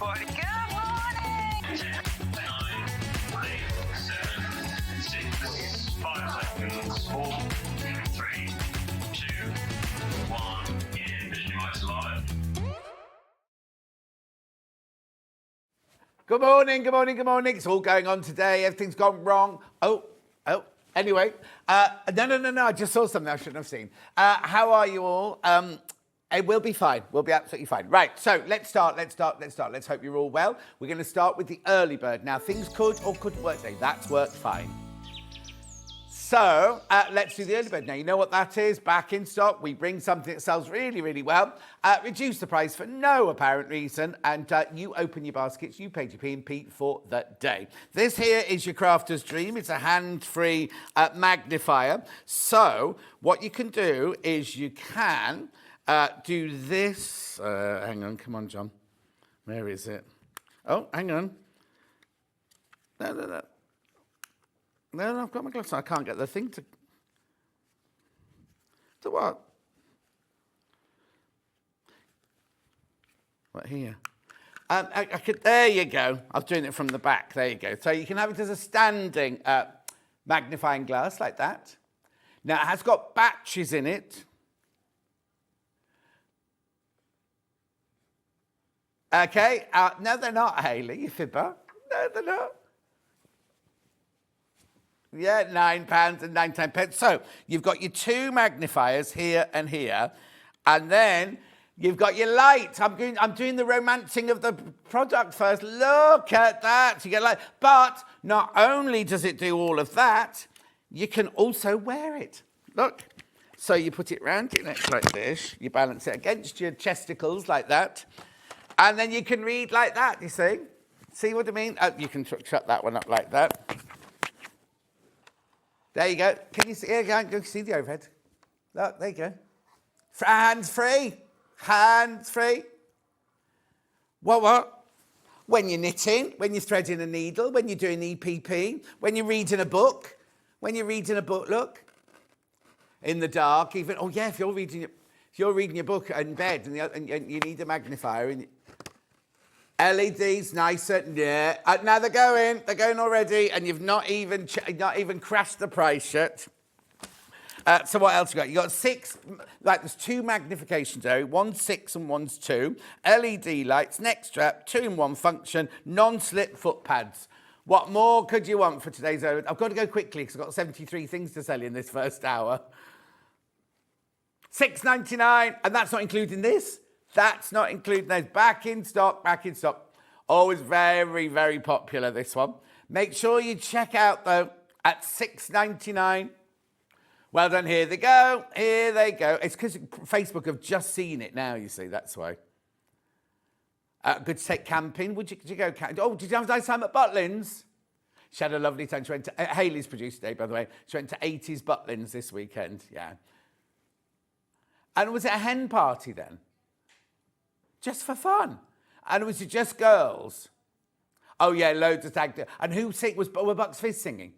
morning. Good morning. 10, 9, 8, 7, 6, 5 seconds. 4, 3, 2, 1. In Visualize Live. Good morning, good morning, good morning. It's all going on today. Everything's gone wrong. Oh. Anyway, no. I just saw something I shouldn't have seen. How are you all? It will be fine. We'll be absolutely fine. Right, so let's start. Let's hope you're all well. We're going to start with the early bird. Now, things could or couldn't work today. That's worked fine. So let's do the early bird. Now, you know what that is. Back in stock. We bring something that sells really, really well. Reduce the price for no apparent reason. And you open your baskets. You paid your P&P for the day. This here is your crafter's dream. It's a hand-free magnifier. So what you can do is you can do this. Hang on. Come on, John. Where is it? Oh, hang on. No, I've got my glasses on. I can't get the thing to... To what? What, here? I could... There you go. I was doing it from the back. There you go. So you can have it as a standing magnifying glass like that. Now, it has got batteries in it. Okay. No, they're not, Hayley, you fibber. No, they're not. Yeah, £9.99. So you've got your two magnifiers here and here, and then you've got your light. I'm doing the romancing of the product first. Look at that. You get light. But not only does it do all of that, you can also wear it. Look. So you put it round your neck like this. You balance it against your chesticles like that, and then you can read like that. You see? See what I mean? You can shut that one up like that. There you go. Can you see? Go see the overhead. Look, there you go. Hands free. Hands free. What? When you're knitting, when you're threading a needle, when you're doing EPP, when you're reading a book. Look. In the dark, even. Oh yeah, if you're reading your book in bed and you need a magnifier. LEDs, nicer, yeah. Now they're going already, and you've not even crashed the price yet. So what else you got? You got 6, like there's 2 magnifications there, one's 6 and one's 2. LED lights, neck strap, 2-in-1 function, non-slip foot pads. What more could you want for today's early? I've got to go quickly because I've got 73 things to sell in this first hour. $6.99, and that's not including this. That's not including those. Back in stock. Always very, very popular, this one. Make sure you check out, though, at $6.99. Well done. Here they go. It's because Facebook have just seen it now, you see. That's why. Good to take camping. Did you go camping? Oh, did you have a nice time at Butlins? She had a lovely time. She went to... Hayley's produced today, by the way. She went to 80s Butlins this weekend. Yeah. And was it a hen party then? Just for fun. And was it just girls? Oh, yeah, loads of tag. And who sang? Were Bucks Fizz singing?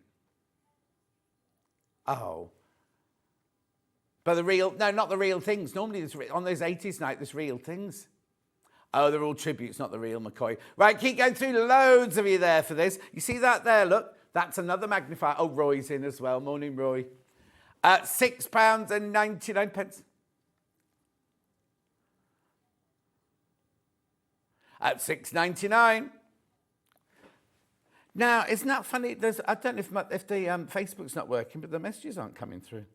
Oh. But not the real things. Normally, on those 80s night, there's real things. Oh, they're all tributes, not the real McCoy. Right, keep going through. Loads of you there for this. You see that there? Look, that's another magnifier. Oh, Roy's in as well. Morning, Roy. £6.99. At $6.99. Now, isn't that funny? I don't know if the Facebook's not working, but the messages aren't coming through.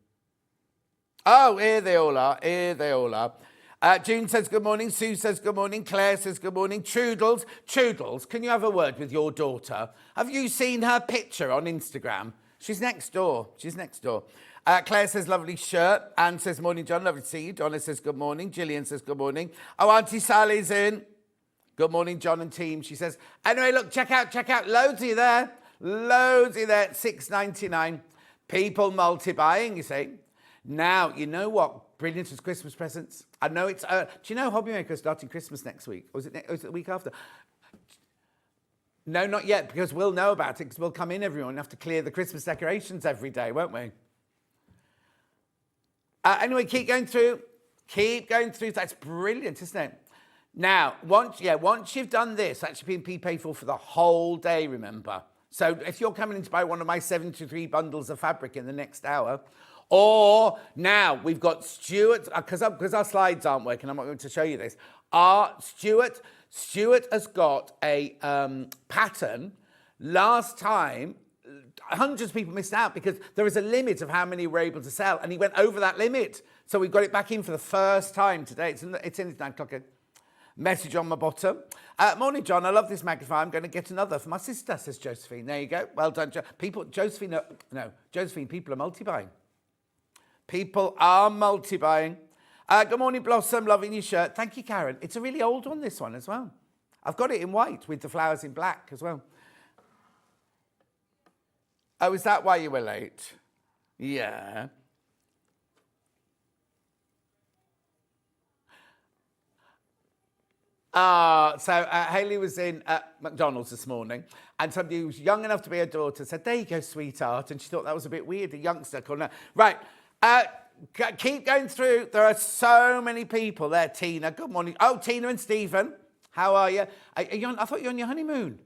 Oh, here they all are. June says good morning. Sue says good morning. Claire says good morning. Trudels, can you have a word with your daughter? Have you seen her picture on Instagram? She's next door. Claire says lovely shirt. Anne says morning, John. Lovely to see you. Donna says good morning. Gillian says good morning. Oh, Auntie Sally's in. Good morning, John and team. She says, anyway, look, check out. Loads of you there. $6.99. People multi-buying, you see. Now, you know what? Brilliant as Christmas presents. I know it's... do you know Hobbymaker's starting Christmas next week? Or is it the week after? No, not yet, because we'll know about it, because we'll come in, everyone, and have to clear the Christmas decorations every day, won't we? Anyway, keep going through. That's brilliant, isn't it? Now, once you've done this, that's been paid for the whole day, remember. So if you're coming in to buy one of my 73 bundles of fabric in the next hour, or now we've got Stuart, because our slides aren't working, I'm not going to show you this. Stuart has got a pattern. Last time, hundreds of people missed out because there is a limit of how many we're able to sell, and he went over that limit. So we got it back in for the first time today. It's in his 9 o'clock message on my bottom. Morning, John. I love this magnifier. I'm going to get another for my sister, says Josephine. There you go. Well done, Josephine, people are multi-buying. People are multi-buying. Good morning, Blossom. Loving your shirt. Thank you, Karen. It's a really old one, this one as well. I've got it in white with the flowers in black as well. Oh, is that why you were late? Yeah. Hayley was in McDonald's this morning, and somebody who was young enough to be her daughter said, "There you go, sweetheart," and she thought that was a bit weird, a youngster calling her. Right, keep going through. There are so many people there. Tina, good morning. Oh, Tina and Stephen, how are you? I thought you were on your honeymoon.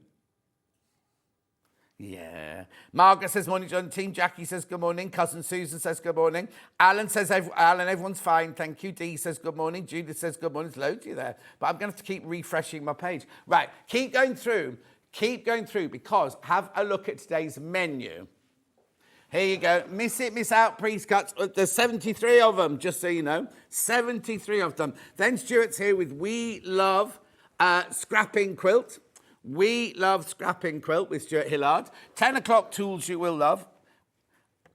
Yeah. Margaret says, morning, John. Team Jackie says, good morning. Cousin Susan says, good morning. Alan says, everyone's fine. Thank you. Dee says, good morning. Judith says, good morning. There's loads of you there. But I'm going to have to keep refreshing my page. Right. Keep going through. Keep going through because have a look at today's menu. Here you go. Miss it, miss out, pre-cuts. There's 73 of them, just so you know. 73 of them. Then Stuart's here with We Love Scrapping Quilt. We Love Scrapping Quilt with Stuart Hillard. 10 o'clock tools you will love.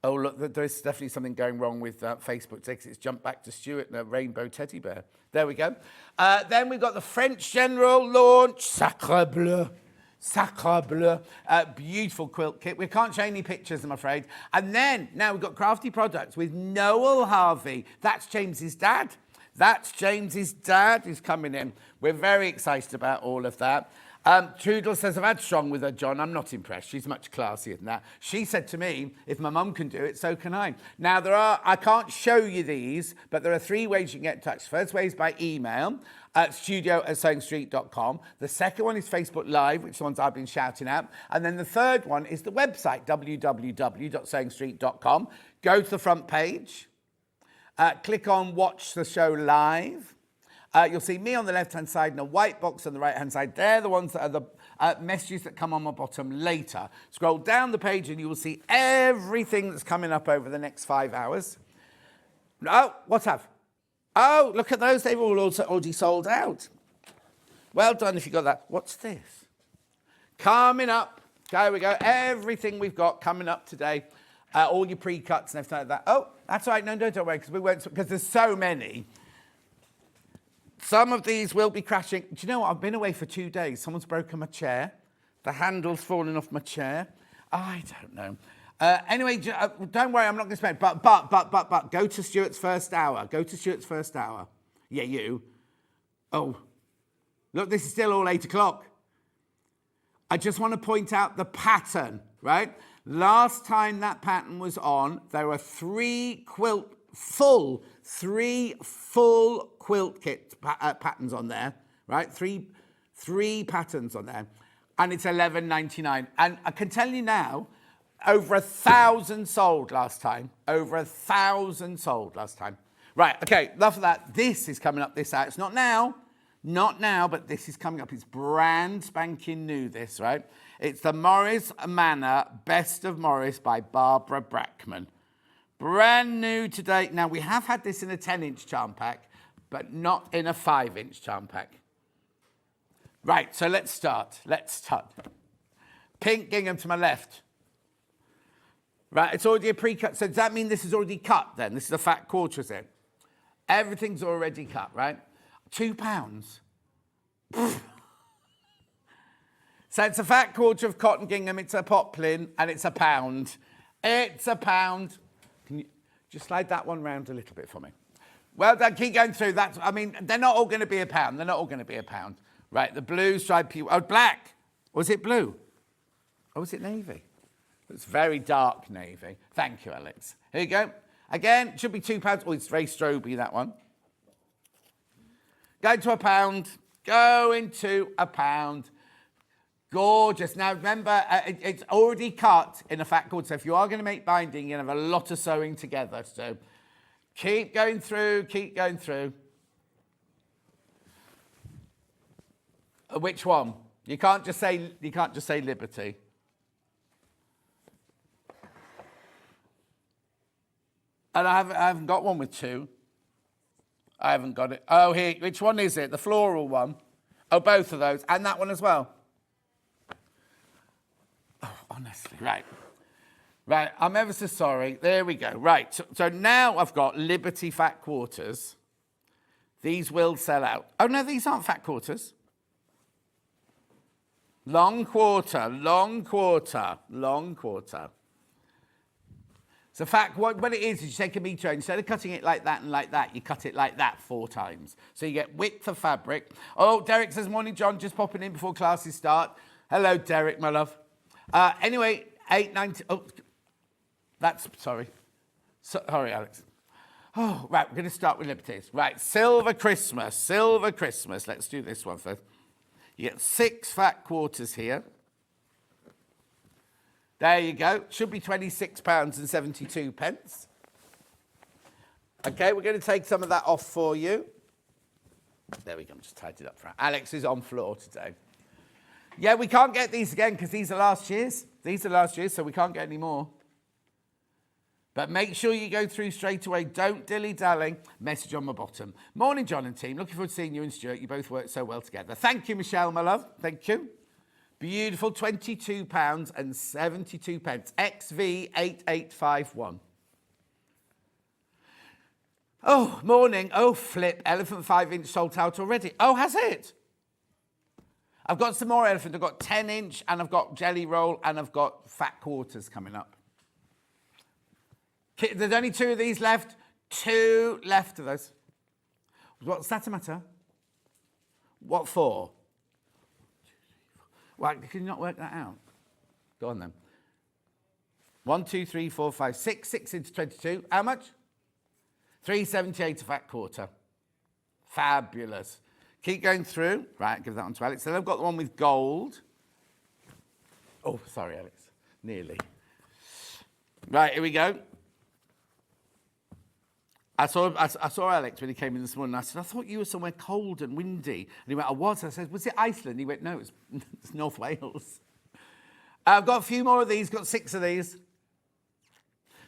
Oh, look, there's definitely something going wrong with Facebook. It's jumped back to Stuart and a rainbow teddy bear. There we go. Then we've got the French General launch. Sacre, Bleu. Sacre, Bleu. Beautiful quilt kit. We can't show any pictures, I'm afraid. And then, now we've got Crafty Products with Noel Harvey. That's James's dad. That's James's dad who's coming in. We're very excited about all of that. Trudel says, I've had strong with her, John. I'm not impressed. She's much classier than that. She said to me, if my mum can do it, so can I. Now, I can't show you these, but there are 3 ways you can get in touch. First way is by email at studio@sewingstreet.com. The second one is Facebook Live, which is the ones I've been shouting out. And then the third one is the website, www.sewingstreet.com. Go to the front page. Click on Watch the Show Live. You'll see me on the left-hand side and a white box on the right-hand side. They're the ones that are the messages that come on my bottom later. Scroll down the page and you will see everything that's coming up over the next 5 hours. Oh, what have? Oh, look at those. They've all also already sold out. Well done if you got that. What's this? Coming up. There we go. Everything we've got coming up today. All your pre-cuts and everything like that. Oh, that's all right. No, don't worry, because there's so many. Some of these will be crashing. Do you know what? I've been away for 2 days. Someone's broken my chair. The handle's fallen off my chair. I don't know. Anyway, don't worry. I'm not going to spend. But go to Stuart's first hour. Go to Stuart's first hour. Yeah, you. Oh, look, this is still all 8 o'clock. I just want to point out the pattern, right? Last time that pattern was on, there were 3 full quilt kit patterns on there, right? Three patterns on there, and it's $11.99. And I can tell you now, over 1,000 sold last time. Over 1,000 sold last time. Right, okay, enough of that. This is coming up this hour. It's not now, but this is coming up. It's brand spanking new, this, right? It's the Morris Manor Best of Morris by Barbara Brackman. Brand new today. Now, we have had this in a 10-inch charm pack, but not in a 5-inch charm pack. Right, so let's start. Pink gingham to my left. Right, it's already a pre-cut. So does that mean this is already cut then? This is a fat quarter, is it? Everything's already cut, right? £2. So it's a fat quarter of cotton gingham, it's a poplin, and it's £1. It's £1. Can you just slide that one round a little bit for me? Well done, keep going through. They're not all going to be £1. They're not all going to be £1. Right, the blue striped, black. Was it blue? Or was it navy? It's very dark navy. Thank you, Alex. Here you go. Again, it should be £2. Oh, it's very stroby, that one. Going to £1. Going to £1. Gorgeous. Now remember, it's already cut in a fat cord, so if you are going to make binding, you're going to have a lot of sewing together. So keep going through, keep going through. Which one? You can't just say Liberty. And I haven't got one with 2. I haven't got it. Oh, here. Which one is it? The floral one? Oh, both of those. And that one as well. Oh, honestly. Right. Right. I'm ever so sorry. There we go. Right. So now I've got Liberty fat quarters. These will sell out. Oh, no, these aren't fat quarters. Long quarter, long quarter, long quarter. So what it is you take a metre, instead of cutting it like that and like that, you cut it like that 4 times. So you get width of fabric. Oh, Derek says, morning, John, just popping in before classes start. Hello, Derek, my love. Anyway, 8.90. Oh, sorry. Sorry, Alex. Oh, right, we're going to start with Liberties. Right, Silver Christmas, Silver Christmas. Let's do this one first. You get 6 fat quarters here. There you go. Should be £26.72. Okay, we're going to take some of that off for you. There we go. I'm just tied it up for Alex is on floor today. Yeah, we can't get these again because these are last year's. These are last year's, so we can't get any more. But make sure you go through straight away. Don't dilly-dally. Message on my bottom. Morning, John and team. Looking forward to seeing you and Stuart. You both work so well together. Thank you, Michelle, my love. Thank you. Beautiful, £22.72. XV8851. Oh, morning. Oh, flip. Elephant 5-inch sold out already. Oh, has it? I've got some more elephant. I've got 10-inch and I've got jelly roll and I've got fat quarters coming up. There's only 2 of these left. 2 left of those. What's that a matter? What for? Right, can you not work that out? Go on then. 1, 2, 3, 4, 5, 6. 6 into 22. How much? 378 a fat quarter. Fabulous. Keep going through. Right, give that one to Alex. Then I've got the one with gold. Oh, sorry, Alex. Nearly. Right, here we go. I saw Alex when he came in this morning. I said, I thought you were somewhere cold and windy. And he went, I was. I said, was it Iceland? He went, no, it's North Wales. I've got a few more of these, got 6 of these.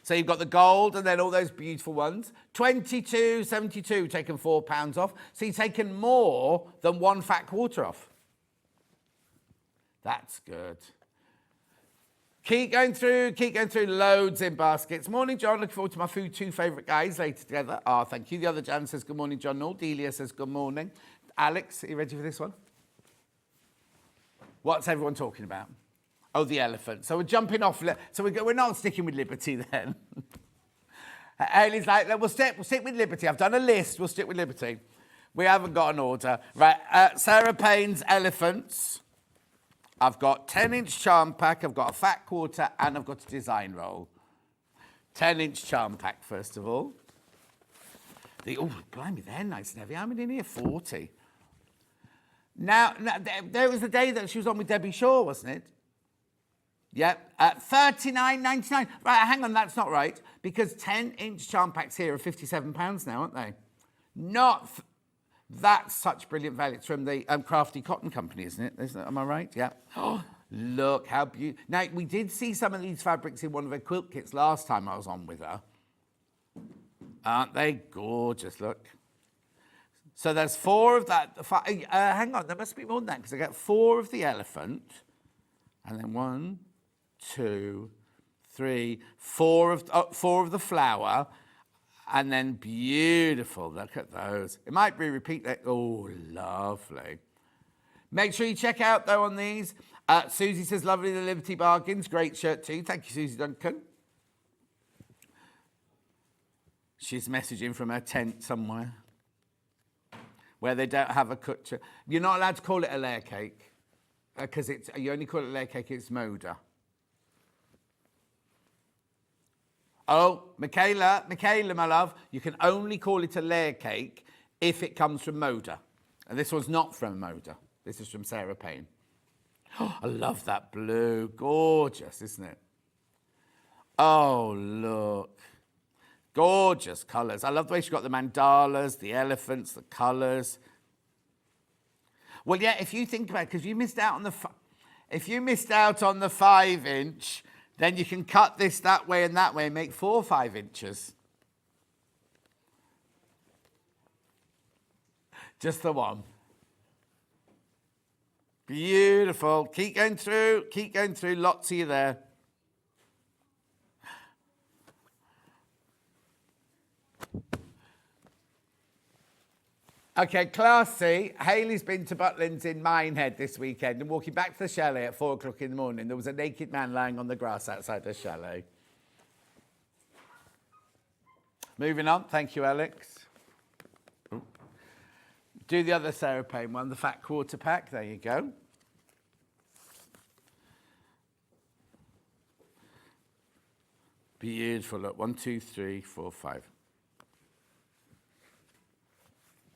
So you've got the gold and then all those beautiful ones. 22.72, taken £4 off. So you've taken more than 1 fat quarter off. That's good. Keep going through, loads in baskets. Morning, John. Looking forward to my food 2 favourite guys later together. Oh, thank you. The other Jan says, good morning, John. Delia says, good morning. Alex, are you ready for this one? What's everyone talking about? Oh, the elephant. So we're jumping off. So we're not sticking with Liberty then. Haley's like, we'll stick with Liberty. I've done a list. We'll stick with Liberty. We haven't got an order. Right, Sarah Payne's elephants. I've got 10-inch charm pack, I've got a fat quarter, and I've got a design roll. 10-inch charm pack, first of all. Oh, blimey, they're nice and heavy. How many in here? 40. Now, there was the day that she was on with Debbie Shaw, wasn't it? Yep, £39.99. Right, hang on, that's not right, because 10-inch charm packs here are £57 now, aren't they? That's such brilliant value. It's from the Crafty Cotton Company, isn't it? Am I right? Yeah. Oh, look how beautiful. Now, we did see some of these fabrics in one of her quilt kits last time I was on with her. Aren't they gorgeous? Look. So there's 4 of that. Hang on, there must be more than that, because I get 4 of the elephant. And then 1, 2, 3, 4 of the flower. And then beautiful, look at those. It might be repeat that. Oh, lovely. Make sure you check out, though, on these. Susie says, lovely, the Liberty bargains. Great shirt, too. Thank you, Susie Duncan. She's messaging from her tent somewhere where they don't have a kutcher. You're not allowed to call it a layer cake because you only call it a layer cake, it's Moda. Oh, Michaela, my love, you can only call it a layer cake if it comes from Moda. And this one's not from Moda. This is from Sarah Payne. Oh, I love that blue. Gorgeous, isn't it? Oh, look. Gorgeous colours. I love the way she's got the mandalas, the elephants, the colours. Well, yeah, if you think about it, because you missed out on the... If you missed out on the 5-inch, then you can cut this that way and make 4 5 inches. Just the one. Beautiful. Keep going through. Keep going through. Lots of you there. Okay, classy. Hayley's been to Butlins in Minehead this weekend and walking back to the chalet at 4 o'clock in the morning. There was a naked man lying on the grass outside the chalet. Moving on. Thank you, Alex. Ooh. Do the other Sarah Payne one, the fat quarter pack. There you go. Beautiful. Look, 1, 2, 3, 4, 5.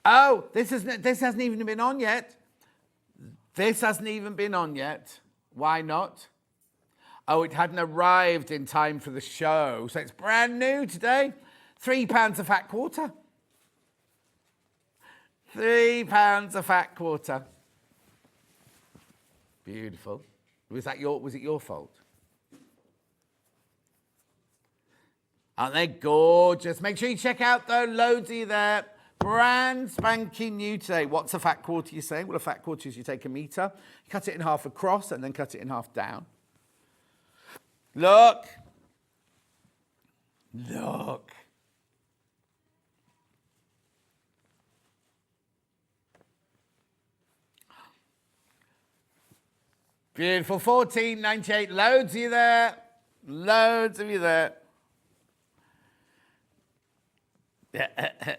Oh, this hasn't even been on yet. This hasn't even been on yet. Why not? Oh, it hadn't arrived in time for the show. So it's brand new today. £3 a fat quarter. £3 a fat quarter. Beautiful. Was it your fault? Aren't they gorgeous? Make sure you check out though, loads of you there. Brand spanking new today. What's a fat quarter, you say? Well, a fat quarter is you take a metre, cut it in half across, and then cut it in half down. Look. Look. Beautiful. $14.98. Loads of you there. Loads of you there. Yeah.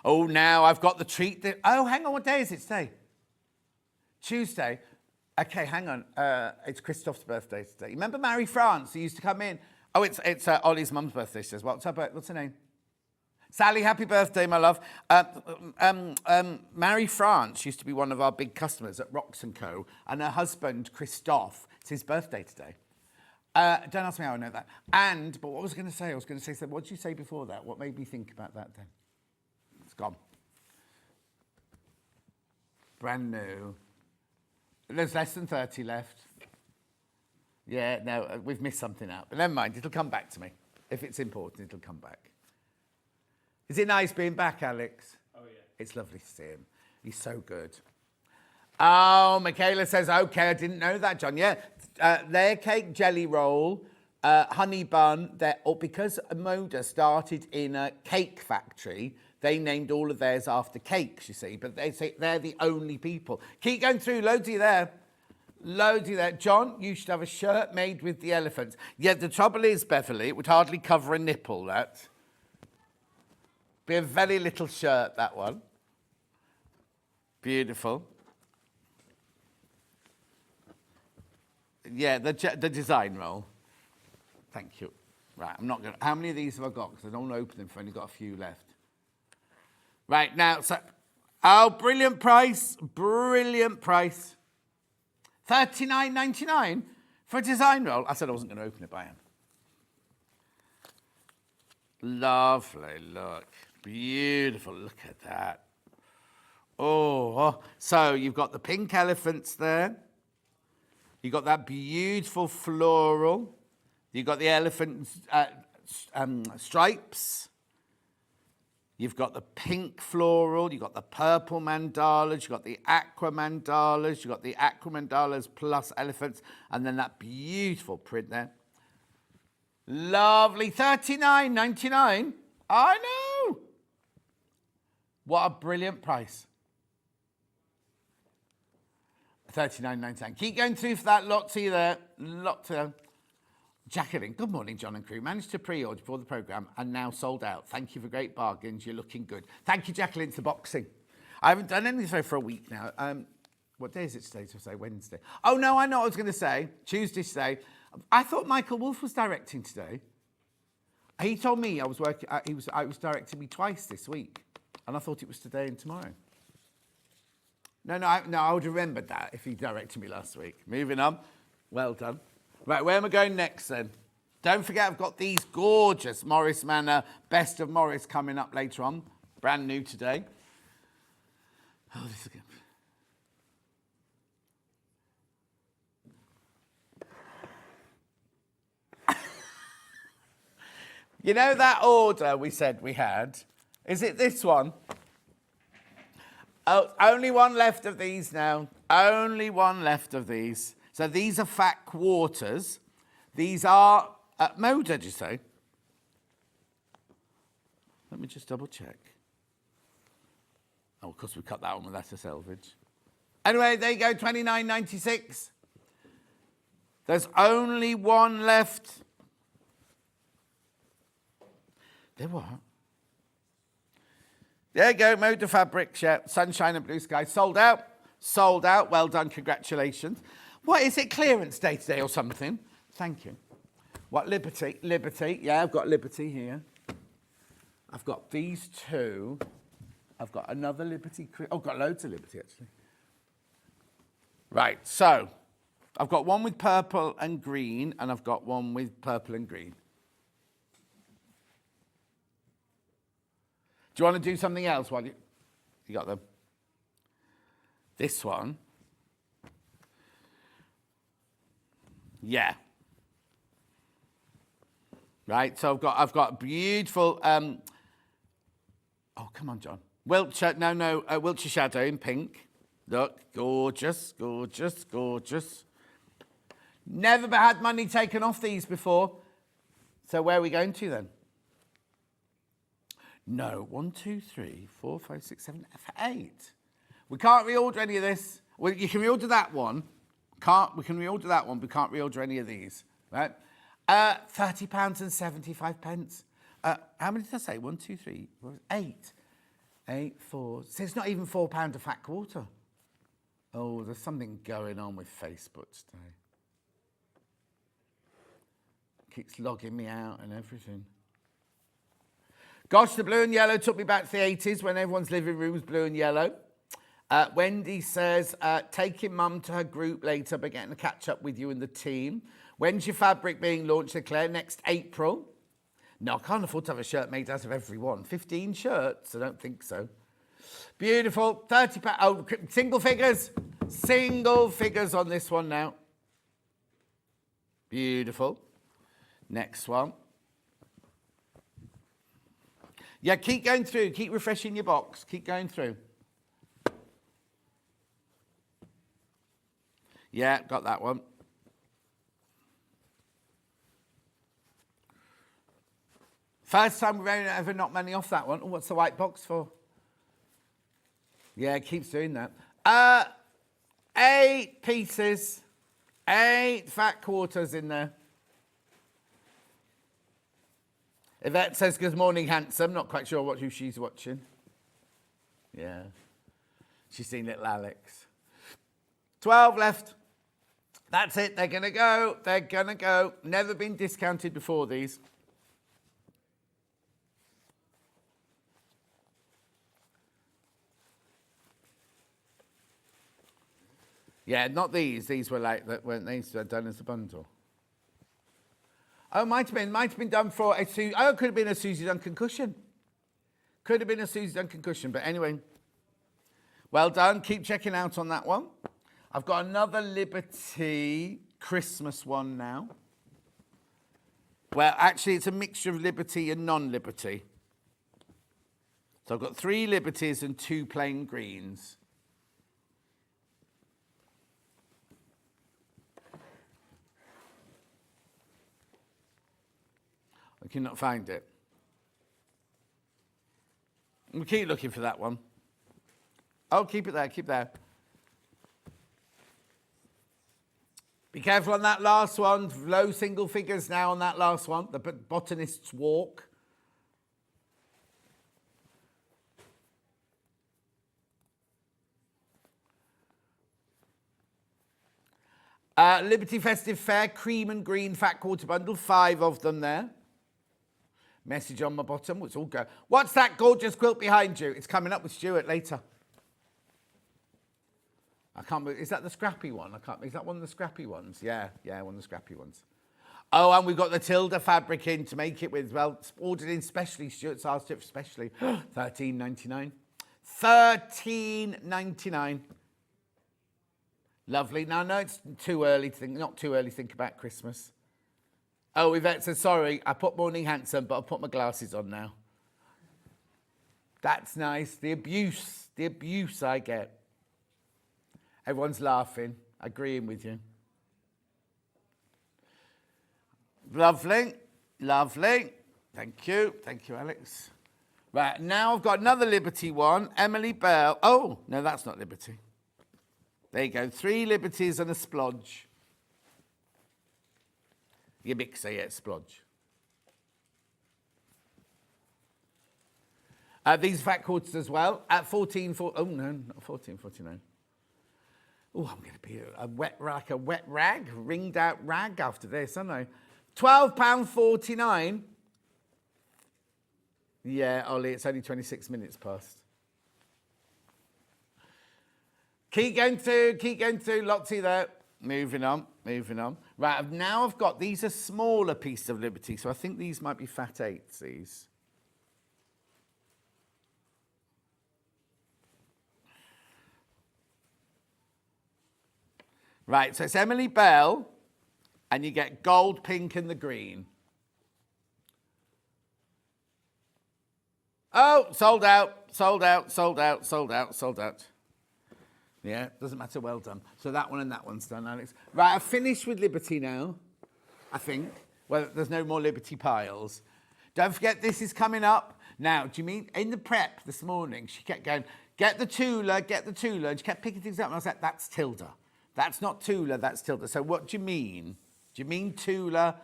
Oh, now I've got the treat. Oh, hang on. What day is it today? Tuesday. Okay, hang on. It's Christophe's birthday today. You remember Mary France, who used to come in? Oh, it's Ollie's mum's birthday, she says. What's her name? Sally, happy birthday, my love. Mary France used to be one of our big customers at Rox & Co. And her husband, Christophe, it's his birthday today. Don't ask me how I know that. But what was I going to say? I was going to say, what did you say before that? What made me think about that then? It's gone. Brand new. There's less than 30 left. Yeah, no, we've missed something out. But never mind, it'll come back to me. If it's important, it'll come back. Is it nice being back, Alex? Oh, yeah. It's lovely to see him. He's so good. Oh, Michaela says, okay, I didn't know that, John. Yeah, their cake jelly roll, honey bun, because Moda started in a cake factory, they named all of theirs after cakes, you see, but they say they're the only people. Keep going through, loads of you there. Loads of you there. John, you should have a shirt made with the elephants. Yeah, the trouble is, Beverly, it would hardly cover a nipple, that. Be a very little shirt, that one. Beautiful. Yeah, the design roll. Thank you. Right, I'm not going to... How many of these have I got? Because I don't want to open them. I've only got a few left. Right, now, so... Oh, brilliant price. Brilliant price. $39.99 for a design roll. I said I wasn't going to open it by hand. Lovely, look. Beautiful, look at that. Oh, so you've got the pink elephants there. You've got that beautiful floral. You've got the elephant stripes. You've got the pink floral. You've got the purple mandalas. You've got the aqua mandalas. You've got the aqua mandalas plus elephants. And then that beautiful print there. Lovely. $39.99. I know. What a brilliant price. $39.99. Keep going through for that. Lots of you there. Lots of them. Jacqueline, good morning, John and crew. Managed to pre-order before the programme and now sold out. Thank you for great bargains. You're looking good. Thank you, Jacqueline. It's the boxing. I haven't done anything for a week now. What day is it today? To say Wednesday. Oh, no, I know what I was going to say. Tuesday today. I thought Michael Wolff was directing today. He told me I was working. He was directing me twice this week. And I thought it was today and tomorrow. No, I would have remembered that if he directed me last week. Moving on. Well done. Right, where am I going next then? Don't forget, I've got these gorgeous Morris Manor Best of Morris coming up later on. Brand new today. Oh, this is good. You know that order we said we had? Is it this one? Oh, only one left of these now. Only one left of these. So these are fat quarters. These are at Moda, did you say? Let me just double check. Oh, of course we cut that one with letter selvage. Anyway, there you go, $29.96. There's only one left. There what? There you go, Moda fabric, yeah, sunshine and blue sky. Sold out. Sold out. Well done, congratulations. What is it, clearance day today or something? Thank you. What, Liberty? Liberty, yeah, I've got Liberty here. I've got these two. I've got another Liberty. Oh, I've got loads of Liberty, actually. Right, so I've got one with purple and green, and I've got one with purple and green. Do you want to do something else while you got them? This one. Yeah. Right, so I've got beautiful, oh, come on, John. Wiltshire Shadow in pink. Look, gorgeous, gorgeous, gorgeous. Never had money taken off these before. So where are we going to then? No, 1, 2, 3, 4, 5, 6, 7, 8. We can't reorder any of this. Well, you can reorder that one. We can reorder that one, but we can't reorder any of these, right? £30 and 75 pence. How many did I say? 1, 2, 3, 4, 8. 8, 4. So it's not even £4 a fat quarter. Oh, there's something going on with Facebook today. Keeps logging me out and everything. Gosh, the blue and yellow took me back to the 80s when everyone's living room was blue and yellow. Wendy says, taking mum to her group later, but getting to catch up with you and the team. When's your fabric being launched, Claire? Next April? No, I can't afford to have a shirt made out of every one. 15 shirts? I don't think so. Beautiful. £30. Oh, single figures. Single figures on this one now. Beautiful. Next one. Yeah, keep going through. Keep refreshing your box. Keep going through. Yeah, got that one. First time we've ever knocked money off that one. Oh, what's the white box for? Yeah, it keeps doing that. 8 pieces. 8 fat quarters in there. Yvette says, good morning, handsome. Not quite sure who she's watching. Yeah. She's seen little Alex. 12 left. That's it. They're going to go. They're going to go. Never been discounted before, these. Yeah, not these. These were like that, weren't they? So done as a bundle. Oh, might have been done for a Susie. Oh, it could have been a Susie Duncan cushion. Could have been a Susie Duncan cushion, but anyway. Well done. Keep checking out on that one. I've got another Liberty Christmas one now. Well, actually, it's a mixture of Liberty and non-Liberty. So I've got 3 Liberties and 2 plain greens. I cannot find it. We'll keep looking for that one. Oh, keep it there, keep it there. Be careful on that last one. Low single figures now on that last one. The botanist's walk. Liberty Festive Fair, cream and green fat quarter bundle. 5 of them there. Message on my bottom. It's all go. What's that gorgeous quilt behind you? It's coming up with Stuart later. I can't remember. Is that the scrappy one? Is that one of the scrappy ones? Yeah, one of the scrappy ones. Oh, and we've got the Tilda fabric in to make it with, well, ordered in specially. Stuart's asked it for specially. $13.99. $13.99. Lovely. Now, I know it's too early to think, not too early to think about Christmas. Oh, Yvette says, sorry, I put Morning Handsome, but I'll put my glasses on now. That's nice. The abuse I get. Everyone's laughing, agreeing with you. Lovely, lovely. Thank you, Alex. Right, now I've got another Liberty one. Emily Bell. Oh, no, that's not Liberty. There you go, 3 Liberties and a splodge. Your mixer, yeah, splodge. These fat quarters as well at oh no, not 14.49. Oh, I'm going to be a wet rag, ringed out rag after this, aren't I? £12.49. Yeah, Ollie, it's only 26 minutes past. Keep going through, Lottie there. Moving on. Right, now I've got, these are smaller pieces of Liberty, so I think these might be fat 8s, these. Right, so it's Emily Bell, and you get gold, pink, and the green. Oh, sold out. Yeah, doesn't matter, well done. So that one and that one's done, Alex. Right, I've finished with Liberty now, I think. Well, there's no more Liberty piles. Don't forget, this is coming up. Now, do you mean, in the prep this morning, she kept going, get the Tula, and she kept picking things up, and I was like, that's Tilda. That's not Tula, that's Tilda. So what do you mean? Do you mean Tula?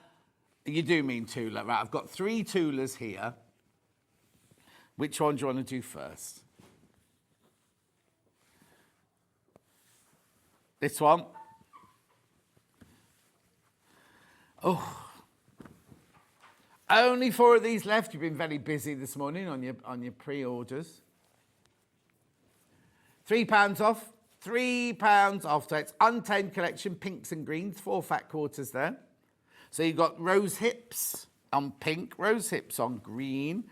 You do mean Tula, right? I've got 3 Tulas here. Which one do you want to do first? This one. Oh. Only 4 of these left. You've been very busy this morning on your pre-orders. £3 off. £3 off. So it's Untamed Collection, pinks and greens, 4 fat quarters there. So you've got rose hips on pink, rose hips on green.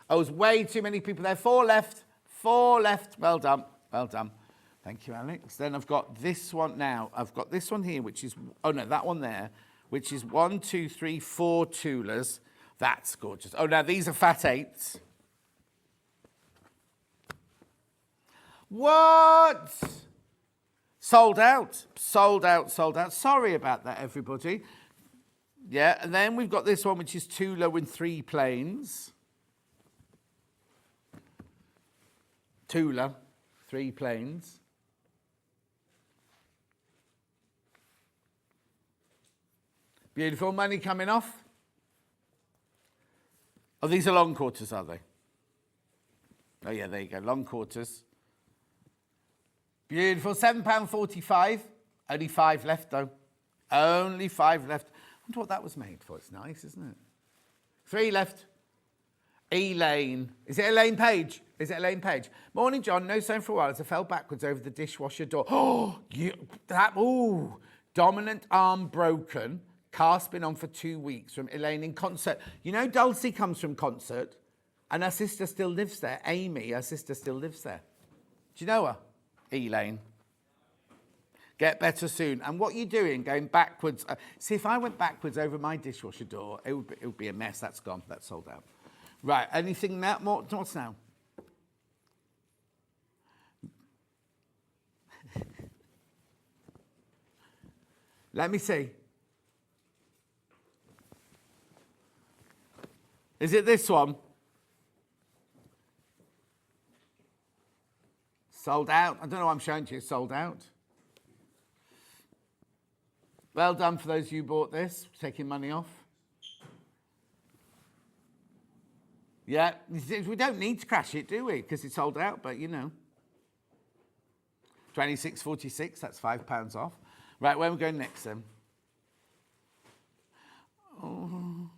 Oh, there's way too many people there. 4 left. Well done. Thank you, Alex. Then I've got this one now. I've got this one here, which is, oh no, that one there, which is 1, 2, 3, 4 Tulas. That's gorgeous. Oh, now these are fat 8s. What? Sold out. Sorry about that, everybody. Yeah, and then we've got this one, which is Tula with 3 planes. Tula, 3 planes. Beautiful. Money coming off. Oh, these are long quarters, are they? Oh, yeah, there you go. Long quarters. Beautiful. £7.45. Only 5 left, though. Only 5 left. I wonder what that was made for. It's nice, isn't it? 3 left. Elaine. Is it Elaine Page? Morning, John. No sound for a while as I fell backwards over the dishwasher door. Oh, dominant arm broken. Cast been on for 2 weeks from Elaine in concert. You know, Dulcie comes from concert, and her sister still lives there. Amy, her sister still lives there. Do you know her? Elaine. Get better soon. And what you're doing, going backwards. See, if I went backwards over my dishwasher door, it would be a mess. That's gone. That's sold out. Right. Anything now? More? What's now? Let me see. Is it this one? Sold out. I don't know what I'm showing to you. Sold out. Well done for those who bought this, taking money off. Yeah, we don't need to crash it, do we? Because it's sold out, but you know. 26.46, that's £5 off. Right, where are we going next then? Oh.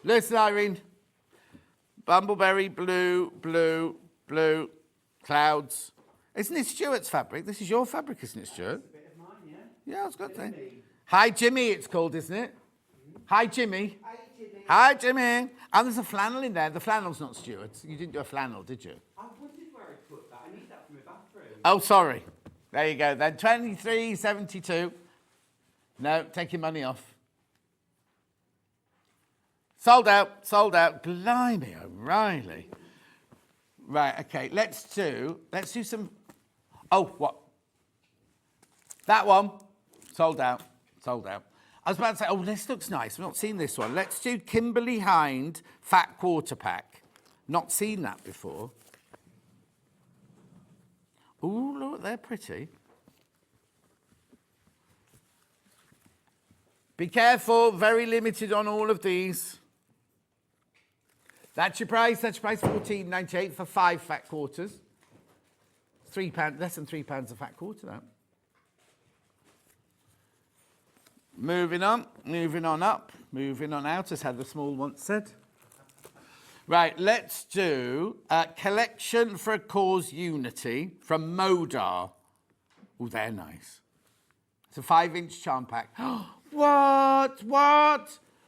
Listen, Irene. Bumbleberry, blue, clouds. Isn't it Stuart's fabric? This is your fabric, isn't it, Stuart? A bit of mine, yeah. Yeah, I was going to say. Jimmy. Hi, Jimmy, it's called, isn't it? Hi, Jimmy. Hi, Jimmy. Hi, Jimmy. And there's a flannel in there. The flannel's not Stuart's. You didn't do a flannel, did you? I wondered where I put that. I need that for my bathroom. Oh, sorry. There you go then. 23.72. No, take your money off. Sold out, sold out. Blimey O'Reilly. Right, okay, let's do some, oh, what? That one, sold out, sold out. I was about to say, oh, this looks nice. I've not seen this one. Let's do Kimberly Hind Fat Quarter Pack. Not seen that before. Ooh, look, they're pretty. Be careful, very limited on all of these. That's your price, £14.98 for 5 fat quarters. £3, less than £3 a fat quarter, that. Moving on up, moving on out, as Heather Small once said. Right, let's do a Collection for a Cause Unity from Moda. Oh, they're nice. It's a 5-inch charm pack. What?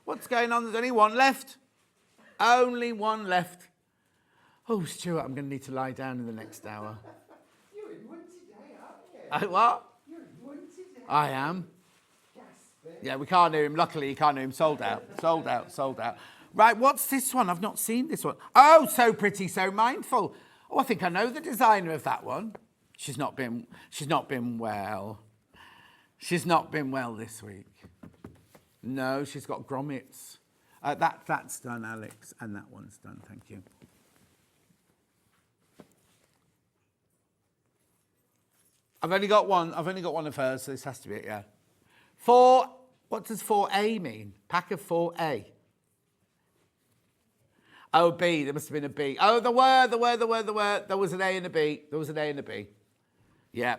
What's going on? There's only one left. Only one left. Oh, Stuart, I'm going to need to lie down in the next hour. You're in one today, aren't you? What? You're in one today. I am. Gasping. Yeah, we can't hear him. Luckily, you can't hear him. Sold out, sold out, sold out. Right, what's this one? I've not seen this one. Oh, So Pretty, So Mindful. Oh, I think I know the designer of that one. She's not been well. She's not been well this week. No, she's got grommets. That's done, Alex, and that one's done. Thank you. I've only got one of hers, so this has to be it. Yeah. What does 4A mean? Pack of 4A. Oh, B. There must have been a B. Oh, there were. There was an A and a B. There was an A and a B. Yeah.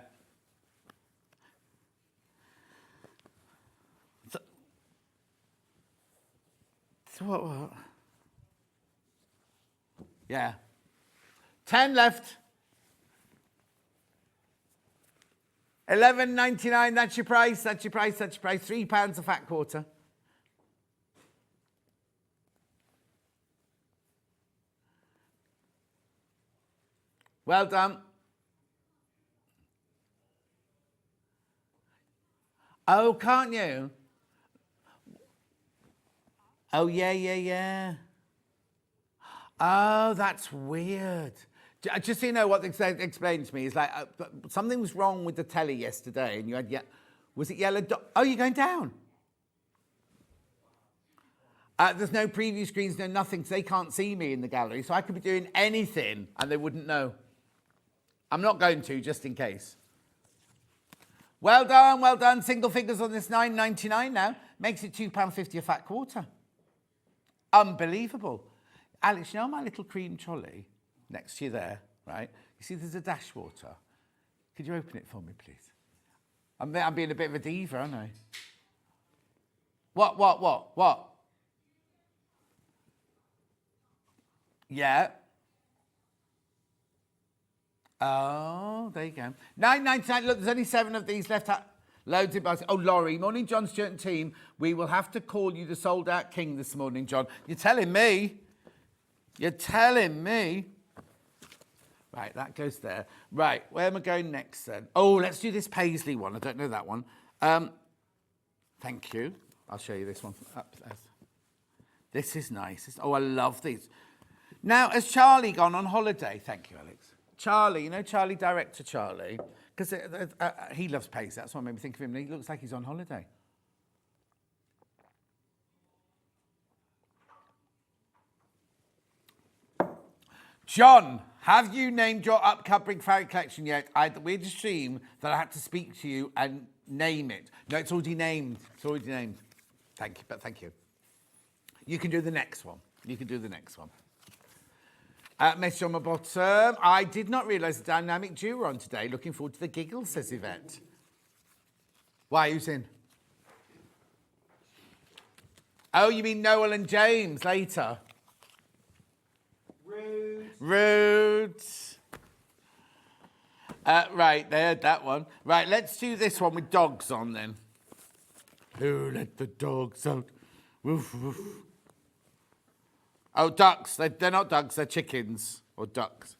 So what? Yeah. 10 left. £11.99. That's your price. That's your price. That's your price. £3 a fat quarter. Well done. Oh, can't you? Oh, yeah. Oh, that's weird. Just so you know what they explained to me, is like something was wrong with the telly yesterday and you had, was it yellow? Oh, you're going down. There's no preview screens, no nothing, so they can't see me in the gallery. So I could be doing anything and they wouldn't know. I'm not going to, just in case. Well done, well done. Single figures on this, £9.99 now. Makes it £2.50 a fat quarter. Unbelievable. Alex, you know my little cream trolley next to you there, right? You see there's a dash water. Could you open it for me, please? I'm being a bit of a diva, aren't I? What? Yeah. Oh, there you go. £9.99. Look, there's only 7 of these left. Loads of buzz. Oh, Laurie. Morning, John, Stuart and team. We will have to call you the sold-out king this morning, John. You're telling me. You're telling me. Right, that goes there. Right, where am I going next then? Oh, let's do this Paisley one. I don't know that one. Thank you. I'll show you this one. This is nice. Oh, I love these. Now, has Charlie gone on holiday? Thank you, Alex. Charlie, you know Charlie, director Charlie? Because he loves Paisley. That's what made me think of him. He looks like he's on holiday. John, have you named your upcoming fairy collection yet? I had the weirdest dream that I had to speak to you and name it. No, it's already named. It's already named. Thank you, but thank you. You can do the next one. You can do the next one. Message on my bottom. I did not realise the dynamic duo were on today. Looking forward to the giggles, says Yvette. Why, who's in? Oh, you mean Noel and James later? Rude. Right, they had that one. Right, let's do this one with dogs on then. Who let the dogs out? Woof, woof. Oh, ducks. They're not ducks, they're chickens or ducks.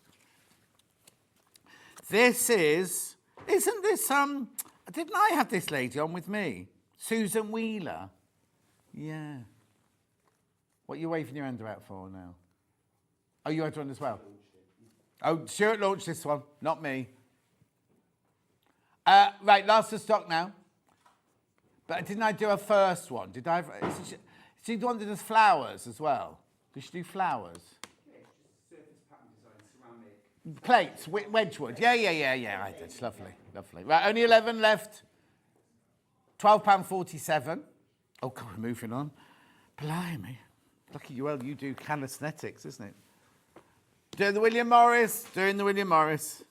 This is, isn't this, didn't I have this lady on with me? Susan Wheeler. Yeah. What are you waving your hand about for now? Oh, you had one as well? Oh, Stuart launched this one, not me. Right, last of stock now. But didn't I do a first one? Did I? Is she the one that does flowers as well? Does she do flowers? Yeah, just surface pattern design, ceramic. Plates, Wedgwood. Yeah. I did. Lovely, lovely. Right, only 11 left. £12.47. Oh, God, we're moving on. Blimey. Lucky you, well, you do calisthenics, isn't it? Doing the William Morris.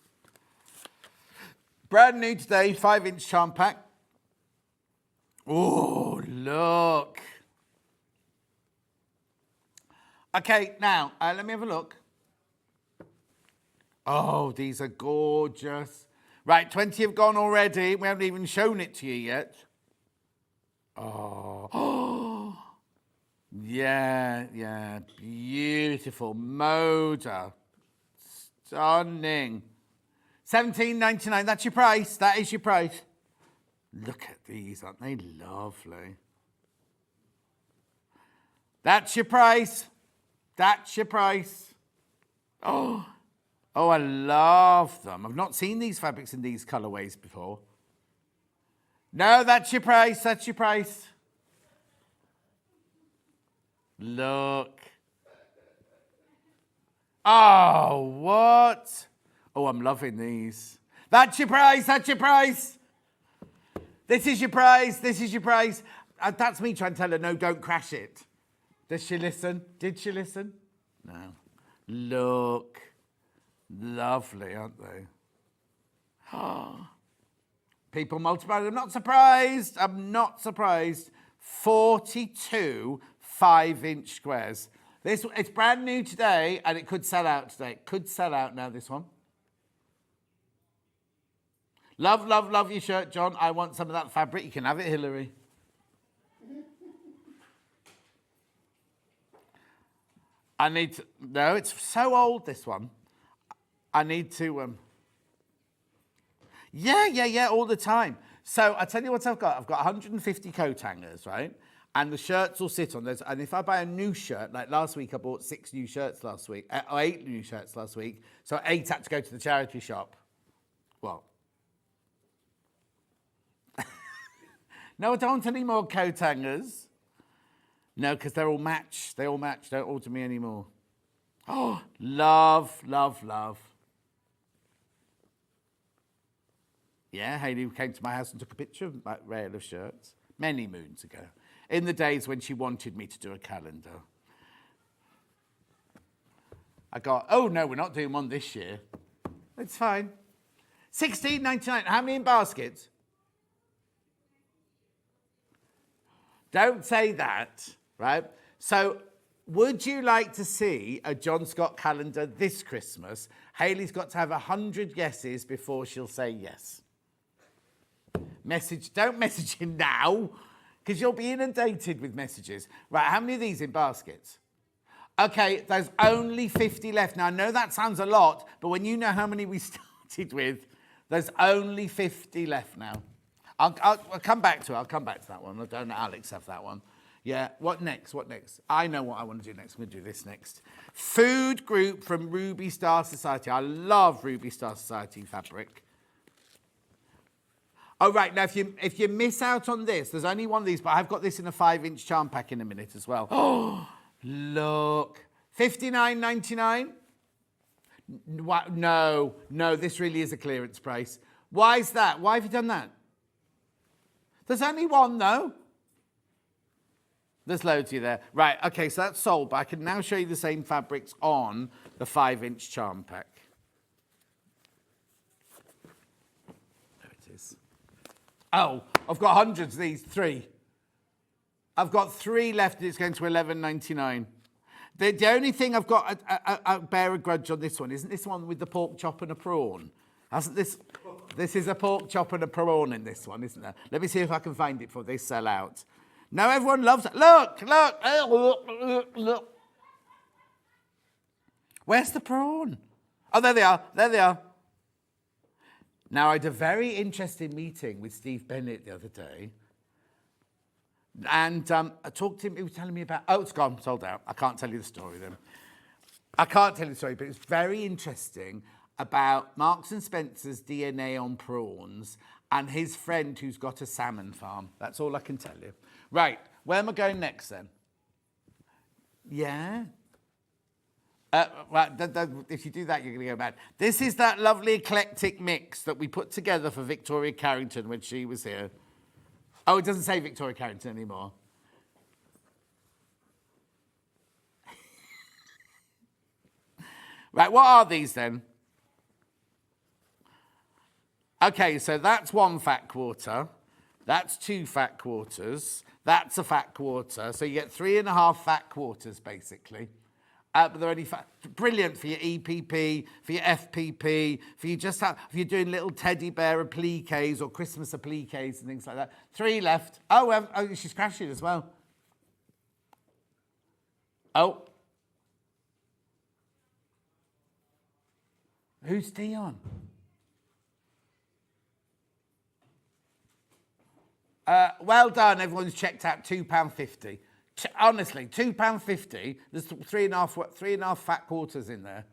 Brand new today, 5-inch charm pack. Oh, look. Okay, now, let me have a look. Oh, these are gorgeous. Right, 20 have gone already. We haven't even shown it to you yet. Oh, yeah, beautiful. Moda. Stunning. £17.99, that's your price. That is your price. Look at these, aren't they lovely? That's your price. That's your price. Oh, I love them. I've not seen these fabrics in these colourways before. No, that's your price. That's your price. Look. Oh, what? Oh, I'm loving these. That's your price. That's your price. This is your price. This is your price. That's me trying to tell her, no, don't crash it. Does she listen? Did she listen? No. Look. Lovely, aren't they? Oh. People multiply. I'm not surprised. I'm not surprised. 42 5-inch squares. It's brand new today, and it could sell out today. It could sell out now, this one. Love, love, love your shirt, John. I want some of that fabric. You can have it, Hillary. I need to... No, it's so old, this one. I need to... Yeah, all the time. So I tell you what I've got. I've got 150 coat hangers, right? And the shirts will sit on those. And if I buy a new shirt, like last week, I bought 6 new shirts last week, or 8 new shirts last week. So 8 had to go to the charity shop. Well, no, I don't want any more coat hangers. No, because they're all match. They all match. Don't order me anymore. Oh, love, love, love. Yeah, Hayley came to my house and took a picture of that rail of shirts many moons ago, in the days when she wanted me to do a calendar. I got, oh no, we're not doing one this year. It's fine. £16.99. How many in baskets? Don't say that, right? So, would you like to see a John Scott calendar this Christmas? Hayley's got to have 100 yeses before she'll say yes. Don't message him now, because you'll be inundated with messages. Right, how many of these in baskets? Okay, there's only 50 left. Now, I know that sounds a lot, but when you know how many we started with, there's only 50 left now. I'll come back to it. I'll come back to that one. I don't let Alex have that one. Yeah, what next? What next? I know what I want to do next. I'm going to do this next. Food group from Ruby Star Society. I love Ruby Star Society fabric. Oh, right. Now, if you miss out on this, there's only one of these, but I've got this in a 5-inch charm pack in a minute as well. Oh, look. $59.99? No, this really is a clearance price. Why is that? Why have you done that? There's only one, though. There's loads of you there. Right, okay, so that's sold, but I can now show you the same fabrics on the 5-inch charm pack. There it is. Oh, I've got hundreds of these, 3. I've got 3 left, and it's going to $11.99. The only thing I've got, I bear a grudge on this one, isn't this one with the pork chop and a prawn? Hasn't this... This is a pork chop and a prawn in this one, isn't there? Let me see if I can find it before they sell out. Now everyone loves it. Look, look. Where's the prawn? Oh, there they are. There they are. Now, I had a very interesting meeting with Steve Bennett the other day. And I talked to him. He was telling me about... Oh, it's gone. Sold out. I can't tell you the story then. I can't tell you the story, but it's very interesting about Marks and Spencer's DNA on prawns and his friend who's got a salmon farm. That's all I can tell you. Right, where am I going next then? Yeah? Right, if you do that, you're going to go mad. This is that lovely eclectic mix that we put together for Victoria Carrington when she was here. Oh, it doesn't say Victoria Carrington anymore. Right, what are these then? Okay, so that's one fat quarter. That's 2 fat quarters. That's a fat quarter. So you get 3.5 fat quarters, basically. But they're only fat. Brilliant for your EPP, for your FPP, for you just have, if you're doing little teddy bear appliques or Christmas appliques and things like that. 3 left. Oh, she's crashing as well. Oh. Who's Dion? Well done, everyone's checked out £2.50. Honestly, £2.50. There's 3.5 fat quarters in there.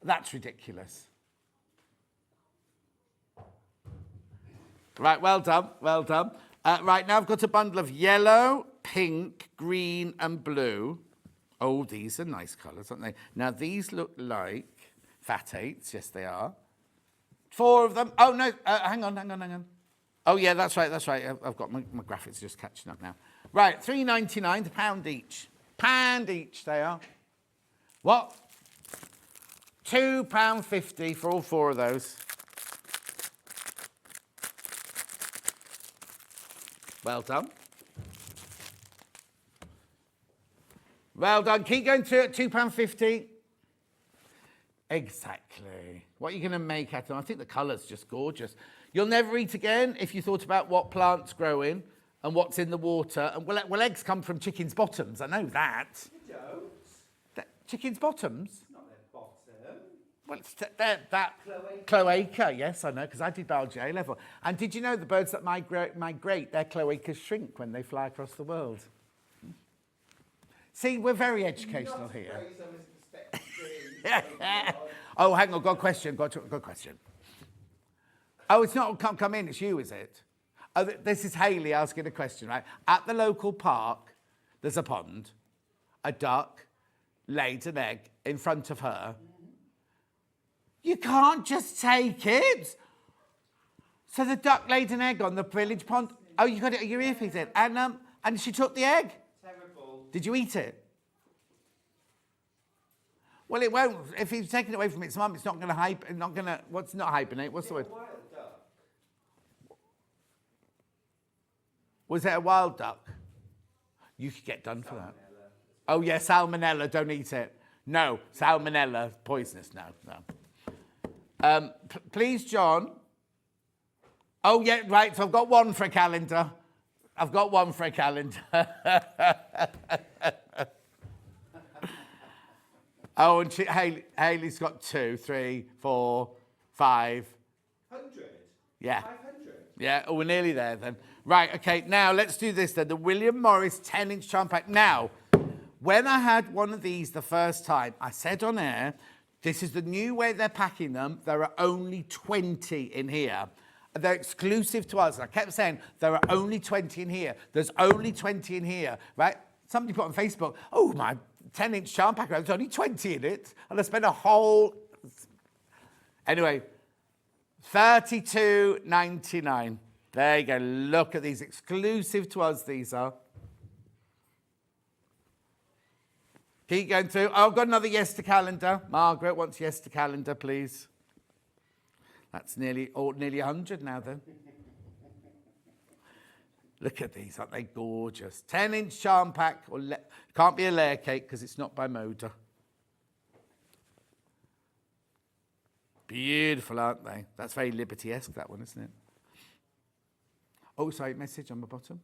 That's ridiculous. Right, well done, well done. Right, now I've got a bundle of yellow, pink, green and blue. Oh, these are nice colours, aren't they? Now, these look like fat 8s. Yes, they are. 4 of them. Oh, no, hang on. Oh, yeah, that's right. I've got my graphics just catching up now. Right, £3.99, £1 each. £1 each they are. What? £2.50 for all 4 of those. Well done. Well done. Keep going through it. £2.50. Exactly. What are you going to make out of them? I think the colour's just gorgeous. You'll never eat again if you thought about what plants grow in and what's in the water. And well, eggs come from chickens' bottoms. I know that. You don't. Chickens' bottoms? It's not their bottom. Well, it's that cloaca. Yes, I know, because I did biology A level. And did you know the birds that migrate, their cloacas shrink when they fly across the world? See, we're very educational here. Oh, hang on, got a question. Got a question. Oh, it's not, can't come in, it's you, is it? Oh, this is Hayley asking a question, right? At the local park, there's a pond. A duck laid an egg in front of her. You can't just take it. So the duck laid an egg on the village pond. Oh, you got it, your earpiece in. And she took the egg. Terrible. Did you eat it? Well, it won't. If he's taken it away from its mum, it's not going to what's not hibernate? What's the word? Wild duck. Was it a wild duck? You could get done for that. Oh, yeah, salmonella. Don't eat it. No, salmonella, poisonous. No. Please, John. Oh, yeah, right. So I've got one for a calendar. Oh, and Hayley's got 2, 3, 4, 5. 100? Yeah. 500? Yeah, oh, we're nearly there then. Right, okay, now let's do this then. The William Morris 10-inch charm pack. Now, when I had one of these the first time, I said on air, this is the new way they're packing them. There are only 20 in here. They're exclusive to us. I kept saying, there are only 20 in here. There's only 20 in here, right? Somebody put on Facebook, oh, my 10-inch charm pack, there's only 20 in it. And I spent a whole... Anyway, $32.99. There you go. Look at these. Exclusive to us, these are. Keep going through. Oh, I've got another yes to calendar. Margaret wants yes to calendar, please. That's nearly 100 now, then. Look at these. Aren't they gorgeous? 10-inch charm pack. Can't be a layer cake because it's not by Moda. Beautiful, aren't they? That's very Liberty-esque, that one, isn't it? Oh, sorry, message on the bottom.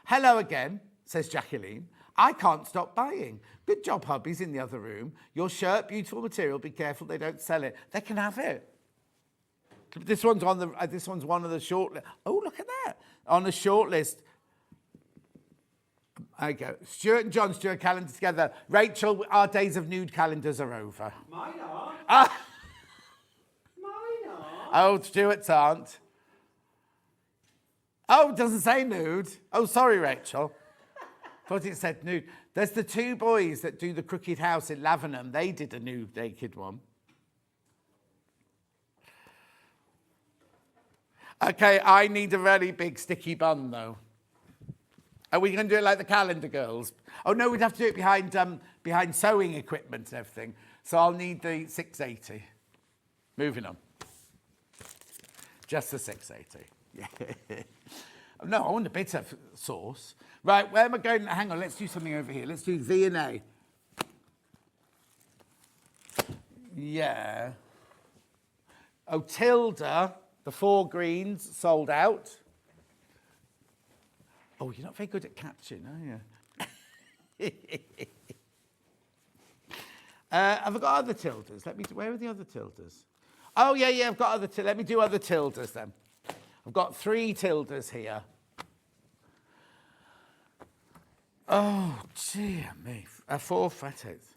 Hello again, says Jacqueline. I can't stop buying. Good job, hubby's in the other room. Your shirt, beautiful material. Be careful they don't sell it. They can have it. This one's on the. This one's one of the short. Oh, look at that! On the short list. There you go. Stuart and John's doing a calendar together. Rachel, our days of nude calendars are over. Mine are. Ah. Mine are. Oh, Stuart's aren't. Oh, it doesn't say nude. Oh, sorry, Rachel. Thought it said nude. There's the two boys that do the Crooked House in Lavenham. They did a nude naked one. Okay, I need a very big sticky bun, though. Are we going to do it like the calendar girls? Oh, no, we'd have to do it behind sewing equipment and everything. So I'll need the 680. Moving on. Just the 680. Yeah. No, I want a bit of sauce. Right, where am I going? Hang on, let's do something over here. Let's do V&A. Yeah. Oh, Tilda, the 4 greens, sold out. Oh, you're not very good at catching, are you? Have I got other Tildas? Where are the other Tildas? Oh, yeah, I've got other Tildas. Let me do other Tildas then. I've got 3 Tildas here. Oh, dear me. 4 fatties.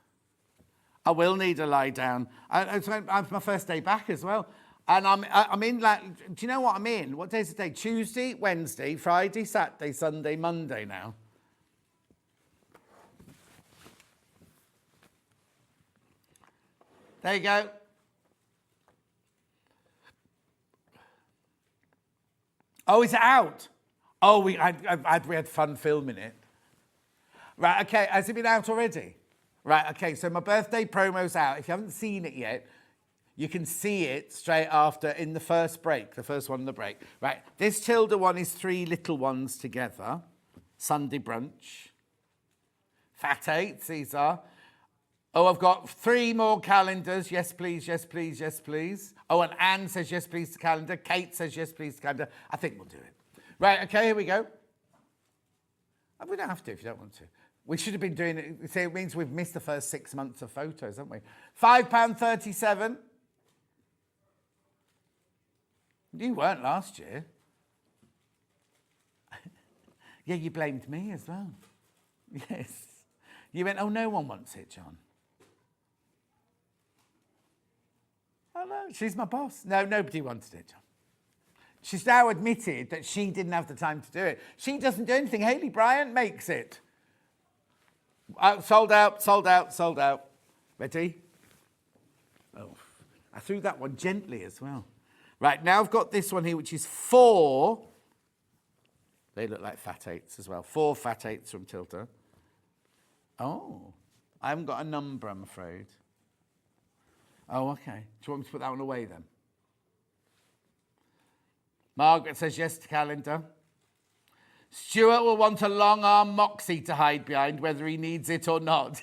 I will need a lie down. It's my first day back as well. And I'm in, like, do you know what I'm in? What day's the day? Tuesday, Wednesday, Friday, Saturday, Sunday, Monday now. There you go. Oh, is it out? Oh, we had fun filming it. Right, okay, has it been out already? Right, okay, so my birthday promo's out. If you haven't seen it yet, you can see it straight after in the first break, the first one in the break. Right, this Tilda one is 3 little ones together. Sunday brunch. Fat 8s, these are. Oh, I've got 3 more calendars. Yes, please, yes, please, yes, please. Oh, and Anne says yes, please to calendar. Kate says yes, please to calendar. I think we'll do it. Right, okay, here we go. Oh, we don't have to if you don't want to. We should have been doing it. See, it means we've missed the first 6 months of photos, haven't we? £5.37. You weren't last year. Yeah, you blamed me as well. Yes. You went, oh, no one wants it, John. Oh, no, she's my boss. No, nobody wanted it, John. She's now admitted that she didn't have the time to do it. She doesn't do anything. Hayley Bryant makes it. Sold out, sold out, sold out. Ready? Oh, I threw that one gently as well. Right, now I've got this one here, which is 4. They look like fat 8s as well. 4 fat 8s from Tilda. Oh, I haven't got a number, I'm afraid. Oh, okay. Do you want me to put that one away then? Margaret says yes to calendar. Stuart will want a long arm moxie to hide behind, whether he needs it or not.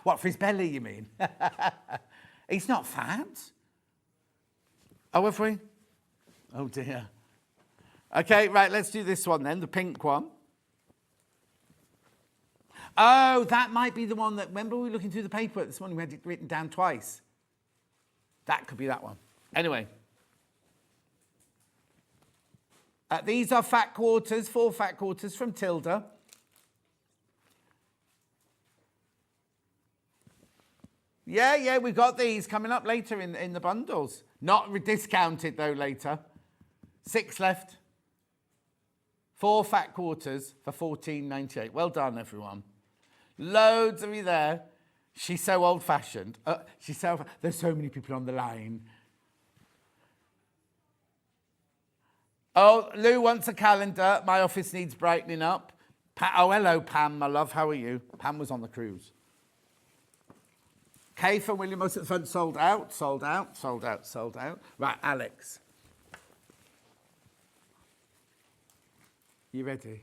What, for his belly, you mean? He's not fat. Oh, have we? Oh, dear. Okay, right, let's do this one then, the pink one. Oh, that might be the one that, remember we were looking through the paper this morning, we had it written down twice. That could be that one. Anyway. These are fat quarters, 4 fat quarters from Tilda. Yeah, we've got these coming up later in the bundles. Not discounted, though, later. 6 left. 4 fat quarters for $14.98. Well done, everyone. Loads of you there. She's so old-fashioned. There's so many people on the line. Oh, Lou wants a calendar. My office needs brightening up. Oh, hello, Pam, my love. How are you? Pam was on the cruise. Kay from William Most at the front, sold out, sold out, sold out, sold out. Right, Alex. You ready?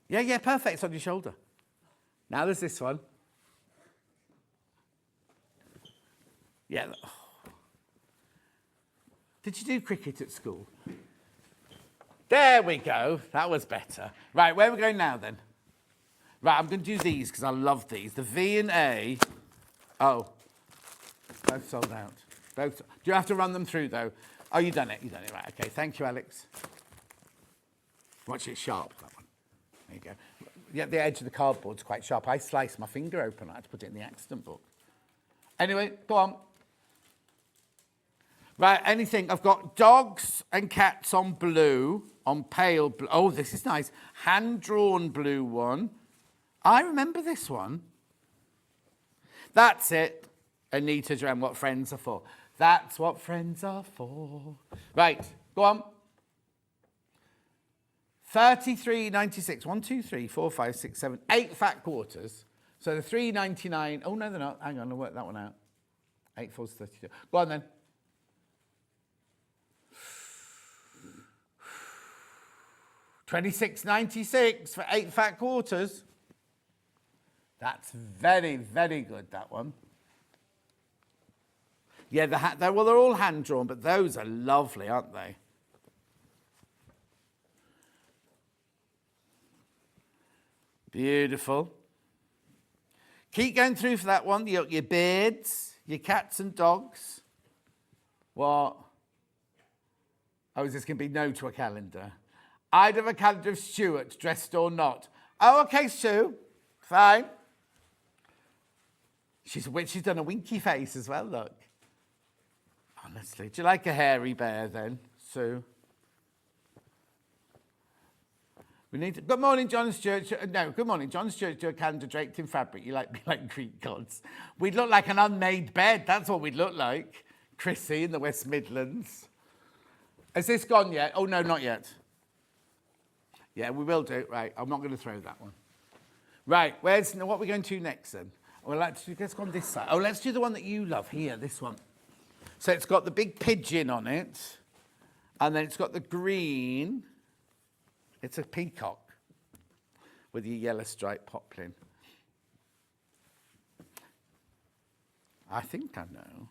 Yeah, perfect. It's on your shoulder. Now there's this one. Yeah. Did you do cricket at school? There we go. That was better. Right, where are we going now then? Right, I'm going to do these because I love these. The V and A. Oh, both sold out. Both. Do you have to run them through though? Oh, you done it. You done it. Right. Okay. Thank you, Alex. Watch it sharp. That one. There you go. Yeah, the edge of the cardboard's quite sharp. I sliced my finger open. I had to put it in the accident book. Anyway, go on. Right, anything. I've got dogs and cats on blue, on pale blue. Oh, this is nice. Hand-drawn blue one. I remember this one. That's it. Anita Joanne, what friends are for. That's what friends are for. Right, go on. 33.96. 1, 2, 3, 4, 5, 6, 7, 8 fat quarters. So the 3.99. Oh no, they're not. Hang on, I'll work that one out. 8 4 is 32. Go on then. $26.96 for 8 fat quarters. That's very, very good. That one. Yeah, they're all hand drawn, but those are lovely, aren't they? Beautiful. Keep going through for that one. Your beards, your cats and dogs. What? Oh, is this going to be no to a calendar? I'd have a calendar of Stuart, dressed or not. Oh, okay, Sue. Fine. She's done a winky face as well, look. Honestly. Do you like a hairy bear then, Sue? We need to, good morning, John Stewart. No, good morning. John Stewart do a calendar draped in fabric. You like Greek gods. We'd look like an unmade bed. That's what we'd look like. Chrissy in the West Midlands. Has this gone yet? Oh, no, not yet. Yeah, we will do. Right, I'm not going to throw that one. Right, what are we going to next then? Well, let's go on this side. Oh, let's do the one that you love here, this one. So it's got the big pigeon on it, and then it's got the green. It's a peacock with your yellow stripe poplin. I think I know.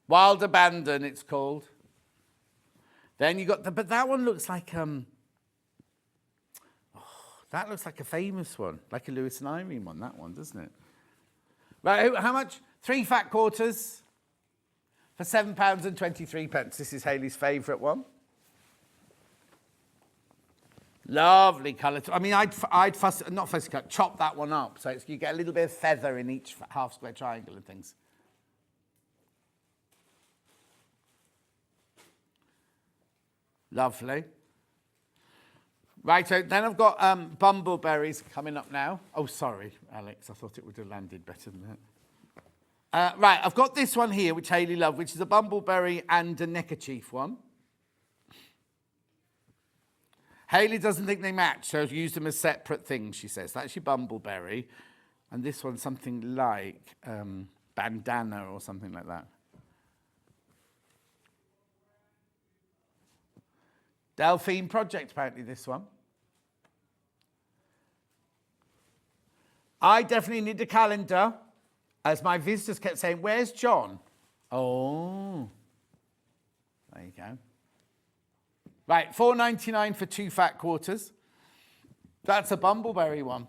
Wild Abandon, it's called. Then you got but that one looks like that looks like a famous one, like a Lewis and Irene one. That one, doesn't it? Right, how much? 3 fat quarters for £7.23. This is Hayley's favourite one. Lovely colour. I mean, I'd chop that one up so you get a little bit of feather in each half square triangle and things. Lovely. Right, so then I've got bumbleberries coming up now. Oh, sorry, Alex. I thought it would have landed better than that. Right, I've got this one here, which Hayley loved, which is a bumbleberry and a neckerchief one. Hayley doesn't think they match, so I've used them as separate things, she says. That's your bumbleberry. And this one's something like bandana or something like that. Delphine Project, apparently, this one. I definitely need a calendar, as my visitors kept saying, where's John? Oh, there you go. Right, $4.99 for 2 fat quarters. That's a bumbleberry one.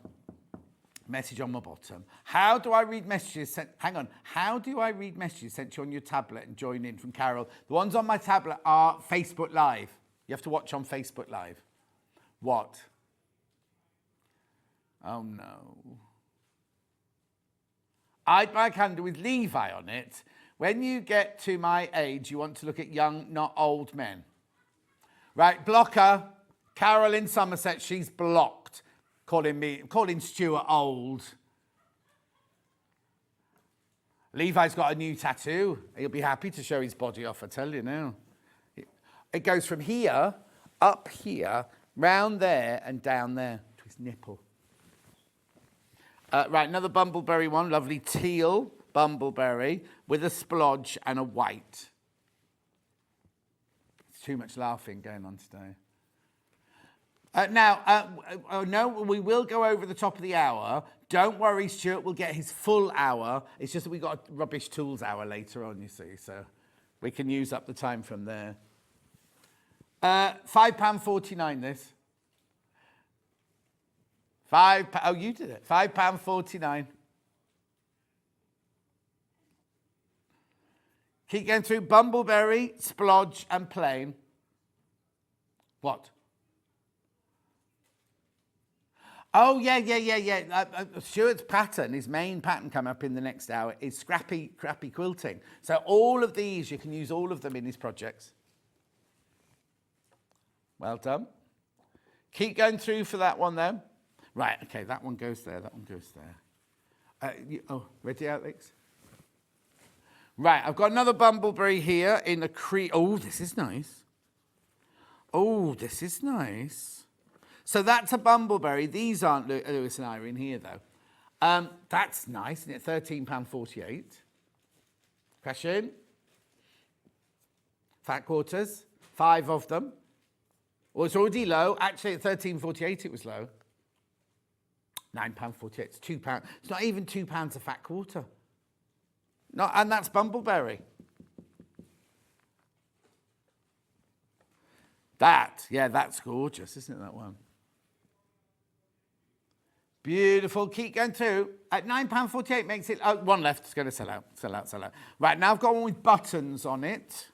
Message on my bottom. How do I read messages sent? Hang on. How do I read messages sent to you on your tablet and join in from Carol? The ones on my tablet are Facebook Live. You have to watch on Facebook Live. What? Oh, no. I'd buy a calendar with Levi on it. When you get to my age, you want to look at young, not old men. Right, blocker. Carol in Somerset, she's blocked. Calling Stuart old. Levi's got a new tattoo. He'll be happy to show his body off, I tell you now. It goes from here, up here, round there, and down there to his nipple. Right, another bumbleberry one. Lovely teal bumbleberry with a splodge and a white. It's too much laughing going on today. No, we will go over the top of the hour. Don't worry, Stuart will get his full hour. It's just that we got a rubbish tools hour later on, you see, so we can use up the time from there. £5.49 this. Oh, you did it. £5.49. Keep going through Bumbleberry, Splodge, and Plain. What? Oh, yeah. Stuart's pattern, his main pattern coming up in the next hour is Scrappy Quilting. So all of these, you can use all of them in his projects. Well done. Keep going through for that one, then. Right, okay, that one goes there, that one goes there. Ready, Alex? Right, I've got another Bumbleberry here in a cream. Oh, this is nice. Oh, this is nice. So that's a Bumbleberry. These aren't Lewis and Irene here, though. That's nice, isn't it? £13.48. Question? Fat quarters, 5 of them. Well, it's already low. Actually, at £13.48 it was low. £9.48. It's £2. It's not even £2 a fat quarter. No, and that's Bumbleberry. That's gorgeous, isn't it, that one? Beautiful. Keep going through. At £9.48 makes it... Oh, one left. It's going to sell out. Right, now I've got one with buttons on it.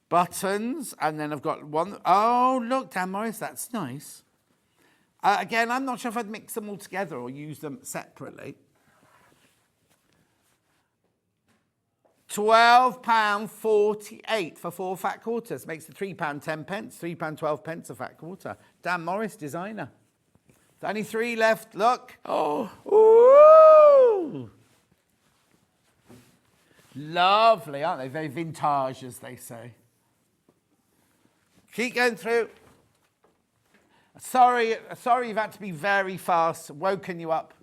Buttons. And then I've got one... Oh, look, Dan Morris, that's nice. Again, I'm not sure if I'd mix them all together or use them separately. £12.48 for 4 fat quarters. Makes it £3.10, £3.12 a fat quarter. Dan Morris, designer. There's only 3 left. Look. Oh. Ooh. Lovely, aren't they? Very vintage, as they say. Keep going through. Sorry, you've had to be very fast. Woken you up.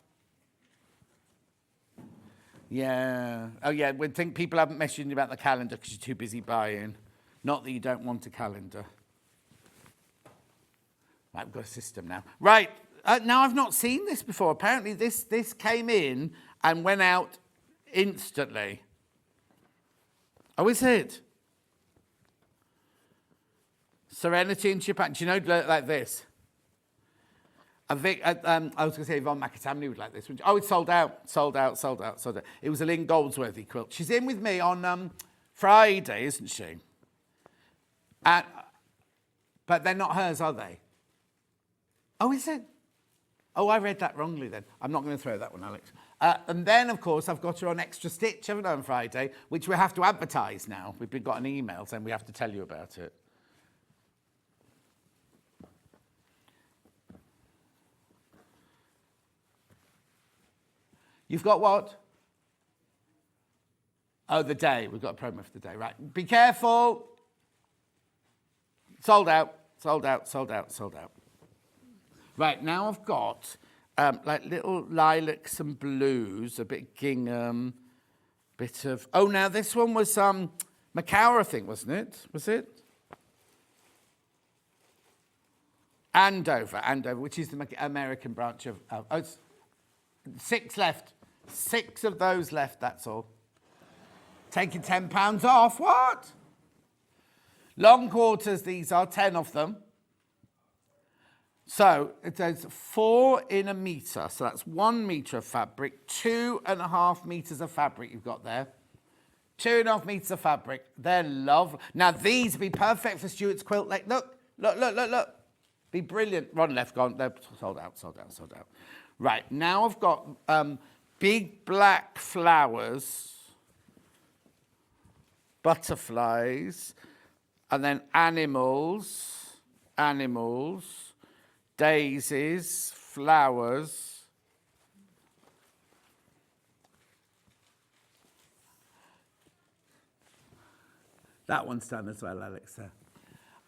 Yeah. Oh, yeah, we think people haven't messaged you about the calendar because you're too busy buying. Not that you don't want a calendar. Right, we've got a system now. Right. Now, I've not seen this before. Apparently, this came in and went out instantly. Oh, is it? Serenity and Japan. Do you know, like this? I was going to say Yvonne McAtamney would like this one. Oh, it's sold out. It was a Lynn Goldsworthy quilt. She's in with me on Friday, isn't she? But they're not hers, are they? Oh, is it? Oh, I read that wrongly then. I'm not going to throw that one, Alex. And then, of course, I've got her on Extra Stitch, haven't I, on Friday, which we have to advertise now. We've got an email saying we have to tell you about it. You've got what? Oh, the day. We've got a promo for the day. Right. Be careful. Sold out. Right, now I've got like little lilacs and blues, a bit gingham, bit of... Oh, now this one was Macaur, I think, wasn't it? Was it? Andover, which is the American branch of... Oh, it's 6 left. 6 of those left, that's all. Taking £10 off, what? Long quarters, these are, 10 of them. So there's 4 in a metre, so that's 1 metre of fabric, 2.5 metres of fabric you've got there. 2.5 metres of fabric. They're lovely. Now, these would be perfect for Stuart's quilt. Like, look. Be brilliant. Ron left, gone. They're sold out. Right, now I've got big black flowers, butterflies, and then animals, daisies, flowers. That one's done as well, Alex.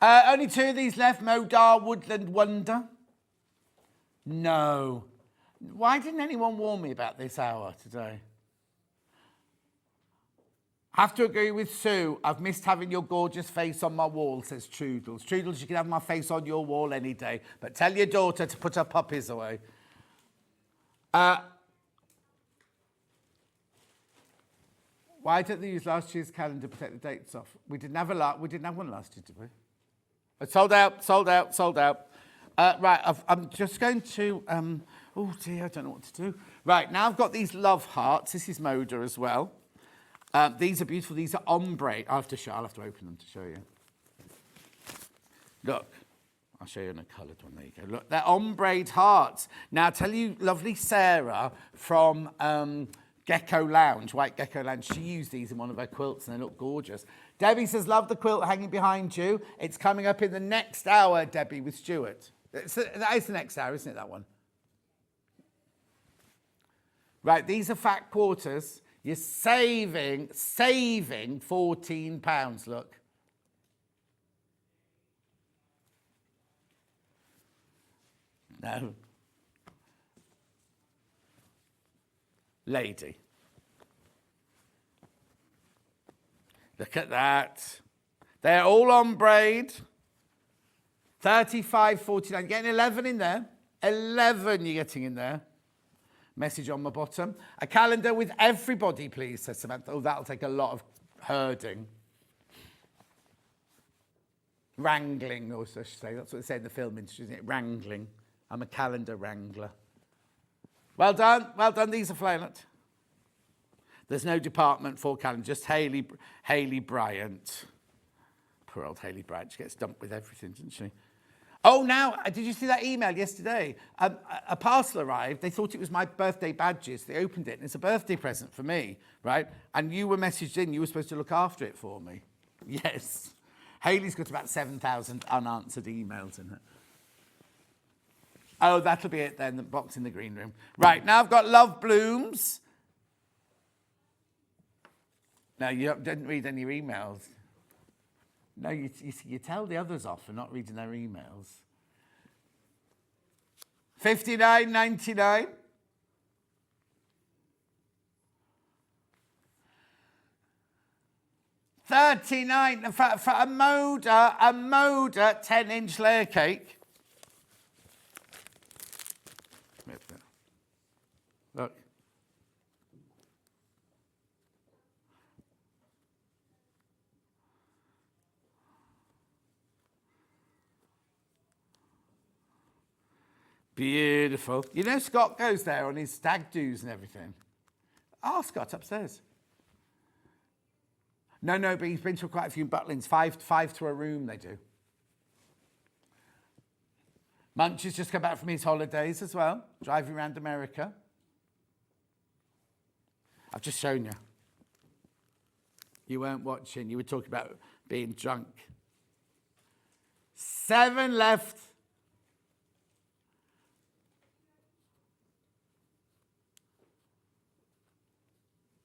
Only 2 of these left. Moda, Woodland Wonder. No. Why didn't anyone warn me about this hour today? Have to agree with Sue. I've missed having your gorgeous face on my wall, says Trudels. Trudels, you can have my face on your wall any day, but tell your daughter to put her puppies away. Why don't they use last year's calendar to take the dates off? We didn't have one last year, did we? Sold out. Right, I'm just going to, oh dear, I don't know what to do. Right, now I've got these love hearts. This is Moda as well. These are beautiful. These are ombre. I'll have to open them to show you. Look, I'll show you in a coloured one. There you go. Look, they're ombre hearts. Now, I'll tell you, lovely Sarah from Gecko Lounge, White Gecko Lounge, she used these in one of her quilts and they look gorgeous. Debbie says, love the quilt hanging behind you. It's coming up in the next hour, Debbie, with Stuart. That is the next hour, isn't it, that one? Right, these are fat quarters. You're saving £14, look. No. Lady. Look at that. They're all ombre. 35.49. You're getting 11 in there. 11 you're getting in there. Message on the bottom. A calendar with everybody, please, says Samantha. Oh, that'll take a lot of herding. Wrangling, also, I should say. That's what they say in the film industry, isn't it? Wrangling. I'm a calendar wrangler. Well done. Well done. These are flagrant. There's no department for calendar, just Hayley Bryant. Poor old Hayley Bryant. She gets dumped with everything, doesn't she? Oh, now, did you see that email yesterday? A parcel arrived. They thought it was my birthday badges. They opened it, and it's a birthday present for me, right? And you were messaged in. You were supposed to look after it for me. Yes. Hayley's got about 7,000 unanswered emails in it. Oh, that'll be it then, the box in the green room. Right, now I've got Love Blooms. No, you didn't read any emails. No, you tell the others off for not reading their emails. $59.99. $39 for a Moda 10-inch layer cake. Look. Beautiful. You know Scott goes there on his stag do's and everything. Oh, Scott's upstairs. No, but he's been to quite a few Butlins. Five to a room they do. Munch has just come back from his holidays as well, driving around America. I've just shown you. You weren't watching. You were talking about being drunk. 7 left.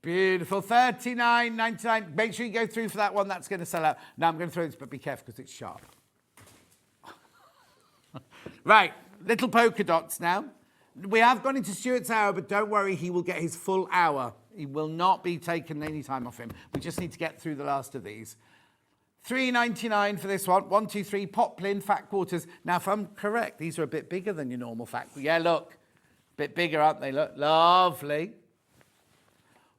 Beautiful. $39.99. Make sure you go through for that one. That's going to sell out. Now I'm going to throw this, but be careful because it's sharp. Right. Little polka dots now. We have gone into Stuart's hour, but don't worry. He will get his full hour. He will not be taken any time off him. We just need to get through the last of these. $3.99 for this one. 1, 2, 3. Poplin fat quarters. Now, if I'm correct, these are a bit bigger than your normal fat. Yeah, look. A bit bigger, aren't they? Look. Lovely.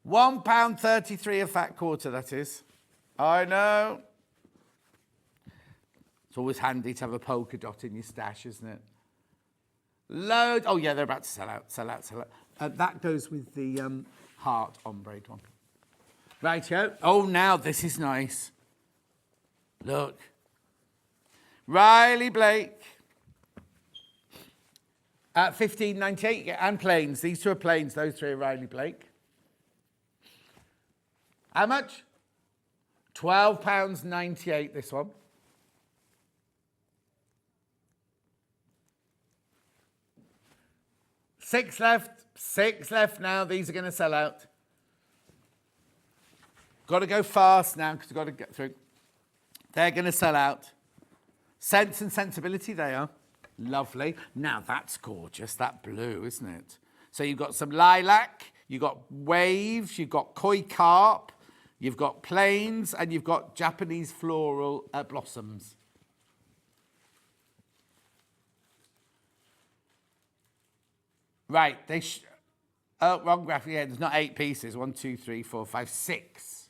£1.33 a fat quarter, that is. I know. It's always handy to have a polka dot in your stash, isn't it? Load. Oh, yeah, they're about to sell out. That goes with the heart ombre one. Rightio. Oh, now this is nice. Look. Riley Blake. At $15.98, and plains. These two are plains. Those three are Riley Blake. How much? £12.98, this one. Six left now. These are going to sell out. Got to go fast now because we've got to get through. They're going to sell out. Sense and Sensibility, they are. Lovely. Now, that's gorgeous, that blue, isn't it? So you've got some lilac, you've got waves, you've got koi carp, you've got plains, and you've got Japanese floral blossoms. Right, oh, wrong graphic. Yeah, there's not 8 pieces. 1, 2, 3, 4, 5, 6.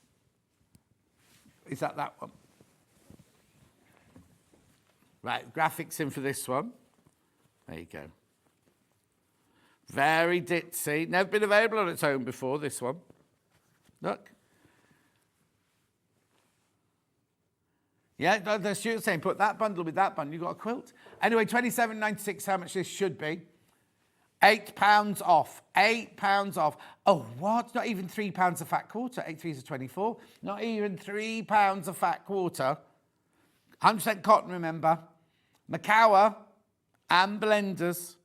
Is that one? Right, graphics in for this one. There you go. Very ditzy. Never been available on its own before, this one. Look. Yeah, the Stuart's saying, put that bundle with that bundle, you've got a quilt. Anyway, £27.96, how much this should be. £8 off. £8 off. Oh, what? Not even £3 a fat quarter. 8 threes are 24. Not even £3 a fat quarter. 100% cotton, remember. Macawa and blenders.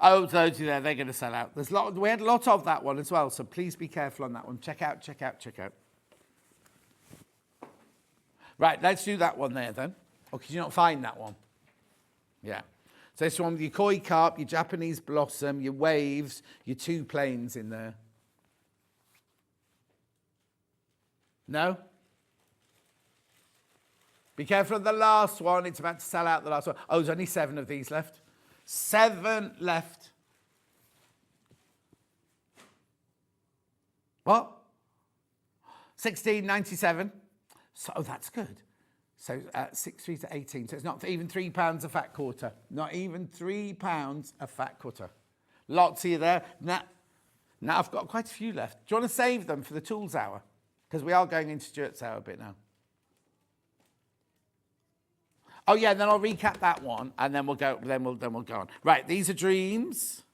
Oh, those there, they're going to sell out. We had a lot of that one as well, so please be careful on that one. Check out. Right, let's do that one there then. Or could you not find that one? Yeah. So this one with your koi carp, your Japanese blossom, your waves, your 2 plains in there. No? Be careful of the last one. It's about to sell out, the last one. Oh, there's only 7 of these left. 7 left. What? 16.97. So, oh, that's good. So 6 threes are 18. So it's not even £3 a fat quarter. Not even £3 a fat quarter. Lots of you there. Now I've got quite a few left. Do you want to save them for the tools hour? Because we are going into Stuart's hour a bit now. Oh yeah, then I'll recap that one, and then we'll go. Then we'll go on. Right, these are dreams,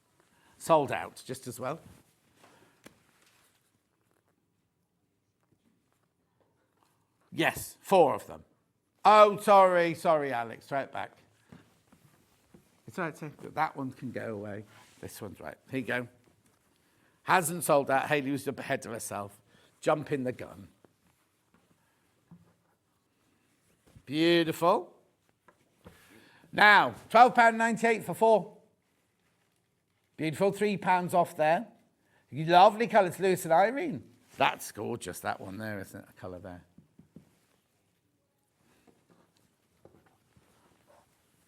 sold out just as well. Yes, 4 of them. Oh, sorry, Alex. Right back. It's all right. That one can go away. This one's right. Here you go. Hasn't sold out. Hayley was ahead of herself. Jumping the gun. Beautiful. Now, £12.98 for 4. Beautiful, £3 off there. Lovely colours, Lewis and Irene. That's gorgeous, that one there, isn't it? A colour there.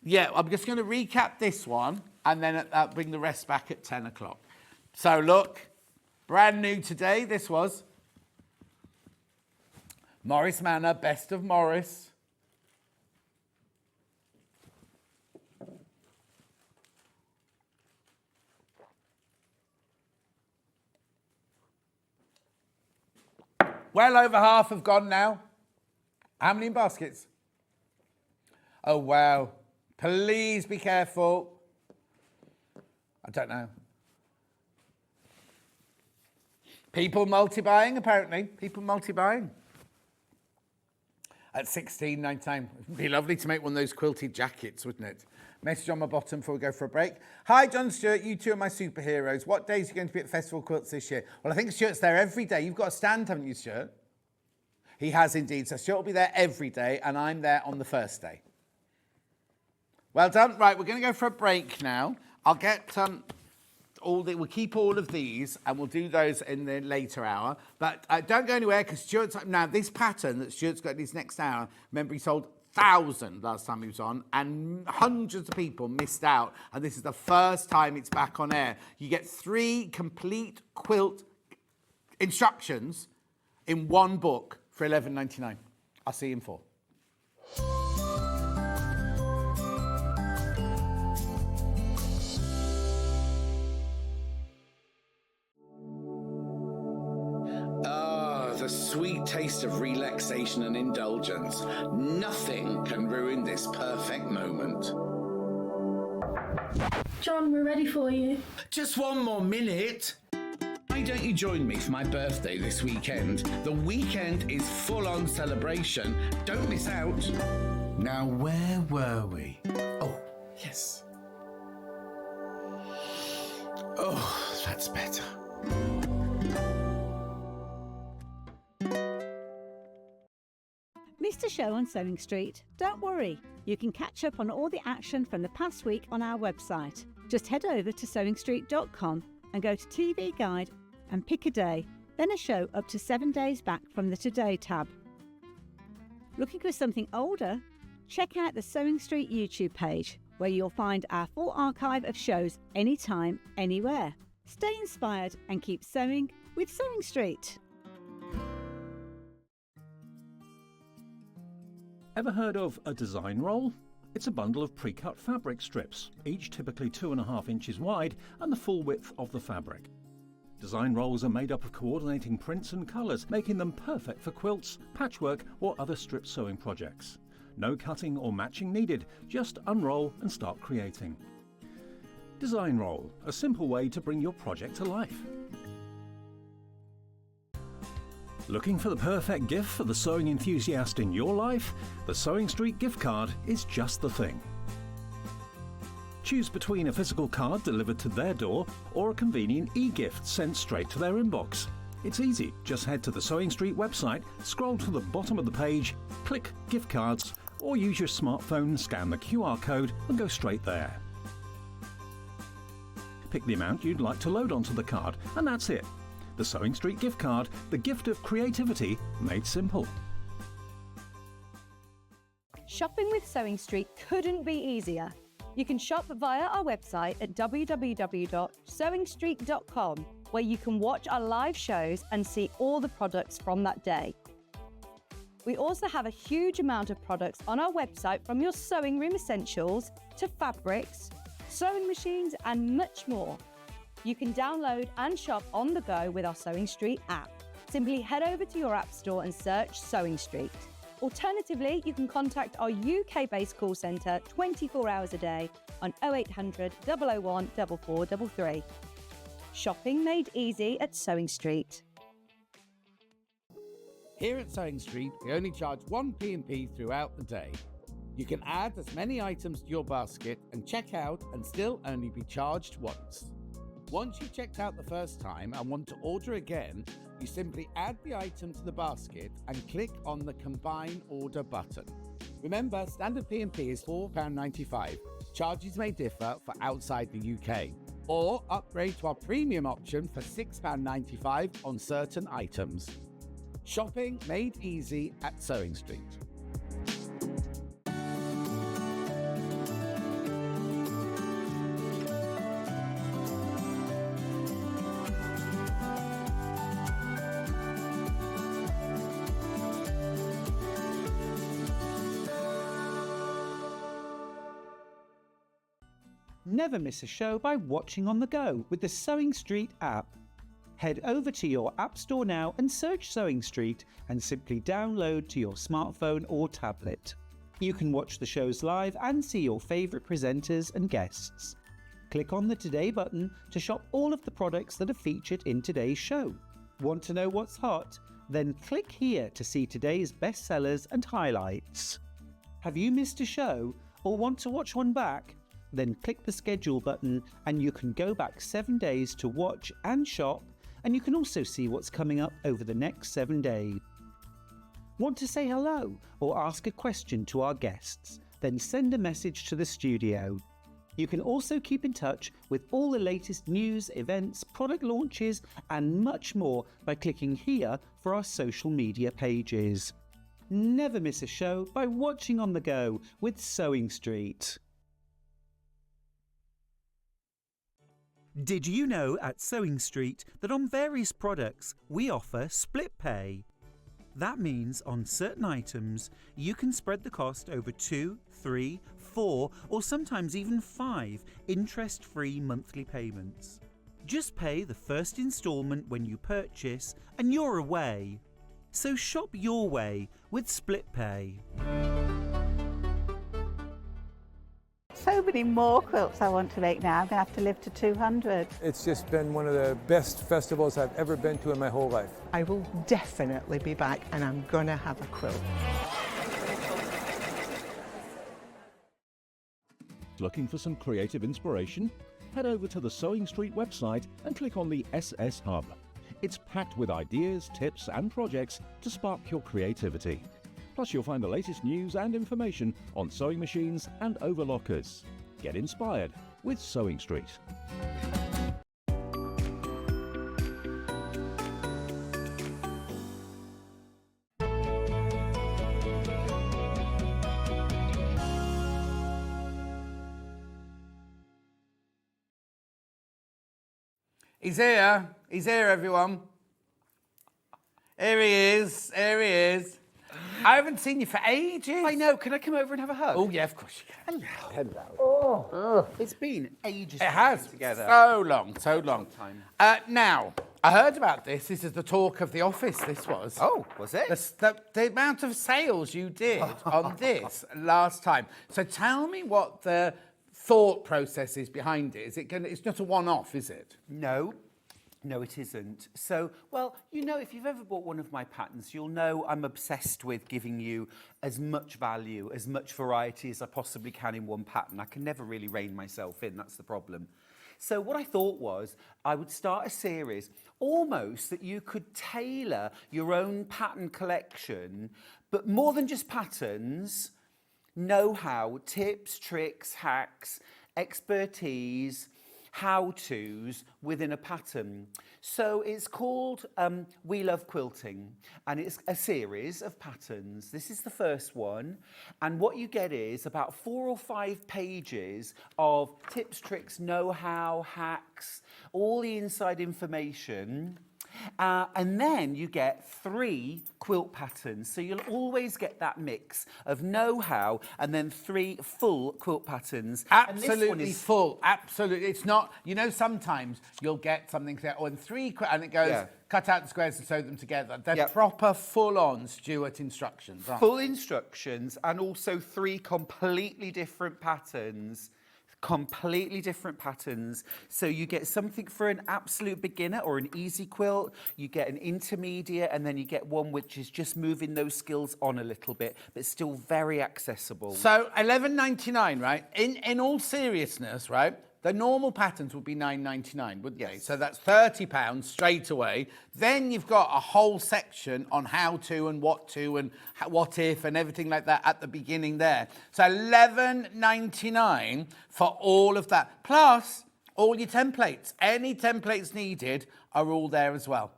Yeah, I'm just going to recap this one and then bring the rest back at 10 o'clock. So look, brand new today, this was Morris Manor, Best of Morris. Well over half have gone now. How many in baskets? Oh, wow. Please be careful. I don't know. People multi-buying, apparently. People multi-buying. At $16.99. It'd be lovely to make one of those quilted jackets, wouldn't it? Message on my bottom before we go for a break. Hi, John Stewart. You two are my superheroes. What days are you going to be at Festival Quilts this year? Well, I think Stuart's there every day. You've got a stand, haven't you, Stuart? He has indeed. So Stuart will be there every day, and I'm there on the first day. Well done. Right, we're going to go for a break now. I'll get we'll keep all of these, and we'll do those in the later hour. But don't go anywhere, because Stuart's now this pattern that Stuart's got in his next hour. Remember, he sold 1,000 last time he was on, and hundreds of people missed out. And this is the first time it's back on air. You get 3 complete quilt instructions in one book for $11.99. I'll see you in 4. The sweet taste of relaxation and indulgence. Nothing can ruin this perfect moment. John, we're ready for you. Just one more minute. Why don't you join me for my birthday this weekend? The weekend is full-on celebration. Don't miss out. Now, where were we? Oh, yes. Oh, that's better. Missed a show on Sewing Street? Don't worry, you can catch up on all the action from the past week on our website. Just head over to sewingstreet.com and go to TV Guide and pick a day, then a show up to 7 days back from the Today tab. Looking for something older? Check out the Sewing Street YouTube page, where you'll find our full archive of shows anytime, anywhere. Stay inspired and keep sewing with Sewing Street. Ever heard of a design roll? It's a bundle of pre-cut fabric strips, each typically 2.5 inches wide and the full width of the fabric. Design rolls are made up of coordinating prints and colours, making them perfect for quilts, patchwork or other strip sewing projects. No cutting or matching needed, just unroll and start creating. Design roll, a simple way to bring your project to life. Looking for the perfect gift for the sewing enthusiast in your life? The Sewing Street gift card is just the thing. Choose between a physical card delivered to their door or a convenient e-gift sent straight to their inbox. It's easy, just head to the Sewing Street website, scroll to the bottom of the page, click Gift Cards, or use your smartphone, scan the QR code and go straight there. Pick the amount you'd like to load onto the card and that's it. The Sewing Street gift card, the gift of creativity made simple. Shopping with Sewing Street couldn't be easier. You can shop via our website at www.sewingstreet.com, where you can watch our live shows and see all the products from that day. We also have a huge amount of products on our website, from your sewing room essentials to fabrics, sewing machines and much more. You can download and shop on the go with our Sewing Street app. Simply head over to your app store and search Sewing Street. Alternatively, you can contact our UK-based call centre 24 hours a day on 0800 001 4433. Shopping made easy at Sewing Street. Here at Sewing Street, we only charge one P&P throughout the day. You can add as many items to your basket and check out and still only be charged once. Once you've checked out the first time and want to order again, you simply add the item to the basket and click on the Combine Order button. Remember, standard P&P is £4.95. Charges may differ for outside the UK. Or upgrade to our premium option for £6.95 on certain items. Shopping made easy at Sewing Street. Never miss a show by watching on the go with the Sewing Street app. Head over to your app store now and search Sewing Street and simply download to your smartphone or tablet. You can watch the shows live and see your favourite presenters and guests. Click on the Today button to shop all of the products that are featured in today's show. Want to know what's hot? Then click here to see today's bestsellers and highlights. Have you missed a show or want to watch one back? Then click the schedule button and you can go back 7 days to watch and shop, and you can also see what's coming up over the next 7 days. Want to say hello or ask a question to our guests? Then send a message to the studio. You can also keep in touch with all the latest news, events, product launches and much more by clicking here for our social media pages. Never miss a show by watching on the go with Sewing Street. Did you know at Sewing Street that on various products we offer split pay? That means on certain items you can spread the cost over 2, 3, 4 or sometimes even 5 interest-free monthly payments. Just pay the first instalment when you purchase and you're away. So shop your way with split pay. So many more quilts I want to make now. I'm going to have to live to 200. It's just been one of the best festivals I've ever been to in my whole life. I will definitely be back and I'm going to have a quilt. Looking for some creative inspiration? Head over to the Sewing Street website and click on the SS Hub. It's packed with ideas, tips and projects to spark your creativity. Plus you'll find the latest news and information on sewing machines and overlockers. Get inspired with Sewing Street. He's here. He's here, everyone. Here he is. Here he is. I haven't seen you for ages. I know. Can I come over and have a hug? Oh, yeah, of course you can. Hello. It's been ages. It has. Together. So long, so long. Time. Now, I heard about this. This is the talk of the office, this was. Oh, was it? The amount of sales you did on this last time. So tell me what the thought process is behind it. It's not a one-off, is it? No. No, it isn't. So, well, you know, if you've ever bought one of my patterns, you'll know I'm obsessed with giving you as much value, as much variety as I possibly can in one pattern. I can never really rein myself in, that's the problem. So what I thought was I would start a series almost that you could tailor your own pattern collection, but more than just patterns, know-how, tips, tricks, hacks, expertise, how-tos within a pattern. So it's called We Love Quilting, and it's a series of patterns. This is the first one, and what you get is about 4 or 5 pages of tips, tricks, know-how, hacks, all the inside information. And then you get 3 quilt patterns. So you'll always get that mix of know-how and then 3 full quilt patterns. Absolutely full. Absolutely. It's not, you know, sometimes you'll get something there, in 3, and it goes, cut out the squares and sew them together. They're proper full-on Stuart instructions, aren't Full instructions, and also 3 completely different patterns. Completely different patterns. So you get something for an absolute beginner or an easy quilt, you get an intermediate, and then you get one which is just moving those skills on a little bit, but still very accessible. So $11.99, right? In all seriousness, right? The normal patterns would be $9.99, wouldn't they? So that's £30 straight away. Then you've got a whole section on how to and what if and everything like that at the beginning there. So $11.99 for all of that. Plus all your templates. Any templates needed are all there as well.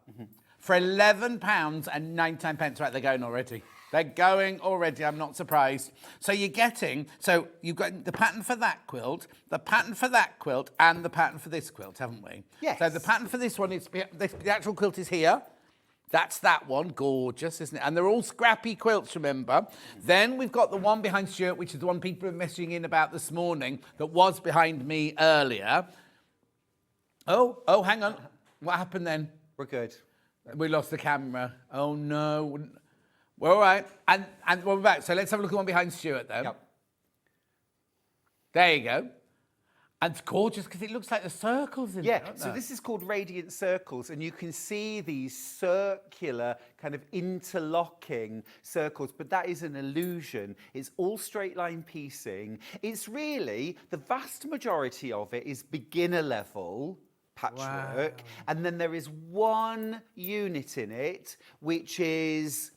For £11.99. Right, they're going already. They're going already, I'm not surprised. So you're getting, so you've got the pattern for that quilt, the pattern for that quilt, and the pattern for this quilt, haven't we? Yes. So the pattern for this one, the actual quilt is here. That's that one, gorgeous, isn't it? And they're all scrappy quilts, remember? Then we've got the one behind Stuart, which is the one people were messaging in about this morning, that was behind me earlier. Oh, hang on. What happened then? We're good. We lost the camera. Oh, no. We're all right. And we're back. So let's have a look at the one behind Stuart, though. Yep. There you go. And it's gorgeous because it looks like the circles in there. Yeah, so this is called radiant circles, and you can see these circular kind of interlocking circles, but that is an illusion. It's all straight line piecing. It's really, the vast majority of it is beginner level patchwork, and then there is one unit in it which is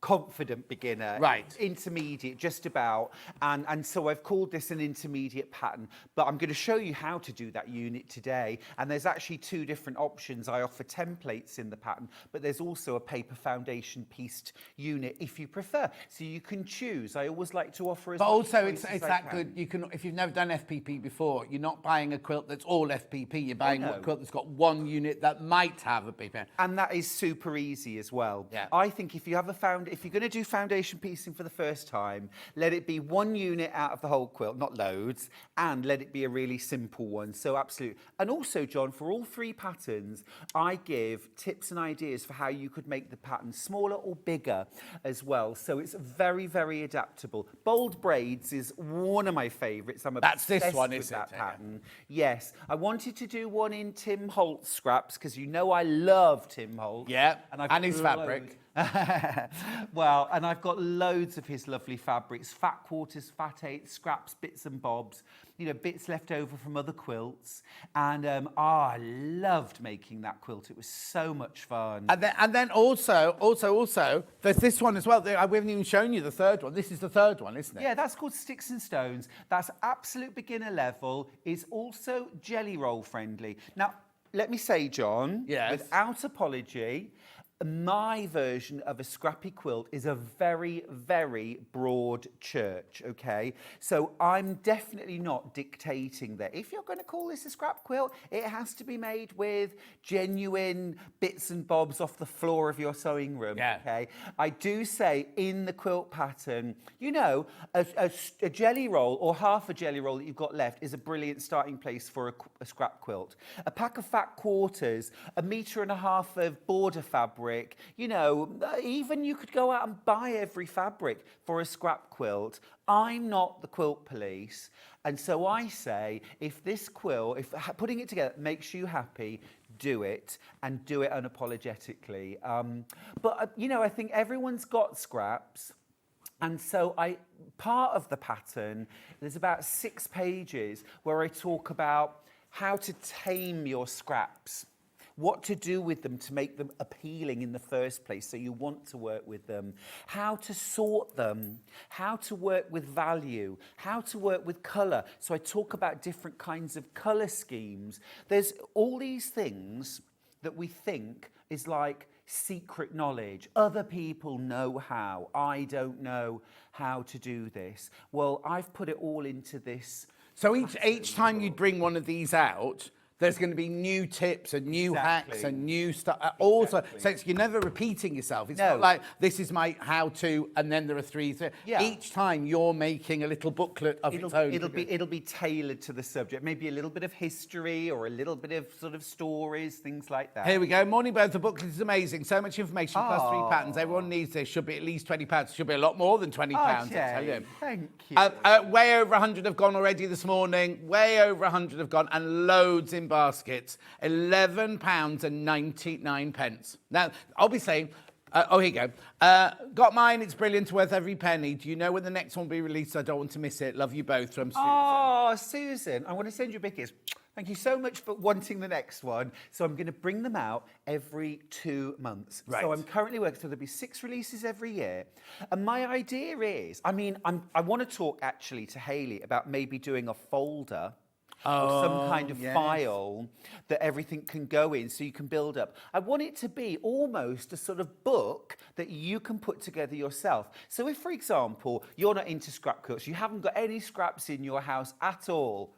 confident beginner, right, intermediate, just about, and so I've called this an intermediate pattern, but I'm going to show you how to do that unit today. And there's actually 2 different options. I offer templates in the pattern, but there's also a paper foundation pieced unit if you prefer, so you can choose. I always like to offer as but much also choice it's as that I can. good, you can, if you've never done FPP before, you're not buying a quilt that's all FPP, you're buying a quilt that's got one unit that might have a PP. And that is super easy as well. Yeah. I think if you have if you're going to do foundation piecing for the first time, let it be one unit out of the whole quilt, not loads, and let it be a really simple one. So absolutely. And also, John, for all 3 patterns, I give tips and ideas for how you could make the pattern smaller or bigger as well. So it's very, very adaptable. Bold braids is one of my favourites. I'm obsessed this one, with isn't that it? pattern. Yes. I wanted to do one in Tim Holt's scraps because you know I love Tim Holt. Yeah, I've and got his fabric. Well, and I've got loads of his lovely fabrics, fat quarters, fat eighths, scraps, bits and bobs, you know, bits left over from other quilts. And I loved making that quilt. It was so much fun. And then also, there's this one as well. We haven't even shown you the third one. This is the third one, isn't it? Yeah, that's called Sticks and Stones. That's absolute beginner level. It's also jelly roll friendly. Now, let me say, John, without apology, my version of a scrappy quilt is a very, very broad church, okay? So I'm definitely not dictating that. If you're going to call this a scrap quilt, it has to be made with genuine bits and bobs off the floor of your sewing room, okay? I do say in the quilt pattern, you know, a jelly roll or half a jelly roll that you've got left is a brilliant starting place for a scrap quilt. A pack of fat quarters, 1.5 meters of border fabric, you know, even you could go out and buy every fabric for a scrap quilt. I'm not the quilt police, and so I say, if this quilt, if putting it together makes you happy, do it, and do it unapologetically. But you know, I think everyone's got scraps. And so part of the pattern, there's about 6 pages where I talk about how to tame your scraps, what to do with them to make them appealing in the first place so you want to work with them, how to sort them, how to work with value, how to work with colour. So I talk about different kinds of colour schemes. There's all these things that we think is like secret knowledge. Other people know how. I don't know how to do this. Well, I've put it all into this. So each time you bring one of these out, there's going to be new tips and new hacks and new stuff. Also, so you're never repeating yourself. It's not like this is my how-to, and then there are 3. Each time you're making a little booklet of its own. It'll be tailored to the subject. Maybe a little bit of history or a little bit of sort of stories, things like that. Here we go. Morning Bird. The booklet is amazing. So much information plus 3 patterns. Everyone needs this. Should be at least £20. Should be a lot more than £20. I tell you. Thank you. Way over 100 have gone already this morning. Way over 100 have gone, and loads in baskets. £11.99. Now, I'll be saying, here you go. Got mine, it's brilliant, worth every penny. Do you know when the next one will be released? I don't want to miss it. Love you both, from Susan. Oh, Susan, I want to send you a big kiss. Thank you so much for wanting the next one. So I'm going to bring them out every 2 months. Right. So I'm currently working, so there'll be 6 releases every year. And my idea is, I want to talk actually to Hayley about maybe doing a folder or some kind of file that everything can go in so you can build up. I want it to be almost a sort of book that you can put together yourself. So if, for example, you're not into scrap quilts, you haven't got any scraps in your house at all,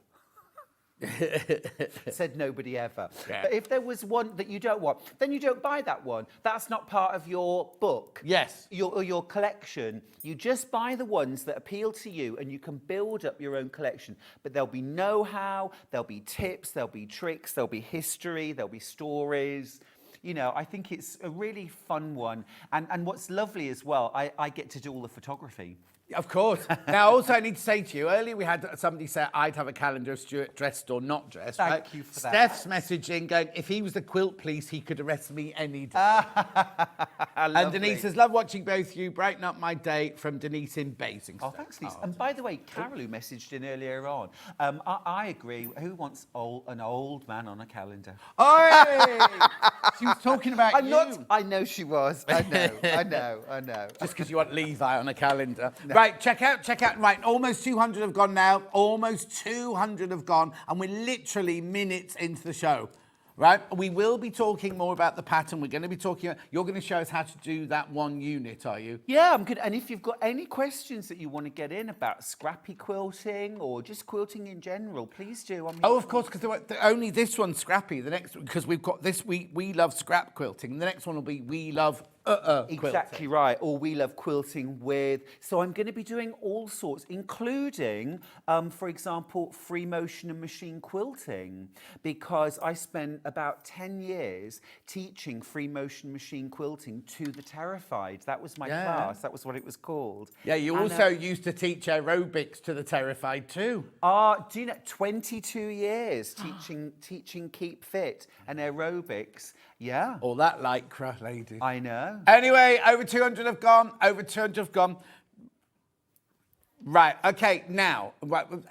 said nobody ever. Yeah. But if there was one that you don't want, then you don't buy that one. That's not part of your book. Yes. Your collection. You just buy the ones that appeal to you, and you can build up your own collection. But there'll be know-how, there'll be tips, there'll be tricks, there'll be history, there'll be stories. You know, I think it's a really fun one. And what's lovely as well, I get to do all the photography. Of course. Now, also, I need to say to you, earlier we had somebody say I'd have a calendar of Stuart dressed or not dressed. Thank you for that. Steph's messaging going, if he was the quilt police, he could arrest me any day. And Denise says, love watching both you, brighten up my day, from Denise in Basingstoke. Oh, thanks, Denise. And by the way, Carol, who messaged in earlier on, I agree. Who wants an old man on a calendar? Oh, she was talking about you. I know she was. I know. Just because you want Levi on a calendar. No. Right, check out. Right, almost 200 have gone now. Almost 200 have gone, and we're literally minutes into the show. Right, we will be talking more about the pattern. We're going to be talking. You're going to show us how to do that one unit, are you? Yeah, I'm good. And if you've got any questions that you want to get in about scrappy quilting or just quilting in general, please do. Oh, of course, because only this one's scrappy. The next, because we've got this. We love scrap quilting. The next one will be we love. Exactly quilting. Right, or we love quilting with. So I'm going to be doing all sorts, including, for example, free motion and machine quilting, because I spent about 10 years teaching free motion machine quilting to the terrified. That was my class. That was what it was called. Yeah, you also used to teach aerobics to the terrified too. Do you know, 22 years teaching keep fit and aerobics. Yeah. All that lycra, lady. I know. Anyway, over 200 have gone. Right, okay, now,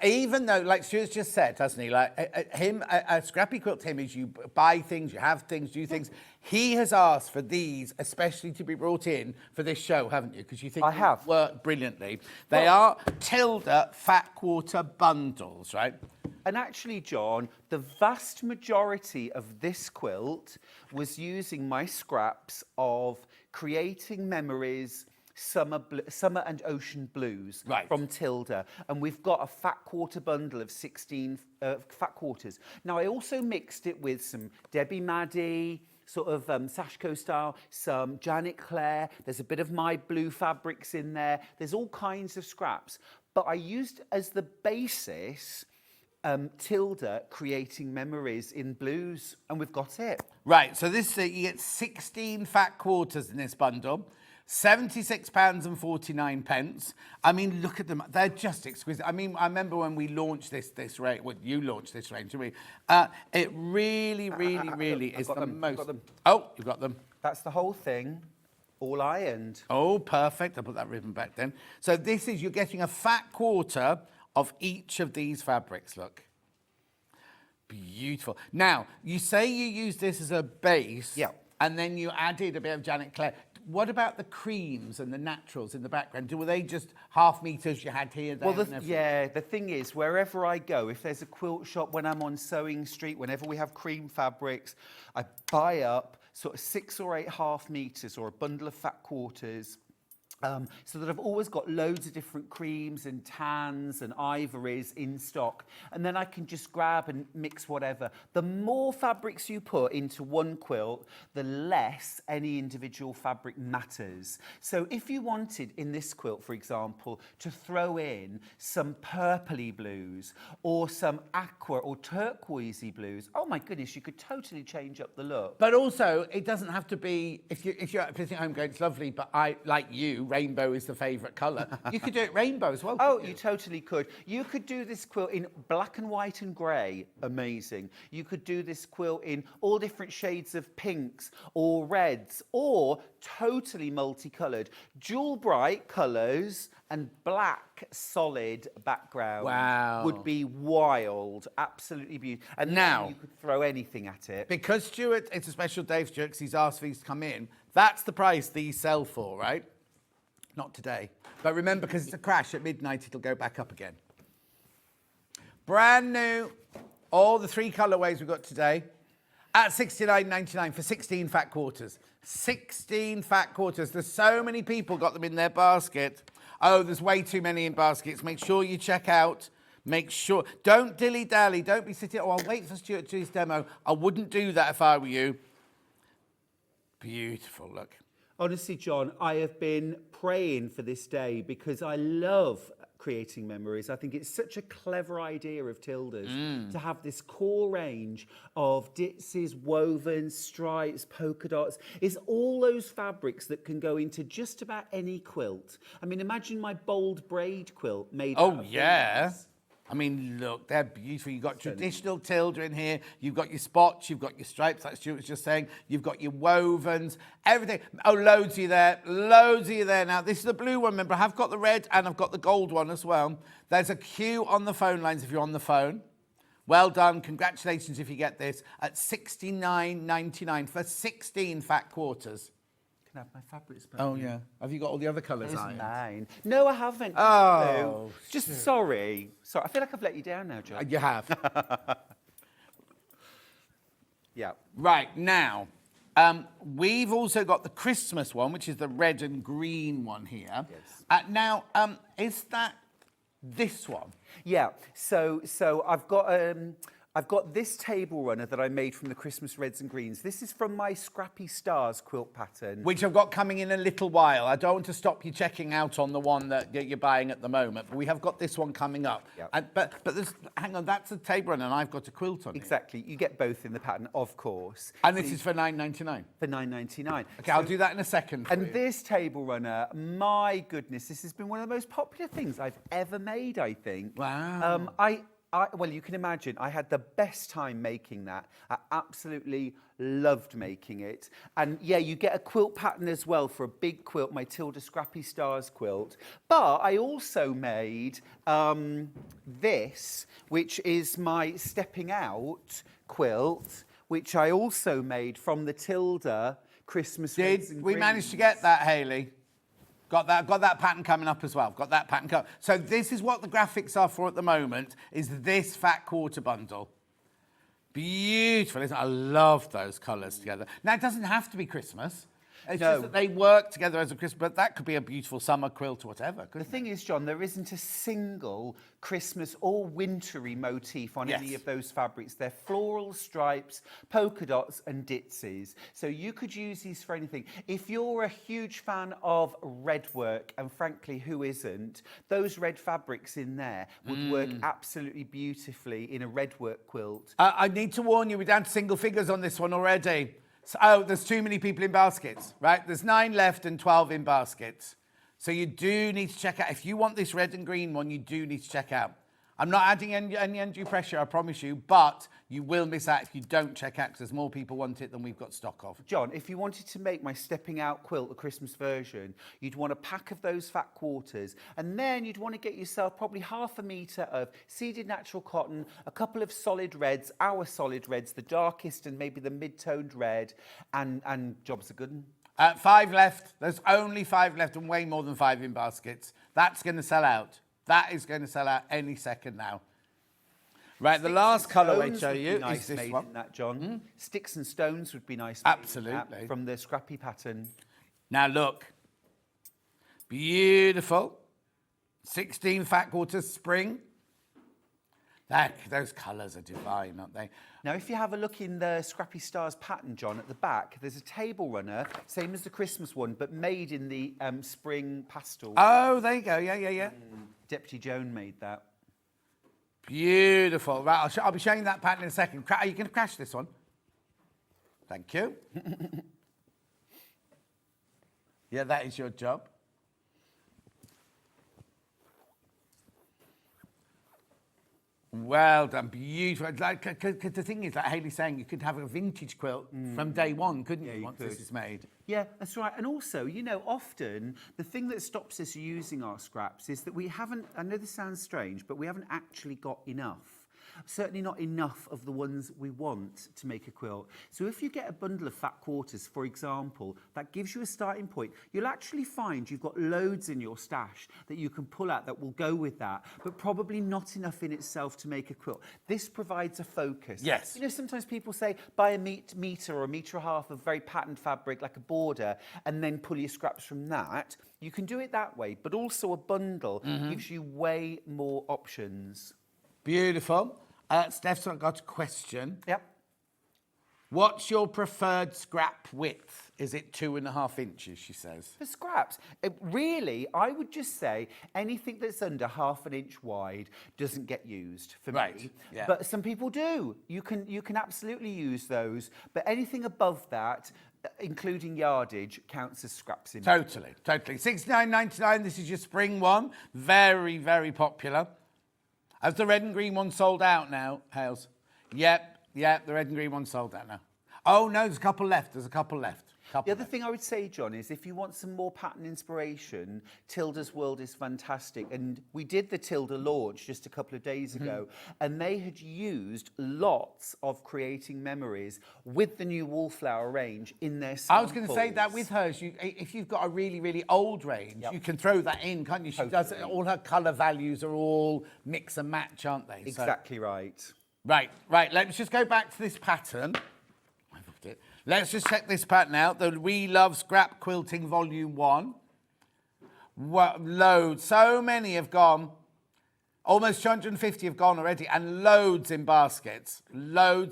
even though, like Stuart's just said, hasn't he, like a scrappy quilt Tim is you buy things, you have things, do things. He has asked for these especially to be brought in for this show, haven't you? Because you think they work brilliantly. They are Tilda fat quarter bundles, right? And actually, John, the vast majority of this quilt was using my scraps of Creating Memories Summer and Ocean Blues from Tilda. And we've got a fat quarter bundle of 16 fat quarters. Now, I also mixed it with some Debbie Maddie, sort of Sacre style, some Janet Claire. There's a bit of my blue fabrics in there. There's all kinds of scraps. But I used as the basis Tilda Creating Memories in blues, and we've got it. Right, so this you get 16 fat quarters in this bundle. £76.49. I mean, look at them. They're just exquisite. I mean, I remember when we launched this range, well, you launched this range, didn't we? It really is the most... Oh, you've got them. That's the whole thing, all ironed. Oh, perfect. I'll put that ribbon back then. So this is, you're getting a fat quarter of each of these fabrics, look. Beautiful. Now, you say you use this as a base, and then you added a bit of Janet Claire. What about the creams and the naturals in the background? Were they just half meters you had here, there, well, the thing is, wherever I go, if there's a quilt shop, when I'm on Sewing Street, whenever we have cream fabrics, I buy up sort of 6 or 8 half meters or a bundle of fat quarters, so that I've always got loads of different creams and tans and ivories in stock, and then I can just grab and mix whatever. The more fabrics you put into one quilt, the less any individual fabric matters. So if you wanted in this quilt, for example, to throw in some purpley blues or some aqua or turquoisey blues, oh my goodness, you could totally change up the look. But also, it doesn't have to be, if you're sitting at home going, it's lovely, but I, like you, rainbow is the favourite colour. You could do it rainbow as well. Oh, you totally could. You could do this quilt in black and white and grey. Amazing. You could do this quilt in all different shades of pinks or reds, or totally multicoloured. Jewel bright colours and black solid background would be wild. Absolutely beautiful. And now you could throw anything at it. Because Stuart, it's a special day for Stuart because he's asked for these to come in. That's the price these sell for, right? Not today. But remember, because it's a crash at midnight, it'll go back up again. Brand new, all the 3 colourways we've got today at $69.99 for 16 fat quarters. 16 fat quarters. There's so many people got them in their basket. Oh, there's way too many in baskets. Make sure you check out. Make sure. Don't dilly-dally. Don't be sitting, oh, I'll wait for Stuart to do his demo. I wouldn't do that if I were you. Beautiful, look. Honestly, John, I have been praying for this day because I love Creating Memories. I think it's such a clever idea of Tilda's to have this core range of ditsies, wovens, stripes, polka dots. It's all those fabrics that can go into just about any quilt. I mean, imagine my bold braid quilt made out of things. I mean, look, they're beautiful. You've got traditional Tilda in here. You've got your spots. You've got your stripes, like Stuart was just saying. You've got your wovens, everything. Oh, loads of you there. Loads of you there. Now, this is the blue one. Remember, I've got the red and I've got the gold one as well. There's a queue on the phone lines if you're on the phone. Well done. Congratulations if you get this at $69.99 for 16 fat quarters. Can I have my fabrics back? Oh, yeah. Have you got all the other colours? There's 9. No, I haven't. Oh, just sorry. Sorry, I feel like I've let you down now, John. You have. Yeah. Right, now, we've also got the Christmas one, which is the red and green one here. Yes. Now, is that this one? Yeah. So I've got this table runner that I made from the Christmas reds and greens. This is from my Scrappy Stars quilt pattern. Which I've got coming in a little while. I don't want to stop you checking out on the one that you're buying at the moment, but we have got this one coming up. Yep. But there's, hang on, that's a table runner and I've got a quilt on it. Exactly. You get both in the pattern, of course. And this is for $9.99? For $9.99. Okay, I'll do that in a second for you. This table runner, my goodness, this has been one of the most popular things I've ever made, I think. Wow. Well, you can imagine, I had the best time making that. I absolutely loved making it. And yeah, you get a quilt pattern as well for a big quilt, my Tilda Scrappy Stars quilt. But I also made this, which is my Stepping Out quilt, which I also made from the Tilda Christmas Reds and we Greens. manage to get that, Hayley? Got that pattern coming up as well. Got that pattern coming. So this is what the graphics are for at the moment, is this fat quarter bundle. Beautiful, isn't it? I love those colours together. Now, it doesn't have to be Christmas. It's just that they work together as a Christmas, but that could be a beautiful summer quilt or whatever. The thing is, John, there isn't a single Christmas or wintry motif on any of those fabrics. They're floral stripes, polka dots and ditzies. So you could use these for anything. If you're a huge fan of red work, and frankly, who isn't, those red fabrics in there would work absolutely beautifully in a red work quilt. I need to warn you, we're down to single figures on this one already. So, there's too many people in baskets, right? There's 9 left and 12 in baskets. So you do need to check out. If you want this red and green one, you do need to check out. I'm not adding any undue pressure, I promise you, but you will miss out if you don't check out because there's more people want it than we've got stock of. John, if you wanted to make my stepping out quilt the Christmas version, you'd want a pack of those fat quarters, and then you'd want to get yourself probably 1/2 metre of seeded natural cotton, a couple of solid reds, our solid reds, the darkest and maybe the mid-toned red, and jobs are good 'un. 5 left. There's only 5 left and way more than 5 in baskets. That's going to sell out. That is going to sell out any second now. Right, the last colour I show you is this one. That, John. Sticks and stones would be nice. Absolutely. From the scrappy pattern. Now look. Beautiful. 16 fat quarters spring. Those colours are divine, aren't they? Now, if you have a look in the Scrappy Stars pattern, John, at the back, there's a table runner, same as the Christmas one, but made in the spring pastel. Oh, there you go. Yeah. Deputy Joan made that. Beautiful. Right, I'll be showing you that pattern in a second. Are you going to crash this one? Thank you. Yeah, that is your job. Well done, beautiful. Like, the thing is, like Hayley's saying, you could have a vintage quilt from day one, couldn't you, once this is made? Yeah, that's right. And also, you know, often the thing that stops us using our scraps is that we haven't, I know this sounds strange, but we haven't actually got enough. Certainly not enough of the ones we want to make a quilt. So if you get a bundle of fat quarters, for example, that gives you a starting point. You'll actually find you've got loads in your stash that you can pull out that will go with that, but probably not enough in itself to make a quilt. This provides a focus. Yes. You know, sometimes people say, buy a metre or a metre and a half of very patterned fabric, like a border, and then pull your scraps from that. You can do it that way, but also a bundle gives you way more options. Beautiful. Steph's got a question. Yep. What's your preferred scrap width? Is it 2.5 inches, she says? For scraps, really, I would just say anything that's under 1/2 inch wide doesn't get used for me. Yeah. But some people do. You can absolutely use those. But anything above that, including yardage, counts as scraps in. Totally. £69.99. This is your spring one. Very, very popular. Has the red and green one sold out now, Hales? Yep, the red and green one sold out now. Oh, no, there's a couple left. The other thing I would say, John, is if you want some more pattern inspiration, Tilda's World is fantastic. And we did the Tilda launch just a couple of days ago, and they had used lots of creating memories with the new Wallflower range in their samples. I was going to say that with hers, if you've got a really, really old range, you can throw that in, can't you? She does it, all her colour values are all mix and match, aren't they? Exactly right. Right. Let's just go back to this pattern. I loved it. Let's just check this pattern out. The We Love Scrap Quilting Volume 1. Loads. So many have gone. Almost 250 have gone already, and loads in baskets. Well,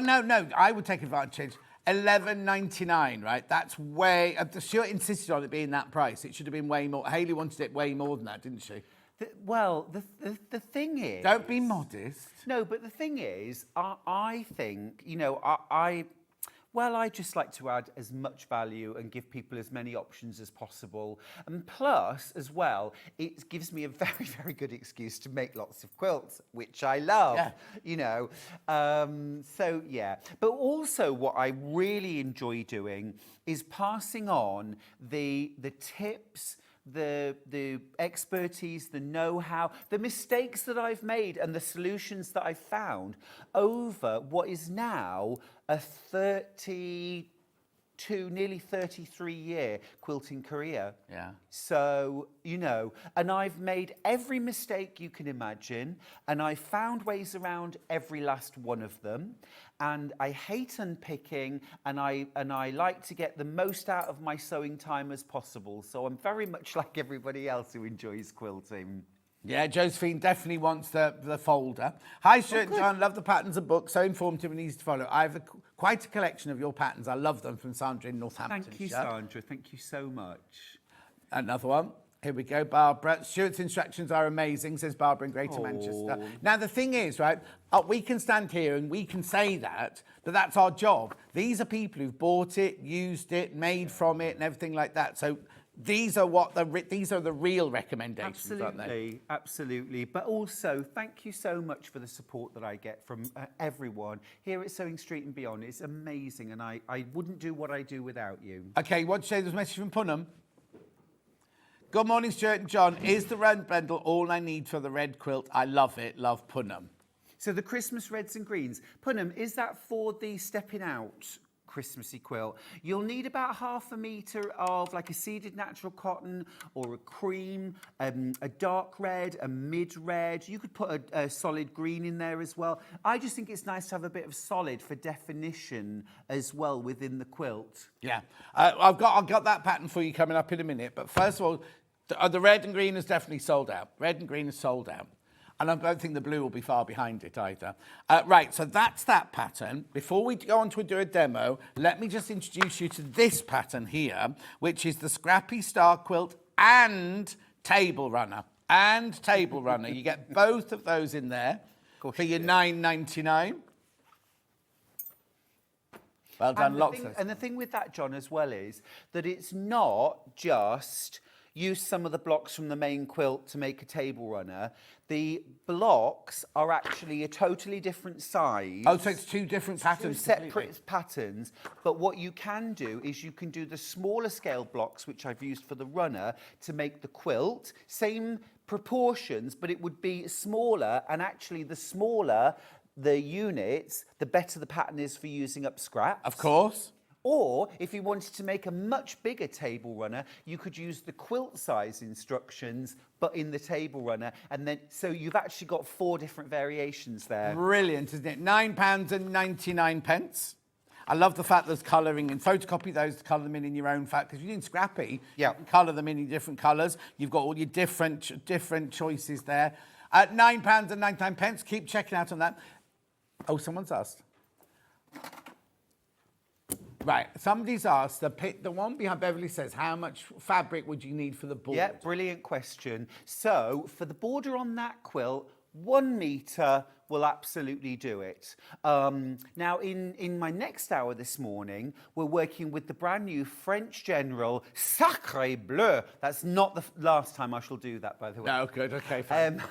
no. I would take advantage. $11.99, right? That's way... Stuart insisted on it being that price. It should have been way more. Hayley wanted it way more than that, didn't she? The thing is... Don't be modest. No, but the thing is, I think, you know, I just like to add as much value and give people as many options as possible. And plus, as well, it gives me a very, very good excuse to make lots of quilts, which I love, you know. So, yeah. But also what I really enjoy doing is passing on the tips, the expertise, the know-how, the mistakes that I've made and the solutions that I've found over what is now a 30 nearly 33-year quilting career. Yeah. So, you know, and I've made every mistake you can imagine, and I found ways around every last one of them. And I hate unpicking, and I like to get the most out of my sewing time as possible. So I'm very much like everybody else who enjoys quilting. Yeah, Josephine definitely wants the folder. Hi, Stuart and John. Love the patterns and books. So informative and easy to follow. I have quite a collection of your patterns. I love them, from Sandra in Northampton. Thank you, Sandra. Thank you so much. Another one. Here we go, Barbara. Stuart's instructions are amazing, says Barbara in Greater Manchester. Now, the thing is, right, we can stand here and we can say that, but that's our job. These are people who've bought it, used it, made from it, and everything like that. So these are the real recommendations, aren't they? Absolutely, absolutely. But also, thank you so much for the support that I get from everyone here at Sewing Street and beyond. It's amazing, and I wouldn't do what I do without you. Okay, what did you say? There's a message from Punham. Good morning, Stuart and John. Is the red bundle all I need for the red quilt? I love it. Love, Punham. So the Christmas reds and greens. Punham, is that for the stepping out Christmassy quilt? You'll need about 1/2 metre of like a seeded natural cotton or a cream, a dark red, a mid red. You could put a solid green in there as well. I just think it's nice to have a bit of solid for definition as well within the quilt. Yeah, I've got that pattern for you coming up in a minute. But first of all, the red and green is definitely sold out. Red and green is sold out. And I don't think the blue will be far behind it either. Right, so that's that pattern. Before we go on to do a demo, let me just introduce you to this pattern here, which is the Scrappy Star Quilt and Table Runner. You get both of those in there for your $9.99. Well done, lots of. And the thing with that, John, as well, is that it's not just use some of the blocks from the main quilt to make a table runner. The blocks are actually a totally different size. Oh, so it's two different patterns. Two separate patterns. But what you can do is you can do the smaller scale blocks, which I've used for the runner, to make the quilt. Same proportions, but it would be smaller. And actually, the smaller the units, the better the pattern is for using up scraps. Of course. Or if you wanted to make a much bigger table runner, you could use the quilt size instructions, but in the table runner. And then, so you've actually got 4 different variations there. Brilliant, isn't it? £9.99. I love the fact there's colouring, and photocopy those to colour them in your own fact. Because if you're doing Scrappy, you can colour them in different colours. You've got all your different choices there. At £9.99, keep checking out on that. Oh, someone's asked. Right, somebody's asked, the one behind Beverly says, how much fabric would you need for the border? Yeah, brilliant question. So, for the border on that quilt, 1 metre will absolutely do it. Now, in my next hour this morning, we're working with the brand new French General Sacre Bleu. That's not the last time I shall do that, by the way. No, good, okay, fine.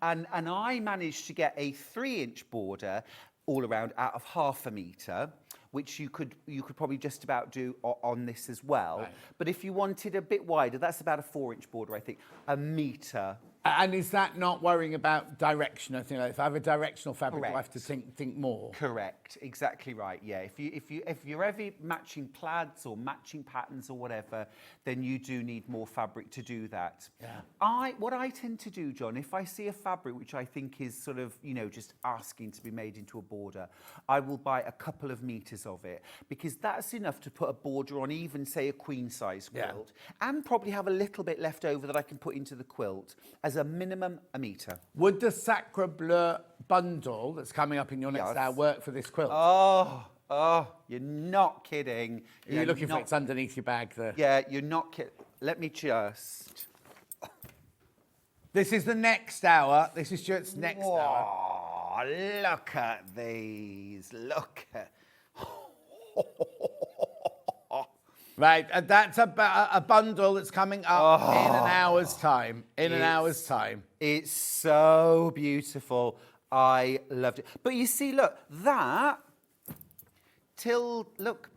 And I managed to get a 3-inch border all around out of 1/2 metre, which you could probably just about do on this as well. Right. But if you wanted a bit wider, that's about a 4-inch border, I think, 1 metre. And is that not worrying about direction? I think if I have a directional fabric, I have to think more. Correct, exactly right. Yeah, if you're ever matching plaids or matching patterns or whatever, then you do need more fabric to do that. Yeah. What I tend to do, John, if I see a fabric which I think is sort of, you know, just asking to be made into a border, I will buy a couple of meters of it, because that's enough to put a border on even, say, a queen size quilt, and probably have a little bit left over that I can put into the quilt as a minimum 1 metre. Would the Sacre Bleu bundle that's coming up in your next hour work for this quilt? Oh, you're not kidding. You're looking for it's underneath your bag there. Yeah, you're not kidding. Let me just... This is the next hour. This is Stuart's next hour. Oh, look at these. Look at... Right, and that's a bundle that's coming up in an hour's time. In an hour's time. It's so beautiful. I loved it. But you see, look, that... Look,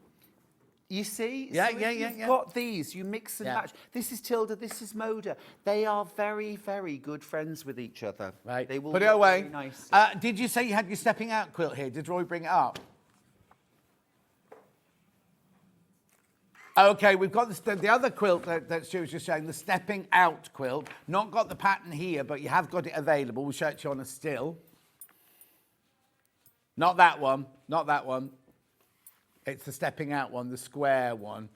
you see? Yeah, so you've got these, you mix and match. This is Tilda, this is Moda. They are very, very good friends with each other. Right, they will put it away. Very nice. Did you say you had your stepping out quilt here? Did Roy bring it up? Okay, we've got the other quilt that Stuart was just showing, the stepping out quilt. Not got the pattern here, but you have got it available. We'll show it to you on a still. Not that one, not that one. It's the stepping out one, the square one.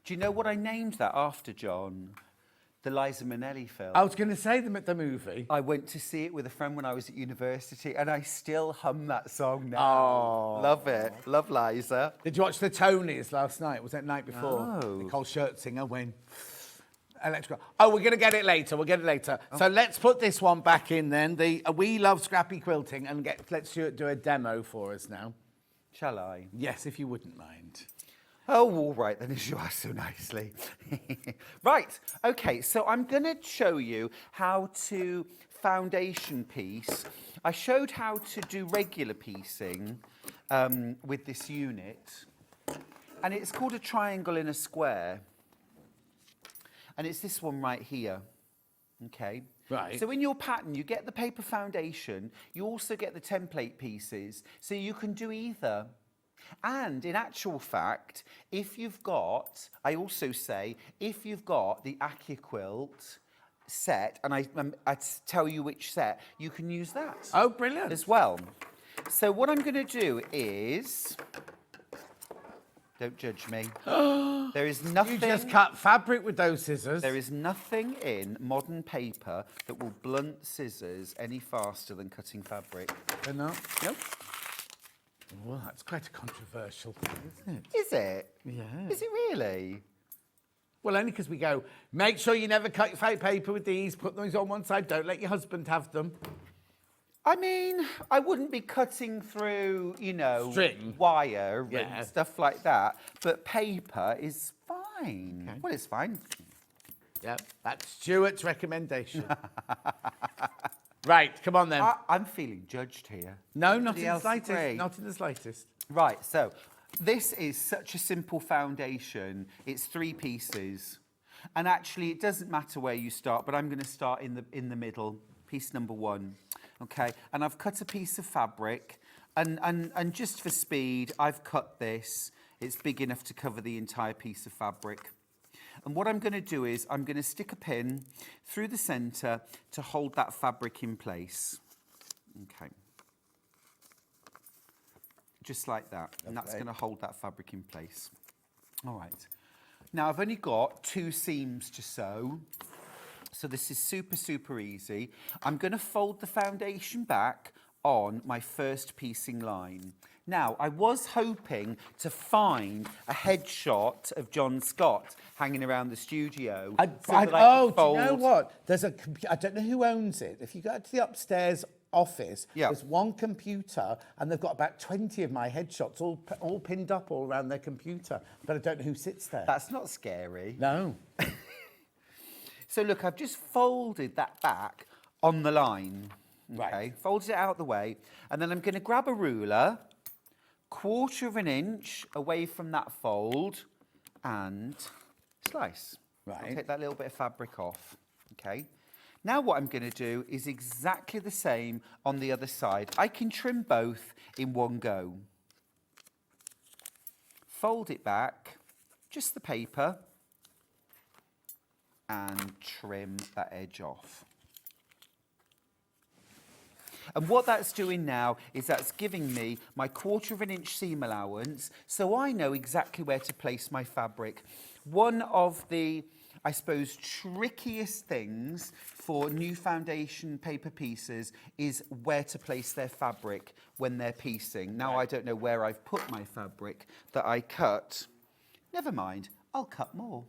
Do you know what I named that after, John? The Liza Minnelli film. I was going to say the movie. I went to see it with a friend when I was at university, and I still hum that song now. Oh. Love it. Love Liza. Did you watch the Tonys last night? Was that night before? No. Nicole Scherzinger went electrical. Oh, we're going to get it later. We'll get it later. So let's put this one back in then. We love scrappy quilting, and let Stuart do a demo for us now. Shall I? Yes, if you wouldn't mind. Oh, all right then, as you asked so nicely. Right, okay, so I'm going to show you how to foundation piece. I showed how to do regular piecing with this unit, and it's called a triangle in a square, and it's this one right here, okay? Right. So in your pattern, you get the paper foundation, you also get the template pieces, so you can do either. And in actual fact, if you've got, I also say, if you've got the AccuQuilt set, and I tell you which set, you can use that. Oh, brilliant. As well. So what I'm going to do is, don't judge me. There is nothing. You just cut fabric with those scissors. There is nothing in modern paper that will blunt scissors any faster than cutting fabric. No? Nope. Well, that's quite a controversial thing, isn't it? Is it? Yeah. Is it really? Well, only because we go, make sure you never cut your fake paper with these, put those on one side, don't let your husband have them. I mean, I wouldn't be cutting through, you know, string, wire and stuff like that, but paper is fine. Okay. Well, it's fine. Yeah, that's Stuart's recommendation. Right, come on then. I'm feeling judged here. No, not in the slightest. Not in the slightest. Right, so this is such a simple foundation. It's 3 pieces. And actually, it doesn't matter where you start, but I'm going to start in the middle, piece number 1. Okay, and I've cut a piece of fabric. And just for speed, I've cut this. It's big enough to cover the entire piece of fabric. And what I'm going to do is I'm going to stick a pin through the centre to hold that fabric in place. Okay. Just like that. And that's going to hold that fabric in place. All right. Now, I've only got 2 seams to sew. So this is super, super easy. I'm going to fold the foundation back on my first piecing line. Now, I was hoping to find a headshot of John Scott hanging around the studio. Do you know what? There's I don't know who owns it. If you go to the upstairs office, there's one computer, and they've got about 20 of my headshots all pinned up all around their computer. But I don't know who sits there. That's not scary. No. So look, I've just folded that back on the line. Okay, Right. Folded it out the way, and then I'm going to grab a ruler, 1/4 of an inch away from that fold, and slice. Right. I'll take that little bit of fabric off. Okay. Now what I'm going to do is exactly the same on the other side. I can trim both in one go. Fold it back, just the paper, and trim that edge off. And what that's doing now is that's giving me my 1/4 of an inch seam allowance, so I know exactly where to place my fabric. One of the, I suppose, trickiest things for new foundation paper pieces is where to place their fabric when they're piecing. Now, I don't know where I've put my fabric that I cut. Never mind, I'll cut more.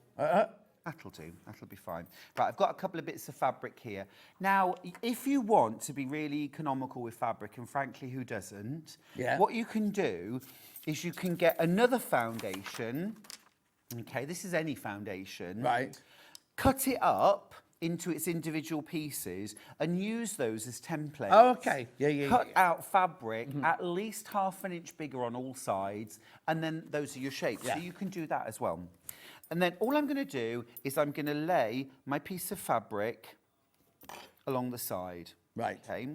That'll do, that'll be fine. Right, I've got a couple of bits of fabric here. Now, if you want to be really economical with fabric, and frankly, who doesn't? Yeah. What you can do is you can get another foundation. Okay, this is any foundation. Right. Cut it up into its individual pieces and use those as templates. Oh, okay. Yeah. Cut out fabric at least 1/2 an inch bigger on all sides, and then those are your shapes. Yeah. So you can do that as well. And then all I'm going to do is I'm going to lay my piece of fabric along the side. Right. Okay.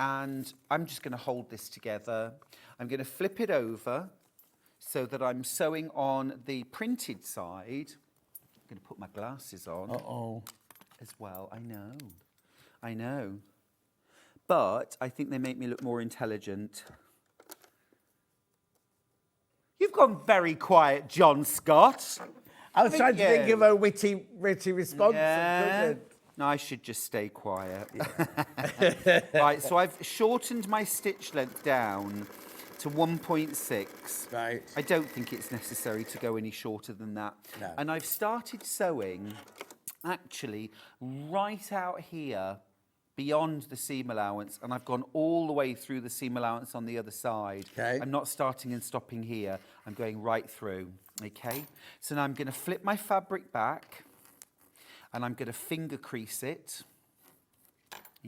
And I'm just going to hold this together. I'm going to flip it over so that I'm sewing on the printed side. I'm going to put my glasses on. Uh-oh. As well. I know. But I think they make me look more intelligent. You've gone very quiet, John Scott. I was trying to think of a witty response. Yeah. No, I should just stay quiet. Yeah. Right, so I've shortened my stitch length down to 1.6. Right. I don't think it's necessary to go any shorter than that. No. And I've started sewing actually right out here beyond the seam allowance, and I've gone all the way through the seam allowance on the other side. Okay. I'm not starting and stopping here. I'm going right through, okay? So now I'm going to flip my fabric back, and I'm going to finger crease it,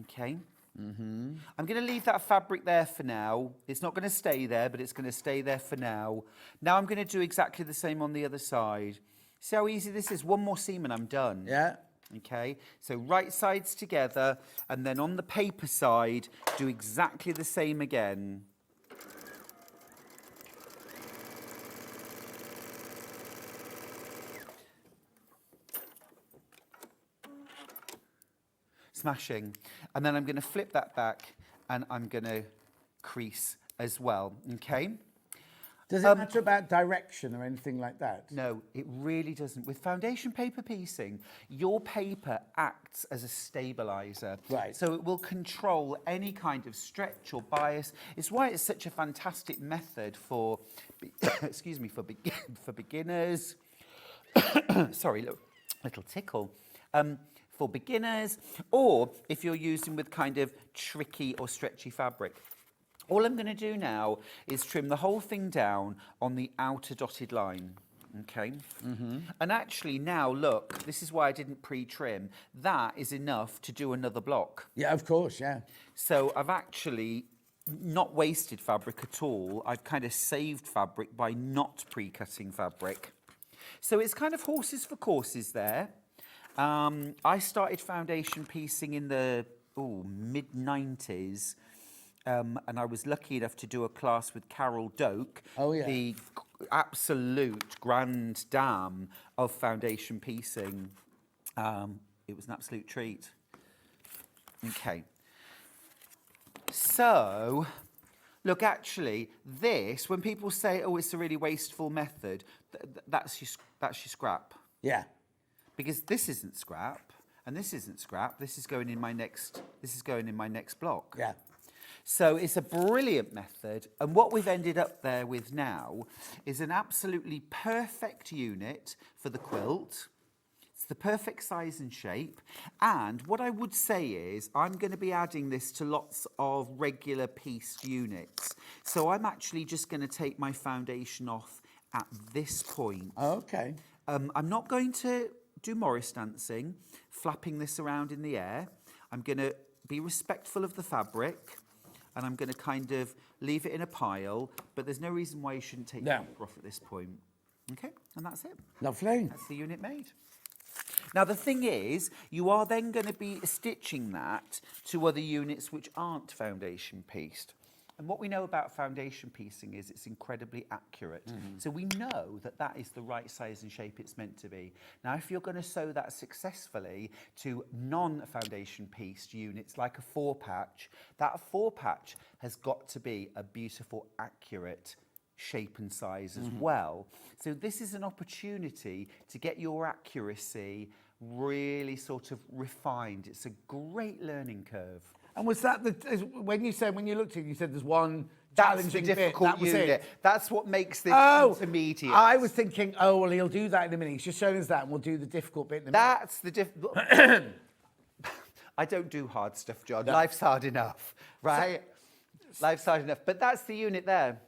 okay? I'm going to leave that fabric there for now. It's not going to stay there, but it's going to stay there for now. Now I'm going to do exactly the same on the other side. See how easy this is? One more seam and I'm done. Yeah. Okay, so right sides together, and then on the paper side, do exactly the same again. Smashing. And then I'm going to flip that back, and I'm going to crease as well, okay? Does it matter about direction or anything like that? No, it really doesn't. With foundation paper piecing, your paper acts as a stabilizer. Right. So it will control any kind of stretch or bias. It's why it's such a fantastic method for, excuse me, for beginners. Sorry, little tickle. For beginners, or if you're using with kind of tricky or stretchy fabric. All I'm going to do now is trim the whole thing down on the outer dotted line, okay? And actually now, look, this is why I didn't pre-trim. That is enough to do another block. Yeah, of course, yeah. So I've actually not wasted fabric at all. I've kind of saved fabric by not pre-cutting fabric. So it's kind of horses for courses there. I started foundation piecing in the mid-90s. And I was lucky enough to do a class with Carol Doak, the absolute grand dame of foundation piecing. It was an absolute treat. Okay. So, look, actually, this, when people say, oh, it's a really wasteful method, that's your scrap. Yeah. Because this isn't scrap, and this isn't scrap. This is going in my next block. Yeah. So it's a brilliant method, and what we've ended up there with now is an absolutely perfect unit for the quilt. It's the perfect size and shape, and what I would say is I'm going to be adding this to lots of regular pieced units. So I'm actually just going to take my foundation off at this point. Okay. I'm not going to do Morris dancing, flapping this around in the air. I'm going to be respectful of the fabric. And I'm going to kind of leave it in a pile, but there's no reason why you shouldn't take the paper off at this point. Okay, and that's it. Lovely. That's the unit made. Now, the thing is, you are then going to be stitching that to other units which aren't foundation pieced. And what we know about foundation piecing is it's incredibly accurate. So we know that that is the right size and shape it's meant to be. Now, if you're going to sew that successfully to non-foundation pieced units like a 4-patch, that 4-patch has got to be a beautiful, accurate shape and size as well. So this is an opportunity to get your accuracy really sort of refined. It's a great learning curve. And was that when you looked at it, you said there's one That's the challenging difficult bit, that was unit. it? That's what makes this intermediate. I was thinking, oh, well, he'll do that in a minute. He's just showing us that, and we'll do the difficult bit in a minute. That's the difficult. I don't do hard stuff, John. No. Life's hard enough, right? Life's hard enough. But that's the unit there.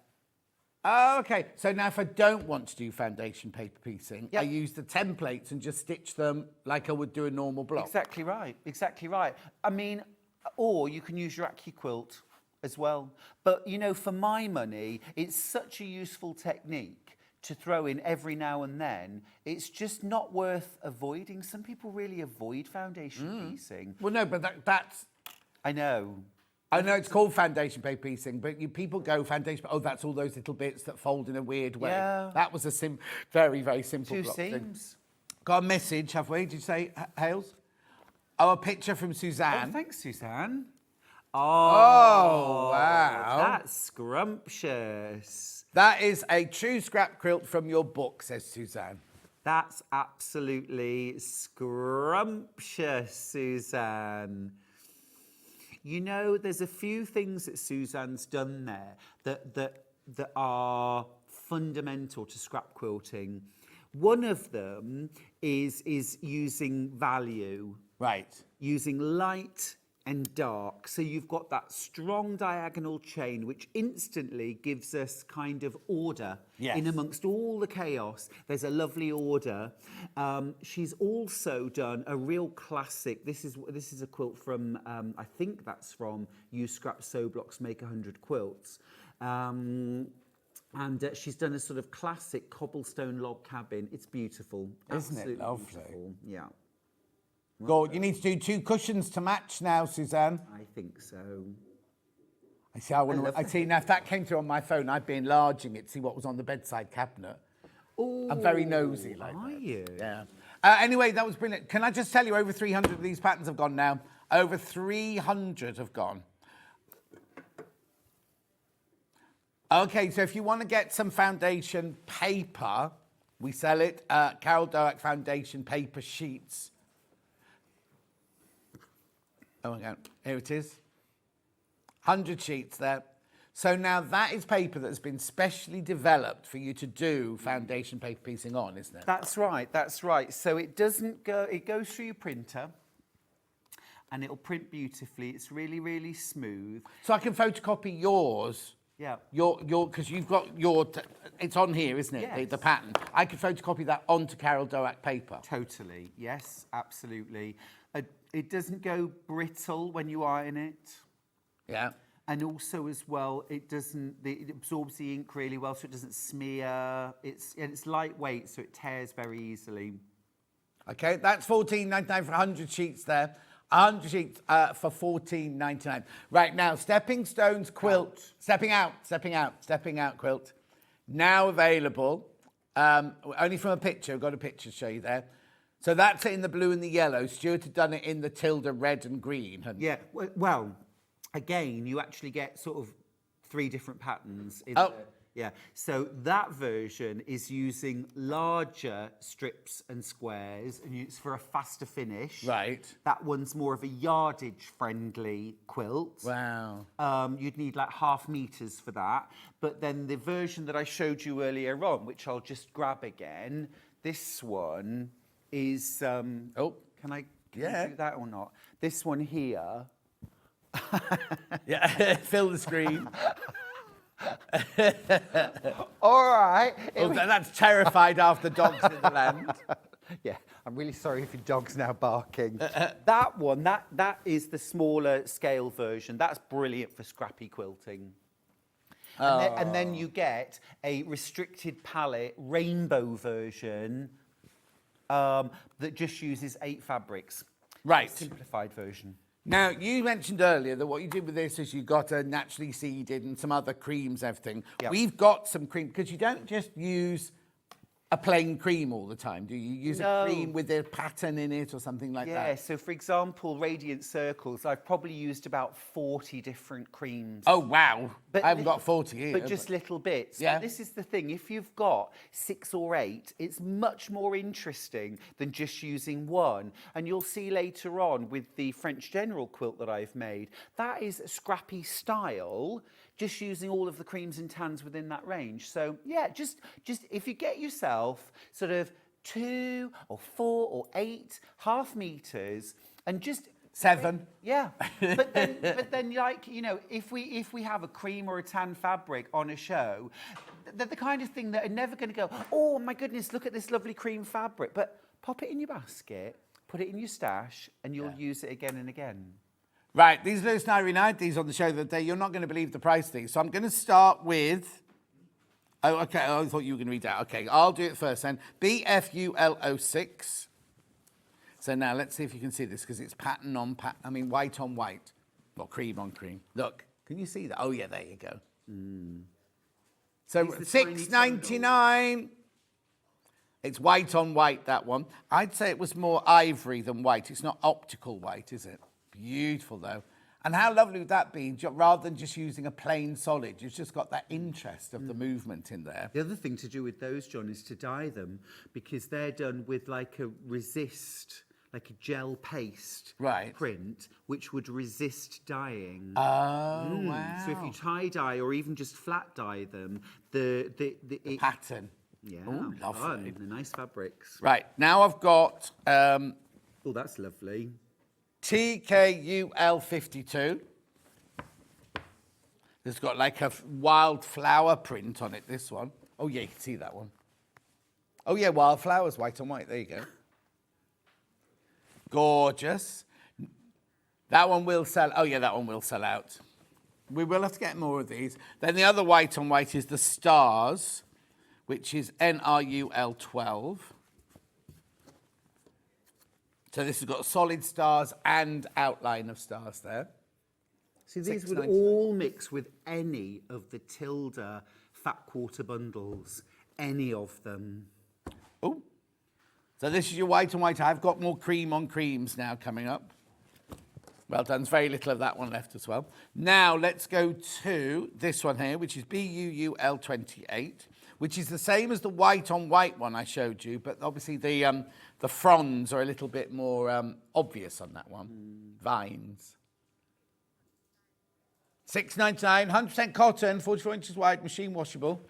Oh, okay. So now if I don't want to do foundation paper piecing, I use the templates and just stitch them like I would do a normal block. Exactly right. Exactly right. I mean, or you can use your AccuQuilt as well. But, you know, for my money, it's such a useful technique to throw in every now and then. It's just not worth avoiding. Some people really avoid foundation piecing. Well, no, but that's... I know. I know it's called foundation paper piecing, but people go foundation, oh, that's all those little bits that fold in a weird way. Yeah. That was a very, very simple 2 block thing. seams. Got a message, have we? Did you say, Hales? Oh, a picture from Suzanne. Oh, thanks, Suzanne. Oh, wow. That's scrumptious. That is a true scrap quilt from your book, says Suzanne. That's absolutely scrumptious, Suzanne. You know, there's a few things that Suzanne's done there that are fundamental to scrap quilting. One of them is using value. Right. Using light and dark. So you've got that strong diagonal chain, which instantly gives us kind of order. Yes. In amongst all the chaos. There's a lovely order. She's also done a real classic. This is a quilt from, I think that's from Use Scrap Sew Blocks, Make 100 Quilts. And she's done a sort of classic cobblestone log cabin. It's beautiful. Isn't Absolutely it lovely? Beautiful. Yeah. God, you need to do 2 cushions to match now, Suzanne. I think so. I see, now if that came through on my phone, I'd be enlarging it, see what was on the bedside cabinet. Ooh, I'm very nosy like are that. you? Yeah. Anyway, that was brilliant. Can I just tell you, over 300 of these patterns have gone now. Over 300 have gone. Okay, so if you want to get some foundation paper, we sell it, Carol Doak foundation paper sheets. Oh my God, here it is. 100 sheets there. So now that is paper that has been specially developed for you to do foundation paper piecing on, isn't it? That's right, that's right. So it doesn't go, it goes through your printer and it'll print beautifully. It's really, really smooth. So I can photocopy yours. Yeah. Because you've got it's on here, isn't it? Yes. The pattern. I could photocopy that onto Carol Doak paper. Totally, yes, absolutely. It doesn't go brittle when you iron it. Yeah. And also as well, it absorbs the ink really well, so it doesn't smear. It's lightweight, so it tears very easily. Okay, that's $14.99 for 100 sheets there. 100 sheets for $14.99. Right, now, Stepping Stone's quilt. Stepping out quilt. Now available. Only from a picture. I've got a picture to show you there. So that's it in the blue and the yellow. Stuart had done it in the Tilda red and green. Yeah, well, again, you actually get sort of 3 different patterns. Yeah, so that version is using larger strips and squares, and it's for a faster finish. Right. That one's more of a yardage-friendly quilt. Wow. You'd need like 0.5 meters for that. But then the version that I showed you earlier on, which I'll just grab again, this one is... Can I do that or not? This one here... Yeah, fill the screen. All right. That's terrified after dogs in the land. Yeah, I'm really sorry if your dog's now barking. That one, that is the smaller scale version. That's brilliant for scrappy quilting. And then you get a restricted palette rainbow version that just uses 8 fabrics. Right. Simplified version. Now, you mentioned earlier that what you did with this is you got a naturally seeded and some other creams, everything. Yep. We've got some cream, because you don't just use a plain cream all the time, do you? Use a cream with a pattern in it or something like that? Yeah, so for example, Radiant Circles, I've probably used about 40 different creams. Oh, wow. But I haven't got 40 here. But just little bits. Yeah. But this is the thing, if you've got 6 or 8, it's much more interesting than just using one. And you'll see later on with the French General quilt that I've made, that is scrappy style, just using all of the creams and tans within that range. So yeah, just if you get yourself sort of 2 or 4 or 8 0.5 meters and just 7. Yeah, but then like, you know, if we have a cream or a tan fabric on a show, they're the kind of thing that are never going to go, oh my goodness, look at this lovely cream fabric. But pop it in your basket, put it in your stash, and you'll use it again and again. Right, these Lewis and Irene had these on the show the other day. You're not going to believe the price of these. So I'm going to start with... Oh, okay, I thought you were going to read that. Okay, I'll do it first then. BFUL06. So now let's see if you can see this, because it's pattern on pattern. I mean, white on white. Well, cream on cream. Look, can you see that? Oh, yeah, there you go. So $6.99. It's white on white, that one. I'd say it was more ivory than white. It's not optical white, is it? Beautiful, though. And how lovely would that be? Rather than just using a plain solid, you've just got that interest of the movement in there. The other thing to do with those, John, is to dye them, because they're done with like a resist, like a gel paste print, which would resist dyeing. Oh, wow. So if you tie dye or even just flat dye them, the pattern. Yeah, Ooh, lovely. The nice fabrics. Right, now I've got... oh, that's lovely. TKUL52. It's got like a wildflower print on it, this one. Oh, yeah, you can see that one. Oh, yeah, wildflowers, white on white. There you go. Gorgeous. That one will sell. Oh, yeah, that one will sell out. We will have to get more of these. Then the other white on white is the stars, which is NRUL12. So this has got solid stars and outline of stars there. See, these would all mix with any of the Tilda fat quarter bundles, any of them. Oh, so this is your white on white. I've got more cream on creams now coming up. Well done, there's very little of that one left as well. Now let's go to this one here, which is BUUL28, which is the same as the white on white one I showed you, but obviously the fronds are a little bit more obvious on that one. Vines. $6.99, 100% cotton, 44 inches wide, machine washable.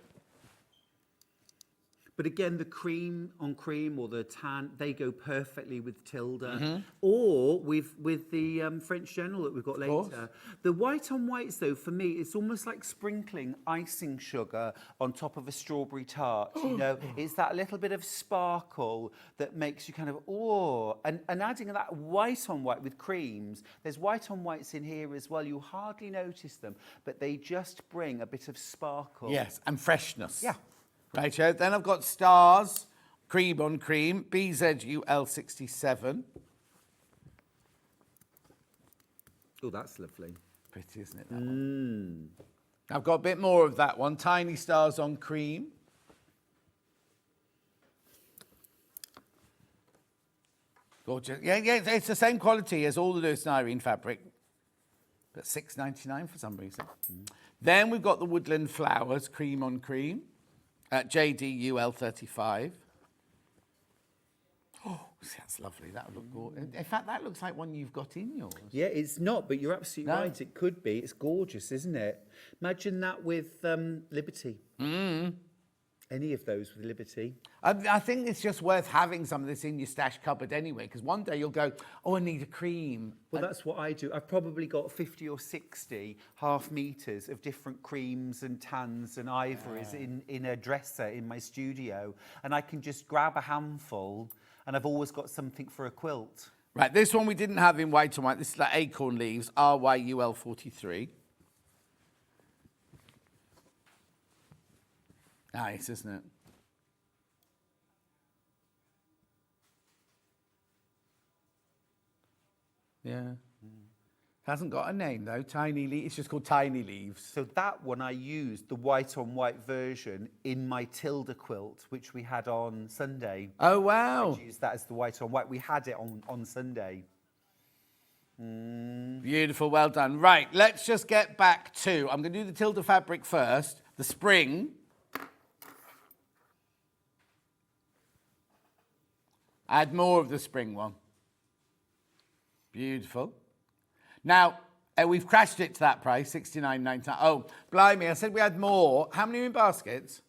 But again, the cream on cream or the tan, they go perfectly with Tilda. Or with the French General that we've got later. The white on whites, though, for me, it's almost like sprinkling icing sugar on top of a strawberry tart. You know, it's that little bit of sparkle that makes you kind of, and adding that white on white with creams. There's white on whites in here as well. You hardly notice them, but they just bring a bit of sparkle. Yes, and freshness. Yeah. Right, so then I've got stars, cream on cream, BZUL67. Oh, that's lovely. Pretty, isn't it, that one? I've got a bit more of that one, tiny stars on cream. Gorgeous. Yeah, it's the same quality as all the Lewis and Irene fabric, but $6.99 for some reason. Then we've got the woodland flowers, cream on cream. JDUL35. Oh, that's lovely. That would look gorgeous. In fact, that looks like one you've got in yours. Yeah, it's not, but you're absolutely right. It could be. It's gorgeous, isn't it? Imagine that with Liberty. Any of those with Liberty. I think it's just worth having some of this in your stash cupboard anyway, because one day you'll go, oh, I need a cream. Well, that's what I do. I've probably got 50 or 60 half meters of different creams and tans and ivories in a dresser in my studio, and I can just grab a handful, and I've always got something for a quilt. Right, this one we didn't have in white and white. This is like acorn leaves, RYUL43. Nice, isn't it? Yeah. Hasn't got a name though. Tiny leaves. It's just called Tiny Leaves. So that one I used the white on white version in my Tilda quilt, which we had on Sunday. Oh wow! I used that as the white on white. We had it on Sunday. Beautiful, well done. Right, let's just get back to. I'm going to do the Tilda fabric first. The spring. Add more of the spring one. Beautiful. Now, we've crashed it to that price, $69.99. Oh, blimey, I said we had more. How many are in baskets?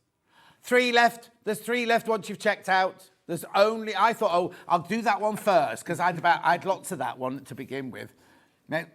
3 left. There's 3 left once you've checked out. There's only, I thought, oh, I'll do that one first, because I had lots of that one to begin with. Now,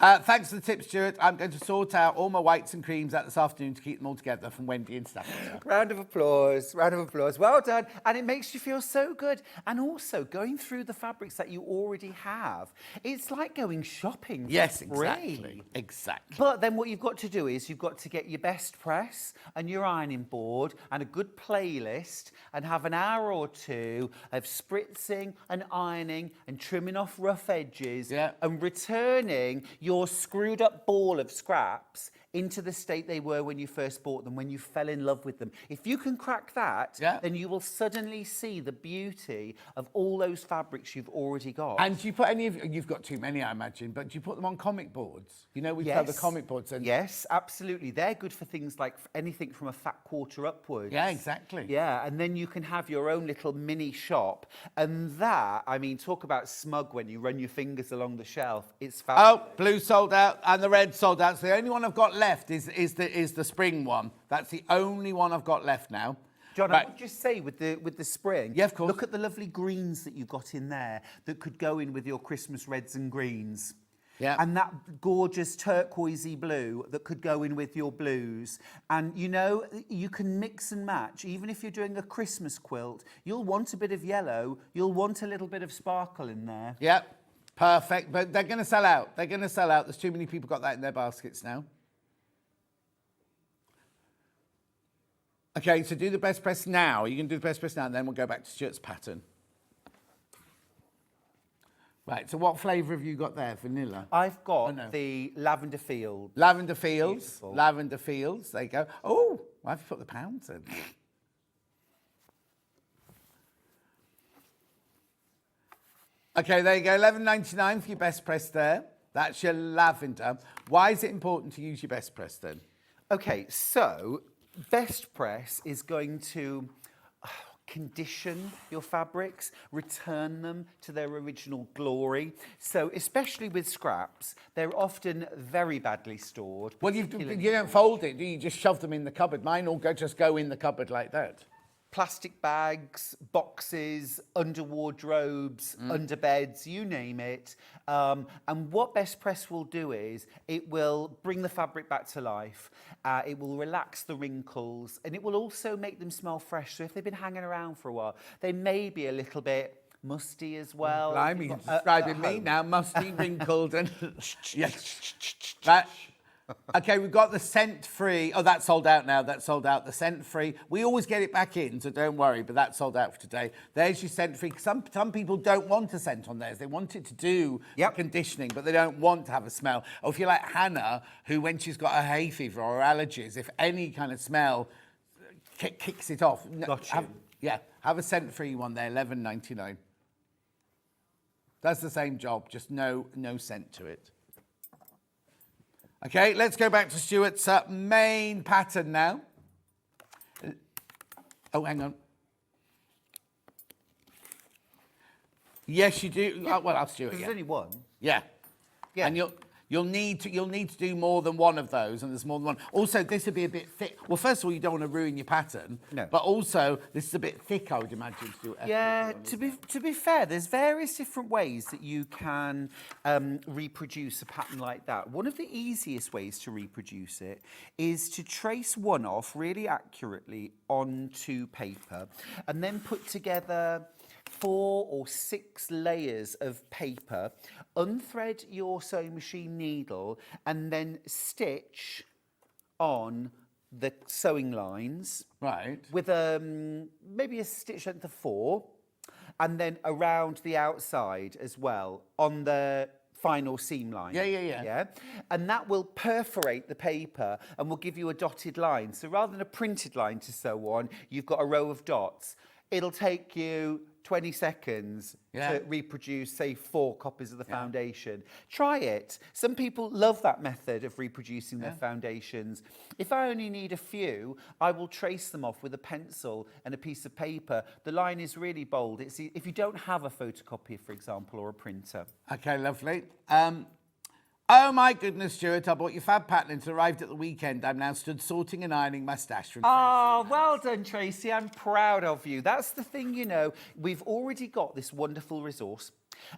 Thanks for the tip, Stuart. I'm going to sort out all my whites and creams out this afternoon to keep them all together from Wendy and stuff. Round of applause, round of applause. Well done. And it makes you feel so good. And also, going through the fabrics that you already have, it's like going shopping. Yes, for free. exactly. Exactly. But then what you've got to do is you've got to get your best press and your ironing board and a good playlist and have an hour or two of spritzing and ironing and trimming off rough edges and returning your screwed up ball of scraps into the state they were when you first bought them, when you fell in love with them. If you can crack that, then you will suddenly see the beauty of all those fabrics you've already got. And do you put any of, you've got too many, I imagine, but do you put them on comic boards? You know, we've had the comic boards. And yes, absolutely. They're good for things like anything from a fat quarter upwards. Yeah, exactly. Yeah, and then you can have your own little mini shop. And that, I mean, talk about smug when you run your fingers along the shelf. It's fabulous. Oh, blue sold out and the red sold out. So the only one I've got left is the spring one. That's the only one I've got left now. John, I would just say with the spring, of course. Look at the lovely greens that you've got in there that could go in with your Christmas reds and greens. Yeah. And that gorgeous turquoisey blue that could go in with your blues. And, you know, you can mix and match. Even if you're doing a Christmas quilt, you'll want a bit of yellow. You'll want a little bit of sparkle in there. Yep. Perfect. But they're going to sell out. They're going to sell out. There's too many people got that in their baskets now. Okay, so do the best press now. You can do the best press now, and then we'll go back to Stuart's pattern. Right, so what flavour have you got there? Vanilla? I've got the Lavender Field. Lavender Fields. Beautiful. Lavender Fields. There you go. Oh, I've put the pounds in. Okay, there you go. $11.99 for your best press there. That's your lavender. Why is it important to use your best press then? Okay, so best press is going to condition your fabrics, return them to their original glory. So especially with scraps, they're often very badly stored. Well, you don't fold it, do you? Just shove them in the cupboard. Mine all just go in the cupboard like that. Plastic bags, boxes, under wardrobes, under beds, you name it. And what Best Press will do is it will bring the fabric back to life. It will relax the wrinkles, and it will also make them smell fresh. So if they've been hanging around for a while, they may be a little bit musty as well. Blimey, you're describing me now, musty, wrinkled, and yes. Okay, we've got the scent-free. Oh, that's sold out now. That's sold out. The scent-free. We always get it back in, so don't worry, but that's sold out for today. There's your scent-free. Some people don't want a scent on theirs. They want it to do conditioning, but they don't want to have a smell. Or if you're like Hannah, who when she's got a hay fever or allergies, if any kind of smell kicks it off. Have a scent-free one there, $11.99. That's the same job, just no scent to it. Okay, let's go back to Stuart's main pattern now. Oh, hang on. Yes, you do. Oh, well, I'll Stuart. There's only one. Yeah. And you'll need to do more than one of those, and there's more than one. Also, this would be a bit thick. Well, first of all, you don't want to ruin your pattern. No. But also, this is a bit thick, I would imagine, to do. Yeah. To be fair, there's various different ways that you can reproduce a pattern like that. One of the easiest ways to reproduce it is to trace one off really accurately onto paper, and then put together 4 or 6 layers of paper, unthread your sewing machine needle, and then stitch on the sewing lines. Right. With maybe a stitch length of 4, and then around the outside as well on the final seam line. Yeah. And that will perforate the paper and will give you a dotted line. So rather than a printed line to sew on, you've got a row of dots. It'll take you 20 seconds to reproduce, say, 4 copies of the foundation. Try it. Some people love that method of reproducing their foundations. If I only need a few, I will trace them off with a pencil and a piece of paper. The line is really bold. It's if you don't have a photocopier, for example, or a printer. Okay, lovely. Oh my goodness, Stuart, I bought your fab pattern. It's arrived at the weekend. I'm now stood sorting and ironing my stash from Oh, well done, Tracy. I'm proud of you. That's the thing, you know, we've already got this wonderful resource.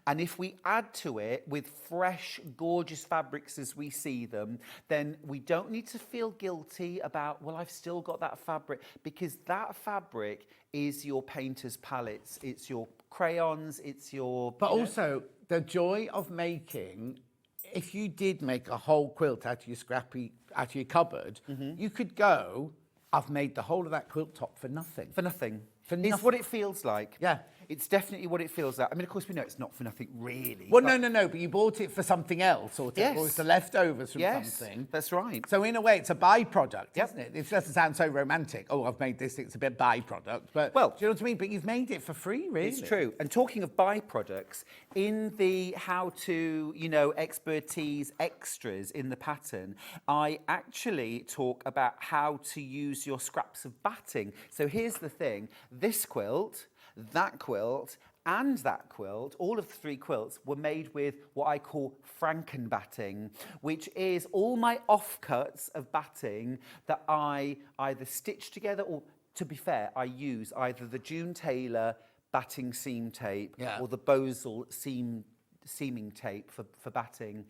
And if we add to it with fresh, gorgeous fabrics as we see them, then we don't need to feel guilty about, well, I've still got that fabric, because that fabric is your painter's palettes. It's your crayons, it's your... But also, the joy of making... If you did make a whole quilt out of your cupboard, you could go, I've made the whole of that quilt top for nothing. For nothing. For It's nothing. what it feels like. Yeah. It's definitely what it feels like. I mean, of course, we know it's not for nothing, really. Well, no, but you bought it for something else, or it's the leftovers from something. That's right. So in a way, it's a byproduct, isn't it? It doesn't sound so romantic. Oh, I've made this, it's a bit byproduct. But, well, do you know what I mean? But you've made it for free, really. It's true. And talking of byproducts, in the how to, you know, expertise extras in the pattern, I actually talk about how to use your scraps of batting. So here's the thing. This quilt, that quilt, and that quilt, all of the 3 quilts were made with what I call Frankenbatting, which is all my offcuts of batting that I either stitch together or, to be fair, I use either the June Taylor batting seam tape or the Bosel seaming tape for batting,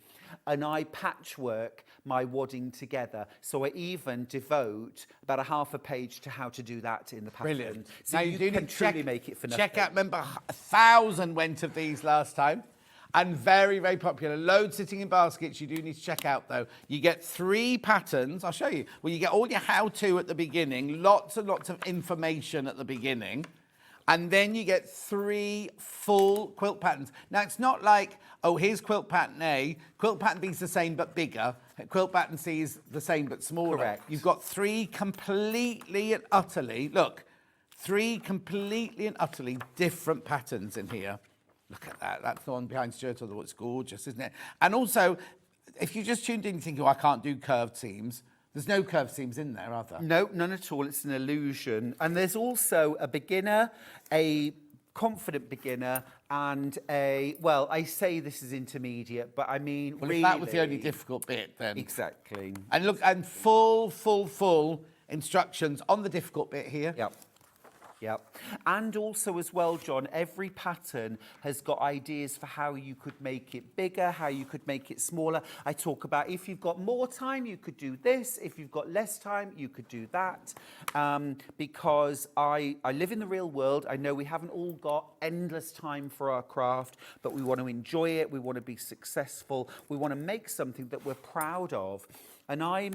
and I patchwork my wadding together. So I even devote about a half a page to how to do that in the pattern. Brilliant. So now you can truly make it for nothing. Check out, remember, 1,000 went of these last time. And very, very popular. Loads sitting in baskets. You do need to check out, though. You get 3 patterns. I'll show you. Well, you get all your how-to at the beginning, lots and lots of information at the beginning. And then you get 3 full quilt patterns. Now, it's not like, oh, here's quilt pattern A, quilt pattern B is the same but bigger, quilt pattern C is the same but smaller. Correct. You've got 3 completely and utterly, look, 3 completely and utterly different patterns in here. Look at that. That's the one behind Stuart, although it's gorgeous, isn't it? And also, if you just tuned in and think, oh, I can't do curved seams, there's no curved seams in there, are there? No, none at all. It's an illusion. And there's also a beginner, a confident beginner, and a, well, I say this is intermediate, but I mean, well, really... if that was the only difficult bit, then... Exactly. And look, and full instructions on the difficult bit here. Yep. Yep. And also as well, John, every pattern has got ideas for how you could make it bigger, how you could make it smaller. I talk about if you've got more time, you could do this. If you've got less time, you could do that. Because I live in the real world. I know we haven't all got endless time for our craft, but we want to enjoy it. We want to be successful. We want to make something that we're proud of. And I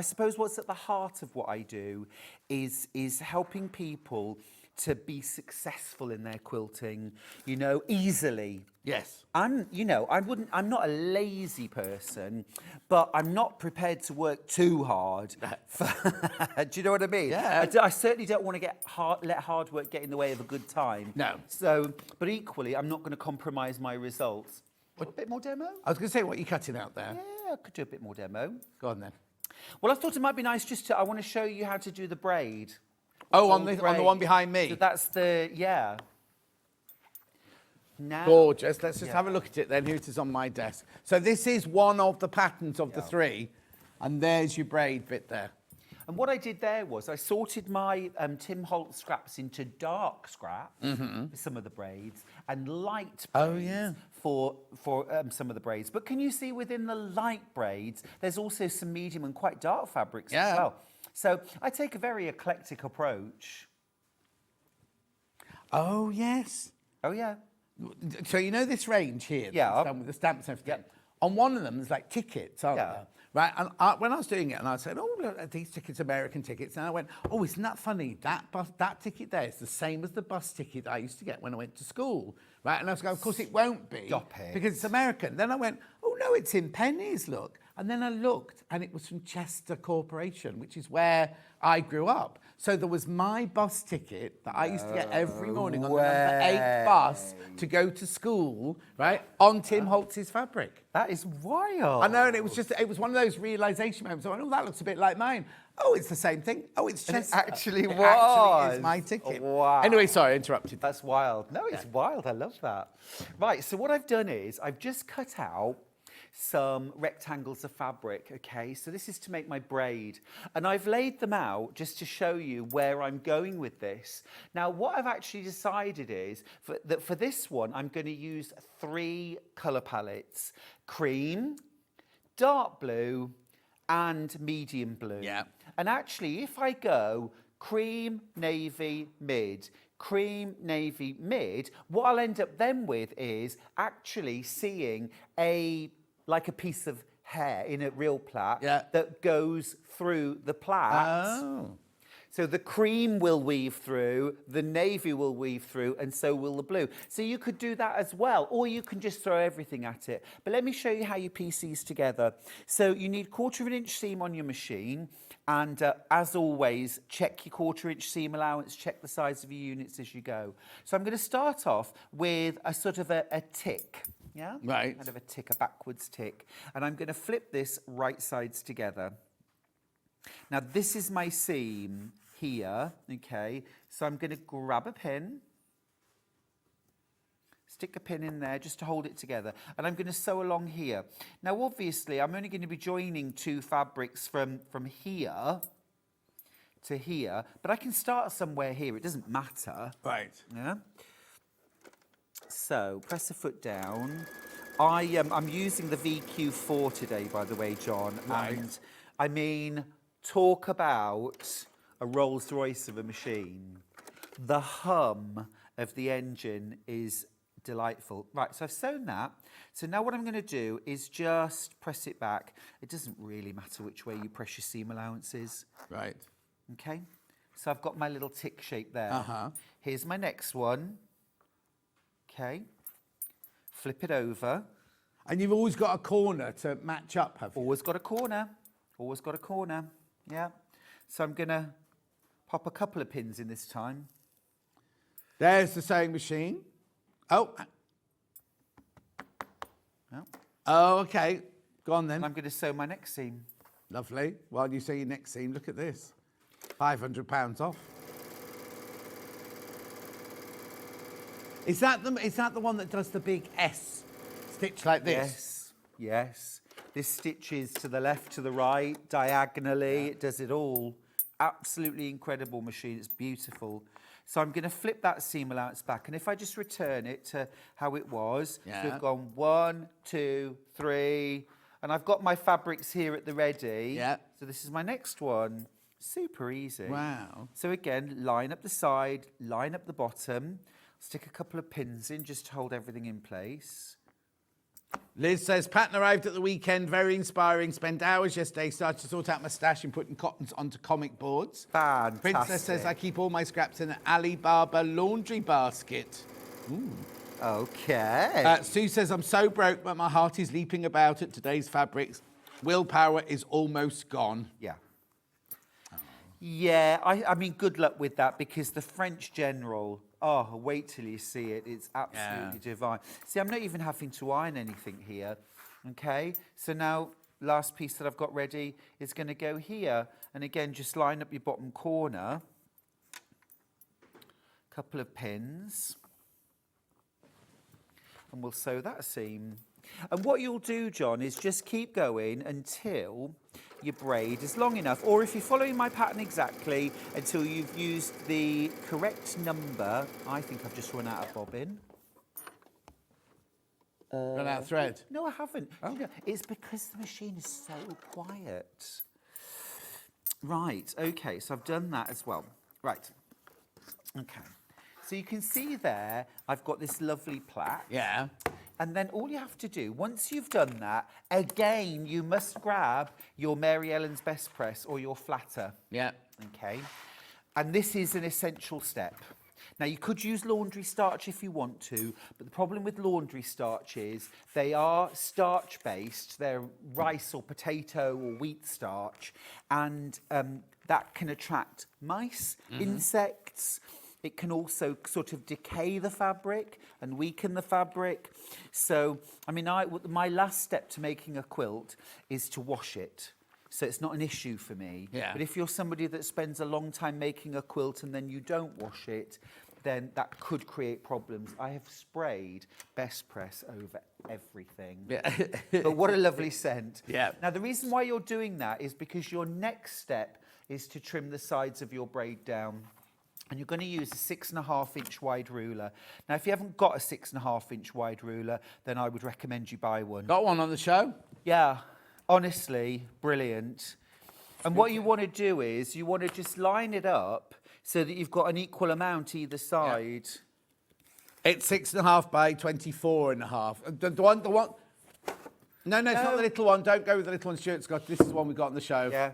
suppose what's at the heart of what I do is helping people to be successful in their quilting, you know, easily. Yes. I'm not a lazy person, but I'm not prepared to work too hard. Do you know what I mean? Yeah. I certainly don't want to let hard work get in the way of a good time. No. So, but equally, I'm not going to compromise my results. A bit more demo? I was going to say, what are you cutting out there? Yeah, I could do a bit more demo. Go on then. Well, I thought it might be nice just to, I want to show you how to do the braid. Oh, on the one behind me? So that's the, yeah. Now, gorgeous. Let's just have a look at it then. Here it is on my desk. So this is one of the patterns of the 3. And there's your braid bit there. And what I did there was I sorted my Tim Holt scraps into dark scrap for some of the braids and light braids for some of the braids. But can you see within the light braids, there's also some medium and quite dark fabrics as well. So I take a very eclectic approach. Oh, yes. Oh, yeah. So you know this range here? Yeah. Done with the stamps and everything? Yeah. On one of them, there's like tickets, aren't there? Right, and when I was doing it, and I said, oh, look, these tickets, American tickets, and I went, oh, isn't that funny? That ticket there is the same as the bus ticket I used to get when I went to school, right? And I was going, of course it won't be, because it's American. Then I went, oh, no, it's in pennies, look. And then I looked, and it was from Chester Corporation, which is where I grew up. So there was my bus ticket that I used to get every morning on the number 8 bus to go to school, right, on Tim Holtz's fabric. That is wild. I know, and it was one of those realisation moments. I went, oh, that looks a bit like mine. Oh, it's the same thing. Oh, it's Chester. It actually was. It actually is my ticket. Wow. Anyway, sorry, I interrupted. That's wild. No, it's wild. I love that. Right, so what I've done is I've just cut out some rectangles of fabric, okay? So this is to make my braid. And I've laid them out just to show you where I'm going with this. Now, what I've actually decided is that for this one, I'm going to use 3 colour palettes: cream, dark blue, and medium blue. Yeah. And actually, if I go cream, navy, mid, cream, navy, mid, what I'll end up then with is actually seeing like a piece of hair in a real plait that goes through the plait. Oh. So the cream will weave through, the navy will weave through, and so will the blue. So you could do that as well, or you can just throw everything at it. But let me show you how you piece these together. So you need 1/4 inch seam on your machine. And as always, check your 1/4 inch seam allowance, check the size of your units as you go. So I'm going to start off with a sort of a tick. Yeah? Right. Kind of a tick, a backwards tick. And I'm going to flip this right sides together. Now, this is my seam here, okay? So I'm going to grab a pin, stick a pin in there just to hold it together, and I'm going to sew along here. Now, obviously, I'm only going to be joining 2 fabrics from here to here, but I can start somewhere here. It doesn't matter. Right. Yeah? So, press a foot down. I'm using the VQ4 today, by the way, John. Right. And I mean, talk about a Rolls Royce of a machine. The hum of the engine is delightful. Right, so I've sewn that. So now what I'm going to do is just press it back. It doesn't really matter which way you press your seam allowances. Right. Okay, so I've got my little tick shape there. Uh-huh. Here's my next one. Okay, flip it over. And you've always got a corner to match up, have you? Always got a corner. Always got a corner. Yeah. So I'm going to pop a couple of pins in this time. There's the sewing machine. Oh. Yeah. Oh, okay. Go on then. I'm going to sew my next seam. Lovely. While you sew your next seam, look at this. £500 off. Is that the one that does the big S stitch like this? Yes. Yes. This stitches to the left, to the right, diagonally. It does it all. Absolutely incredible machine. It's beautiful. So I'm going to flip that seam allowance back. And if I just return it to how it was, so we've gone 1, 2, 3. And I've got my fabrics here at the ready. Yeah. So this is my next one. Super easy. Wow. So again, line up the side, line up the bottom. Stick a couple of pins in just to hold everything in place. Liz says, pattern arrived at the weekend, very inspiring. Spent hours yesterday, started to sort out my stash and putting cottons onto comic boards. Fantastic. Princess says, I keep all my scraps in an Alibaba laundry basket. Ooh. Okay. Sue says, I'm so broke, but my heart is leaping about at today's fabrics. Willpower is almost gone. Yeah. Yeah, I mean, good luck with that, because the French general, oh, wait till you see it. It's absolutely divine. See, I'm not even having to iron anything here, okay? So now, last piece that I've got ready is going to go here. And again, just line up your bottom corner. Couple of pins. And we'll sew that seam. And what you'll do, John, is just keep going until your braid is long enough, or if you're following my pattern exactly, until you've used the correct number. I think I've just run out of bobbin. Run out of thread? No, I haven't. Oh. You know, it's because the machine is so quiet. Right, okay, so I've done that as well. Right, okay. So you can see there, I've got this lovely plaque. Yeah. And then all you have to do, once you've done that, again, you must grab your Mary Ellen's Best Press or your flatter. Yeah. Okay. And this is an essential step. Now, you could use laundry starch if you want to, but the problem with laundry starch is they are starch-based. They're rice or potato or wheat starch, and that can attract mice, insects. It can also sort of decay the fabric and weaken the fabric. So, I mean, my last step to making a quilt is to wash it. So it's not an issue for me. Yeah. But if you're somebody that spends a long time making a quilt and then you don't wash it, then that could create problems. I have sprayed Best Press over everything. Yeah. But what a lovely scent. Yeah. Now, the reason why you're doing that is because your next step is to trim the sides of your braid down. And you're going to use a 6.5-inch wide ruler. Now, if you haven't got a 6.5-inch wide ruler, then I would recommend you buy one. Got one on the show? Yeah, honestly, brilliant. And what you want to do is you want to just line it up so that you've got an equal amount either side. Yeah. It's 6.5 by 24.5. The one. No, it's not the little one. Don't go with the little one Stuart's got. This is the one we got on the show. Yeah.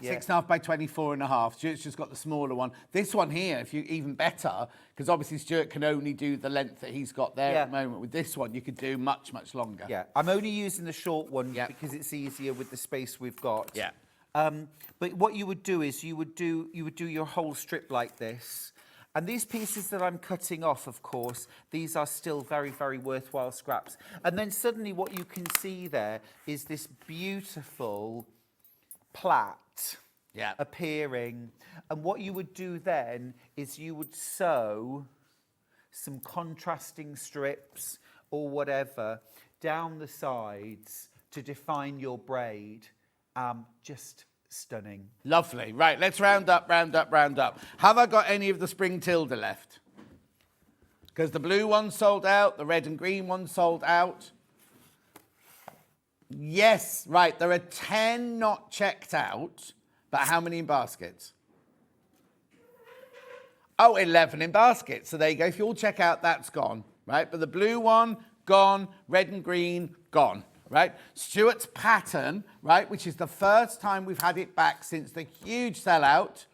6.5 by 24.5. Stuart's just got the smaller one. This one here, if you even better, because obviously Stuart can only do the length that he's got there at the moment. With this one, you could do much, much longer. Yeah, I'm only using the short one because it's easier with the space we've got. Yeah. But what you would do is you would do your whole strip like this. And these pieces that I'm cutting off, of course, these are still very, very worthwhile scraps. And then suddenly what you can see there is this beautiful plait appearing. And what you would do then is you would sew some contrasting strips or whatever down the sides to define your braid. Just stunning. Lovely. Right, let's round up. Have I got any of the spring Tilda left? Because the blue one sold out, the red and green one sold out. Yes, right, there are 10 not checked out, but how many in baskets? Oh, 11 in baskets. So there you go. If you all check out, that's gone, right? But the blue one, gone. Red and green, gone. Right, Stuart's pattern, right, which is the first time we've had it back since the huge sellout.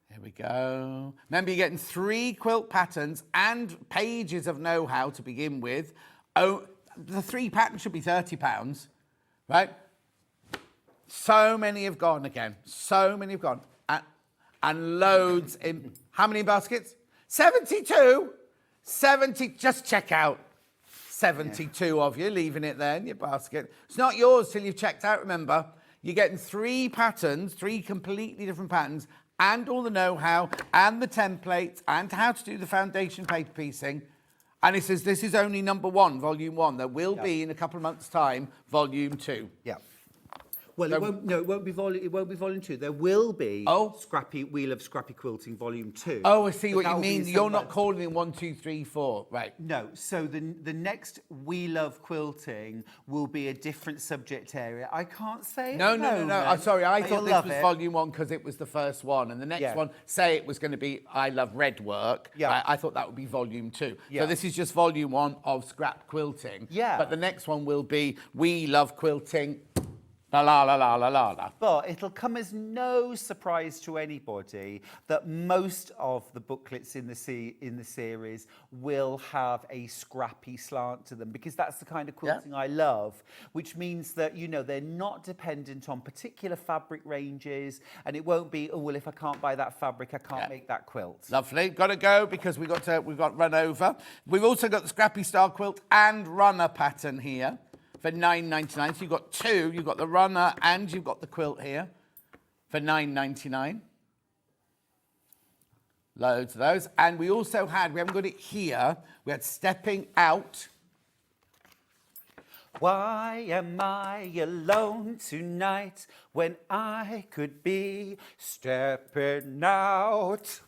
Here we go. Remember, you're getting 3 quilt patterns and pages of know-how to begin with. Oh, the 3 patterns should be £30, right? So many have gone again. So many have gone. And loads in, how many in baskets? 72? 70, just check out. 72 of you, leaving it there in your basket. It's not yours till you've checked out, remember. You're getting 3 patterns, 3 completely different patterns, and all the know-how, and the templates, and how to do the foundation paper piecing. And it says this is only number 1, volume 1. There will be, in a couple of months' time, volume 2. Yeah. Well, it won't be volume 2. There will be Wheel of Scrappy Quilting volume 2. Oh, I see what you mean. You're not calling it 1, 2, 3, 4, right? No. So the next We Love Quilting will be a different subject area. I can't say it. No. I'm sorry. I thought this was volume 1 because it was the first one, and the next one, say it was going to be I Love Red Work. Yeah. I thought that would be volume 2. Yeah. So this is just volume 1 of Scrap Quilting. Yeah. But the next one will be We Love Quilting. La. But it'll come as no surprise to anybody that most of the booklets in the series will have a scrappy slant to them, because that's the kind of quilting I love, which means that, you know, they're not dependent on particular fabric ranges, and it won't be, oh, well, if I can't buy that fabric, I can't make that quilt. Lovely. Got to go because we've got run over. We've also got the Scrappy Style quilt and runner pattern here for $9.99. So you've got 2. You've got the runner and you've got the quilt here for $9.99. Loads of those. And we also had, we haven't got it here, we had Stepping Out. Why am I alone tonight when I could be stepping out?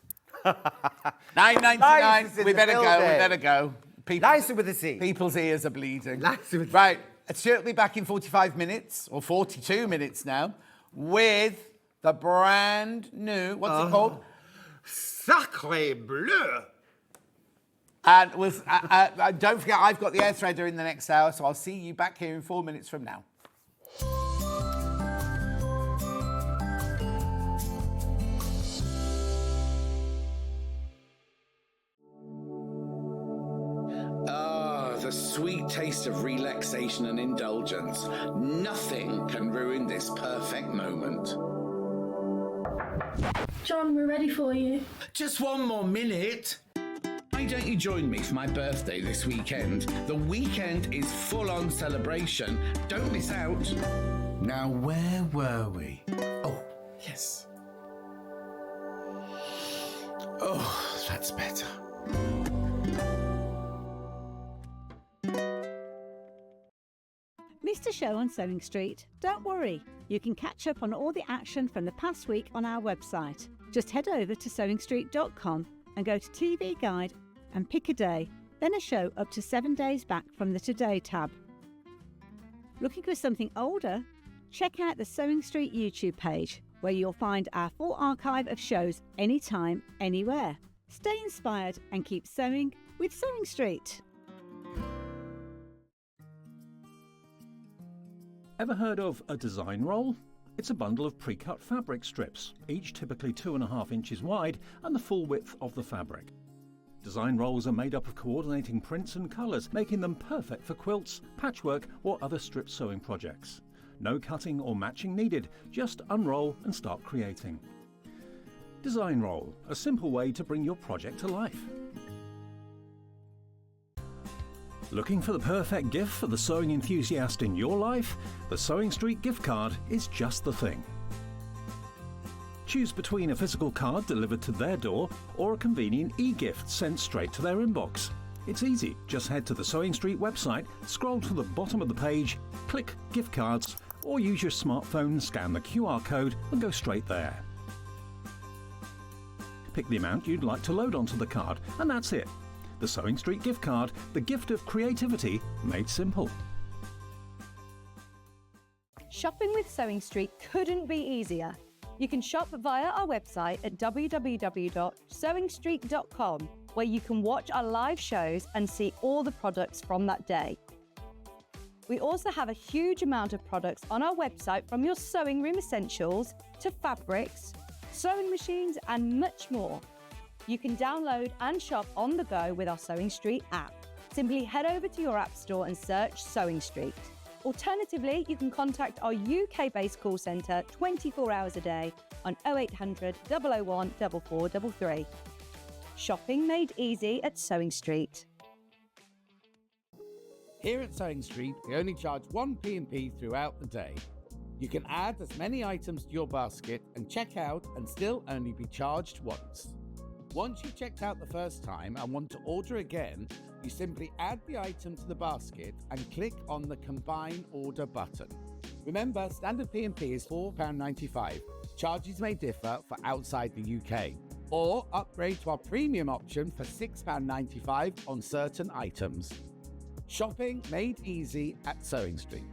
$9.99. We better go. Nicer with a C. People's ears are bleeding. Right. Stuart will be back in 45 minutes, or 42 minutes now, with the brand new, what's it called? Sacre Bleu. And don't forget, I've got the air threader in the next hour, so I'll see you back here in 4 minutes from now. The sweet taste of relaxation and indulgence. Nothing can ruin this perfect moment. John, we're ready for you. Just 1 more minute. Why don't you join me for my birthday this weekend? The weekend is full-on celebration. Don't miss out. Now, where were we? Oh, yes. Oh, that's better. Missed a show on Sewing Street? Don't worry, you can catch up on all the action from the past week on our website. Just head over to sewingstreet.com and go to TV Guide and pick a day, then a show up to 7 days back from the Today tab. Looking for something older? Check out the Sewing Street YouTube page, where you'll find our full archive of shows anytime, anywhere. Stay inspired and keep sewing with Sewing Street. Ever heard of a design roll? It's a bundle of pre-cut fabric strips, each typically 2.5 inches wide and the full width of the fabric. Design rolls are made up of coordinating prints and colours, making them perfect for quilts, patchwork or other strip sewing projects. No cutting or matching needed, just unroll and start creating. Design roll, a simple way to bring your project to life. Looking for the perfect gift for the sewing enthusiast in your life? The Sewing Street gift card is just the thing. Choose between a physical card delivered to their door or a convenient e-gift sent straight to their inbox. It's easy, just head to the Sewing Street website, scroll to the bottom of the page, click gift cards, or use your smartphone, scan the QR code and go straight there. Pick the amount you'd like to load onto the card and that's it. The Sewing Street gift card, the gift of creativity made simple. Shopping with Sewing Street couldn't be easier. You can shop via our website at www.sewingstreet.com, where you can watch our live shows and see all the products from that day. We also have a huge amount of products on our website, from your sewing room essentials to fabrics, sewing machines and much more. You can download and shop on the go with our Sewing Street app. Simply head over to your app store and search Sewing Street. Alternatively, you can contact our UK-based call centre 24 hours a day on 0800 001 4433. Shopping made easy at Sewing Street. Here at Sewing Street, we only charge one P&P throughout the day. You can add as many items to your basket and check out and still only be charged once. Once you've checked out the first time and want to order again, you simply add the item to the basket and click on the Combine Order button. Remember, standard P&P is £4.95. Charges may differ for outside the UK. Or upgrade to our premium option for £6.95 on certain items. Shopping made easy at Sewing Street.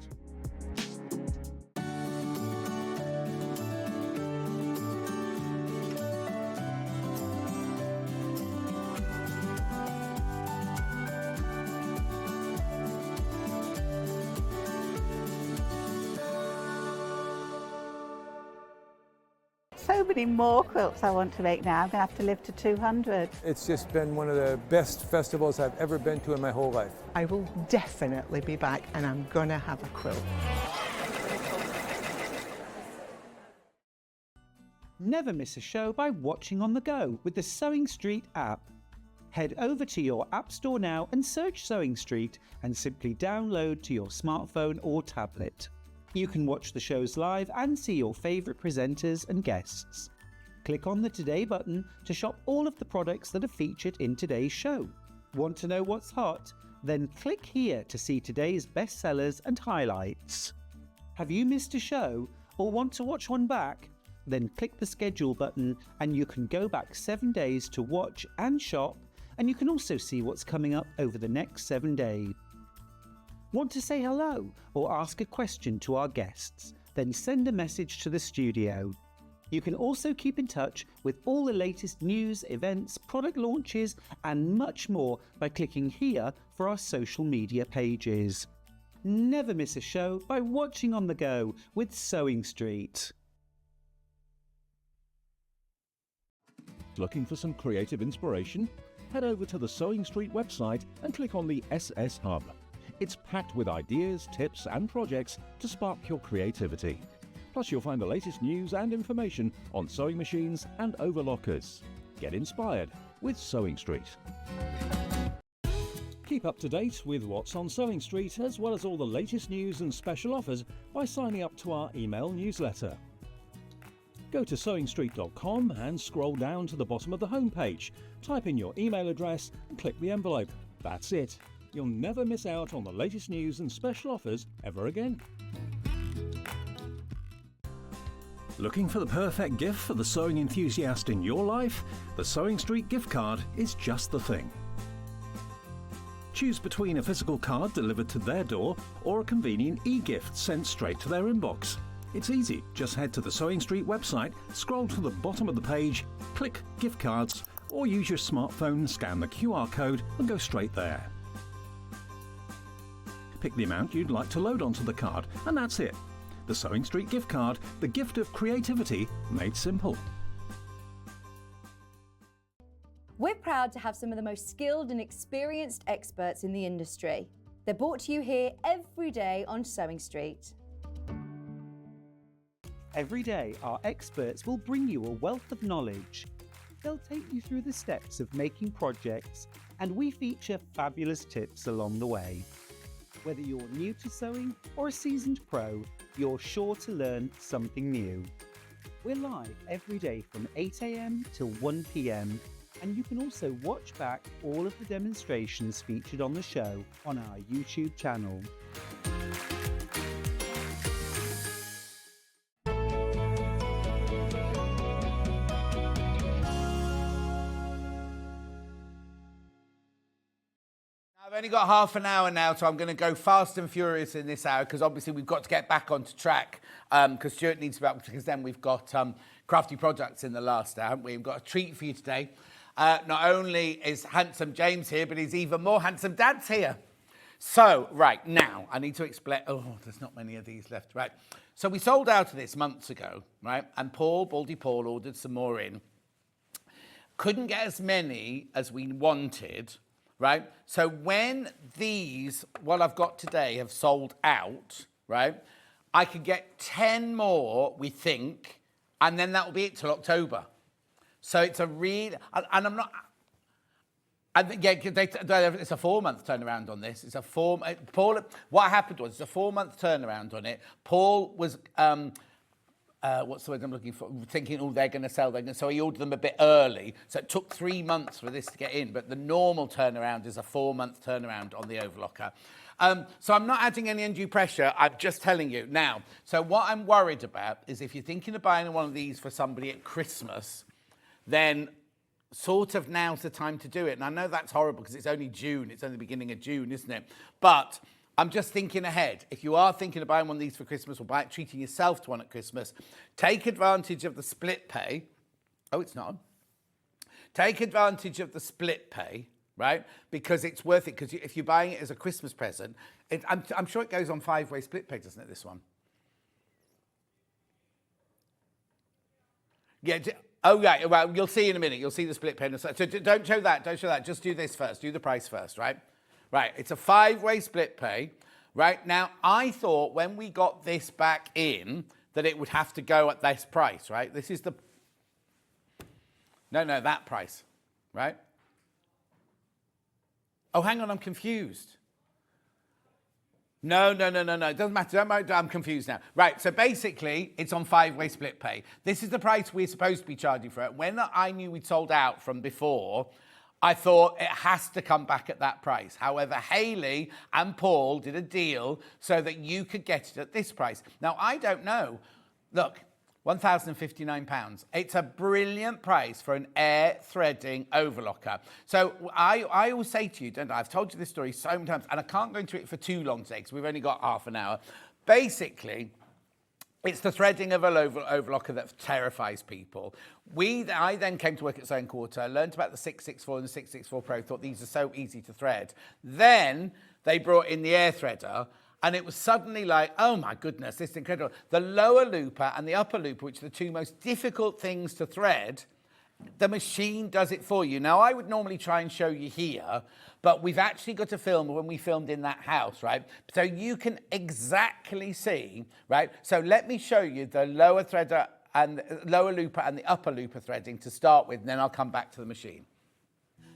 So many more quilts I want to make now. I'm going to have to live to 200. It's just been one of the best festivals I've ever been to in my whole life. I will definitely be back and I'm going to have a quilt. Never miss a show by watching on the go with the Sewing Street app. Head over to your app store now and search Sewing Street and simply download to your smartphone or tablet. You can watch the shows live and see your favourite presenters and guests. Click on the Today button to shop all of the products that are featured in today's show. Want to know what's hot? Then click here to see today's bestsellers and highlights. Have you missed a show or want to watch one back? Then click the schedule button and you can go back 7 days to watch and shop, and you can also see what's coming up over the next 7 days. Want to say hello or ask a question to our guests? Then send a message to the studio. You can also keep in touch with all the latest news, events, product launches and much more by clicking here for our social media pages. Never miss a show by watching on the go with Sewing Street. Looking for some creative inspiration? Head over to the Sewing Street website and click on the SS Hub. It's packed with ideas, tips and projects to spark your creativity. Plus you'll find the latest news and information on sewing machines and overlockers. Get inspired with Sewing Street. Keep up to date with what's on Sewing Street, as well as all the latest news and special offers by signing up to our email newsletter. Go to sewingstreet.com and scroll down to the bottom of the homepage. Type in your email address and click the envelope. That's it. You'll never miss out on the latest news and special offers ever again. Looking for the perfect gift for the sewing enthusiast in your life? The Sewing Street gift card is just the thing. Choose between a physical card delivered to their door or a convenient e-gift sent straight to their inbox. It's easy. Just head to the Sewing Street website, scroll to the bottom of the page, click Gift Cards, or use your smartphone, scan the QR code and go straight there. Pick the amount you'd like to load onto the card, and that's it. The Sewing Street gift card, the gift of creativity made simple. We're proud to have some of the most skilled and experienced experts in the industry. They're brought to you here every day on Sewing Street. Every day, our experts will bring you a wealth of knowledge. They'll take you through the steps of making projects, and we feature fabulous tips along the way. Whether you're new to sewing or a seasoned pro, you're sure to learn something new. We're live every day from 8 AM till 1 PM, and you can also watch back all of the demonstrations featured on the show on our YouTube channel. I've only got half an hour now, so I'm going to go fast and furious in this hour because obviously we've got to get back onto track because Stuart needs to be up because then we've got Crafty Products in the last hour. We've got a treat for you today. Not only is handsome James here, but he's even more handsome Dad's here. So, right, now, I need to explain. Oh, there's not many of these left. Right. So we sold out of this months ago, right? And Baldy Paul, ordered some more in. Couldn't get as many as we wanted. Right? So when these, what I've got today, have sold out, right, I could get 10 more, we think, and then that will be it till October. So it's a real, and I'm not, yeah, it's a 4-month turnaround on this. It's a Paul, what happened was, it's a 4-month turnaround on it. Paul was, what's the word I'm looking for? Thinking, oh, they're going to sell. So he ordered them a bit early. So it took 3 months for this to get in. But the normal turnaround is a 4-month turnaround on the overlocker. So I'm not adding any undue pressure. I'm just telling you. Now, so what I'm worried about is if you're thinking of buying one of these for somebody at Christmas, then sort of now's the time to do it. And I know that's horrible because it's only June. It's only the beginning of June, isn't it? But I'm just thinking ahead. If you are thinking of buying one of these for Christmas or treating yourself to one at Christmas, take advantage of the split pay. Oh, it's not on. Take advantage of the split pay, right? Because it's worth it. Because if you're buying it as a Christmas present, I'm sure it goes on 5-way split pay, doesn't it, this one? Yeah. Oh, yeah. Well, you'll see in a minute. You'll see the split pay. So don't show that. Don't show that. Just do this first. Do the price first, right? Right, it's a 5-way split pay. Right, now I thought when we got this back in that it would have to go at this price, right? This is the, no, that price, right? Oh, hang on, I'm confused. No, it doesn't matter, I'm confused now. Right, so basically it's on 5-way split pay. This is the price we're supposed to be charging for it. When I knew we'd sold out from before, I thought it has to come back at that price. However, Hayley and Paul did a deal so that you could get it at this price. Now, I don't know. Look, £1,059. It's a brilliant price for an air threading overlocker. So I always say to you, don't I? I've told you this story so many times, and I can't go into it for too long today because we've only got half an hour. Basically, it's the threading of an overlocker that terrifies people. I then came to work at Sewing Quarter, learned about the 664 and the 664 Pro, thought these are so easy to thread. Then they brought in the air threader, and it was suddenly like, oh my goodness, this is incredible. The lower looper and the upper looper, which are the two most difficult things to thread, the machine does it for you. Now, I would normally try and show you here, but we've actually got a film when we filmed in that house, right? So you can exactly see, right? So let me show you the lower threader and lower looper and the upper looper threading to start with, and then I'll come back to the machine.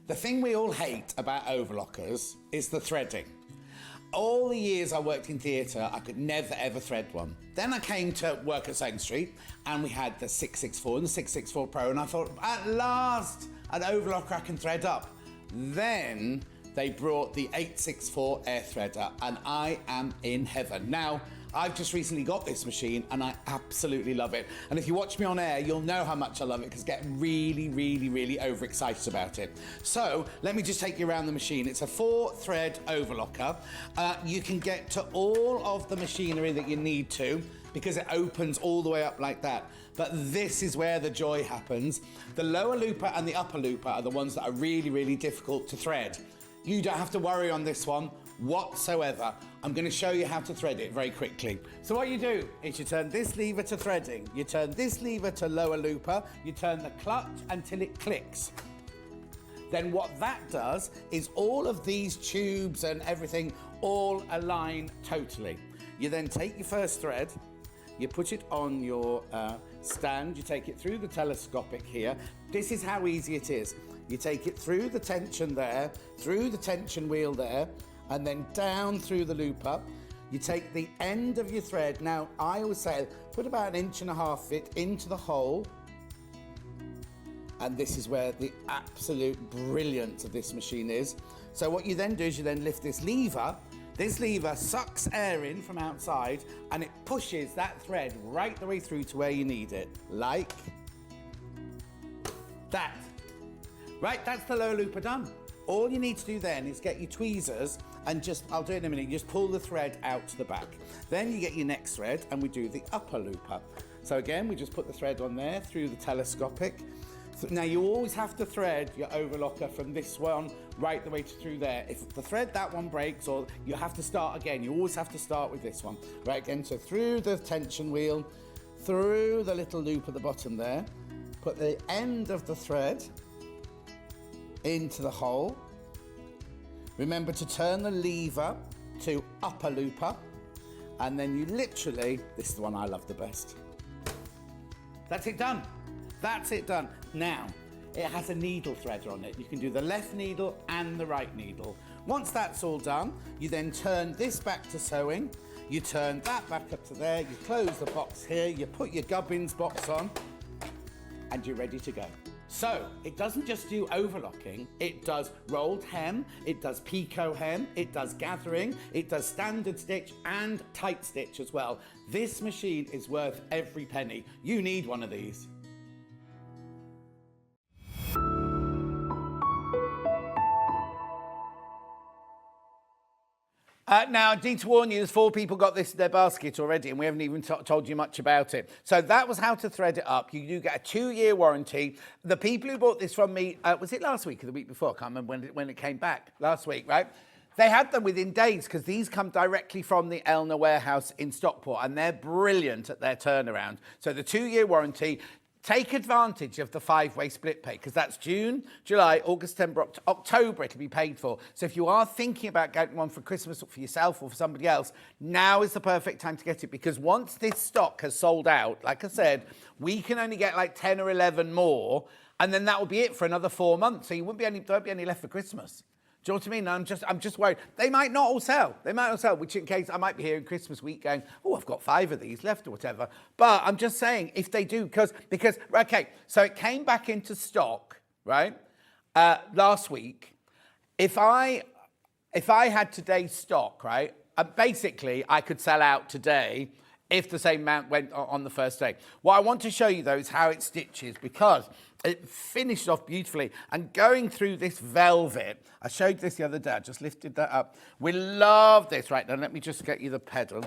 The thing we all hate about overlockers is the threading. all the years I worked in theatre, I could never ever thread one. Then I came to work at Sacre Street and we had the 664 and the 664 Pro, and I thought, at last, an overlocker I can thread up. Then they brought the 864 air threader and I am in heaven. Now, I've just recently got this machine and I absolutely love it. And if you watch me on air, you'll know how much I love it because I get really, really, really overexcited about it. So let me just take you around the machine. It's a 4-thread overlocker. You can get to all of the machinery that you need to because it opens all the way up like that. But this is where the joy happens. The lower looper and the upper looper are the ones that are really, really difficult to thread. You don't have to worry on this one whatsoever. I'm going to show you how to thread it very quickly. So what you do is you turn this lever to threading, you turn this lever to lower looper, you turn the clutch until it clicks. Then what that does is all of these tubes and everything all align totally. You then take your first thread, you put it on your stand, you take it through the telescopic here. This is how easy it is. You take it through the tension there, through the tension wheel there, and then down through the looper. You take the end of your thread. Now, I always say, put about 1.5 inches into the hole. And this is where the absolute brilliance of this machine is. So what you then do is you then lift this lever. This lever sucks air in from outside and it pushes that thread right the way through to where you need it, like that. Right, that's the lower looper done. All you need to do then is get your tweezers and just, I'll do it in a minute, you just pull the thread out to the back. Then you get your next thread and we do the upper looper. So again, we just put the thread on there through the telescopic. So now you always have to thread your overlocker from this one right the way through there. If the thread, that one breaks, or you have to start again, you always have to start with this one. Right, again, so through the tension wheel, through the little loop at the bottom there, put the end of the thread into the hole. Remember to turn the lever to upper looper, and then you literally, this is the one I love the best. That's it done. That's it done. Now, it has a needle threader on it. You can do the left needle and the right needle. Once that's all done, you then turn this back to sewing, you turn that back up to there, you close the box here, you put your gubbins box on, and you're ready to go. So, it doesn't just do overlocking, it does rolled hem, it does picot hem, it does gathering, it does standard stitch and tight stitch as well. This machine is worth every penny. You need one of these. Now, I need to warn you, there's 4 people got this in their basket already, and we haven't even told you much about it. So that was how to thread it up. You do get a 2-year warranty. The people who bought this from me, was it last week or the week before? I can't remember when it came back. Last week, right? They had them within days because these come directly from the Elna warehouse in Stockport, and they're brilliant at their turnaround. So the 2-year warranty. Take advantage of the 5-way split pay because that's June, July, August, September, October it'll be paid for. So if you are thinking about getting one for Christmas or for yourself or for somebody else, now is the perfect time to get it because once this stock has sold out, like I said, we can only get like 10 or 11 more and then that will be it for another 4 months. So you won't be any left for Christmas. Do you know what I mean? I'm just worried. They might not all sell. They might not sell, which in case I might be here in Christmas week going, oh, I've got 5 of these left or whatever. But I'm just saying, if they do, because okay, so it came back into stock, right, last week. If I had today's stock, right, basically I could sell out today if the same amount went on the first day. What I want to show you, though, is how it stitches, because it finished off beautifully. And going through this velvet, I showed this the other day, I just lifted that up. We love this. Right, now let me just get you the pedal,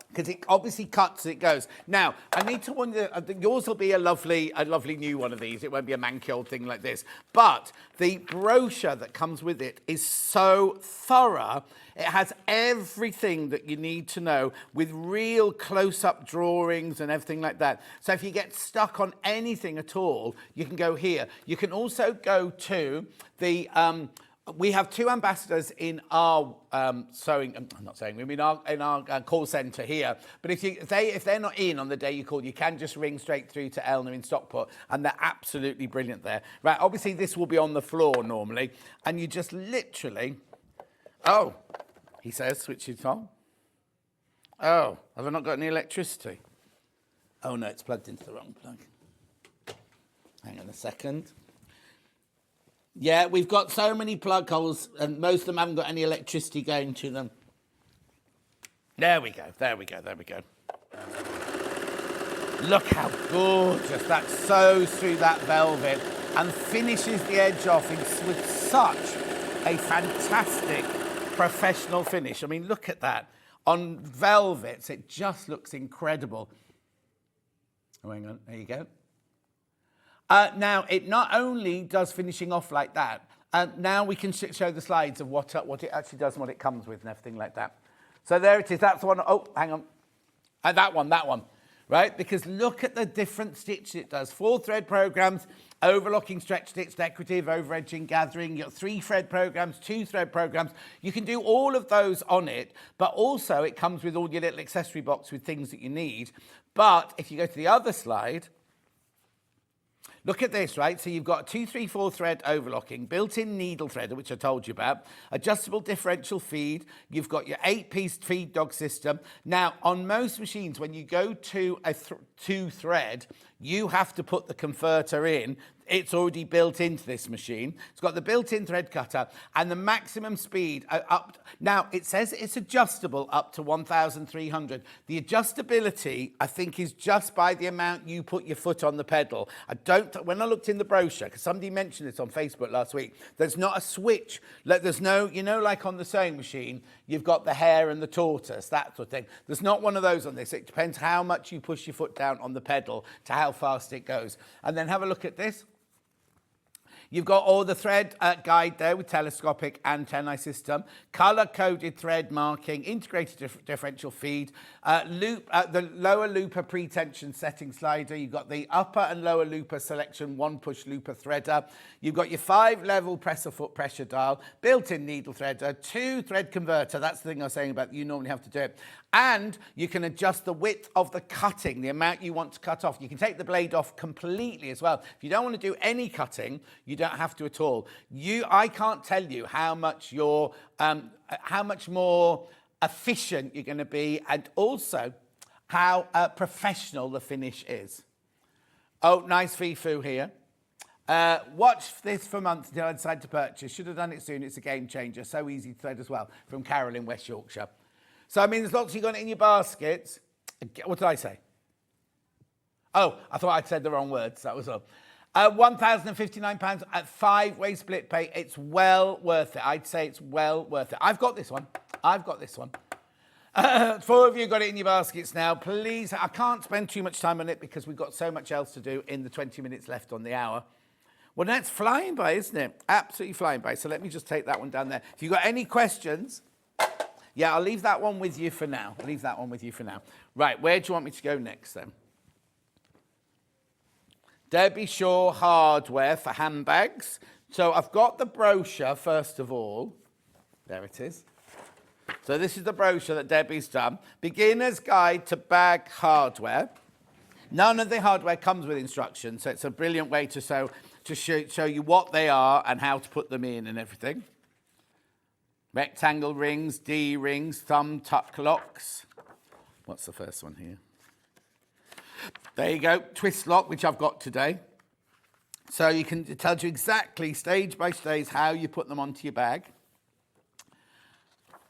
because it obviously cuts as it goes. Now, I need to warn you, yours will be a lovely new one of these. It won't be a manky old thing like this. But the brochure that comes with it is so thorough. It has everything that you need to know with real close-up drawings and everything like that. So if you get stuck on anything at all, you can go here. You can also go to the... we have 2 ambassadors in our in our call centre here. But if they're not in on the day you call, you can just ring straight through to Elna in Stockport, and they're absolutely brilliant there. Right, obviously this will be on the floor normally, and you just literally, he says, switch it on. Oh, have I not got any electricity? Oh no, it's plugged into the wrong plug. Hang on a second. Yeah, we've got so many plug holes and most of them haven't got any electricity going to them. There we go, there we go, there we go. Look how gorgeous that sews through that velvet and finishes the edge off with such a fantastic professional finish. I mean, look at that. On velvets, it just looks incredible. Oh, hang on, there you go. Now, it not only does finishing off like that, now we can show the slides of what it actually does and what it comes with and everything like that. So there it is, that's the one. Oh, hang on. That one, right? Because look at the different stitches it does. 4 thread programs, overlocking, stretch stitch, decorative, over edging, gathering. You've got 3 thread programs, 2 thread programs. You can do all of those on it, but also it comes with all your little accessory box with things that you need. But if you go to the other slide, look at this, right? So you've got a 2, 3, 4 thread overlocking, built-in needle threader, which I told you about, adjustable differential feed. You've got your 8-piece feed dog system. Now, on most machines, when you go to a 2 thread, you have to put the converter in. It's already built into this machine. It's got the built-in thread cutter and the maximum speed up. Now, it says it's adjustable up to 1,300. The adjustability, I think, is just by the amount you put your foot on the pedal. When I looked in the brochure, because somebody mentioned this on Facebook last week, there's not a switch. There's no, you know, like on the sewing machine, you've got the hare and the tortoise, that sort of thing. There's not one of those on this. It depends how much you push your foot down on the pedal to how fast it goes. And then have a look at this. You've got all the thread guide there with telescopic antennae system, color-coded thread marking, integrated differential feed, the lower looper pre-tension setting slider. You've got the upper and lower looper selection, 1-push looper threader. You've got your 5-level presser foot pressure dial, built-in needle threader, 2 thread converter. That's the thing I was saying about you normally have to do it. And you can adjust the width of the cutting, the amount you want to cut off. You can take the blade off completely as well. If you don't want to do any cutting, you don't have to at all. I can't tell you how much more efficient you're going to be, and also how professional the finish is. Oh, nice fee-foo here. Watch this for months until I decide to purchase. Should have done it soon. It's a game changer. So easy to thread as well. From Carol in West Yorkshire. So, I mean, as long as you've got it in your baskets. What did I say? Oh, I thought I'd said the wrong words. That was all. £1,059 at 5-way split pay. It's well worth it. I'd say it's well worth it. I've got this one. 4 of you got it in your baskets now. Please, I can't spend too much time on it because we've got so much else to do in the 20 minutes left on the hour. Well, that's flying by, isn't it? Absolutely flying by. So let me just take that one down there. If you've got any questions, yeah, I'll leave that one with you for now. Right, where do you want me to go next then? Debbie Shaw hardware for handbags. So I've got the brochure, first of all. There it is. So this is the brochure that Debbie's done. Beginner's Guide to Bag Hardware. None of the hardware comes with instructions, so it's a brilliant way to show you what they are and how to put them in and everything. Rectangle rings, D-rings, thumb tuck locks. What's the first one here? There you go, twist lock, which I've got today. So it tells you exactly, stage by stage, how you put them onto your bag.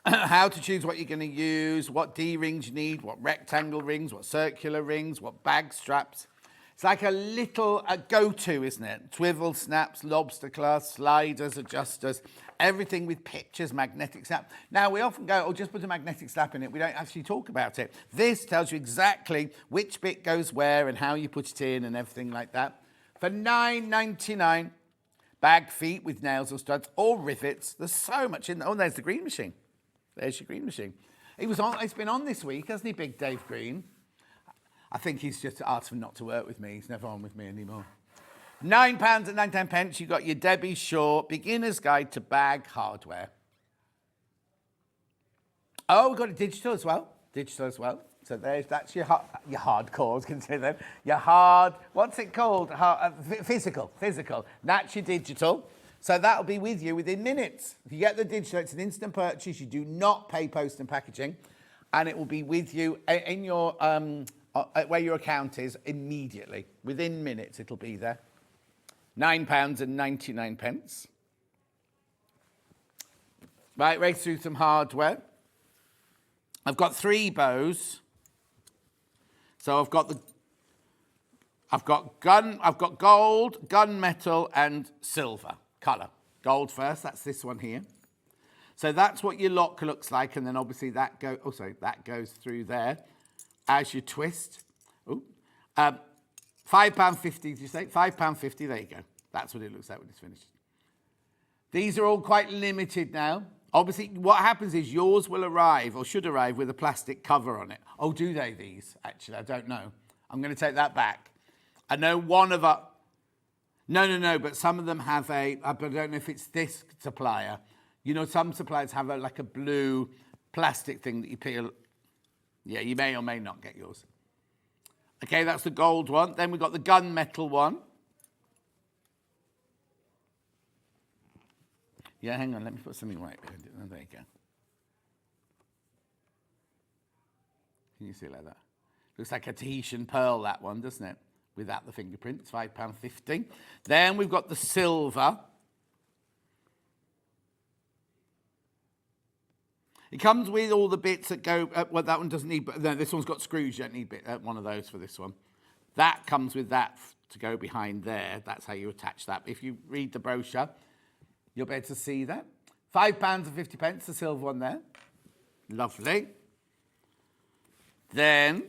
How to choose what you're going to use, what D-rings you need, what rectangle rings, what circular rings, what bag straps. It's like a little go-to, isn't it? Swivel snaps, lobster clasps, sliders, adjusters, everything with pictures, magnetic snap. Now, we often go, oh, just put a magnetic snap in it. We don't actually talk about it. This tells you exactly which bit goes where and how you put it in and everything like that. For $9.99, bag feet with nails or studs or rivets. There's so much in there. Oh, there's the green machine. There's your green machine. It's been on this week, hasn't he, Big Dave Green? I think he's just asked him not to work with me. He's never on with me anymore. £9.99. You've got your Debbie Shaw Beginner's Guide to Bag Hardware. Oh, we've got it digital as well. So that's your hardcore, I was going to say then. Your hard, what's it called? Physical. That's your digital. So that'll be with you within minutes. If you get the digital, it's an instant purchase. You do not pay post and packaging, and it will be with you in your where your account is immediately. Within minutes, it'll be there. £9.99. Right, race through some hardware. I've got 3 bows. So I've got gold, gunmetal, and silver colour. Gold first, that's this one here. So that's what your lock looks like, and then obviously that goes through there as you twist. Ooh. £5.50, did you say? £5.50, there you go. That's what it looks like when it's finished. These are all quite limited now. Obviously, what happens is yours will arrive, or should arrive, with a plastic cover on it. Oh, do they, these? Actually, I don't know. I'm going to take that back. I know one of our... No, but some of them have a... I don't know if it's this supplier. You know, some suppliers have like a blue plastic thing that you peel. Yeah, you may or may not get yours. Okay, that's the gold one. Then we've got the gunmetal one. Yeah, hang on, let me put something right behind it. Oh, there you go. Can you see it like that? Looks like a Tahitian pearl, that one, doesn't it? Without the fingerprints, £5.50. Then we've got the silver. It comes with all the bits that go, well, that one doesn't need, no, this one's got screws, you don't need one of those for this one. That comes with that to go behind there. That's how you attach that. If you read the brochure, you'll be able to see that. £5.50, the silver one there. Lovely. Then,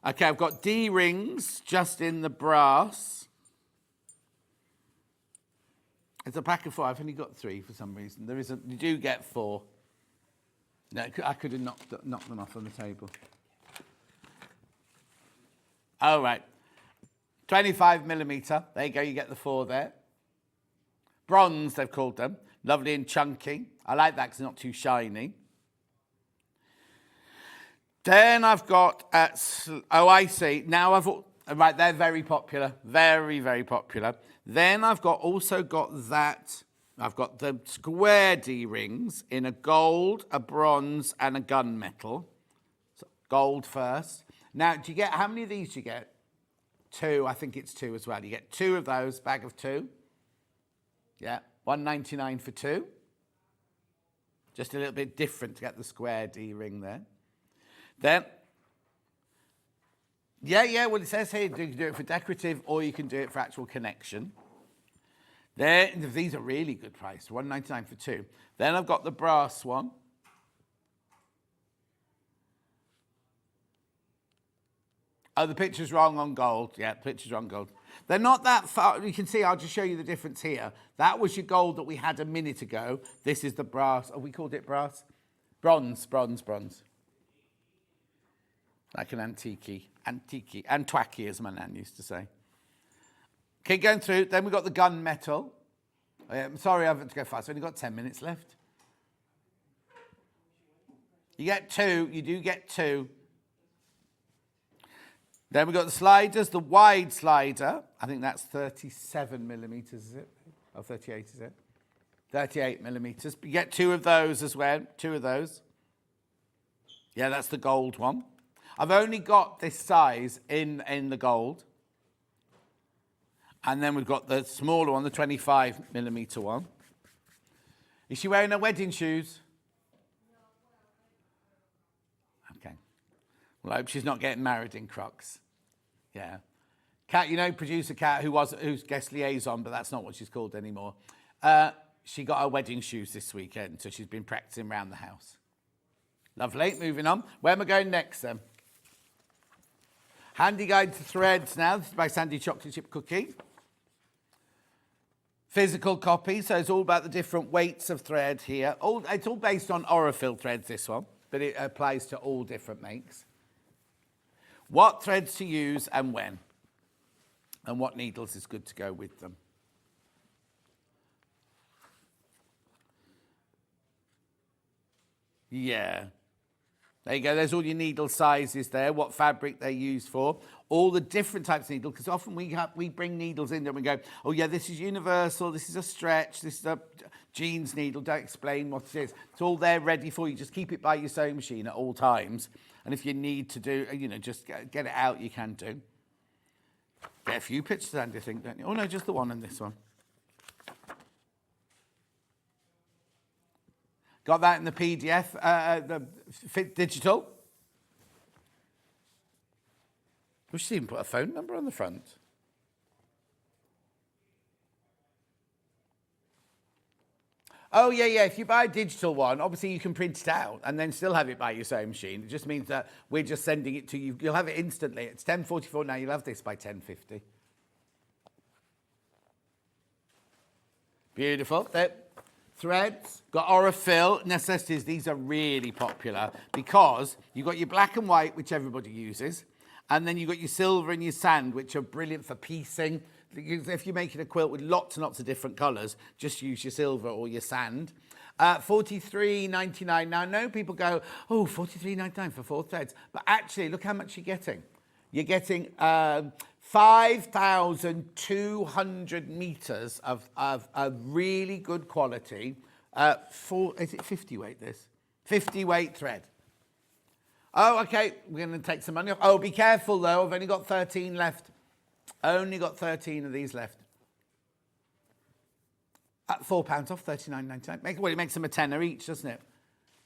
okay, I've got D-rings just in the brass. It's a pack of 4. I've only got 3 for some reason. You do get 4. No, I could have knocked them off on the table. Oh, right. 25mm. There you go, you get the 4 there. Bronze, they've called them. Lovely and chunky. I like that because it's not too shiny. Then I've got, oh, I see. Now right, they're very popular. Very, very popular. Then I've also got that. I've got the square D-rings in a gold, a bronze, and a gunmetal. So gold first. Now, how many of these do you get? 2. I think it's 2 as well. You get 2 of those, bag of 2. Yeah, £1.99 for 2. Just a little bit different to get the square D-ring there. Then, well, it says here you can do it for decorative or you can do it for actual connection. These are really good price, £1.99 for 2. Then I've got the brass one. Oh, the picture's wrong on gold. Yeah, the picture's wrong gold. They're not that far. You can see, I'll just show you the difference here. That was your gold that we had a minute ago. This is the brass. Oh, we called it brass? Bronze. Like an antique, antwacky, as my nan used to say. Okay, going through. Then we've got the gunmetal. I'm sorry, I have to go fast. I've only got 10 minutes left. You get 2. You do get 2. Then we've got the sliders, the wide slider. I think that's 37mm, is it? Or 38, is it? 38mm. You get 2 of those as well. 2 of those. Yeah, that's the gold one. I've only got this size in the gold. And then we've got the smaller one, the 25mm one. Is she wearing her wedding shoes? Okay. Well, I hope she's not getting married in Crocs. Yeah. Kat, you know, producer Kat, who's guest liaison, but that's not what she's called anymore. She got her wedding shoes this weekend, so she's been practicing around the house. Lovely. Moving on. Where am I going next then? Handy guide to threads now. This is by Sandy Chocolate Chip Cookie. Physical copy, so it's all about the different weights of thread here. It's all based on Orifil threads, this one, but it applies to all different makes. What threads to use and when, and what needles is good to go with them. Yeah. There you go. There's all your needle sizes there, what fabric they're used for, all the different types of needle, because often we bring needles in and we go, oh yeah, this is universal, this is a stretch, this is a jeans needle, don't explain what it is. It's all there ready for you. Just keep it by your sewing machine at all times. And if you need to do, just get it out, you can do. Get a few pictures, Andy, I think, don't you? Oh no, just the one and this one. Got that in the PDF, the Fit Digital. We should even put a phone number on the front. Oh, yeah. If you buy a digital one, obviously you can print it out and then still have it by your sewing machine. It just means that we're just sending it to you. You'll have it instantly. It's 10:44 now. You'll have this by 10:50. Beautiful. There. Threads, got Aurifil, necessities. These are really popular because you've got your black and white, which everybody uses, and then you've got your silver and your sand, which are brilliant for piecing. If you're making a quilt with lots and lots of different colours, just use your silver or your sand. $43.99. Now, I know people go, oh, $43.99 for 4 threads. But actually, look how much you're getting. You're getting 5,200 metres of really good quality. Is it 50 weight, this? 50 weight thread. Oh, okay, we're going to take some money off. Oh, be careful, though. I've only got 13 left. Only got 13 of these left. At £4 off, $39.99. Well, it makes them a tenner each, doesn't it?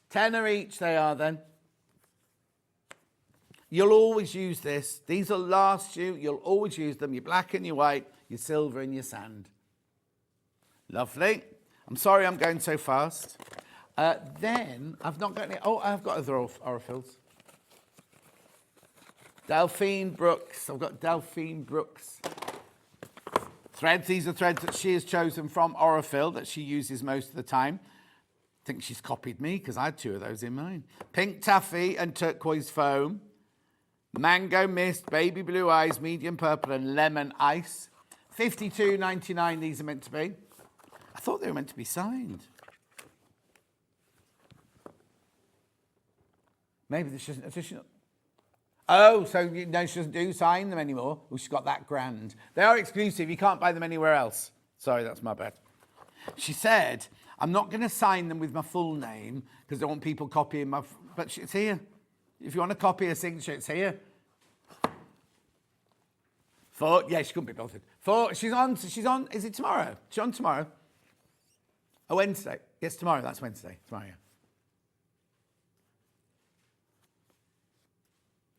Tenner each they are, then. You'll always use this. These will last you. You'll always use them. Your black and your white, your silver and your sand. Lovely. I'm sorry I'm going so fast. Then, I've not got any... Oh, I've got other Aurifils. Delphine Brooks. I've got Delphine Brooks threads. These are threads that she has chosen from Aurifil that she uses most of the time. I think she's copied me because I had 2 of those in mine. Pink taffy and turquoise foam. Mango mist, baby blue eyes, medium purple and lemon ice. $52.99 these are meant to be. I thought they were meant to be signed. Maybe this isn't additional. Oh, so no, she doesn't sign them anymore. Oh, she's got that grand. They are exclusive. You can't buy them anywhere else. Sorry, that's my bad. She said, I'm not going to sign them with my full name because I don't want people copying my... But it's here. If you want to copy a signature, it's here. Yeah, she couldn't be bothered. She's on, is it tomorrow? She's on tomorrow. A Wednesday. Yes, tomorrow, that's Wednesday. Tomorrow, yeah.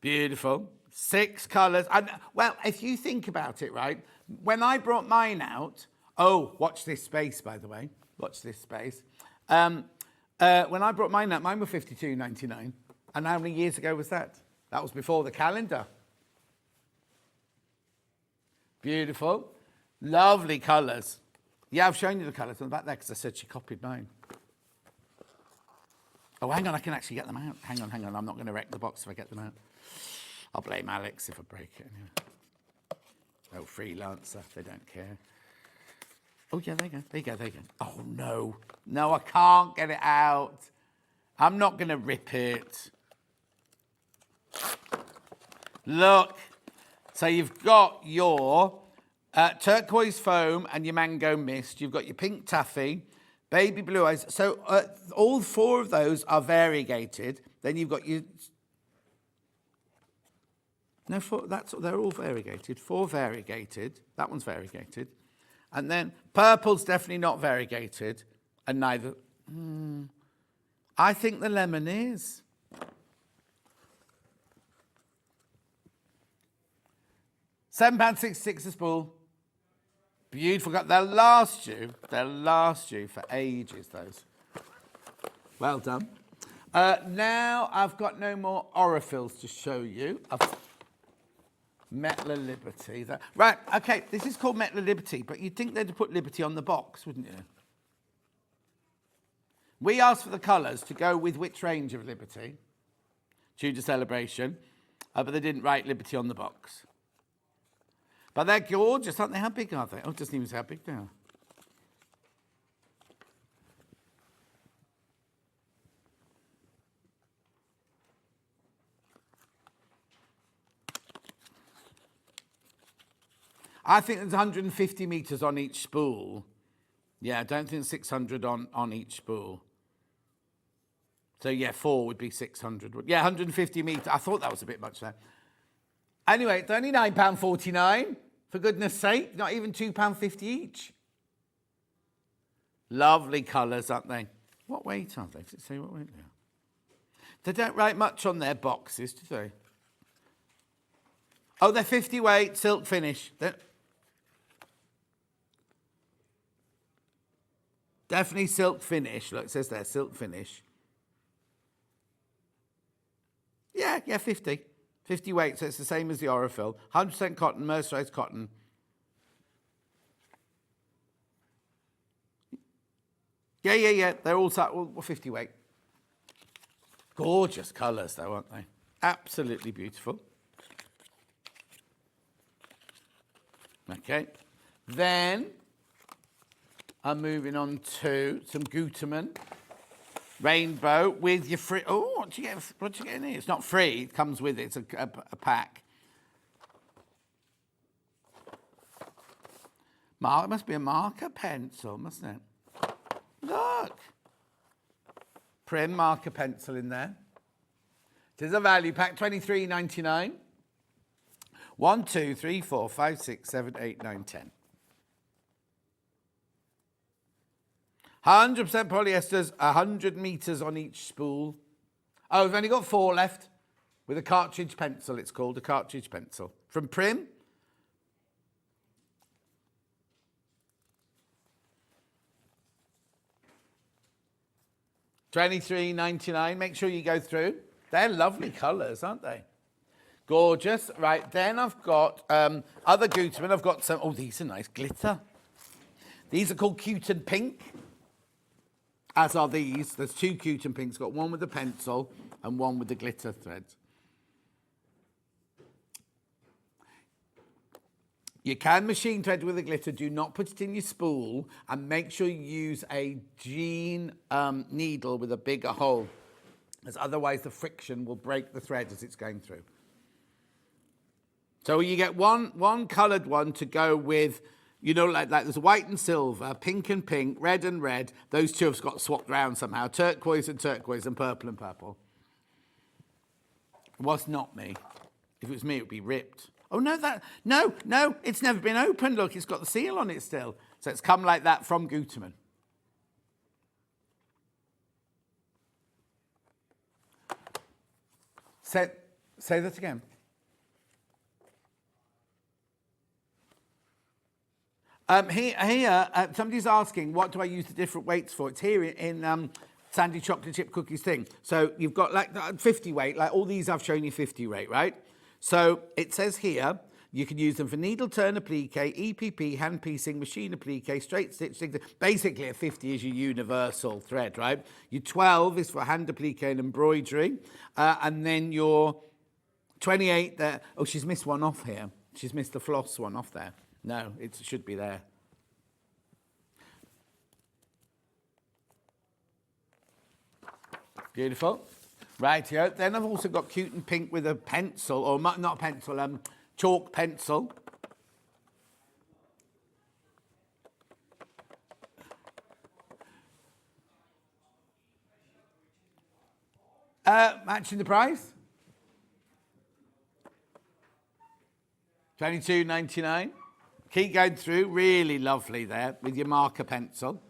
Beautiful. 6 colours. And, well, if you think about it, right, when I brought mine out, watch this space, by the way. Watch this space. When I brought mine out, mine were $52.99. And how many years ago was that? That was before the calendar. Beautiful. Lovely colours. Yeah, I've shown you the colours on the back there because I said she copied mine. Oh, hang on, I can actually get them out. Hang on. I'm not going to wreck the box if I get them out. I'll blame Alex if I break it. Anyway. Oh, freelancer, they don't care. Oh, yeah, there you go. Oh, no. No, I can't get it out. I'm not going to rip it. Look. So you've got your turquoise foam and your mango mist. You've got your pink taffy, baby blue eyes. So all 4 of those are variegated. Then you've got your... No, they're all variegated. 4 variegated. That one's variegated. And then purple's definitely not variegated. And neither... I think the lemon is. £7.66 a spool. Beautiful. They'll last you for ages, those. Well done. Now I've got no more Aurifils to show you. Metla Liberty. Right, okay, this is called Metla Liberty, but you'd think they'd put Liberty on the box, wouldn't you? We asked for the colours to go with which range of Liberty? Tudor Celebration, but they didn't write Liberty on the box. But they're gorgeous, aren't they? How big are they? Oh, it doesn't even say how big they are. I think there's 150 metres on each spool. Yeah, I don't think 600 on each spool. So yeah, 4 would be 600. Yeah, 150 metres. I thought that was a bit much there. Anyway, it's only £9.49. For goodness sake, not even £2.50 each. Lovely colours, aren't they? What weight are they? Does it say what weight they are? They don't write much on their boxes, do they? Oh, they're 50 weight, silk finish. Definitely silk finish. Look, it says there, silk finish. Yeah, 50. 50 weight, so it's the same as the Orifil. 100% cotton, mercerized cotton. Yeah. They're all 50 weight. Gorgeous colours, though, aren't they? Absolutely beautiful. Okay. Then I'm moving on to some Gutermann. Rainbow with your free... Oh, what do you get in here? It's not free. It comes with it. It's a pack. It must be a marker pencil, mustn't it? Look. Prim marker pencil in there. It is a value pack, $23.99. 1, 2, 3, 4, 5, 6, 7, 8, 9, 10. 100% polyesters, 100 metres on each spool. Oh, we've only got 4 left with a cartridge pencil, it's called, a cartridge pencil. From Prim. $23.99. Make sure you go through. They're lovely colours, aren't they? Gorgeous. Right, then I've got other Gutermann. I've got some... Oh, these are nice. Glitter. These are called Quilting Pink. As are these. There's 2 Quilting Pinks. Got one with the pencil and one with the glitter threads. You can machine thread with the glitter. Do not put it in your spool, and make sure you use a jean needle with a bigger hole, as otherwise the friction will break the thread as it's going through. So you get one coloured one to go with, you know, like there's white and silver, pink and pink, red and red. Those two have got swapped round somehow. Turquoise and turquoise and purple and purple. It was not me. If it was me, it would be ripped. Oh, no, it's never been opened. Look, it's got the seal on it still. So it's come like that from Gutermann. Say that again. Here, somebody's asking, what do I use the different weights for? It's here in Sandy Chocolate Chip Cookies thing. So you've got like 50 weight, like all these I've shown you 50 weight, right? So it says here, you can use them for needle turn applique, EPP, hand piecing, machine applique, straight stitch. Basically, a 50 is your universal thread, right? Your 12 is for hand applique and embroidery. And then your 28 there. Oh, she's missed one off here. She's missed the floss one off there. No, it should be there. Beautiful. Rightio. Then I've also got Quilting Pink with a pencil, or not a pencil, chalk pencil. Matching the price. $22.99. Keep going through. Really lovely there with your marker pencil.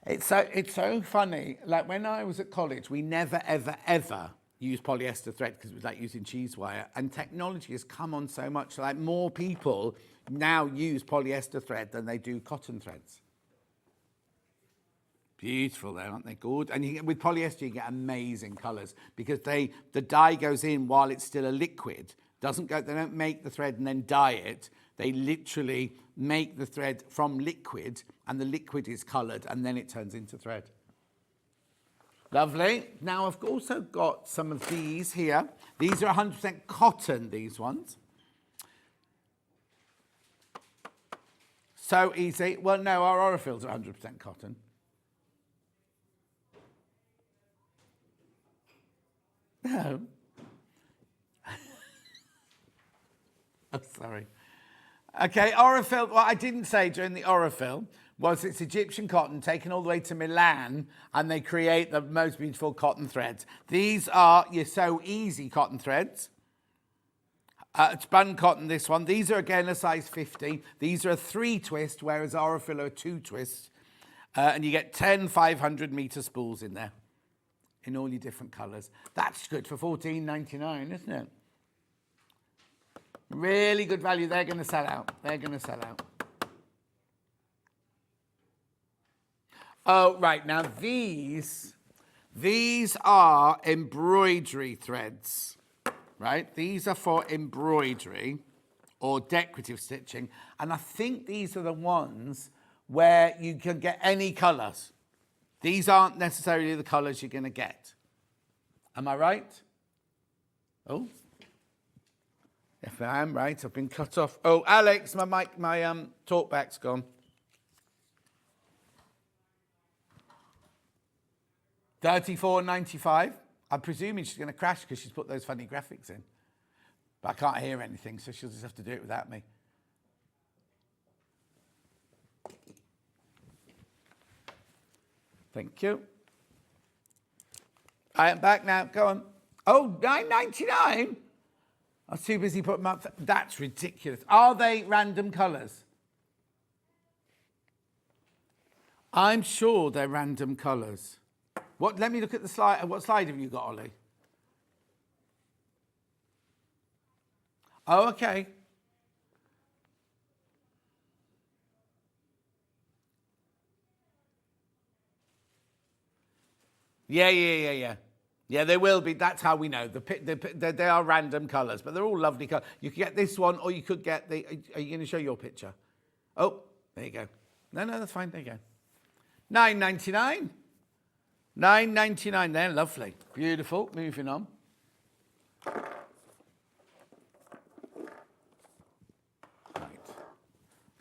It's so funny. Like when I was at college, we never, ever, ever used polyester thread because it was like using cheese wire. And technology has come on so much. Like more people now use polyester thread than they do cotton threads. Beautiful there, aren't they? Good. And with polyester, you get amazing colours because the dye goes in while it's still a liquid. They don't make the thread and then dye it. They literally make the thread from liquid, and the liquid is coloured, and then it turns into thread. Lovely. Now, I've also got some of these here. These are 100% cotton, these ones. So easy. Well, no, our Orifils are 100% cotton. No. Sorry. Okay, Orifil, what I didn't say during the Orifil was it's Egyptian cotton taken all the way to Milan, and they create the most beautiful cotton threads. These are your So Easy cotton threads. Spun cotton, this one. These are again a size 50. These are a 3 twist, whereas Orifil are 2 twists. And you get 10 500-meter spools in there in all your different colours. That's good for $14.99, isn't it? Really good value. They're going to sell out. They're going to sell out. Oh, right. Now, these are embroidery threads, right? These are for embroidery or decorative stitching. And I think these are the ones where you can get any colours. These aren't necessarily the colours you're going to get. Am I right? Oh. If I am right, I've been cut off. Oh, Alex, my talkback's gone. $34.95. I'm presuming she's going to crash because she's put those funny graphics in. But I can't hear anything, so she'll just have to do it without me. Thank you. I am back now. Go on. Oh, $9.99. I was too busy putting them up. That's ridiculous. Are they random colours? I'm sure they're random colours. What? Let me look at the slide. What slide have you got, Ollie? Oh, okay. Yeah. Yeah, they will be. That's how we know. They are random colours, but they're all lovely colours. You could get this one, or you could get the... Are you going to show your picture? Oh, there you go. No, that's fine. There you go. $9.99. $9.99 there. Lovely. Beautiful. Moving on.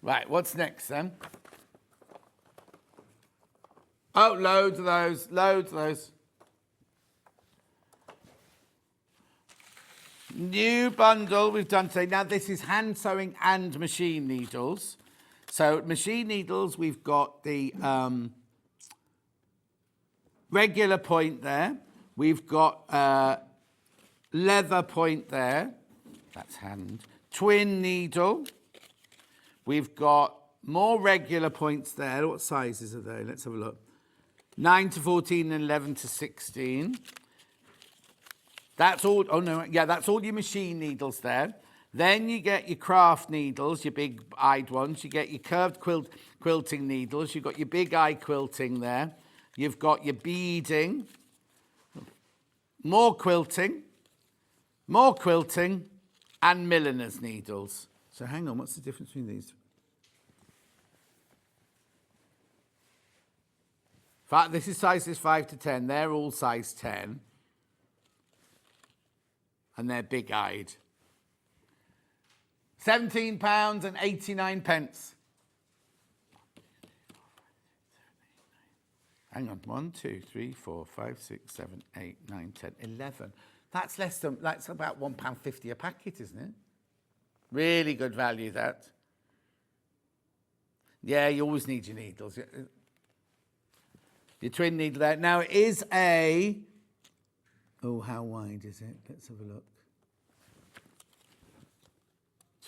Right, what's next then? Oh, loads of those. New bundle we've done today. Now, this is hand sewing and machine needles. So, machine needles, we've got the regular point there. We've got leather point there. That's hand. Twin needle. We've got more regular points there. What sizes are they? Let's have a look. 9 to 14 and 11 to 16. That's all. Oh, no. Yeah, that's all your machine needles there. Then you get your craft needles, your big-eyed ones. You get your curved quilting needles. You've got your big-eye quilting there. You've got your beading. More quilting, and milliner's needles. So hang on, what's the difference between these? This is sizes 5 to 10. They're all size 10. And they're big-eyed. £17.89. Hang on. 1, 2, 3, 4, 5, 6, 7, 8, 9, 10, 11. That's about £1.50 a packet, isn't it? Really good value, that. Yeah, you always need your needles. Your twin needle there. Now, it is a... Oh, how wide is it? Let's have a look.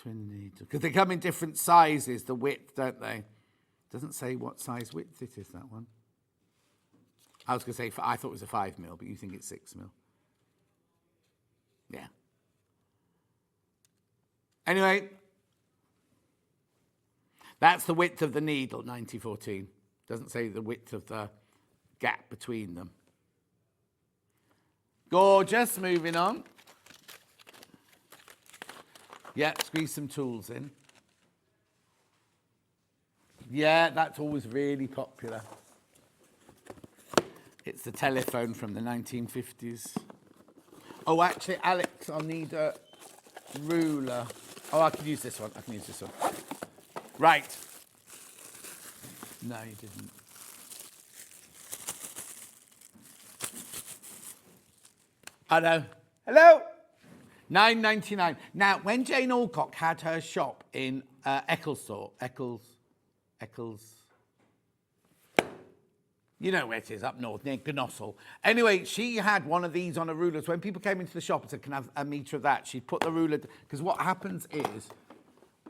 Twin needle. Because they come in different sizes, the width, don't they? Doesn't say what size width it is, that one. I was going to say, I thought it was a 5mm, but you think it's 6mm. Yeah. Anyway, that's the width of the needle, 9014. Doesn't say the width of the gap between them. Gorgeous. Moving on. Yeah, squeeze some tools in. Yeah, that's always really popular. It's the telephone from the 1950s. Oh, actually, Alex, I'll need a ruler. Oh, I can use this one. Right. No, you didn't. I know. Hello? $9.99. Now, when Jane Alcock had her shop in Eccles, you know where it is, up north, near Gnossel. Anyway, she had one of these on a ruler. So when people came into the shop and said, can I have a metre of that? She'd put the ruler, because what happens is,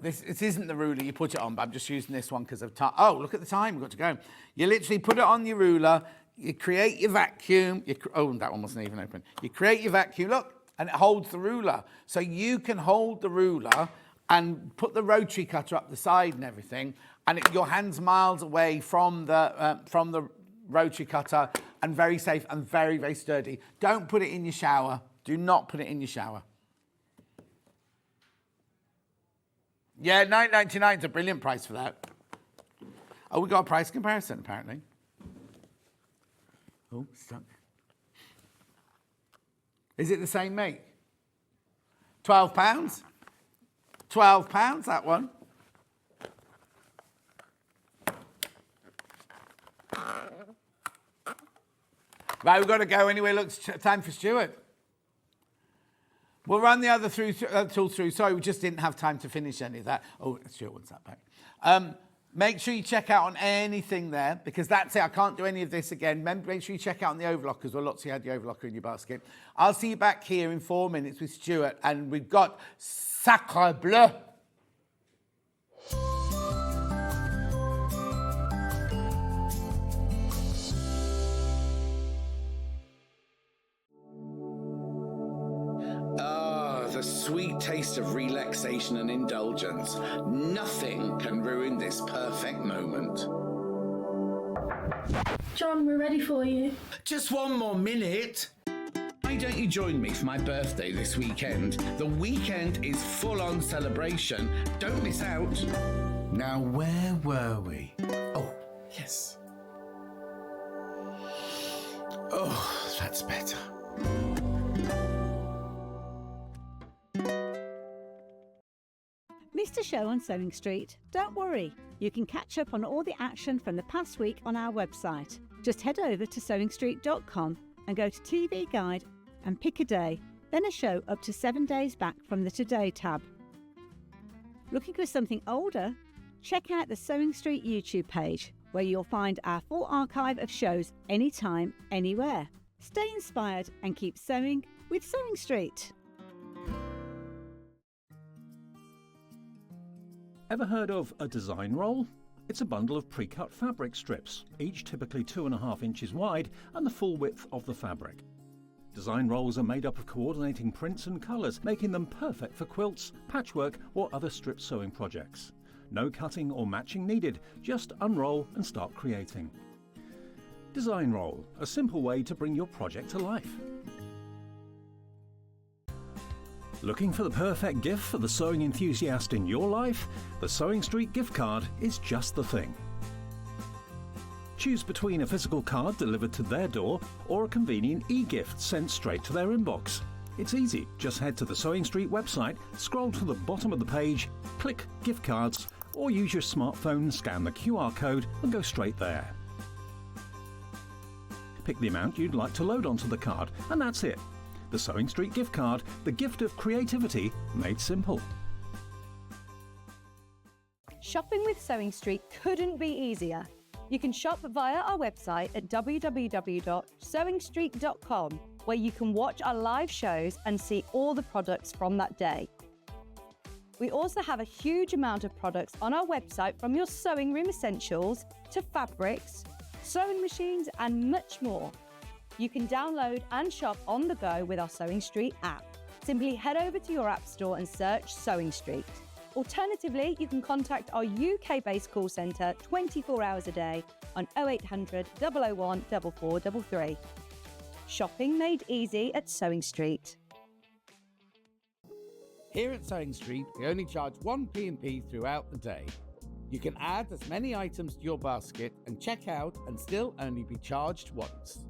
it isn't the ruler you put it on, but I'm just using this one because of time. Oh, look at the time, we've got to go. You literally put it on your ruler, you create your vacuum. Oh, that one wasn't even open. You create your vacuum, look, and it holds the ruler. So you can hold the ruler and put the rotary cutter up the side and everything, and your hand's miles away from the rotary cutter, and very safe and very, very sturdy. Don't put it in your shower. Do not put it in your shower. Yeah, $9.99 is a brilliant price for that. Oh, we got a price comparison, apparently. Oh, stuck. Is it the same make? £12? £12, that one. Right, we've got to go anyway. Look, it's time for Stuart. We'll run the other tools through. Sorry, we just didn't have time to finish any of that. Oh, Stuart wants that back. Make sure you check out on anything there, because that's it. I can't do any of this again. Make sure you check out on the overlockers. Well, lots of you had the overlocker in your basket. I'll see you back here in 4 minutes with Stuart, and we've got Sacre Bleu. The sweet taste of relaxation and indulgence. Nothing can ruin this perfect moment. John, we're ready for you. Just one more minute. Why don't you join me for my birthday this weekend? The weekend is full-on celebration. Don't miss out. Now, where were we? Oh, yes. Oh, that's better. Missed a show on Sewing Street? Don't worry, you can catch up on all the action from the past week on our website. Just head over to sewingstreet.com and go to TV Guide and pick a day, then a show up to 7 days back from the Today tab. Looking for something older? Check out the Sewing Street YouTube page, where you'll find our full archive of shows anytime, anywhere. Stay inspired and keep sewing with Sewing Street. Ever heard of a design roll? It's a bundle of pre-cut fabric strips, each typically 2.5 inches wide and the full width of the fabric. Design rolls are made up of coordinating prints and colours, making them perfect for quilts, patchwork or other strip sewing projects. No cutting or matching needed, just unroll and start creating. Design roll, a simple way to bring your project to life. Looking for the perfect gift for the sewing enthusiast in your life? The Sewing Street gift card is just the thing. Choose between a physical card delivered to their door or a convenient e-gift sent straight to their inbox. It's easy. Just head to the Sewing Street website, scroll to the bottom of the page, click Gift Cards, or use your smartphone, scan the QR code and go straight there. Pick the amount you'd like to load onto the card, and that's it. The Sewing Street gift card, the gift of creativity made simple. Shopping with Sewing Street couldn't be easier. You can shop via our website at www.sewingstreet.com, where you can watch our live shows and see all the products from that day. We also have a huge amount of products on our website, from your sewing room essentials to fabrics, sewing machines and much more. You can download and shop on the go with our Sewing Street app. Simply head over to your app store and search Sewing Street. Alternatively, you can contact our UK-based call centre 24 hours a day on 0800 001 4433. Shopping made easy at Sewing Street. Here at Sewing Street, we only charge one P&P throughout the day. You can add as many items to your basket and check out and still only be charged once.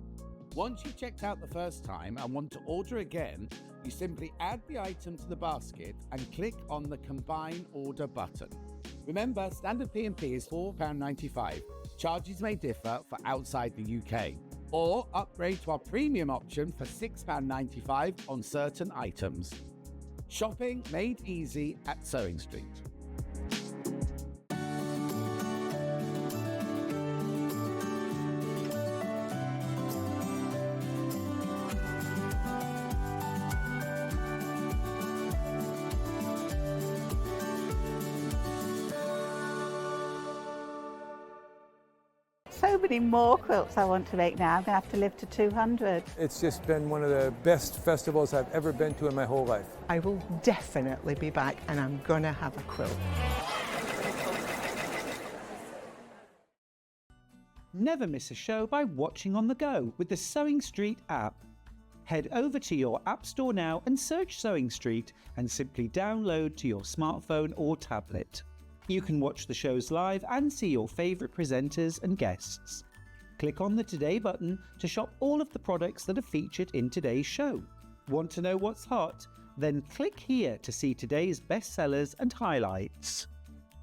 Once you've checked out the first time and want to order again, you simply add the item to the basket and click on the Combine Order button. Remember, standard P&P is £4.95. Charges may differ for outside the UK. Or upgrade to our premium option for £6.95 on certain items. Shopping made easy at Sewing Street. So many more quilts I want to make now. I'm going to have to live to 200. It's just been one of the best festivals I've ever been to in my whole life. I will definitely be back and I'm going to have a quilt. Never miss a show by watching on the go with the Sewing Street app. Head over to your App Store now and search Sewing Street and simply download to your smartphone or tablet. You can watch the shows live and see your favourite presenters and guests. Click on the Today button to shop all of the products that are featured in today's show. Want to know what's hot? Then click here to see today's bestsellers and highlights.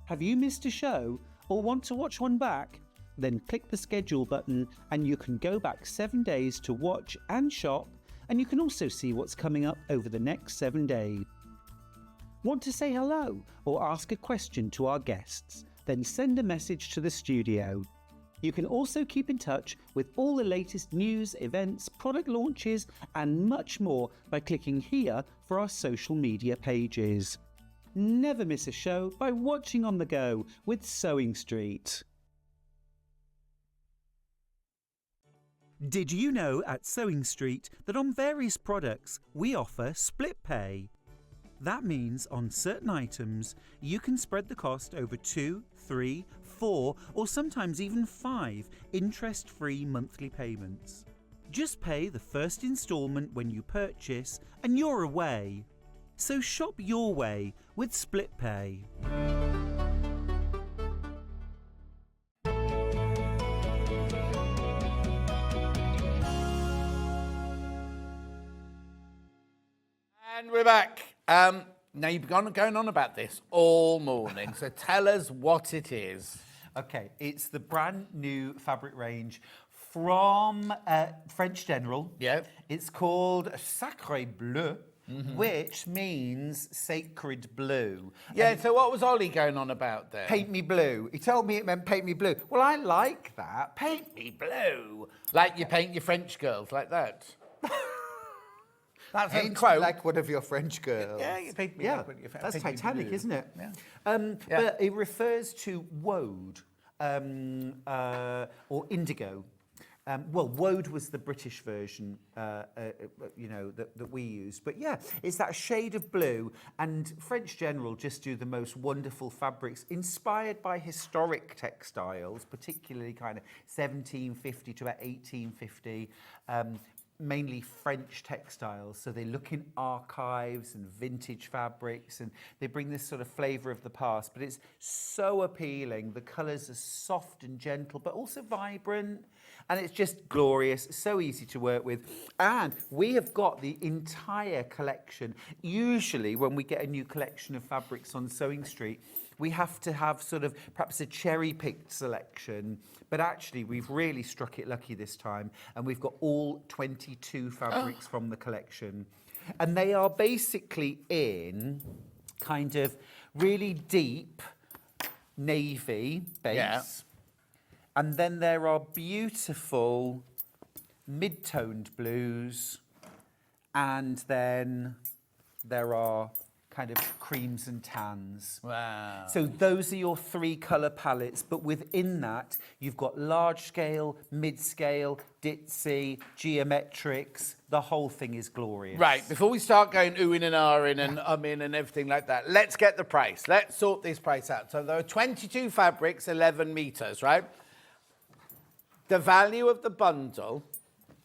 Have you missed a show or want to watch one back? Then click the schedule button and you can go back 7 days to watch and shop, and you can also see what's coming up over the next 7 days. Want to say hello or ask a question to our guests? Then send a message to the studio. You can also keep in touch with all the latest news, events, product launches and much more by clicking here for our social media pages. Never miss a show by watching on the go with Sewing Street. Did you know at Sewing Street that on various products we offer split pay? That means on certain items, you can spread the cost over 2, 3, 4, or sometimes even 5 interest-free monthly payments. Just pay the first instalment when you purchase and you're away. So shop your way with split pay. And we're back. Now, you've been going on about this all morning, so tell us what it is. Okay, it's the brand new fabric range from French General. Yeah. It's called Sacre Bleu, which means sacred blue. Yeah, And so what was Ollie going on about there? paint me blue. He told me it meant paint me blue. Well, I like that. Paint me blue. Like you paint your French girls, like that. That's a Paint quote. like one of your French girls. Yeah, you paint me like one of your that's paint me Titanic, blue. isn't it? Yeah. But it refers to woad or indigo. Well, woad was the British version, that we used. But yeah, it's that shade of blue. And French General just do the most wonderful fabrics inspired by historic textiles, particularly kind of 1750 to about 1850. Mainly French textiles, so they look in archives and vintage fabrics, and they bring this sort of flavour of the past, but it's so appealing. The colours are soft and gentle, but also vibrant, and it's just glorious, so easy to work with. And we have got the entire collection. Usually when we get a new collection of fabrics on Sewing Street, we have to have sort of perhaps a cherry-picked selection, but actually we've really struck it lucky this time, and we've got all 22 fabrics from the collection. And they are basically in kind of really deep navy base. Yeah. And then there are beautiful mid-toned blues, and then there are kind of creams and tans. Wow. So those are your 3 colour palettes, but within that, you've got large scale, mid-scale, ditzy, geometrics. The whole thing is glorious. Right, before we start going oohing and ahhing and umming and everything like that, let's get the price. Let's sort this price out. So there are 22 fabrics, 11 metres, right? The value of the bundle...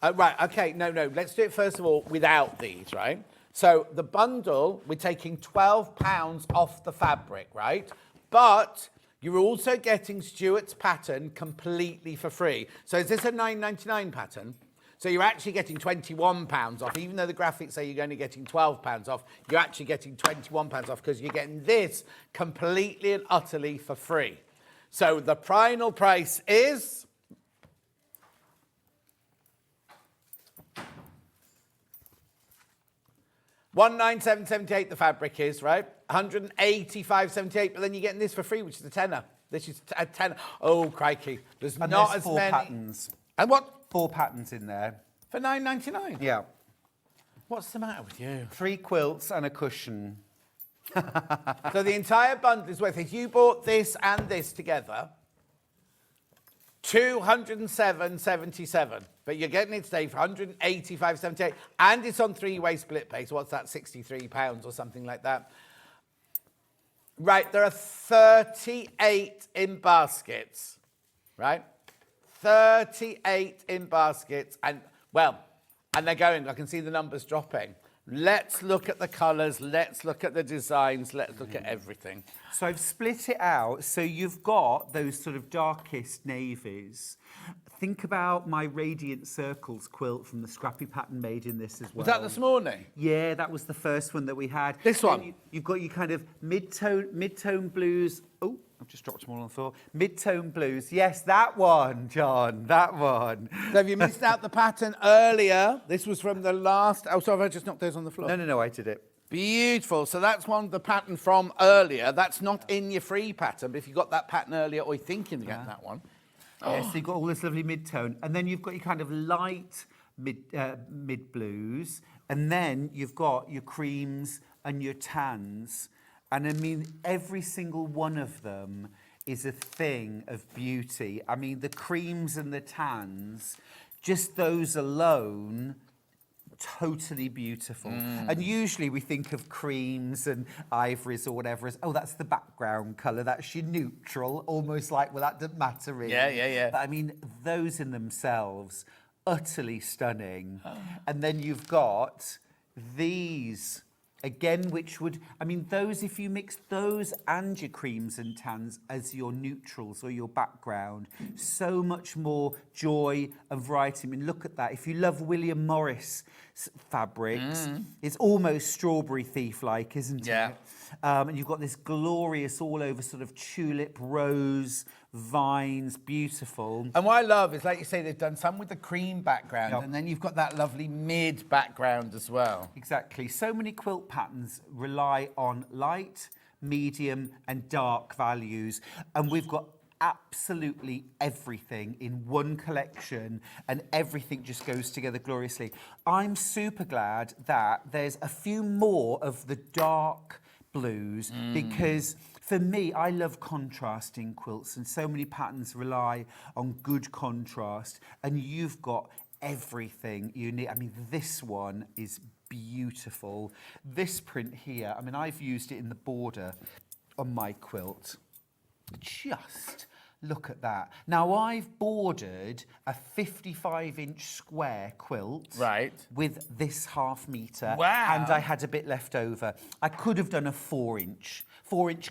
right, OK, no, let's do it first of all without these, right? So the bundle, we're taking £12 off the fabric, right? But you're also getting Stuart's pattern completely for free. So is this a £9.99 pattern? So you're actually getting £21 off. Even though the graphics say you're only getting £12 off, you're actually getting £21 off because you're getting this completely and utterly for free. So the final price is... 197.78 the fabric is, right? 185.78, but then you're getting this for free, which is a tenner. This is a tenner. Oh, crikey. There's And not there's as 4 many. patterns. And what? 4 patterns in there. For $9.99? Yeah. What's the matter with you? 3 quilts and a cushion. So the entire bundle is worth, if you bought this and this together, $207.77. But you're getting it today for $185.78, and it's on 3-way split pay. So what's that, £63 or something like that? Right, there are 38 in baskets, right? 38 in baskets, and well, and they're going, I can see the numbers dropping. Let's look at the colours, let's look at the designs, let's look at everything. So I've split it out, so you've got those sort of darkest navies. Think about my Radiant Circles quilt from the scrappy pattern made in this as well. Was that this morning? Yeah, that was the first one that we had. This one? You've got your kind of mid-tone blues. Oh, I've just dropped them all on the floor. Mid-tone blues. Yes, that one, John, that one. So have you missed out the pattern earlier? This was from the last... Oh, sorry, I just knocked those on the floor. No, I did it. Beautiful. So that's one, the pattern from earlier. That's not in your free pattern, but if you got that pattern earlier or you're thinking of getting that one. Yeah, so you've got all this lovely mid-tone. And then you've got your kind of light mid-blues. And then you've got your creams and your tans. And I mean, every single one of them is a thing of beauty. I mean, the creams and the tans, just those alone, totally beautiful. And usually we think of creams and ivories or whatever as, oh, that's the background colour, that's your neutral, almost like, well, that doesn't matter really. Yeah. But I mean, those in themselves, utterly stunning. And then you've got these, again, which would, I mean, those, if you mix those and your creams and tans as your neutrals or your background, so much more joy and variety. I mean, look at that. If you love William Morris fabrics, it's almost Strawberry Thief-like, isn't it? And you've got this glorious all over sort of tulip, rose, vines, beautiful. And what I love is, like you say, they've done some with the cream background, and then you've got that lovely mid background as well. Exactly. So many quilt patterns rely on light, medium, and dark values. And we've got absolutely everything in one collection, and everything just goes together gloriously. I'm super glad that there's a few more of the dark blues, because for me, I love contrasting quilts, and so many patterns rely on good contrast, and you've got everything you need. I mean, this one is beautiful. This print here, I mean, I've used it in the border on my quilt. Just look at that. Now, I've bordered a 55-inch square quilt with this half metre. Wow. And I had a bit left over. I could have done a 4-inch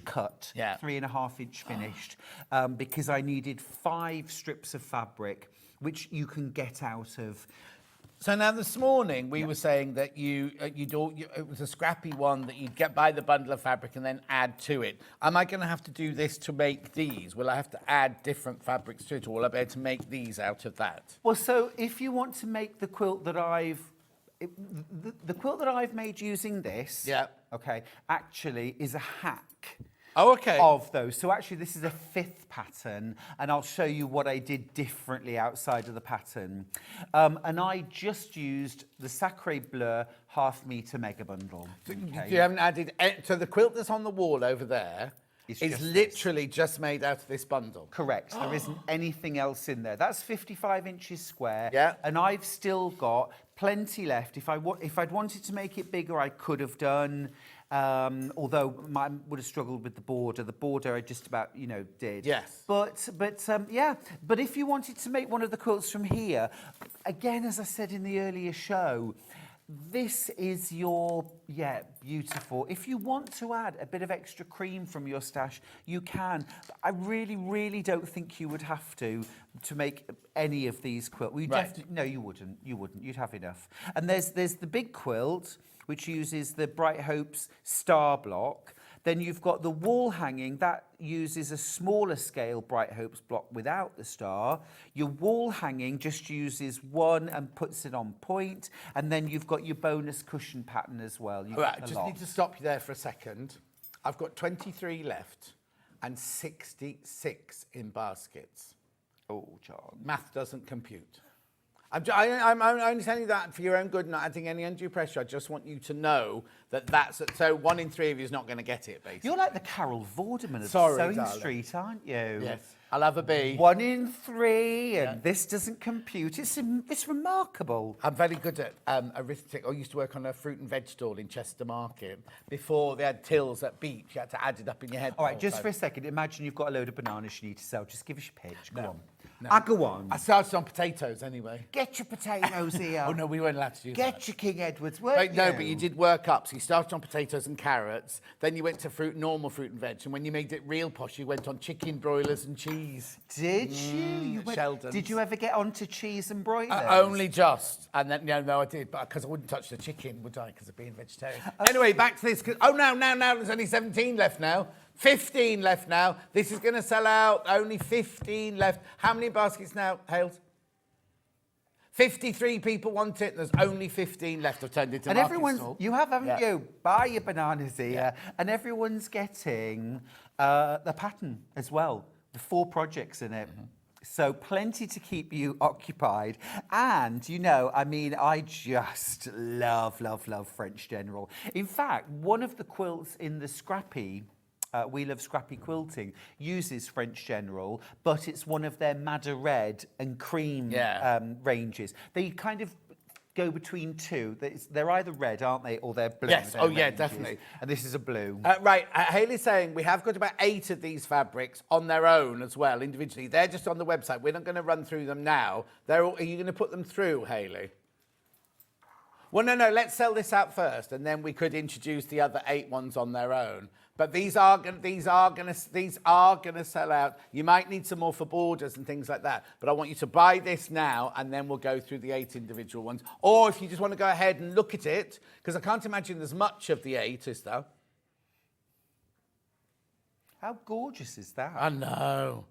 cut, 3.5-inch finished, because I needed 5 strips of fabric, which you can get out of. So now this morning we were saying that it was a scrappy one that you'd buy the bundle of fabric and then add to it. Am I going to have to do this to make these? Will I have to add different fabrics to it, or will I be able to make these out of that? Well, so if you want to make the quilt that the quilt that I've made using this, okay, actually is a hack. Oh, okay. Of those. So actually this is a 5th pattern, and I'll show you what I did differently outside of the pattern. And I just used the Sacre Bleu half-metre mega bundle. Okay. You haven't added... So the quilt that's on the wall over there is literally just made out of this bundle? Correct. There isn't anything else in there. That's 55 inches square, and I've still got plenty left. If I'd wanted to make it bigger, I could have done... although I would have struggled with the border. The border I just about, did. Yes. But if you wanted to make one of the quilts from here, again, as I said in the earlier show, this is your, beautiful. If you want to add a bit of extra cream from your stash, you can. But I really, really don't think you would have to make any of these quilts. No, you wouldn't. You wouldn't. You'd have enough. And there's the big quilt, which uses the Bright Hopes star block. Then you've got the wall hanging. That uses a smaller scale Bright Hopes block without the star. Your wall hanging just uses one and puts it on point. And then you've got your bonus cushion pattern as well. All right, I just need to stop you there for a second. I've got 23 left and 66 in baskets. Oh, John. Math doesn't compute. I'm only telling you that for your own good, not adding any undue pressure. I just want you to know that that's... So 1 in 3 of you is not going to get it, basically. You're like the Carol Vorderman of Sorry, Sewing darling. Street, aren't you? Yes. I'll have a B. 1 in 3, and this doesn't compute. It's remarkable. I'm very good at arithmetic. I used to work on a fruit and veg stall in Chester Market. Before they had tills at beach, you had to add it up in your head. All right, just for a second, imagine you've got a load of bananas you need to sell. Just give us your pitch. Go on. No. I go on. I started on potatoes anyway. Get your potatoes here. Oh, no, we weren't allowed to do that. Get your King Edwards, weren't Wait, you? no, but you did work up. So you started on potatoes and carrots. Then you went to normal fruit and veg. And when you made it real posh, you went on chicken, broilers and cheese. Did you? Sheldon's. Did you ever get onto cheese and broilers? Only just. And then, no, I did. But because I wouldn't touch the chicken, would I? Because of being vegetarian. Anyway, back to this. Now, there's only 17 left now. 15 left now. This is going to sell out. Only 15 left. How many baskets now, Hales? 53 people want it. There's only 15 left. I've turned it to and market everyone's, stall. you have, haven't you? Buy your bananas here. And everyone's getting the pattern as well. The 4 projects in it. So plenty to keep you occupied. And, I just love French General. In fact, one of the quilts in the Scrappy, We Love Scrappy Quilting, uses French General, but it's one of their Madder Red and Cream ranges. They kind of go between two. They're either red, aren't they, or they're blue. Yes, definitely. And this is a blue. Right, Hayley's saying we have got about 8 of these fabrics on their own as well, individually. They're just on the website. We're not going to run through them now. Are you going to put them through, Hayley? Well, no, let's sell this out first, and then we could introduce the other 8 ones on their own. But these are going to sell out. You might need some more for borders and things like that. But I want you to buy this now, and then we'll go through the 8 individual ones. Or if you just want to go ahead and look at it, because I can't imagine there's much of the 8, is there? How gorgeous is that? I know.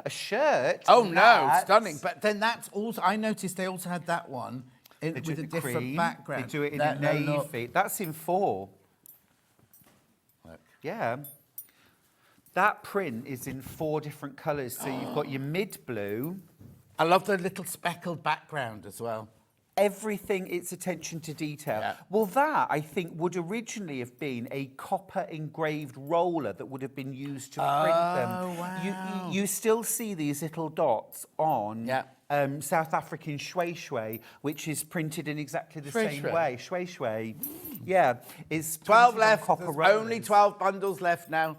A shirt. Oh no, stunning! But then that's also. I noticed they also had that one with a different cream. background. They do it in navy. That's in 4. Look. Yeah. That print is in 4 different colours. So you've got your mid blue. I love the little speckled background as well. Everything, it's attention to detail. Yeah. Well, that, I think, would originally have been a copper engraved roller that would have been used to print them. Wow. You still see these little dots on South African shway shway, which is printed in exactly the same way. Shway shway. Yeah. It's 12 left. Copper There's only 12 bundles left now.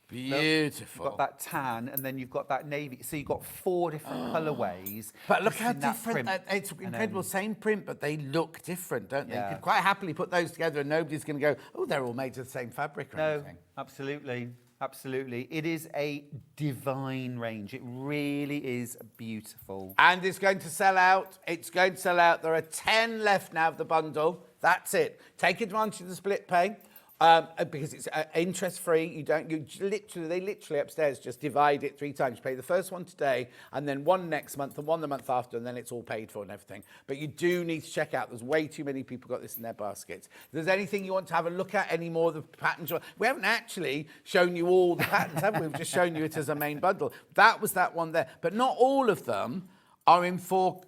Beautiful. You've got that tan, and then you've got that navy. So you've got 4 different colourways. But look how different. It's incredible. Same print, but they look different, don't they? You could quite happily put those together, and nobody's going to go, oh, they're all made of the same fabric or anything. Absolutely. Absolutely. It is a divine range. It really is beautiful. And it's going to sell out. It's going to sell out. There are 10 left now of the bundle. That's it. Take advantage of the split pay. Because it's interest-free. They literally upstairs just divide it 3 times. You pay the first one today, and then one next month, and one the month after, and then it's all paid for and everything. But you do need to check out. There's way too many people got this in their baskets. If there's anything you want to have a look at, any more of the patterns, we haven't actually shown you all the patterns, have we? We've just shown you it as a main bundle. That was that one there. But not all of them are in 4...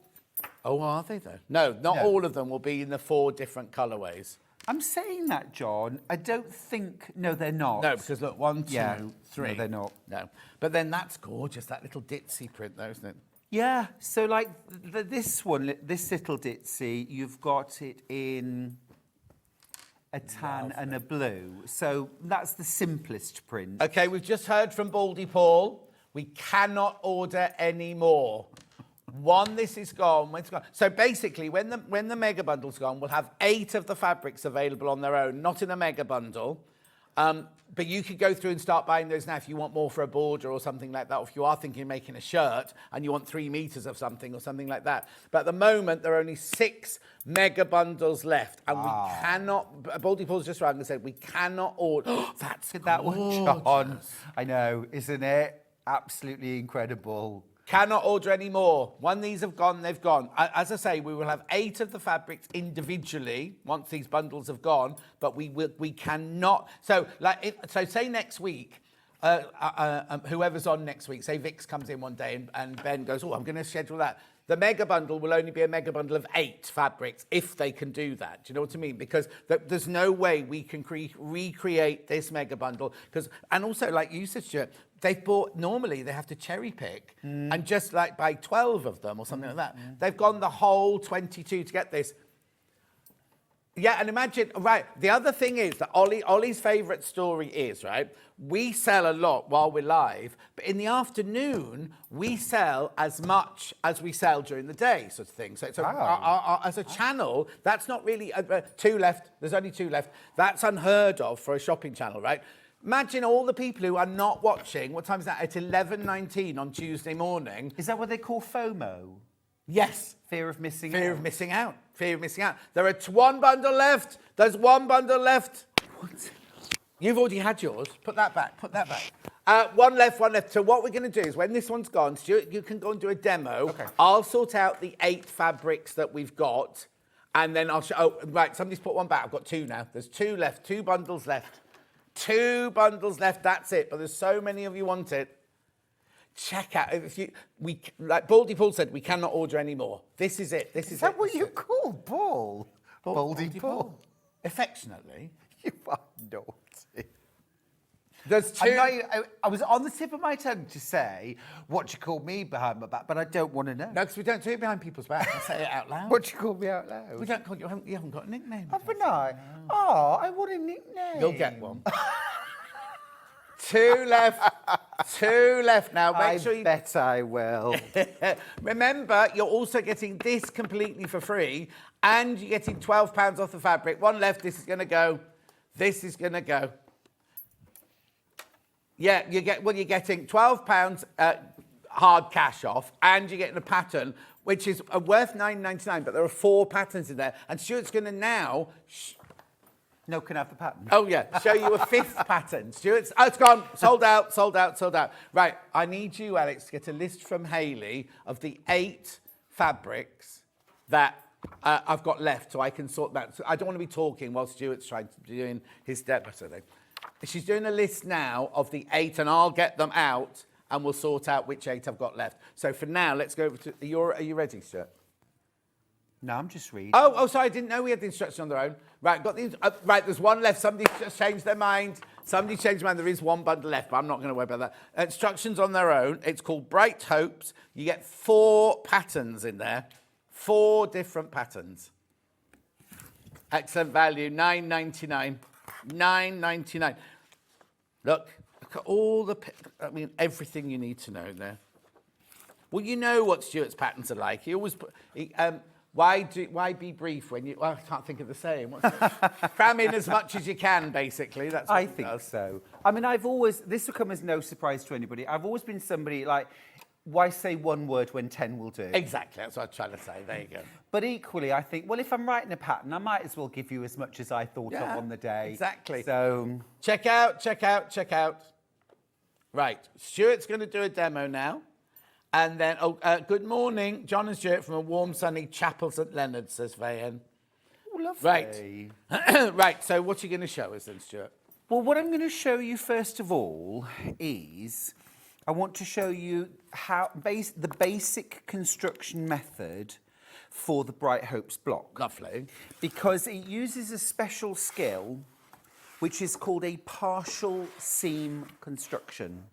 Oh, are they, though? No, not all of them will be in the 4 different colourways. I'm saying that, John. I don't think... No, they're not. No, because look, 1, 2, 3. No, they're not. No. But then that's gorgeous, that little ditzy print, though, isn't it? Yeah. So, like, this one, this little ditzy, you've got it in a tan and a blue. So that's the simplest print. OK, we've just heard from Baldy Paul. We cannot order any more. This is gone, it's gone. So basically, when the mega bundle's gone, we'll have 8 of the fabrics available on their own, not in a mega bundle. But you could go through and start buying those now if you want more for a border or something like that, or if you are thinking of making a shirt and you want 3 meters of something or something like that. But at the moment, there are only 6 mega bundles left, and we cannot. Baldy Paul's just right and said we cannot order. That's that one, John. I know, isn't it? Absolutely incredible. Cannot order any more. When these have gone, they've gone. As I say, we will have 8 of the fabrics individually once these bundles have gone, but we cannot. So say next week, whoever's on next week, say Vix comes in one day and Ben goes, oh, I'm going to schedule that. The mega bundle will only be a mega bundle of 8 fabrics if they can do that. Do you know what I mean? Because there's no way we can recreate this mega bundle. And also, like you said, Stuart, normally they have to cherry pick and just like buy 12 of them or something like that. They've gone the whole 22 to get this. Yeah, and imagine, right, the other thing is that Ollie's favourite story is, right, we sell a lot while we're live, but in the afternoon, we sell as much as we sell during the day, sort of thing. So as a channel, that's not really, 2 left, there's only 2 left. That's unheard of for a shopping channel, right? Imagine all the people who are not watching, what time is that, at 11:19 on Tuesday morning. Is that what they call FOMO? Yes. Fear of missing out. Fear of missing out. Fear of missing out. There are 1 bundle left. There's 1 bundle left. What? You've already had yours. Put that back. Put that back. 1 left, 1 left. So what we're going to do is when this one's gone, Stuart, you can go and do a demo. Okay. I'll sort out the 8 fabrics that we've got. And then I'll show... Oh, right. Somebody's put 1 back. I've got 2 now. There's 2 left. 2 bundles left. 2 bundles left. That's it. But there's so many of you want it. Check out like Baldy Paul said, we cannot order any more. This is it. Is that what you call Paul? Baldy Paul. Affectionately. You are naughty. There's 2. I was on the tip of my tongue to say what you call me behind my back, but I don't want to know. No, because we don't do it behind people's back. I say it out loud. What do you call me out loud? We don't call you. You haven't got a nickname. Haven't I? No. Oh, I want a nickname. You'll get one. 2 left. 2 left now. Make sure you... bet I will. Remember, you're also getting this completely for free, and you're getting £12 off the fabric. 1 left. This is going to go. This is going to go. Yeah, you're getting £12 hard cash off, and you're getting a pattern, which is worth £9.99, but there are 4 patterns in there. And Stuart's going to now... No, can I have the pattern? Oh, yeah. Show you a 5th pattern. Stuart's... Oh, it's gone. Sold out, sold out, sold out. Right. I need you, Alex, to get a list from Hayley of the 8 fabrics that I've got left so I can sort that. So I don't want to be talking while Stuart's trying to doing his step. She's doing a list now of the 8, and I'll get them out, and we'll sort out which 8 I've got left. So for now, let's go over to... Are you ready, Stuart? No, I'm just reading. Oh, sorry, I didn't know we had the instructions on their own. Right, got these. Right, there's 1 left. Somebody just changed their mind. Somebody changed their mind. There is 1 bundle left, but I'm not going to worry about that. Instructions on their own. It's called Bright Hopes. You get 4 patterns in there. 4 different patterns. Excellent value, £9.99. £9.99. Look at all the... everything you need to know there. Well, you know what Stuart's patterns are like. He always... Why be brief when you... Well, I can't think of the saying. Cram in as much as you can, basically. That's what I think so. I mean, this will come as no surprise to anybody. I've always been somebody like, why say 1 word when 10 will do? Exactly, that's what I'm trying to say. There you go. But equally, I think, well, if I'm writing a pattern, I might as well give you as much as I thought of on the day. Exactly. So... Check out, check out, check out. Right, Stuart's going to do a demo now. And then, good morning, John and Stuart from a warm, sunny Chapel St Leonard, says Vayen. Oh, lovely. Right. Right, so what are you going to show us then, Stuart? Well, what I'm going to show you, first of all, is I want to show you how the basic construction method for the Bright Hopes block. Lovely. Because it uses a special skill, which is called a partial seam construction,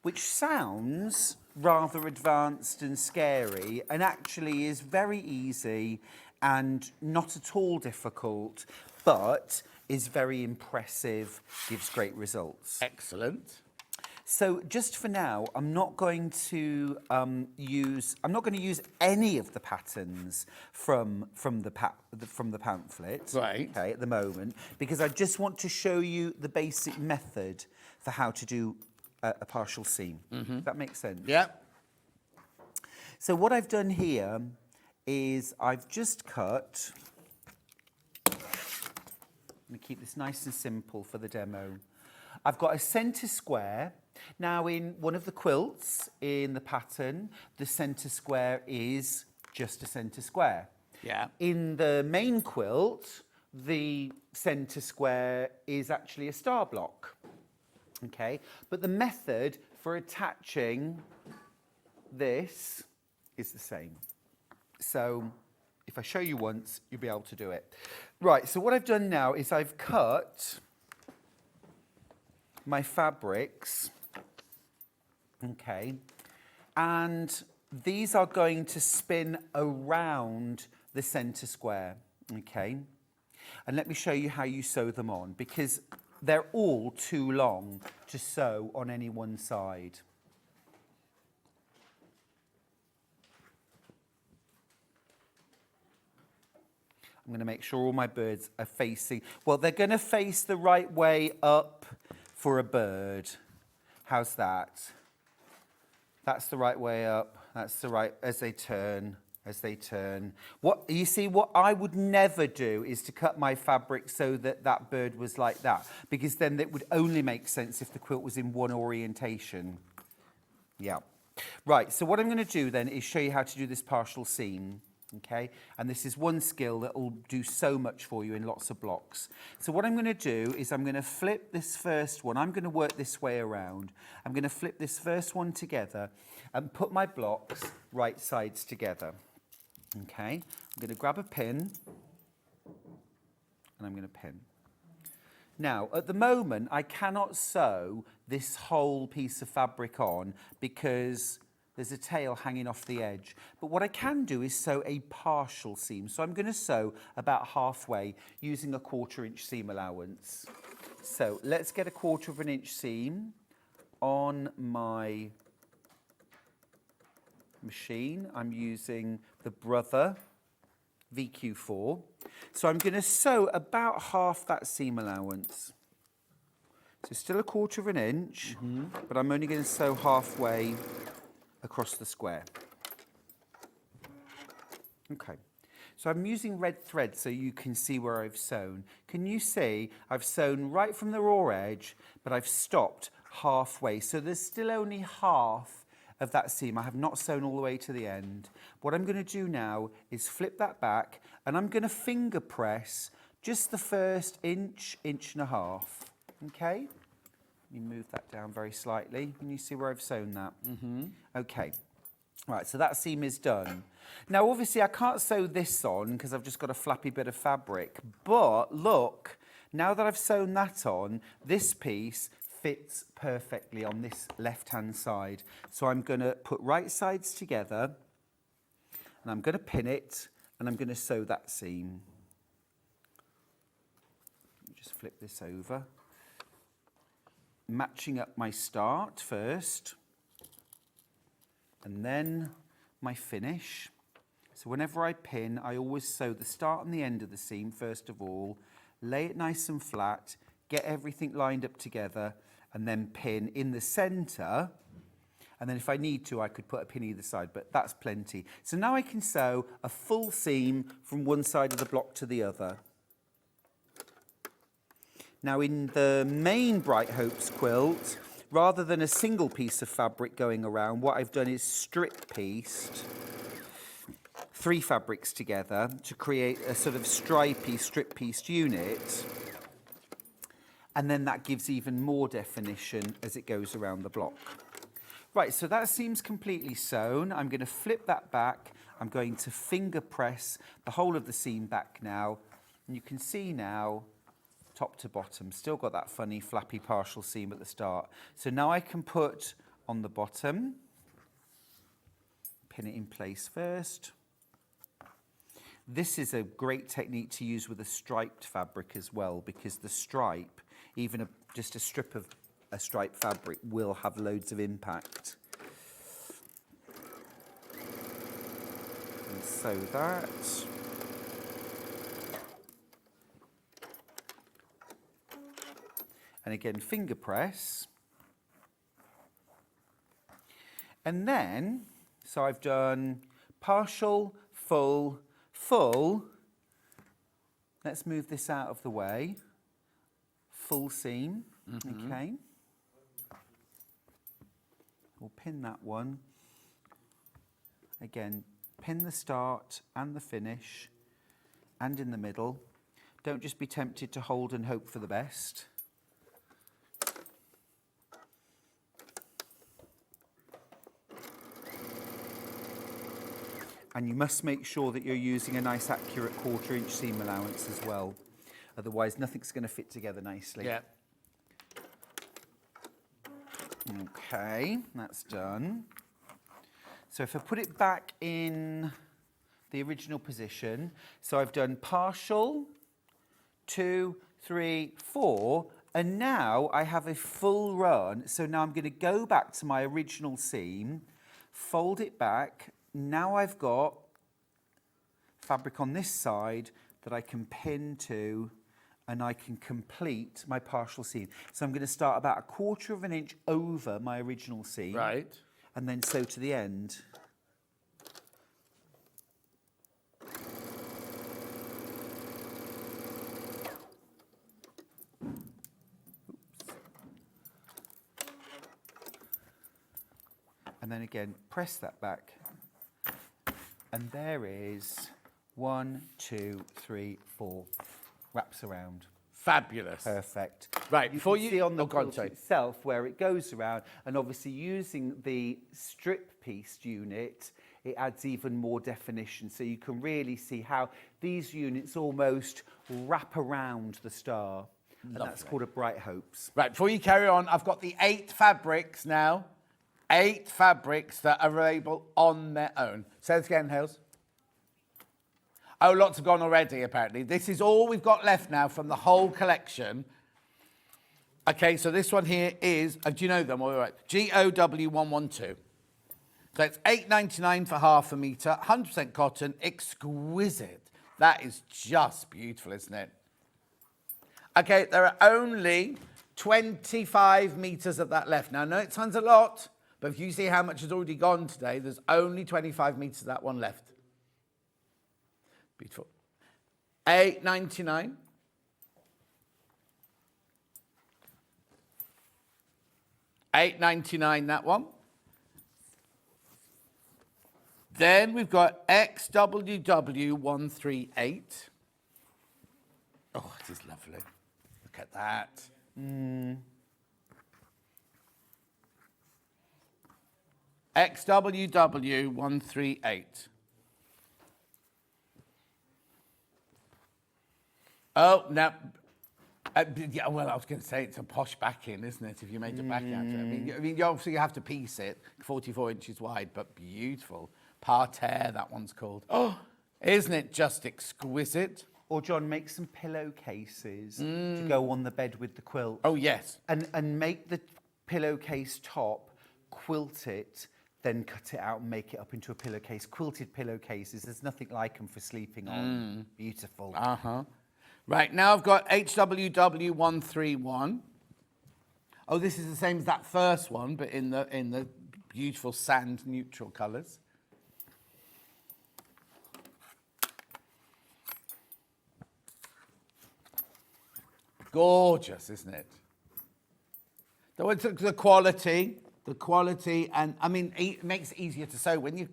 which sounds rather advanced and scary, and actually is very easy and not at all difficult, but is very impressive, gives great results. Excellent. So just for now, I'm not going to use any of the patterns from the pamphlet. Right. Okay, at the moment, because I just want to show you the basic method for how to do a partial seam. Does that make sense? Yeah. So what I've done here is I've just cut. I'm going to keep this nice and simple for the demo. I've got a centre square. Now in one of the quilts in the pattern, the centre square is just a centre square. Yeah. In the main quilt, the centre square is actually a star block. Okay, but the method for attaching this is the same. So if I show you once, you'll be able to do it. Right, so what I've done now is I've cut my fabrics, okay, and these are going to spin around the centre square, okay? And let me show you how you sew them on, because they're all too long to sew on any one side. I'm going to make sure all my birds are facing, well, they're going to face the right way up for a bird. How's that? That's the right way up. That's the right, as they turn. What you see, what I would never do is to cut my fabric so that that bird was like that, because then it would only make sense if the quilt was in one orientation. Yeah. Right, so what I'm going to do then is show you how to do this partial seam. Okay, and this is one skill that will do so much for you in lots of blocks. So what I'm going to do is I'm going to flip this first one. I'm going to work this way around. I'm going to flip this first one together and put my blocks right sides together. Okay, I'm going to grab a pin and I'm going to pin. Now, at the moment, I cannot sew this whole piece of fabric on because there's a tail hanging off the edge. But what I can do is sew a partial seam. So I'm going to sew about halfway using a 1/4 inch seam allowance. So let's get a 1/4 inch seam on my machine. I'm using the Brother VQ4. So I'm going to sew about half that seam allowance. So still a 1/4 inch, but I'm only going to sew halfway across the square. Okay, so I'm using red thread so you can see where I've sewn. Can you see I've sewn right from the raw edge, but I've stopped halfway. So there's still only half of that seam. I have not sewn all the way to the end. What I'm going to do now is flip that back, and I'm going to finger press just the first inch, inch and a half. Okay? Let me move that down very slightly. Can you see where I've sewn that? Okay. Right, so that seam is done. Now, obviously, I can't sew this on because I've just got a flappy bit of fabric. But look, now that I've sewn that on, this piece fits perfectly on this left-hand side. So I'm going to put right sides together, and I'm going to pin it, and I'm going to sew that seam. Just flip this over. Matching up my start first, and then my finish. So whenever I pin, I always sew the start and the end of the seam first of all, lay it nice and flat, get everything lined up together, and then pin in the center. And then if I need to, I could put a pin either side, but that's plenty. So now I can sew a full seam from one side of the block to the other. Now in the main Bright Hopes quilt, rather than a single piece of fabric going around, what I've done is strip-pieced 3 fabrics together to create a sort of stripy strip-pieced unit. And then that gives even more definition as it goes around the block. Right, so that seam's completely sewn. I'm going to flip that back. I'm going to finger press the whole of the seam back now. And you can see now, top to bottom, still got that funny flappy partial seam at the start. So now I can put on the bottom, pin it in place first. This is a great technique to use with a striped fabric as well, because the stripe, even just a strip of a striped fabric will have loads of impact. And sew that. And again, finger press. And then, so I've done partial, full, full. Let's move this out of the way. Full seam, okay. We'll pin that one. Again, pin the start and the finish and in the middle. Don't just be tempted to hold and hope for the best. And you must make sure that you're using a nice accurate 1/4 inch seam allowance as well. Otherwise, nothing's going to fit together nicely. Yeah. Okay, that's done. So if I put it back in the original position, so I've done partial, 2, 3, 4, and now I have a full run. So now I'm going to go back to my original seam, fold it back. Now I've got fabric on this side that I can pin to, and I can complete my partial seam. So I'm going to start about 1/4 inch over my original seam. Right. And then sew to the end. And then again, press that back. And there is 1, 2, 3, 4. Wraps around. Fabulous. Perfect. Right, before you see on the quilt itself where it goes around, and obviously using the strip pieced unit, it adds even more definition. So you can really see how these units almost wrap around the star. And that's called a Bright Hopes. Right, before you carry on, I've got the 8 fabrics now. 8 fabrics that are available on their own. Say this again, Hales. Oh, lots have gone already, apparently. This is all we've got left now from the whole collection. Okay, so this one here is, do you know them? All right. GOW112. So it's $8.99 for half a metre, 100% cotton, exquisite. That is just beautiful, isn't it? Okay, there are only 25 metres of that left. Now, I know it sounds a lot, but if you see how much has already gone today, there's only 25 metres of that one left. Beautiful. $8.99. $8.99 that one. Then we've got XWW138. Oh, it is lovely. Look at that. XWW138. Oh, now, yeah, well, I was going to say it's a posh backing, isn't it, if you made a back out of it. I mean, you obviously have to piece it, 44 inches wide, but beautiful. Parterre, that one's called. Oh, isn't it just exquisite? Or, John, make some pillowcases to go on the bed with the quilt. Oh, yes. And make the pillowcase top, quilt it, then cut it out and make it up into a pillowcase. Quilted pillowcases, there's nothing like them for sleeping on. Beautiful. Uh-huh. Right, now I've got HWW131. Oh, this is the same as that first one, but in the beautiful sand neutral colours. Gorgeous, isn't it? The quality, and I mean, it makes it easier to sew when your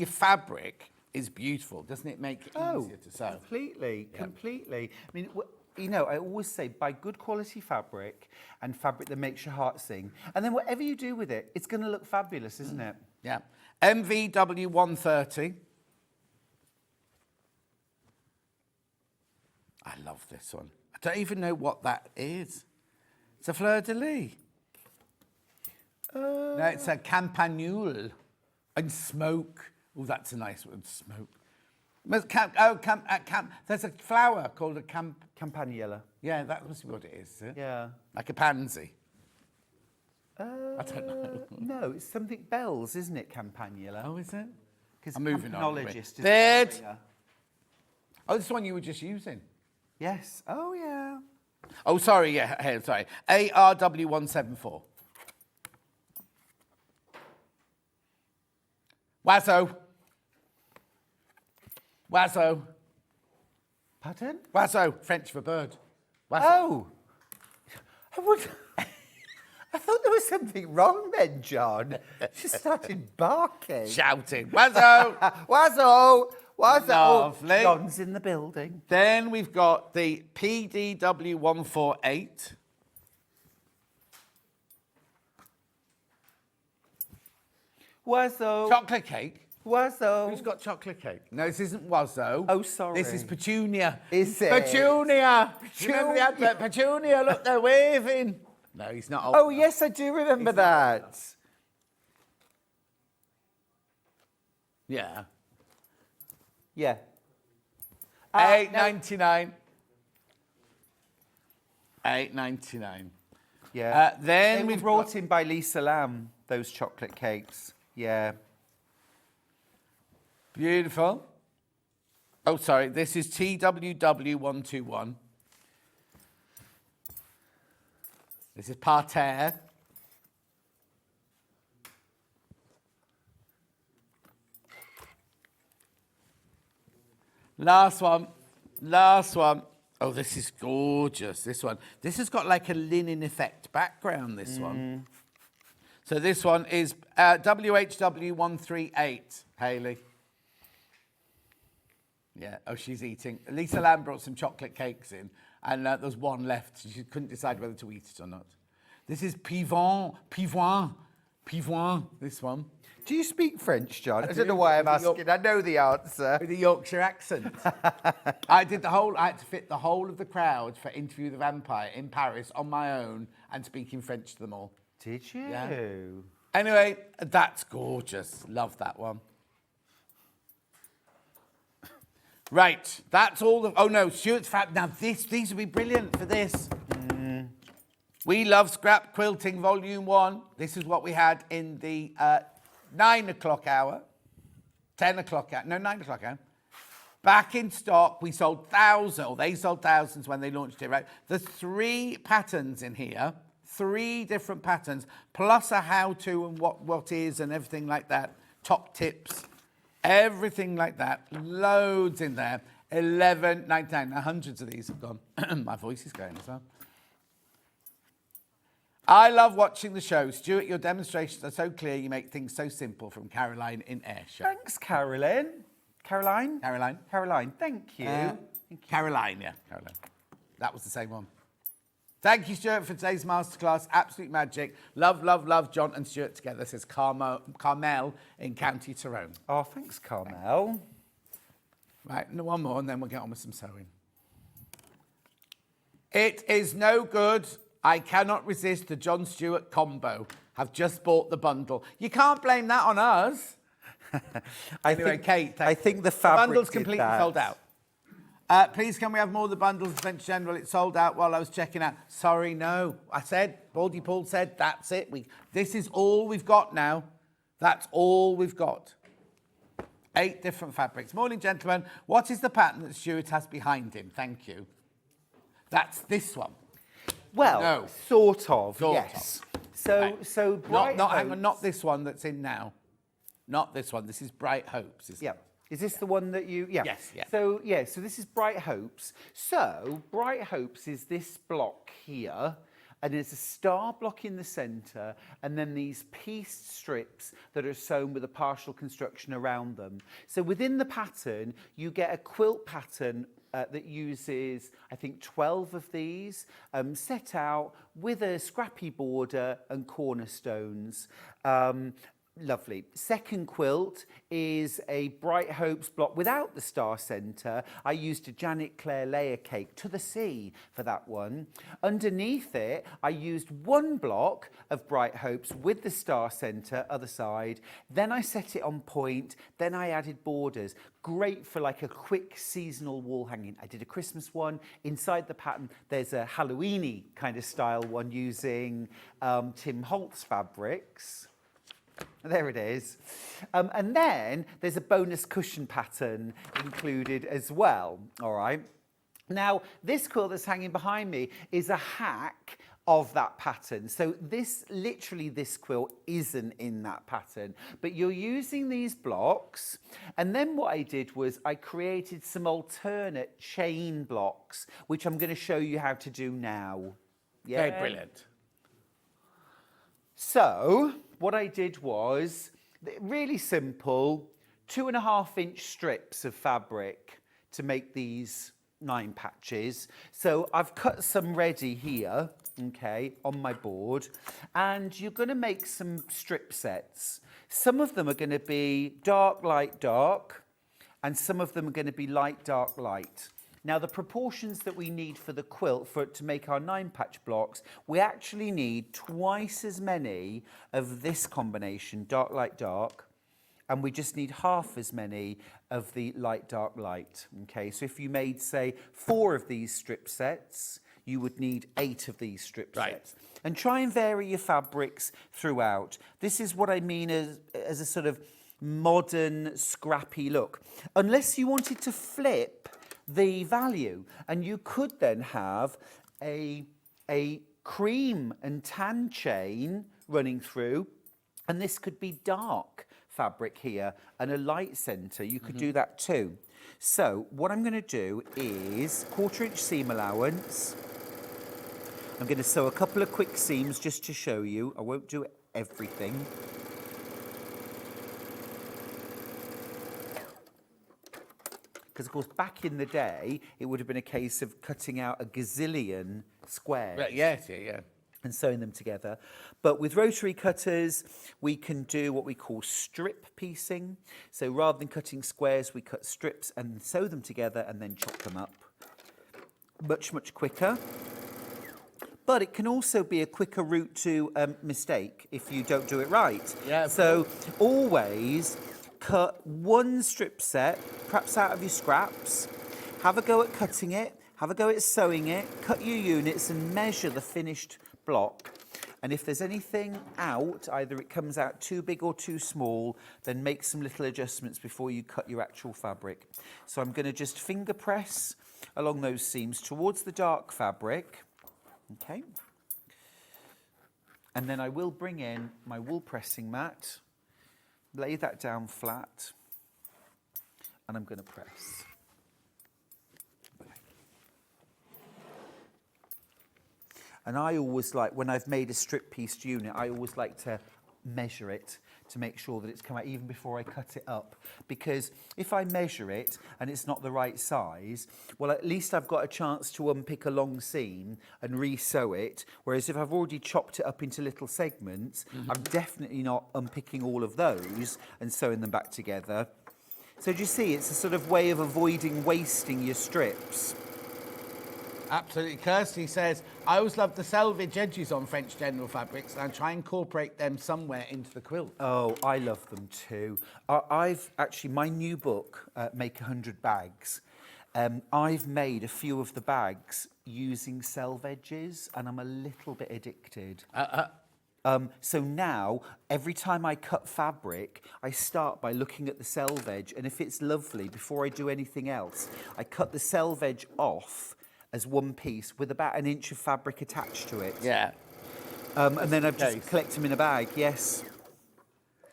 fabric is beautiful. Doesn't it make it easier to sew? Completely, completely. I mean, you know, I always say buy good quality fabric and fabric that makes your heart sing. And then whatever you do with it, it's going to look fabulous, isn't it? Yeah. MVW130. I love this one. I don't even know what that is. It's a fleur-de-lis. No, it's a campanule and smoke. Oh, that's a nice one, smoke. There's a flower called a Campanula. Yeah, that must be what it is. Yeah. Like a pansy. I don't know. No, it's something bells, isn't it, Campanula? Oh, is it? Because I'm moving on. campanologist is Third. area. Oh, this one you were just using. Yes. Oh, yeah. Oh, sorry. Yeah, here, sorry. ARW174. Wazzo. Wazzo. Pardon? Wazzo, French for bird. Wazzo. Oh. I thought there was something wrong then, John. She started barking. Shouting. Wazzo. Wazzo. Wazzo. Lovely. Oh, John's in the building. Then we've got the PDW148. Wazzo. Chocolate cake. Wazzo. Who's got chocolate cake? No, this isn't Wazzo. Oh, sorry. This is Petunia. Is it? Petunia. Remember the advert? Petunia, look, they're waving. No, he's not old. Oh, yes, I do remember that. Yeah. Yeah. $8.99. $8.99. Yeah. Then they were we've brought in by Lisa Lamb, those chocolate cakes. Yeah. Beautiful. Oh, sorry. This is TWW121. This is parterre. Last one. Last one. Oh, this is gorgeous. This one. This has got like a linen effect background, this one. So this one is WHW138, Hayley. Yeah, oh, she's eating. Lisa Lamb brought some chocolate cakes in, and there's one left. She couldn't decide whether to eat it or not. This is Pivoine, this one. Do you speak French, John? I don't know why I'm asking. I know the answer. With a Yorkshire accent. I had to fit the whole of the crowd for Interview with the Vampire in Paris on my own and speaking French to them all. Did you? Yeah. Anyway, that's gorgeous. Love that one. Right, that's all the... Oh, no, Stuart's fab. Now, these would be brilliant for this. We love Scrap Quilting Volume 1. This is what we had in the 9 o'clock hour. 10 o'clock hour. No, 9 o'clock hour. Back in stock. We sold thousands, or they sold thousands when they launched it, right? There's 3 patterns in here. 3 different patterns, plus a how-to and what is and everything like that. Top tips. Everything like that, loads in there. $11.99. Now, hundreds of these have gone. My voice is going as well. I love watching the show. Stuart, your demonstrations are so clear. You make things so simple. From Caroline in Ayrshire. Thanks, Caroline. Caroline? Caroline. Caroline, thank you. Caroline, yeah. Caroline. That was the same one. Thank you, Stuart, for today's masterclass. Absolute magic. Love, love, love John and Stuart together, says Carmel in County Tyrone. Oh, thanks, Carmel. Right, and one more, and then we'll get on with some sewing. It is no good. I cannot resist the John Stewart combo. Have just bought the bundle. You can't blame that on us. Anyway, Kate, I think the fabric bundle's did completely that. sold out. Please, can we have more of the bundles of French General? It sold out while I was checking out. Sorry, no. I said, Baldy Paul said, that's it. This is all we've got now. That's all we've got. 8 different fabrics. Morning, gentlemen. What is the pattern that Stuart has behind him? Thank you. That's this one. Well, no. Sort of, Sort yes. of. So, Right. so Bright hang on, not Hopes- this one that's in now. Not this one. This is Bright Hopes. Isn't it? Is this the one that you... Yeah. Yes, yeah. So, yeah, so this is Bright Hopes. So, Bright Hopes is this block here, and there's a star block in the centre, and then these pieced strips that are sewn with a partial construction around them. So within the pattern, you get a quilt pattern that uses, I think, 12 of these, set out with a scrappy border and cornerstones. Lovely. Second quilt is a Bright Hopes block without the star centre. I used a Janet Clare layer cake to the sea for that one. Underneath it, I used one block of Bright Hopes with the star centre, other side. Then I set it on point. Then I added borders. Great for like a quick seasonal wall hanging. I did a Christmas one. Inside the pattern, there's a Halloween-y kind of style one using Tim Holtz fabrics. There it is. And then there's a bonus cushion pattern included as well, all right? Now, this quilt that's hanging behind me is a hack of that pattern. So literally this quilt isn't in that pattern, but you're using these blocks. And then what I did was I created some alternate chain blocks, which I'm going to show you how to do now. Yeah? Very brilliant. So what I did was really simple, 2.5-inch strips of fabric to make these 9 patches. So I've cut some ready here, okay, on my board, and you're going to make some strip sets. Some of them are going to be dark, light, dark, and some of them are going to be light, dark, light. Now, the proportions that we need for the quilt to make our 9-patch blocks, we actually need twice as many of this combination, dark, light, dark, and we just need half as many of the light, dark, light. Okay, so if you made, say, 4 of these strip sets, you would need 8 of these strip sets. And try and vary your fabrics throughout. This is what I mean as a sort of modern, scrappy look. Unless you wanted to flip the value, and you could then have a cream and tan chain running through, and this could be dark fabric here and a light centre. You could do that too. So what I'm going to do is 1/4-inch seam allowance. I'm going to sew a couple of quick seams just to show you. I won't do everything. Because, of course, back in the day, it would have been a case of cutting out a gazillion squares. Yes, yeah. And sewing them together. But with rotary cutters, we can do what we call strip piecing. So rather than cutting squares, we cut strips and sew them together and then chop them up. Much, much quicker. But it can also be a quicker route to mistake if you don't do it right. Yeah. So always cut one strip set, perhaps out of your scraps, have a go at cutting it, have a go at sewing it, cut your units and measure the finished block. And if there's anything out, either it comes out too big or too small, then make some little adjustments before you cut your actual fabric. So I'm going to just finger press along those seams towards the dark fabric. Okay. And then I will bring in my wool pressing mat, lay that down flat, and I'm going to press. And I always like, when I've made a strip pieced unit, I always like to measure it to make sure that it's come out even before I cut it up. Because if I measure it and it's not the right size, well, at least I've got a chance to unpick a long seam and re-sew it. Whereas if I've already chopped it up into little segments, I'm definitely not unpicking all of those and sewing them back together. So do you see, it's a sort of way of avoiding wasting your strips. Absolutely. Kirsty says, I always love the selvage edges on French general fabrics and I try and incorporate them somewhere into the quilt. Oh, I love them too. I've actually, my new book, Make 100 Bags, I've made a few of the bags using selvedges and I'm a little bit addicted. So now, every time I cut fabric, I start by looking at the selvage, and if it's lovely, before I do anything else, I cut the selvage off as one piece with about 1 inch of fabric attached to it. Yeah. And then I just collect them in a bag, yes.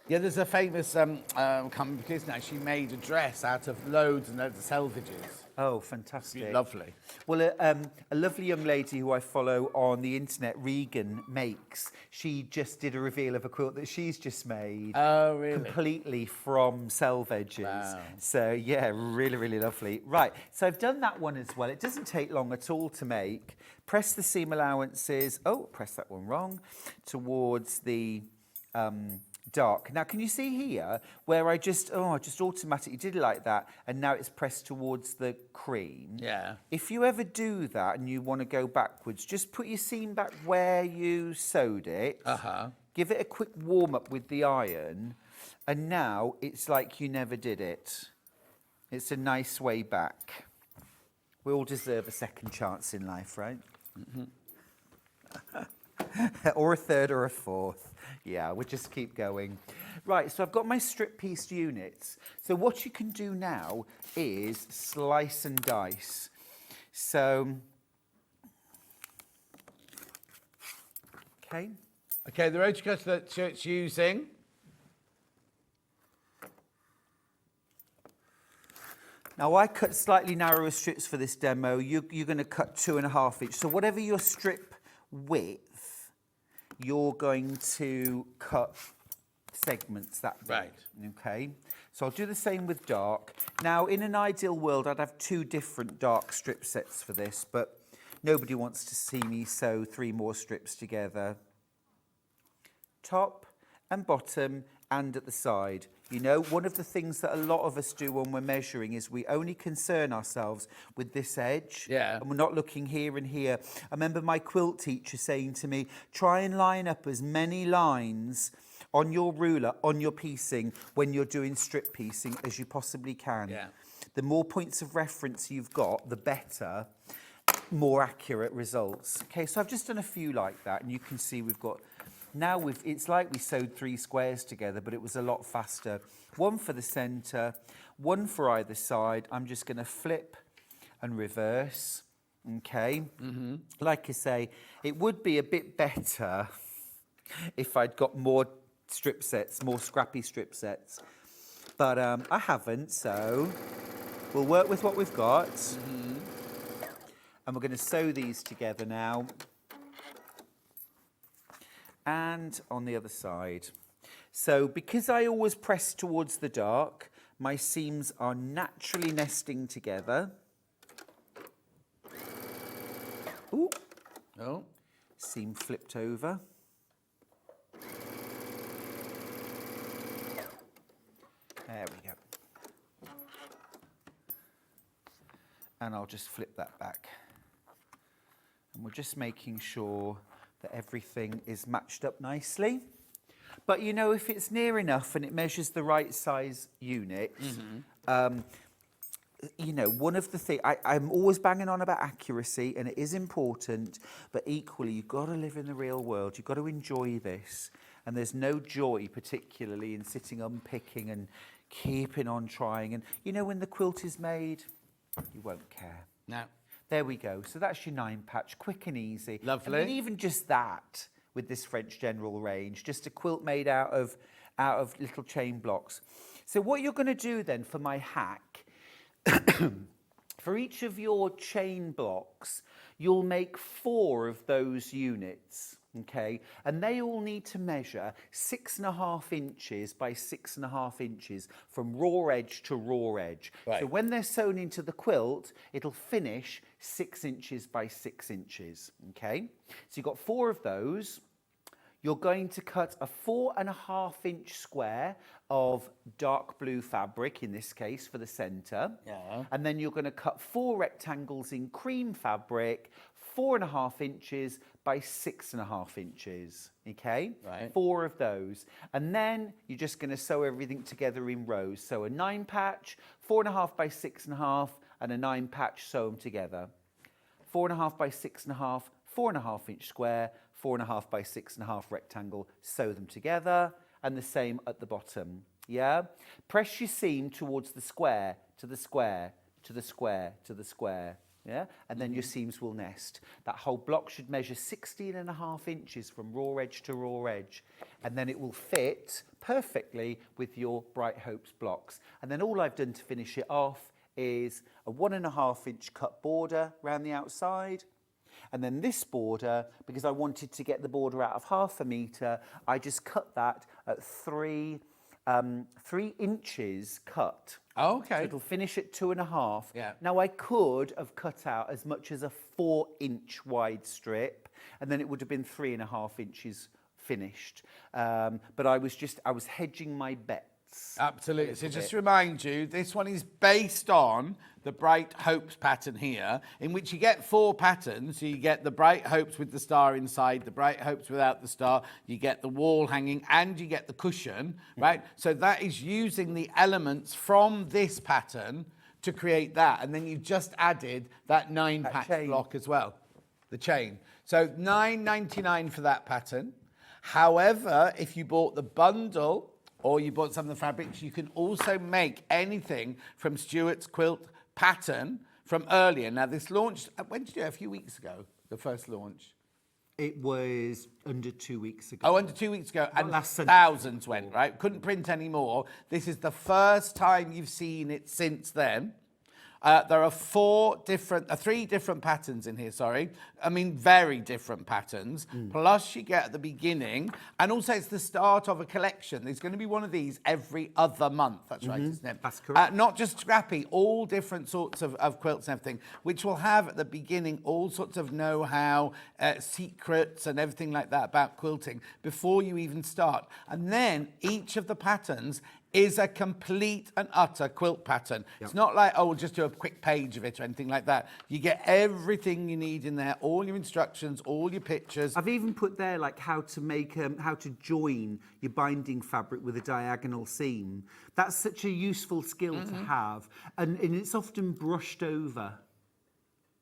Yeah, there's a famous company now. She made a dress out of loads and loads of selvages. Oh, fantastic. Lovely. Well, a lovely young lady who I follow on the internet, Regan Makes, she just did a reveal of a quilt that she's just made. Oh, really? Completely from selvedges. Wow. So, yeah, really, really lovely. Right, so I've done that one as well. It doesn't take long at all to make. Press the seam allowances, press that one wrong, towards the dark. Now, can you see here where I just automatically did it like that, and now it's pressed towards the cream? Yeah. If you ever do that and you want to go backwards, just put your seam back where you sewed it. Give it a quick warm up with the iron, and now it's like you never did it. It's a nice way back. We all deserve a second chance in life, right? Or a third or a fourth. Yeah, we'll just keep going. Right, so I've got my strip piece units. So what you can do now is slice and dice. So, okay. Okay, the rotary cutter that Stuart's using. Now, I cut slightly narrower strips for this demo. You're going to cut 2.5 inch. So whatever your strip width, you're going to cut segments that big. Right. Okay. So I'll do the same with dark. Now, in an ideal world, I'd have 2 different dark strip sets for this, but nobody wants to see me sew 3 more strips together. Top and bottom and at the side. You know, one of the things that a lot of us do when we're measuring is we only concern ourselves with this edge. Yeah. And we're not looking here and here. I remember my quilt teacher saying to me, try and line up as many lines on your ruler, on your piecing, when you're doing strip piecing as you possibly can. Yeah. The more points of reference you've got, the better, more accurate results. Okay, so I've just done a few like that, and you can see we've got... Now it's like we sewed 3 squares together, but it was a lot faster. 1 for the centre, 1 for either side. I'm just going to flip and reverse, okay? Like I say, it would be a bit better if I'd got more strip sets, more scrappy strip sets. But I haven't, so we'll work with what we've got. And we're going to sew these together now. And on the other side. So because I always press towards the dark, my seams are naturally nesting together. Ooh. Oh. Seam flipped over. There we go. And I'll just flip that back. And we're just making sure that everything is matched up nicely. But you know, if it's near enough and it measures the right size unit, you know, one of the things, I'm always banging on about accuracy, and it is important, but equally, you've got to live in the real world. You've got to enjoy this. And there's no joy, particularly, in sitting unpicking and keeping on trying. And you know, when the quilt is made, you won't care. No. There we go. So that's your 9 patch, quick and easy. Lovely. I mean, even just that with this French General range, just a quilt made out of little chain blocks. So what you're going to do then for my hack, for each of your chain blocks, you'll make 4 of those units. Okay, and they all need to measure 6.5 inches by 6.5 inches from raw edge to raw edge. Right. So when they're sewn into the quilt, it'll finish 6 inches by 6 inches. Okay, so you've got 4 of those. You're going to cut a 4.5 inch square of dark blue fabric, in this case, for the centre. Yeah. And then you're going to cut 4 rectangles in cream fabric, 4.5 inches by 6.5 inches, okay? Right. 4 of those. And then you're just going to sew everything together in rows. So a 9 patch, 4.5 by 6.5, and a 9 patch, sew them together. 4.5 by 6.5, 4.5 inch square, 4.5 by 6.5 rectangle, sew them together, and the same at the bottom, yeah? Press your seam towards the square, to the square, to the square, to the square, yeah? And then your seams will nest. That whole block should measure 16.5 inches from raw edge to raw edge, and then it will fit perfectly with your Bright Hopes blocks. And then all I've done to finish it off is a 1.5 inch cut border around the outside. And then this border, because I wanted to get the border out of 1/2 metre, I just cut that at 3 inches cut. Oh, okay. So it'll finish at 2.5. Yeah. Now I could have cut out as much as a 4 inch wide strip, and then it would have been 3.5 inches finished. But I was hedging my bets. Absolutely. So just to remind you, this one is based on the Bright Hopes pattern here, in which you get 4 patterns. So you get the Bright Hopes with the star inside, the Bright Hopes without the star, you get the wall hanging, and you get the cushion, right? So that is using the elements from this pattern to create that. And then you've just added that 9-patch block as well, the chain. So $9.99 for that pattern. However, if you bought the bundle or you bought some of the fabrics, you can also make anything from Stuart's quilt pattern from earlier. Now, this launched, when did you do it? A few weeks ago, the first launch? It was under 2 weeks ago. Oh, under 2 weeks ago, and thousands went, right? Couldn't print any more. This is the first time you've seen it since then. There are 3 different patterns in here, sorry. I mean, very different patterns. Plus you get at the beginning, and also it's the start of a collection. There's going to be one of these every other month. That's right, isn't it? That's correct. Not just scrappy, all different sorts of quilts and everything, which will have at the beginning all sorts of know-how, secrets and everything like that about quilting before you even start. And then each of the patterns is a complete and utter quilt pattern. Yep. It's not like, oh, we'll just do a quick page of it or anything like that. You get everything you need in there, all your instructions, all your pictures. I've even put there like how to make, how to join your binding fabric with a diagonal seam. That's such a useful skill to have, and it's often brushed over,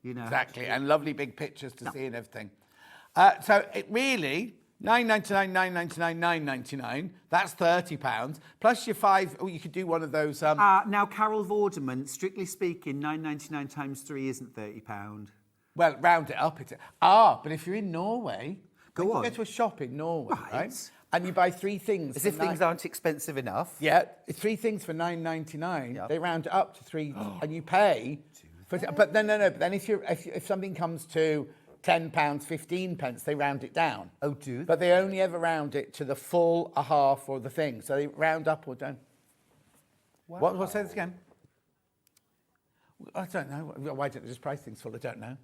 you know. Exactly, and lovely big pictures to see and everything. So it really, $9.99, $9.99, $9.99. That's £30. Plus your 5. Oh, you could do one of those. Now, Carol Vorderman, strictly speaking, $9.99 times 3 isn't £30. Well, round it up. But if you're in Norway, go to a shop in Norway, right? And you buy 3 things. As if things aren't expensive enough. Yeah, it's 3 things for $9.99. Yep. They round it up to 3, and you pay. But no. But then if something comes to £10, 15 pence, they round it down. Oh, do they? But they only ever round it to the full, a half, or the thing. So they round up or down. Wow. What say this again? I don't know. Why don't they just price things full? I don't know.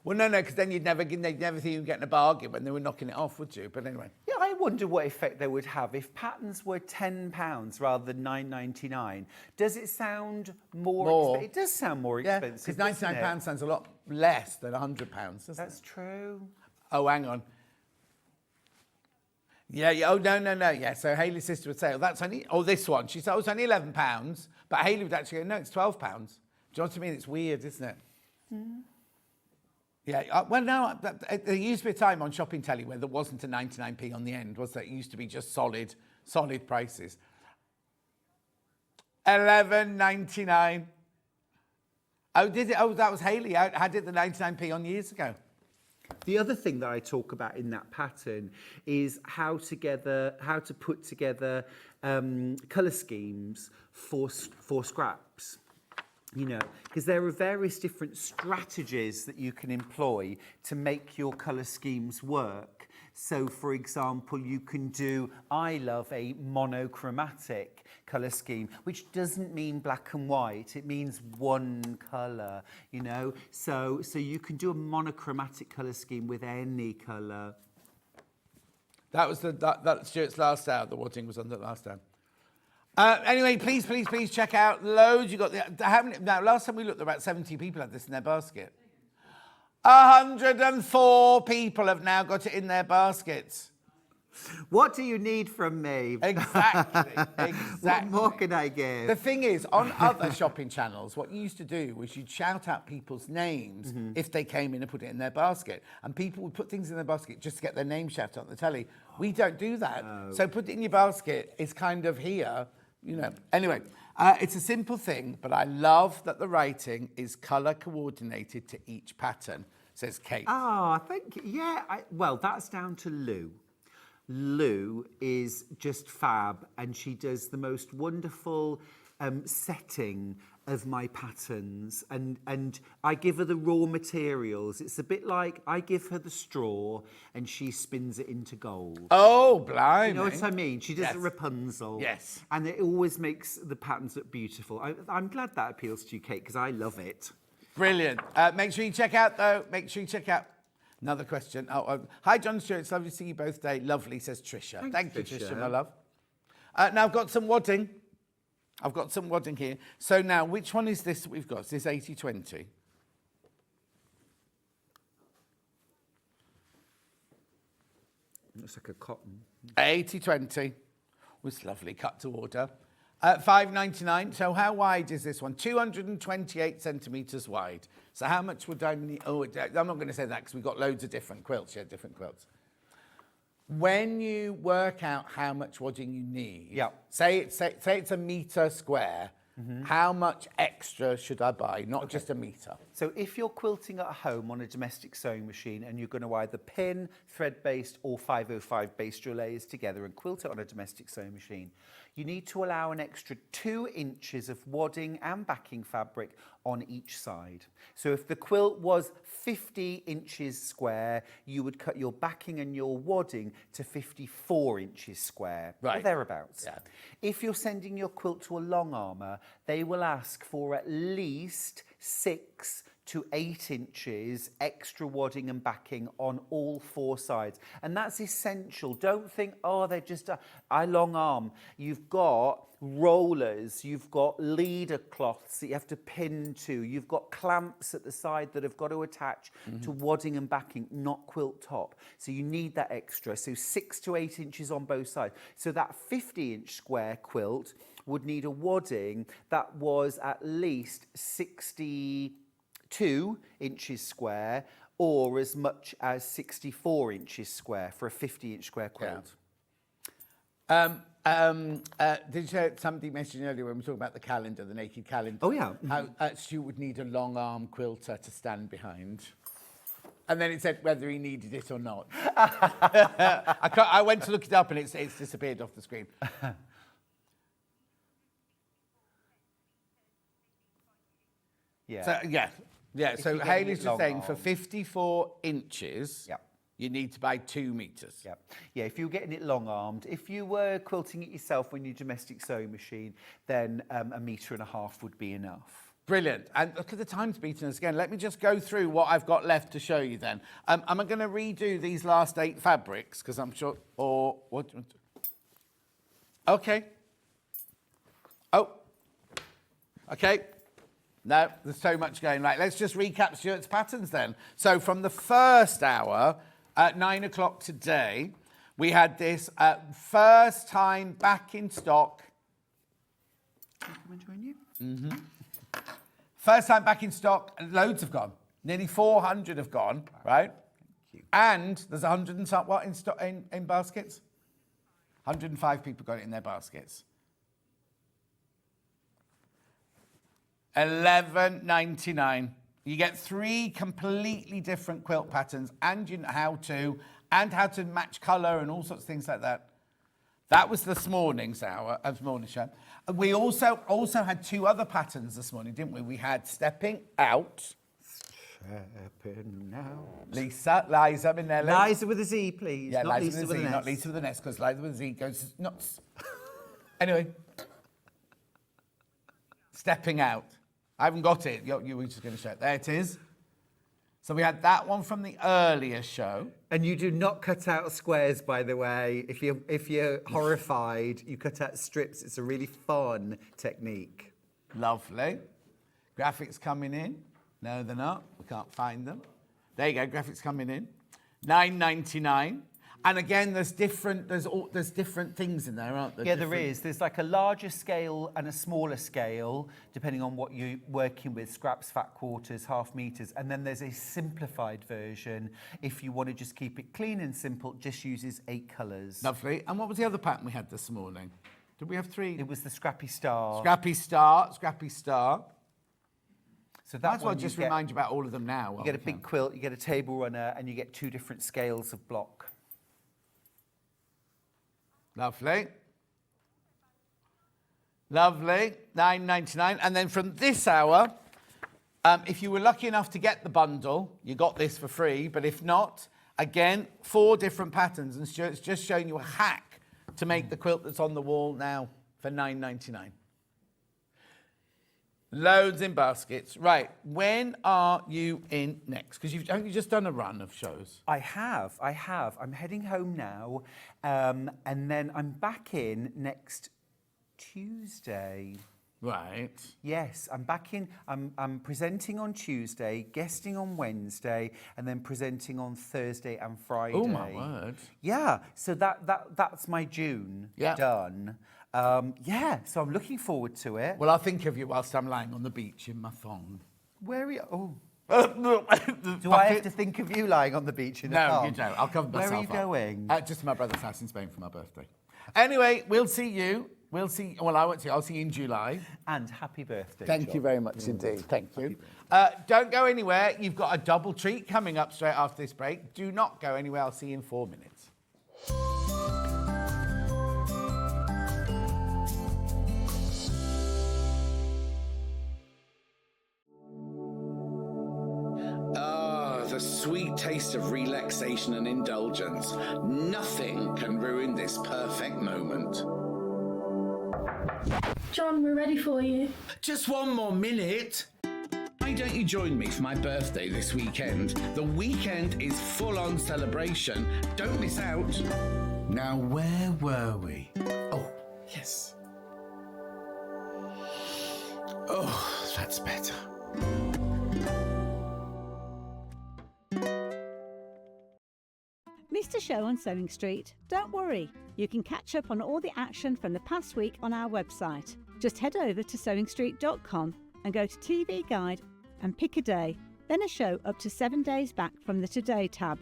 Well, no, because then they'd never think you'd getting a bargain when they were knocking it off, would you? But anyway. Yeah, I wonder what effect they would have if patterns were £10 rather than $9.99. Does it sound more? It does sound more expensive. Because £99 sounds a lot less than £100, doesn't it? That's true. Oh, hang on. Yeah. Oh, no. Yeah. So Hayley's sister would say, this one. She said, it's only £11. But Hayley would actually go, no, it's £12. Do you know what I mean? It's weird, isn't it? Yeah, well, no, there used to be a time on Shopping Telly where there wasn't a 99p on the end, was there? It used to be just solid prices. $11.99. Oh, did it? Oh, that was Hayley. I did the 99p on years ago. The other thing that I talk about in that pattern is how to put together colour schemes for scraps. You know, because there are various different strategies that you can employ to make your colour schemes work. So, for example, you can do, I love a monochromatic colour scheme, which doesn't mean black and white. It means one colour, you know. So you can do a monochromatic colour scheme with any colour. That was that Stuart's last hour. The wadding was on the last hour. Anyway, please check out loads. You got now. Last time we looked, about 70 people had this in their basket. 104 people have now got it in their baskets. What do you need from me? Exactly. What more can I give? The thing is, on other shopping channels, what you used to do was you'd shout out people's names if they came in and put it in their basket. And people would put things in their basket just to get their name shouted on the telly. We don't do that. No. So put it in your basket. It's kind of here, you know. Anyway, it's a simple thing, but I love that the writing is colour coordinated to each pattern, says Kate. Thank you. Yeah, well, that's down to Lou. Lou is just fab, and she does the most wonderful setting of my patterns, and I give her the raw materials. It's a bit like I give her the straw and she spins it into gold. Oh, blimey. You know what I mean? She does a Rapunzel. Yes. And it always makes the patterns look beautiful. I'm glad that appeals to you, Kate, because I love it. Brilliant. Make sure you check out Another question. Hi, John and Stuart. It's lovely to see you both today. Lovely, says Trisha. Thank you, Trisha, my love. Now I've got some wadding. I've got some wadding here. So now, which one is this that we've got? Is this 80-20? Looks like a cotton. 80-20 was lovely, cut to order. $5.99. So how wide is this one? 228 centimetres wide. So how much would I need? Oh, I'm not going to say that because we've got loads of different quilts. Yeah, different quilts. When you work out how much wadding you need, say it's a metre square, how much extra should I buy? Not just a metre. So if you're quilting at home on a domestic sewing machine and you're going to either pin, thread-based or 505-based your layers together and quilt it on a domestic sewing machine, you need to allow an extra 2 inches of wadding and backing fabric on each side. So if the quilt was 50 inches square, you would cut your backing and your wadding to 54 inches square, or thereabouts. Yeah. If you're sending your quilt to a long armour, they will ask for at least 6 to 8 inches extra wadding and backing on all 4 sides. And that's essential. Don't think, oh, they're just, I long arm. You've got rollers, you've got leader cloths that you have to pin to, you've got clamps at the side that have got to attach to wadding and backing, not quilt top. So you need that extra. So 6 to 8 inches on both sides. So that 50-inch square quilt would need a wadding that was at least 62 inches square or as much as 64 inches square for a 50-inch square quilt. Did you somebody mention earlier when we were talking about the calendar, the naked calendar? Oh, yeah. How Stu would need a long arm quilter to stand behind. And then it said whether he needed it or not. I went to look it up and it's disappeared off the screen. Yeah. So, so Hayley's just saying for 54 inches, you need to buy 2 meters. Yeah, if you're getting it long-armed, if you were quilting it yourself on your domestic sewing machine, then 1.5 meters would be enough. Brilliant. And look at the time's beating us again. Let me just go through what I've got left to show you then. Am I going to redo these last 8 fabrics? Because I'm sure, or what? Okay. Oh. Okay. No, there's so much going. Right, let's just recap Stuart's patterns then. So from the first hour at 9 o'clock today, we had this first time back in stock. Can I come and join you? First time back in stock, and loads have gone. Nearly 400 have gone, right? Thank you. And there's 100 and some, what, in stock in baskets? 105 people got it in their baskets. $11.99. You get 3 completely different quilt patterns, and you know how to match colour and all sorts of things like that. That was this morning's morning show. We also had 2 other patterns this morning, didn't we? We had Stepping Out. Stepping Out. Liza Minnelli. Liza with a Z, please. Yeah, not Liza with a Z, not Lisa with an S, because Liza with a Z goes nuts. Anyway. Stepping Out. I haven't got it. You were just going to show it. There it is. So we had that one from the earlier show. And you do not cut out squares, by the way. If you're horrified, you cut out strips. It's a really fun technique. Lovely. Graphics coming in. No, they're not. We can't find them. There you go. Graphics coming in. $9.99. And again, there's different things in there, aren't there? Yeah, there is. There's like a larger scale and a smaller scale, depending on what you're working with, scraps, fat quarters, 1/2 meters. And then there's a simplified version. If you want to just keep it clean and simple, just uses 8 colours. Lovely. And what was the other pattern we had this morning? Did we have 3? It was the Scrappy Star. Scrappy Star. So that might as well just remind you about all of them now. You get a big quilt, you get a table runner, and you get 2 different scales of block. Lovely. Lovely. $9.99. And then from this hour, if you were lucky enough to get the bundle, you got this for free. But if not, again, 4 different patterns. And Stuart's just showing you a hack to make the quilt that's on the wall now for $9.99. Loads in baskets. Right, when are you in next? Because haven't you just done a run of shows? I have. I'm heading home now, and then I'm back in next Tuesday. Right. Yes, I'm back in. I'm presenting on Tuesday, guesting on Wednesday, and then presenting on Thursday and Friday. Oh my word! Yeah, so that's my June done. Yeah, so I'm looking forward to it. Well, I'll think of you whilst I'm lying on the beach in my thong. Where are you? Oh. Do I have to think of you lying on the beach in a thong? No, you don't. I'll cover myself Where are you up. going? Just to my brother's house in Spain for my birthday. Anyway, we'll see you. Well, I won't see you. I'll see you in July. And happy birthday, Thank John. you very much indeed. Thank you. Don't go anywhere. You've got a double treat coming up straight after this break. Do not go anywhere. I'll see you in 4 minutes. The sweet taste of relaxation and indulgence. Nothing can ruin this perfect moment. John, we're ready for you. Just one more minute. Why don't you join me for my birthday this weekend? The weekend is full-on celebration. Don't miss out. Now, where were we? Oh, yes. Oh, that's better. Missed a show on Sewing Street? Don't worry, you can catch up on all the action from the past week on our website. Just head over to sewingstreet.com and go to TV Guide and pick a day, then a show up to 7 days back from the Today tab.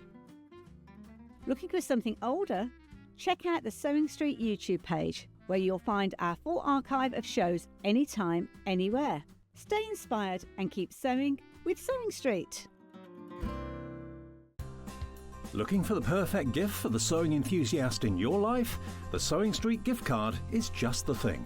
Looking for something older? Check out the Sewing Street YouTube page, where you'll find our full archive of shows anytime, anywhere. Stay inspired and keep sewing with Sewing Street. Looking for the perfect gift for the sewing enthusiast in your life? The Sewing Street gift card is just the thing.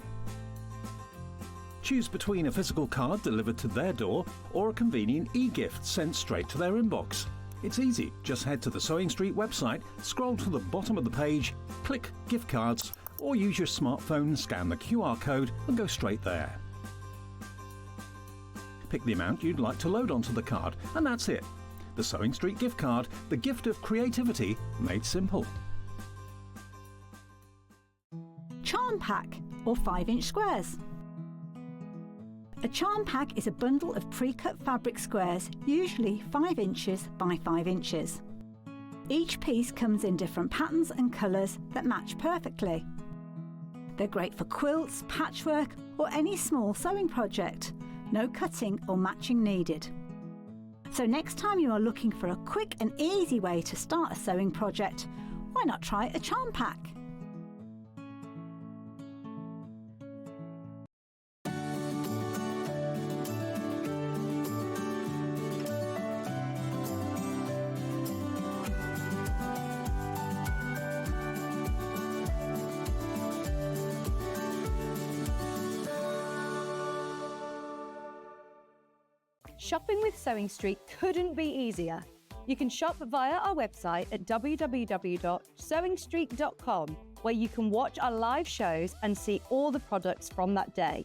Choose between a physical card delivered to their door or a convenient e-gift sent straight to their inbox. It's easy. Just head to the Sewing Street website, scroll to the bottom of the page, click Gift Cards, or use your smartphone, scan the QR code and go straight there. Pick the amount you'd like to load onto the card, and that's it. The Sewing Street gift card, the gift of creativity made simple. Charm Pack, or 5-inch squares. A charm pack is a bundle of pre-cut fabric squares, usually 5 inches by 5 inches. Each piece comes in different patterns and colours that match perfectly. They're great for quilts, patchwork, or any small sewing project. No cutting or matching needed. So next time you are looking for a quick and easy way to start a sewing project, why not try a charm pack? Shopping with Sewing Street couldn't be easier. You can shop via our website at www.sewingstreet.com, where you can watch our live shows and see all the products from that day.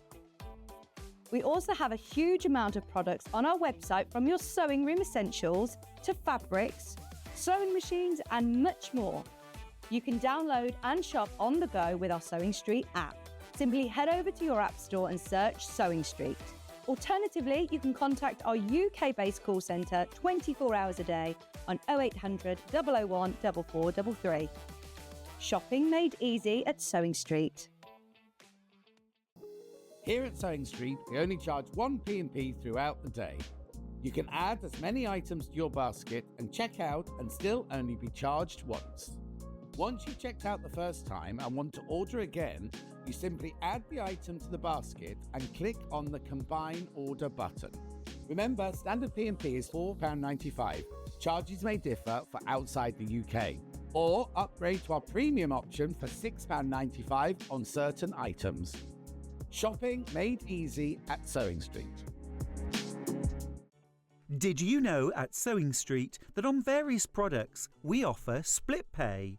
We also have a huge amount of products on our website, from your sewing room essentials to fabrics, sewing machines and much more. You can download and shop on the go with our Sewing Street app. Simply head over to your app store and search Sewing Street. Alternatively, you can contact our UK-based call centre 24 hours a day on 0800 001 4433. Shopping made easy at Sewing Street. Here at Sewing Street, we only charge one P&P throughout the day. You can add as many items to your basket and check out and still only be charged once. Once you've checked out the first time and want to order again, you simply add the item to the basket and click on the Combine Order button. Remember, standard P&P is £4.95. Charges may differ for outside the UK. Or upgrade to our premium option for £6.95 on certain items. Shopping made easy at Sewing Street. Did you know at Sewing Street that on various products we offer split pay?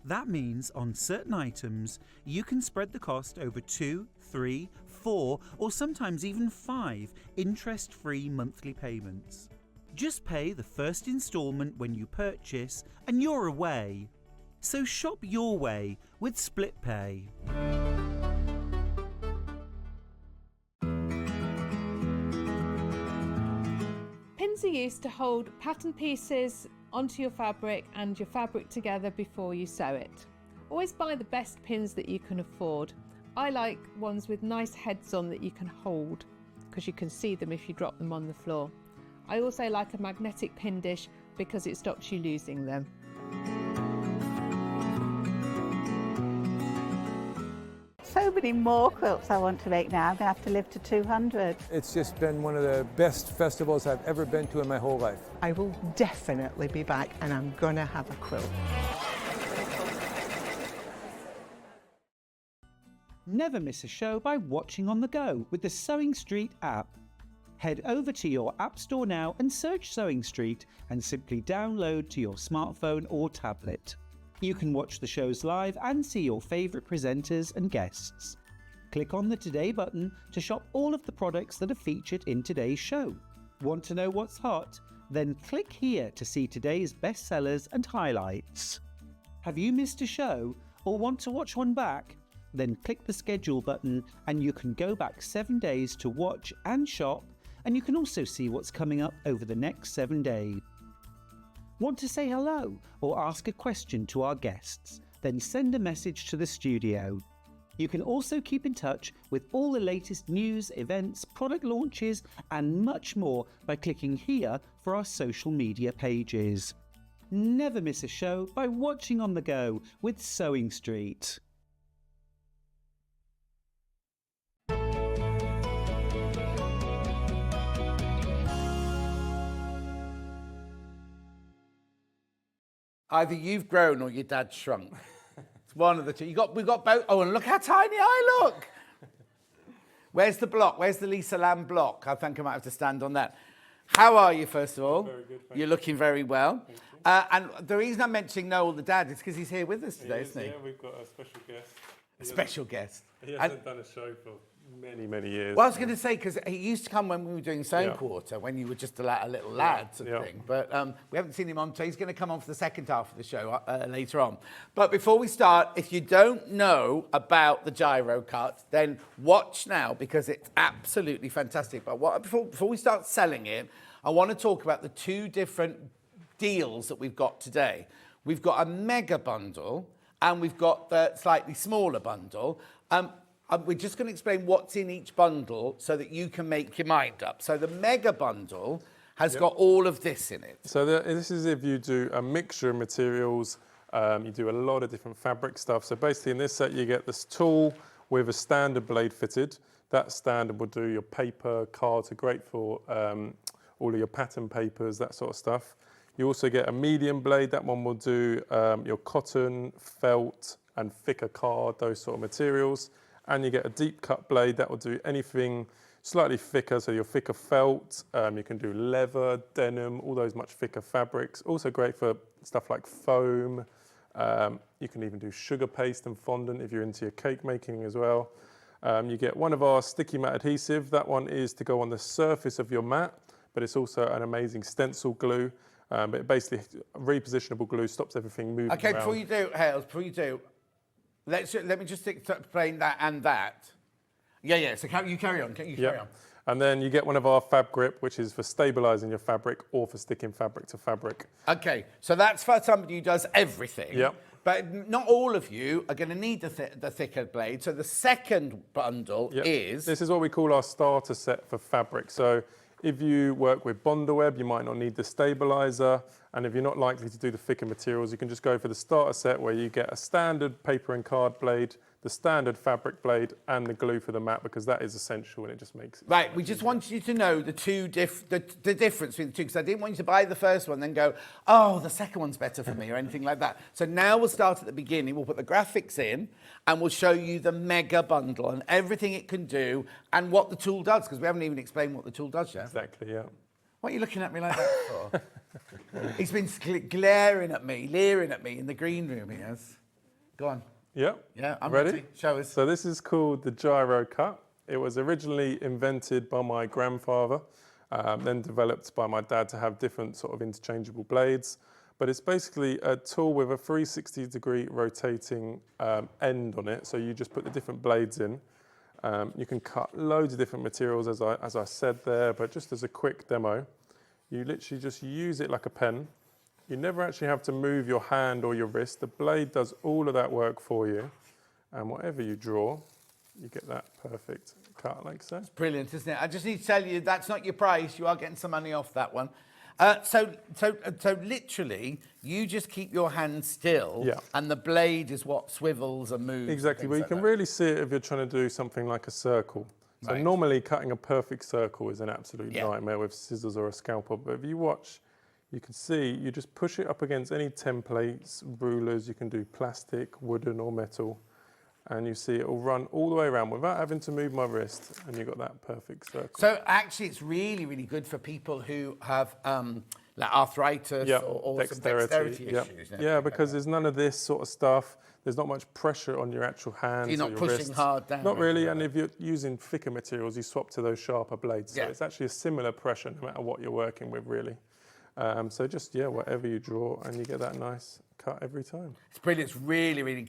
That means on certain items, you can spread the cost over 2, 3, 4, or sometimes even 5 interest-free monthly payments. Just pay the first instalment when you purchase and you're away. So shop your way with Split Pay. Pins are used to hold pattern pieces onto your fabric and your fabric together before you sew it. Always buy the best pins that you can afford. I like ones with nice heads on that you can hold because you can see them if you drop them on the floor. I also like a magnetic pin dish because it stops you losing them. So many more quilts I want to make now. I'm going to have to live to 200. It's just been one of the best festivals I've ever been to in my whole life. I will definitely be back and I'm going to have a quilt. Never miss a show by watching on the go with the Sewing Street app. Head over to your App Store now and search Sewing Street and simply download to your smartphone or tablet. You can watch the shows live and see your favourite presenters and guests. Click on the Today button to shop all of the products that are featured in today's show. Want to know what's hot? Then click here to see today's bestsellers and highlights. Have you missed a show or want to watch one back? Then click the schedule button and you can go back 7 days to watch and shop, and you can also see what's coming up over the next 7 days. Want to say hello or ask a question to our guests? Then send a message to the studio. You can also keep in touch with all the latest news, events, product launches and much more by clicking here for our social media pages. Never miss a show by watching on the go with Sewing Street. Either you've grown or your dad shrunk. It's one of the two. We've got both. Oh, and look how tiny I look. Where's the block? Where's the Lisa Lamb block? I think I might have to stand on that. How are you, first of all? Very good, You're looking very well. And the reason I'm mentioning Noel, the dad, is because he's here with us today, isn't he? Yeah, we've got a special guest. A special guest. He hasn't done a show for many, many years. Well, I was going to say, because he used to come when we were doing Sewing Quarter, when you were just a little lad sort of thing. But we haven't seen him on, so he's going to come on for the second half of the show later on. But before we start, if you don't know about the Gyro Cut, then watch now, because it's absolutely fantastic. But before we start selling it, I want to talk about the two different deals that we've got today. We've got a mega bundle, and we've got the slightly smaller bundle. We're just going to explain what's in each bundle so that you can make your mind up. So the mega bundle has got all of this in it. So this is if you do a mixture of materials, you do a lot of different fabric stuff. So basically in this set you get this tool with a standard blade fitted. That standard will do your paper, cards are great for all of your pattern papers, that sort of stuff. You also get a medium blade. That one will do your cotton, felt and thicker card, those sort of materials. And you get a deep cut blade that will do anything slightly thicker, so your thicker felt, you can do leather, denim, all those much thicker fabrics. Also great for stuff like foam. You can even do sugar paste and fondant if you're into your cake making as well. You get one of our sticky mat adhesive. That one is to go on the surface of your mat, but it's also an amazing stencil glue. But basically, repositionable glue stops everything moving around. Before you do, Hales, let me just explain that and that. Yeah, so you carry on. Carry on. And then you get one of our Fab Grip, which is for stabilising your fabric or for sticking fabric to fabric. Okay, so that's for somebody who does everything. Yep. But not all of you are going to need the thicker blade. So the second bundle is... This is what we call our starter set for fabric. So if you work with Bonder web, you might not need the stabiliser. And if you're not likely to do the thicker materials, you can just go for the starter set where you get a standard paper and card blade, the standard fabric blade and the glue for the mat, because that is essential and it just makes it. Right, we just wanted you to know the difference between the two, because I didn't want you to buy the first one and then go, oh, the second one's better for me or anything like that. So now we'll start at the beginning, we'll put the graphics in and we'll show you the mega bundle and everything it can do and what the tool does, because we haven't even explained what the tool does yet. Exactly, yeah. What are you looking at me like that for? He's been leering at me in the green room, he has. Go on. Yeah. Yeah, I'm ready. ready. Show us. So this is called the Gyro Cut. It was originally invented by my grandfather, then developed by my dad to have different sort of interchangeable blades. But it's basically a tool with a 360-degree rotating end on it. So you just put the different blades in. You can cut loads of different materials, as I said there, but just as a quick demo, you literally just use it like a pen. You never actually have to move your hand or your wrist. The blade does all of that work for you. And whatever you draw, you get that perfect cut like so. It's brilliant, isn't it? I just need to tell you, that's not your price. You are getting some money off that one. So literally, you just keep your hand still, and the blade is what swivels and moves. Exactly. Well, you can really see it if you're trying to do something like a circle. So normally cutting a perfect circle is an absolute nightmare with scissors or a scalpel. But if you watch, you can see you just push it up against any templates, rulers. You can do plastic, wooden, or metal. And you see it will run all the way around without having to move my wrist, and you've got that perfect circle. So actually, it's really, really good for people who have like arthritis or dexterity issues. Yeah, because there's none of this sort of stuff. There's not much pressure on your actual hands. You're not or your pushing wrists. hard down. Not really, and if you're using thicker materials, you swap to those sharper blades. So it's actually a similar pressure no matter what you're working with, really. So just, whatever you draw, and you get that nice cut every time. It's brilliant. It's really, really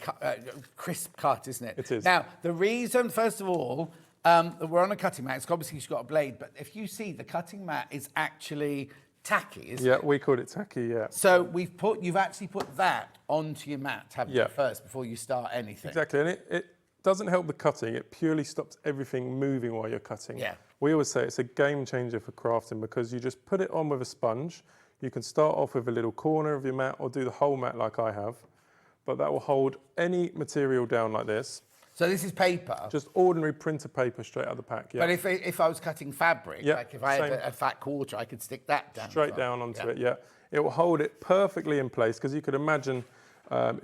crisp cut, isn't it? It is. Now, the reason, first of all, that we're on a cutting mat, it's obviously you've got a blade, but if you see, the cutting mat is actually tacky, isn't it? Yeah, we called it tacky, yeah. So you've actually put that onto your mat, haven't you, first, before you start anything? Exactly, and it doesn't help the cutting. It purely stops everything moving while you're cutting. Yeah. We always say it's a game changer for crafting because you just put it on with a sponge. You can start off with a little corner of your mat or do the whole mat like I have, but that will hold any material down like this. So this is paper? Just ordinary printer paper straight out of the pack, But if I was cutting fabric, like if I had a fat quarter, I could stick that down. Straight down onto it, It will hold it perfectly in place because you could imagine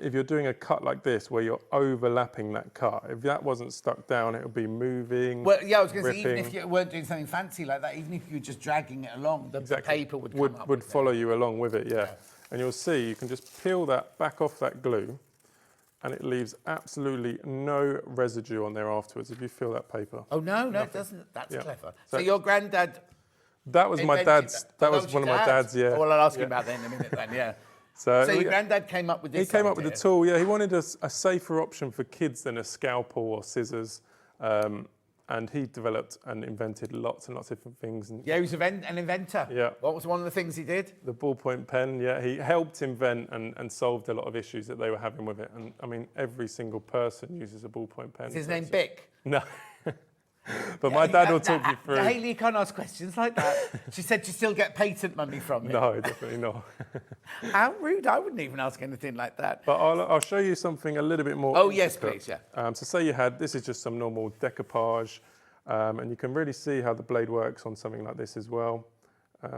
if you're doing a cut like this where you're overlapping that cut, if that wasn't stuck down, it would be moving. Well, I was going to say, even if you weren't doing something fancy like that, even if you were just dragging it along, the paper would come up. Would follow you along with it, And you'll see, you can just peel that back off that glue, and it leaves absolutely no residue on there afterwards if you feel that paper. Oh, no, it doesn't. That's clever. So your granddad... That was my dad's. That was one of my dad's, Oh, well, I'll ask you about that in a minute then, So your granddad came up with this. He came up with the tool, He wanted a safer option for kids than a scalpel or scissors. And he developed and invented lots and lots of different things. And he was an inventor. Yeah. What was one of the things he did? The ballpoint pen, He helped invent and solved a lot of issues that they were having with it. And I mean, every single person uses a ballpoint pen. Is his name Bic? No. But my dad will talk you through. Hayley, you can't ask questions like that. She said you still get patent money from it. No, definitely not. How rude. I wouldn't even ask anything like that. But I'll show you something a little bit more. Oh, yes, please, So say this is just some normal decoupage, and you can really see how the blade works on something like this as well.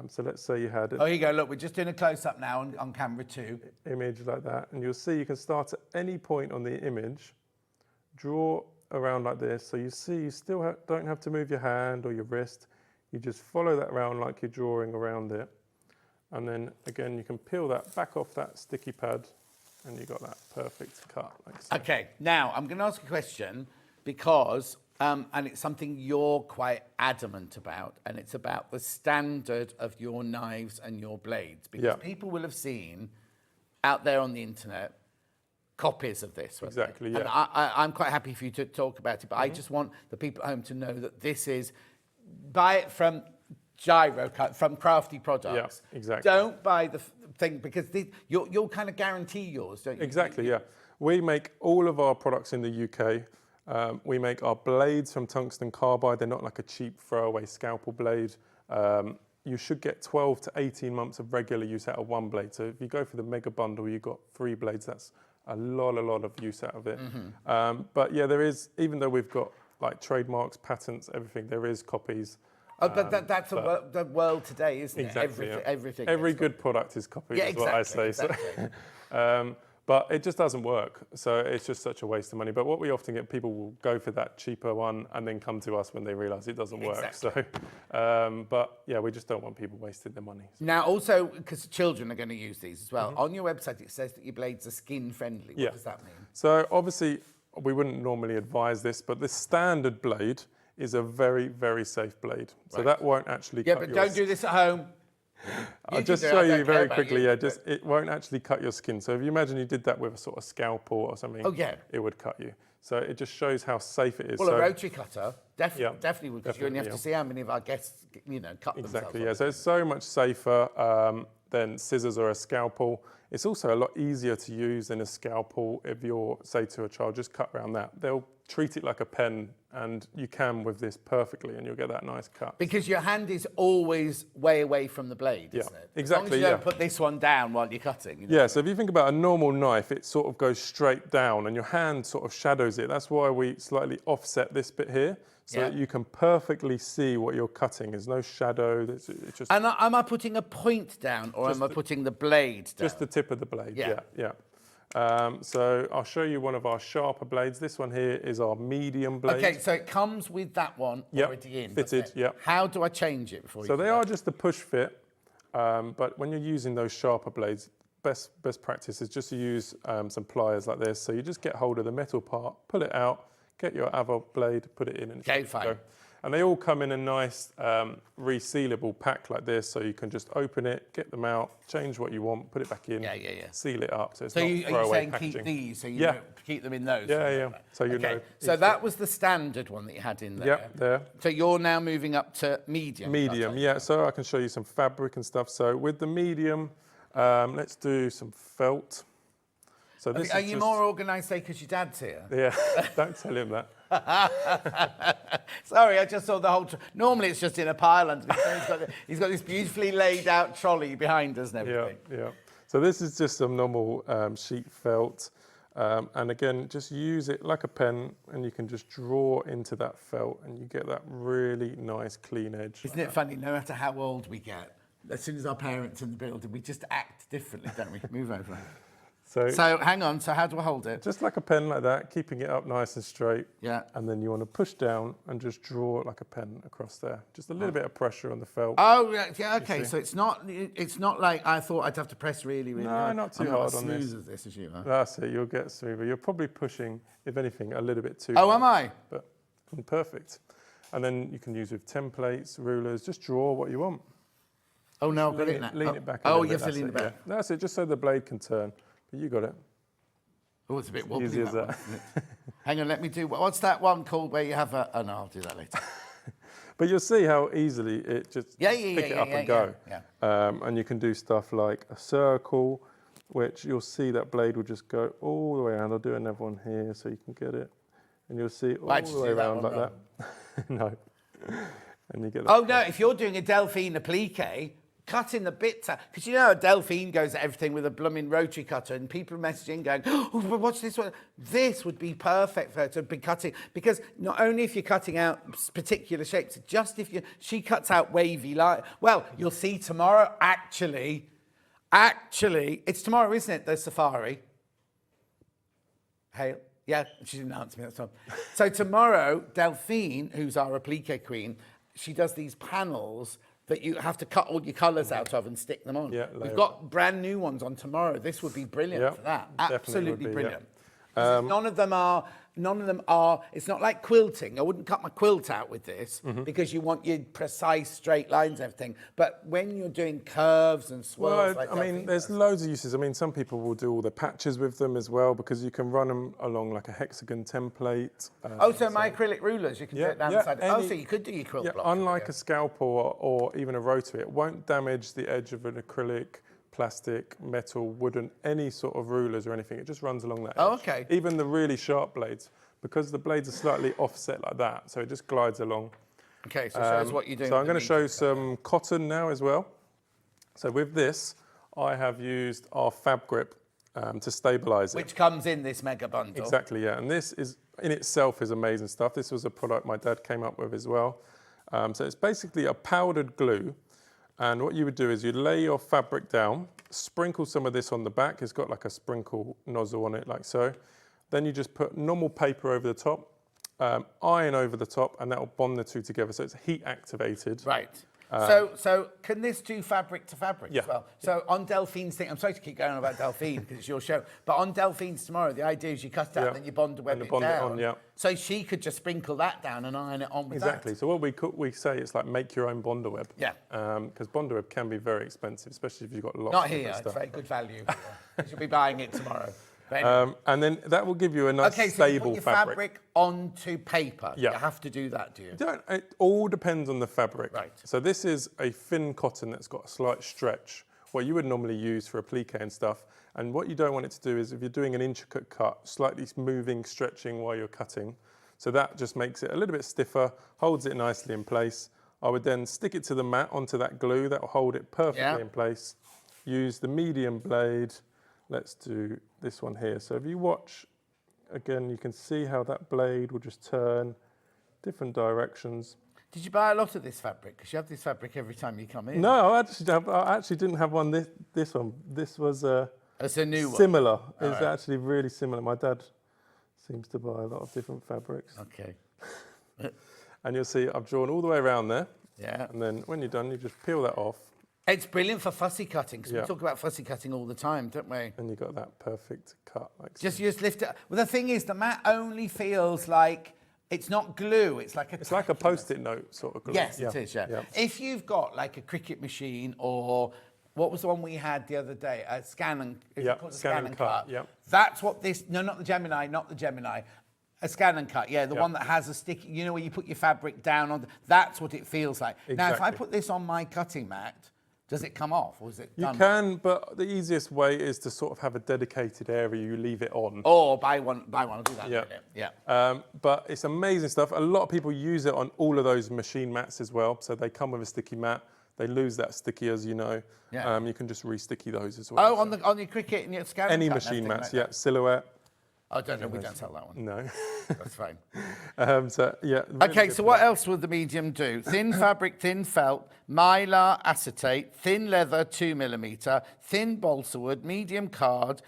So let's say you had... Oh, here you go. Look, we're just doing a close-up now on camera 2. Image like that. And you'll see you can start at any point on the image, draw around like this. So you see you still don't have to move your hand or your wrist. You just follow that around like you're drawing around it. And then again, you can peel that back off that sticky pad and you got that perfect cut. Like so. Okay, now I'm going to ask a question because, and it's something you're quite adamant about, and it's about the standard of your knives and your blades. Because people will have seen out there on the internet copies of this. Exactly, And I'm quite happy for you to talk about it, but I just want the people at home to know that this is, buy it from Gyro Cutter, from Crafty Products. Yeah, exactly. Don't buy the thing because you'll kind of guarantee yours, don't you? Exactly, We make all of our products in the UK. We make our blades from tungsten carbide. They're not like a cheap throwaway scalpel blade. You should get 12 to 18 months of regular use out of one blade. So if you go for the mega bundle, you've got 3 blades. That's a lot of use out of it. But there is, even though we've got like trademarks, patents, everything, there is copies. Oh, but that's the world today, isn't exactly, it? Everything. Every good product is copied, is what I say. Exactly. So, But it just doesn't work. So it's just such a waste of money. But what we often get, people will go for that cheaper one and then come to us when they realise it doesn't work. Exactly. So, but yeah, we just don't want people wasting their money. Now, also, because children are going to use these as well, on your website it says that your blades are skin friendly. What does that mean? So obviously, we wouldn't normally advise this, but this standard blade is a very, very safe blade. So that won't actually cut your but don't do this at home. I'll just show you very quickly. It won't actually cut your skin. So if you imagine you did that with a sort of scalpel or something, it would cut you. So it just shows how safe it is. Well, a rotary cutter definitely would, because you only have to see how many of our guests, cut themselves. Exactly, yeah. So it's so much safer than scissors or a scalpel. It's also a lot easier to use than a scalpel. If you're, say, to a child, just cut around that. They'll treat it like a pen, and you can with this perfectly, and you'll get that nice cut. Because your hand is always way away from the blade, isn't it? Exactly, as long as you don't put this one down while you're cutting. Yeah, so if you think about a normal knife, it sort of goes straight down, and your hand sort of shadows it. That's why we slightly offset this bit here, so that you can perfectly see what you're cutting. There's no shadow. It's just. And am I putting a point down, or am I putting the blade down? Just the tip of the blade, yeah. So I'll show you one of our sharper blades. This one here is our medium blade. Okay, so it comes with that one already in. Fitted, How do I change it before So they are just a push fit, but when you're using those sharper blades, best practice is just to use some pliers like this. So you just get hold of the metal part, pull it out, get your other blade, put it in, and fine. And they all come in a nice resealable pack like this, so you can just open it, get them out, change what you want, put it back in, seal it up, so it's not throwaway packaging. So are you saying keep these, so you don't keep them in those? Yeah. So you know. So that was the standard one that you had in there. Yep, there. So you're now moving up to medium. Medium, yeah. So I can show you some fabric and stuff. So with the medium, let's do some felt. So this are you more organised, say, because your dad's here? Yeah, don't tell him that. Sorry, I just saw the whole. Normally it's just in a pile, and he's got this beautifully laid out trolley behind us and everything. Yeah. So this is just some normal sheet felt, and again, just use it like a pen, and you can just draw into that felt, and you get that really nice clean edge. Isn't it funny? No matter how old we get, as soon as our parents in the building, we just act differently, don't we? Move over. So hang on, so how do I hold it? Just like a pen like that, keeping it up nice and straight. Yeah. And then you want to push down and just draw it like a pen across there. Just a little bit of pressure on the felt. Oh, yeah, okay. So it's not like I thought I'd have to press really, really hard. No, not too hard on this. As smooth as this as you are. That's it, you'll get smoother. You're probably pushing, if anything, a little bit too hard. Oh, am I? But perfect. And then you can use with templates, rulers, just draw what you want. Oh, no, I've got it now. Lean it back. Oh, you have to lean it back. Yeah. That's it, just so the blade can turn. But you got it. Oh, it's a bit wobbly. Easy as that. Hang on, let me do. What's that one called where you have a? Oh no, I'll do that later. But you'll see how easily it just pick it up and go. And you can do stuff like a circle, which you'll see that blade will just go all the way around. I'll do another one here so you can get it, and you'll see all the way around like that. No, and you get. That no! If you're doing a Delphine applique, cutting the bits out, because you know a Delphine goes at everything with a blooming rotary cutter, and people are messaging going, oh, watch this one. This would be perfect for her to be cutting, because not only if you're cutting out particular shapes, just if she cuts out wavy line. Well, you'll see tomorrow, actually, it's tomorrow, isn't it, the safari? Hail. Yeah, she didn't answer me, that's fine. So tomorrow, Delphine, who's our applique queen, she does these panels that you have to cut all your colours out of and stick them on. Yeah, we've got brand new ones on tomorrow. This would be brilliant for that. Absolutely brilliant. None of them are, it's not like quilting. I wouldn't cut my quilt out with this because you want your precise straight lines and everything. But when you're doing curves and swirls I mean, there's loads of uses. I mean, some people will do all the patches with them as well, because you can run them along like a hexagon template. So my acrylic rulers, you can do it down the side. So you could do your quilt block. Unlike a scalpel or even a rotary, it won't damage the edge of an acrylic, plastic, metal, wooden, any sort of rulers or anything. It just runs along that edge. Oh, okay. Even the really sharp blades, because the blades are slightly offset like that, so it just glides along. Okay, so show us what you're doing. So I'm going to show some cotton now as well. So with this, I have used our Fab Grip to stabilise it. Which comes in this mega bundle. Exactly, yeah. And this is, in itself, is amazing stuff. This was a product my dad came up with as well. So it's basically a powdered glue. And what you would do is you'd lay your fabric down, sprinkle some of this on the back. It's got like a sprinkle nozzle on it, like so. Then you just put normal paper over the top, iron over the top, and that will bond the two together. So it's heat activated. Right. So can this do fabric to fabric as well? So on Delphine's thing, I'm sorry to keep going on about Delphine because it's your show, but on Delphine's tomorrow, the idea is you cut it out and then you bond the web it down. So she could just sprinkle that down and iron it on with that. Exactly. So what we say it's like make your own bonder web. Yeah. Because bonder web can be very expensive, especially if you've got lots Not of here, stuff. it's very good value. You should be buying it tomorrow. And then that will give you a nice so stable you put your fabric onto paper. Yeah. You have to do that, do you? It all depends on the fabric. Right. So this is a thin cotton that's got a slight stretch, what you would normally use for applique and stuff. And what you don't want it to do is if you're doing an intricate cut, slightly moving, stretching while you're cutting. So that just makes it a little bit stiffer, holds it nicely in place. I would then stick it to the mat onto that glue, that will hold it perfectly in place. Use the medium blade. Let's do this one here. So if you watch, again, you can see how that blade will just turn different directions. Did you buy a lot of this fabric? Because you have this fabric every time you come in. No, I actually didn't have one. This one. This was it's a new one. Similar. It's actually really similar. My dad seems to buy a lot of different fabrics. Okay. And you'll see I've drawn all the way around there. Yeah. And then when you're done, you just peel that off. It's brilliant for fussy cutting, because we talk about fussy cutting all the time, don't we? And you got that perfect cut. Like just lift it. Well, the thing is, the mat only feels like it's not glue. It's like a Post-it note sort of glue. Yes, it is. Yeah. If you've got like a Cricut machine or what was the one we had the other day? A scan and cut. Yeah. That's what this. No, not the Gemini. A scan and cut, the one that has a sticky, you know, where you put your fabric down on. That's what it feels like. Exactly. Now, if I put this on my cutting mat, does it come off, or is it done? You can, but the easiest way is to sort of have a dedicated area you leave it on. Or buy one. I'll do that. Yeah. But it's amazing stuff. A lot of people use it on all of those machine mats as well. So they come with a sticky mat. They lose that sticky, as you know. Yeah. You can just re-sticky those as well. Oh, on your Cricut and your scan. Any machine mats, Silhouette. I don't know. We don't sell that one. No. That's fine. Really okay, so what else will the medium do? Thin fabric, thin felt, mylar acetate, thin leather 2mm, thin balsa wood, medium card,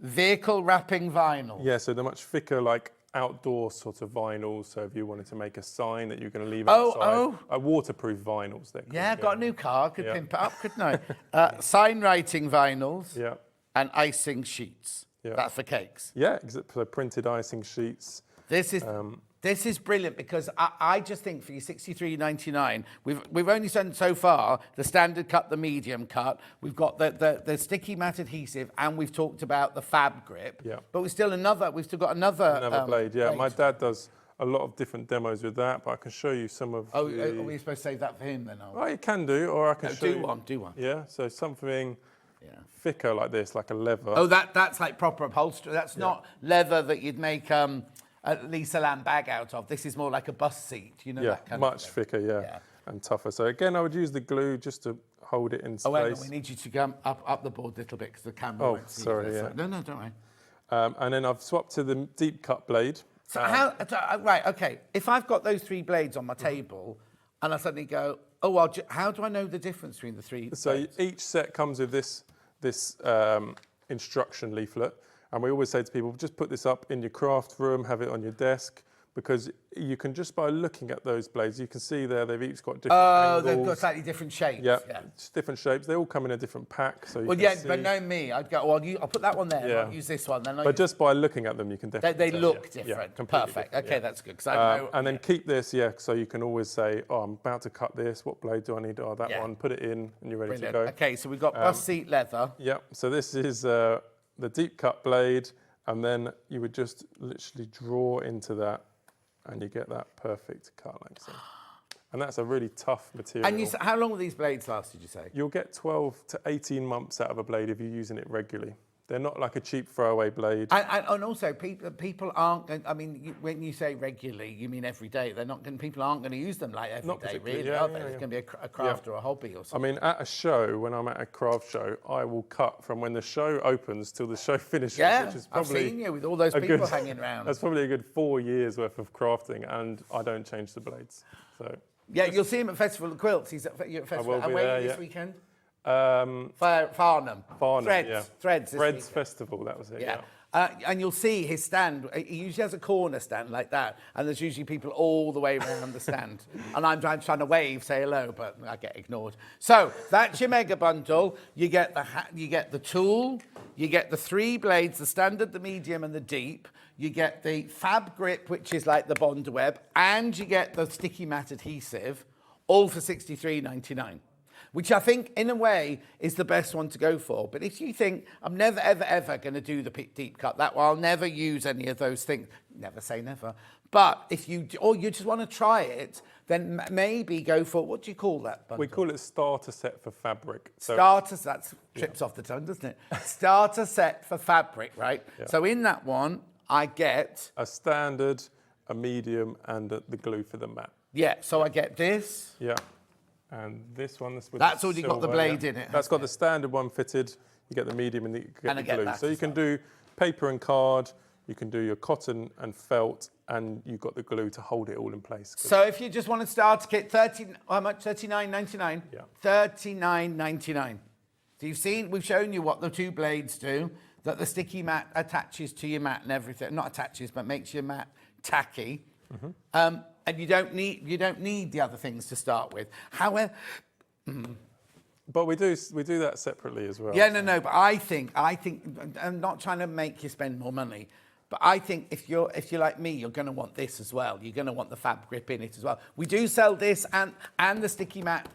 vehicle wrapping vinyl. Yeah, so they're much thicker, like outdoor sort of vinyls. So if you wanted to make a sign that you're going to leave outside, waterproof vinyls. Yeah, got a new car. Could pimp it up, couldn't I? Sign writing vinyls. Yeah. And icing sheets. Yeah. That's for cakes. Yeah, so printed icing sheets. This is brilliant because I just think for your $63.99, we've only done so far the standard cut, the medium cut. We've got the sticky mat adhesive, and we've talked about the fab grip. Yeah. But we've still got another blade. Yeah, my dad does a lot of different demos with that, but I can show you some of. Are we supposed to save that for him then? Oh, you can do, or I can show you. Do one. Yeah, so something. Thicker like this, like a leather. Oh, that's like proper upholstery. That's not leather that you'd make a Lisa Lamb bag out of. This is more like a bus seat, you know. That kind much of thing. thicker, and tougher. So again, I would use the glue just to hold it in place. Oh, wait, we need you to go up the board a little bit because the camera won't see. Sorry, No, don't worry. And then I've swapped to the deep cut blade. So right, okay. If I've got those three blades on my table, and I suddenly go, oh well, how do I know the difference between the three? So blades? each set comes with this instruction leaflet, and we always say to people, just put this up in your craft room, have it on your desk, because you can just by looking at those blades, you can see there they've each got different angles. They've got slightly different shapes. Yeah, just different shapes. They all come in a different pack. So but no me. I'd go, well, I'll put that one there. I'll use this one. Then just by looking at them, you can definitely they look different. Perfect. Different, okay, that's good. I know, and then keep this, so you can always say, oh, I'm about to cut this. What blade do I need? Oh, that one. Put it in, and you're ready to go. Okay, so we've got bus seat leather. Yeah. So this is the deep cut blade, and then you would just literally draw into that. And you get that perfect cut like so. And that's a really tough material. And how long will these blades last, did you say? You'll get 12 to 18 months out of a blade if you're using it regularly. They're not like a cheap throwaway blade. And also, people aren't, I mean, when you say regularly, you mean every day. People aren't going to use them like every day, really, are they? It's going to be a craft or a hobby or something. I mean, at a show, when I'm at a craft show, I will cut from when the show opens till the show finishes. Yeah, which is probably I've seen you with all those people hanging around. That's probably a good 4 years worth of crafting, and I don't change the blades. So Yeah, you'll see him at Festival of Quilts. He's at, you're at Festival. will be where there, are you this yeah. weekend? Farnham, Threads. yeah. Threads. Threads Festival, that was it, yeah. And you'll see his stand. He usually has a corner stand like that, and there's usually people all the way around the stand. And I'm trying to wave, say hello, but I get ignored. So that's your mega bundle. You get the tool, you get the 3 blades, the standard, the medium, and the deep. You get the Fab Grip, which is like the Bond Web, and you get the sticky mat adhesive, all for $63.99. Which I think, in a way, is the best one to go for. But if you think, I'm never, ever, ever going to do the deep cut, that way I'll never use any of those things. Never say never. But if you, or you just want to try it, then maybe go for, what do you call that bundle? We call it starter set for fabric. So starter, that trips off the tongue, doesn't it? Starter set for fabric, right? Yeah. So in that one, I get... a standard, a medium, and the glue for the mat. Yeah, so I get this. Yeah. And this one, that's already got the blade in it. That's got the standard one fitted. You get the medium and you get the glue. So you can do paper and card. You can do your cotton and felt, and you've got the glue to hold it all in place. So if you just want to start a kit, how much? $39.99. Yeah. $39.99. So you've seen, we've shown you what the 2 blades do. That the sticky mat attaches to your mat and everything. Not attaches, but makes your mat tacky. Mm-hmm. And you don't need the other things to start with. However, but we do that separately as well. Yeah, no. But I think I'm not trying to make you spend more money, but I think if you're like me, you're going to want this as well. You're going to want the Fab Grip in it as well. We do sell this and the sticky mat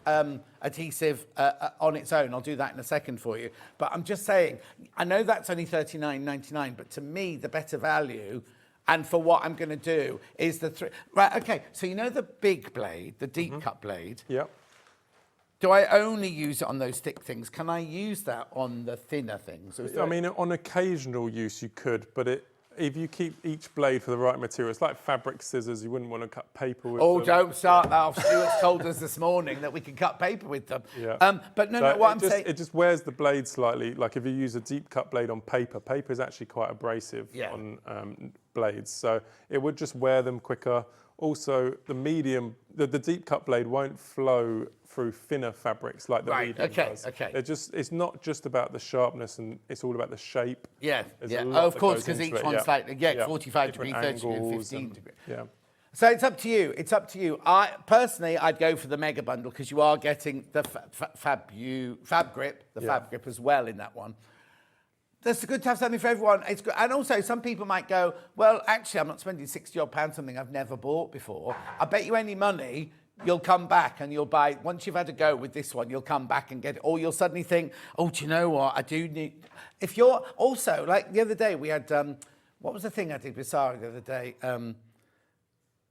adhesive on its own. I'll do that in a second for you. But I'm just saying, I know that's only $39.99, but to me, the better value. And for what I'm going to do is right, okay, so you know the big blade, the deep cut blade? Yep. Do I only use it on those thick things? Can I use that on the thinner things? I mean, on occasional use you could, but if you keep each blade for the right material, it's like fabric scissors, you wouldn't want to cut paper with them. Oh, don't start that off. Stuart's told us this morning that we can cut paper with them. Yeah. But no, what I'm saying... It just wears the blade slightly, like if you use a deep cut blade on paper, paper is actually quite abrasive on blades, so it would just wear them quicker. Also, the medium, the deep cut blade won't flow through thinner fabrics like the medium does. Okay. It's not just about the sharpness, and it's all about the shape. Yeah, There's yeah. a lot Of that course, goes because into each it, one's like 45 Different degree, 30 degree, angles 15 degree. Yeah. So it's up to you. It's up to you. Personally, I'd go for the mega bundle because you are getting the Fab Grip, Fab Grip as well in that one. That's good to have something for everyone. It's good. And also, some people might go, well, actually, I'm not spending £60 odd something I've never bought before. I bet you any money you'll come back and you'll buy, once you've had a go with this one, you'll come back and get it. Or you'll suddenly think, oh, do you know what? I do need... If you're also, like the other day, we had, what was the thing I did with Sarah the other day?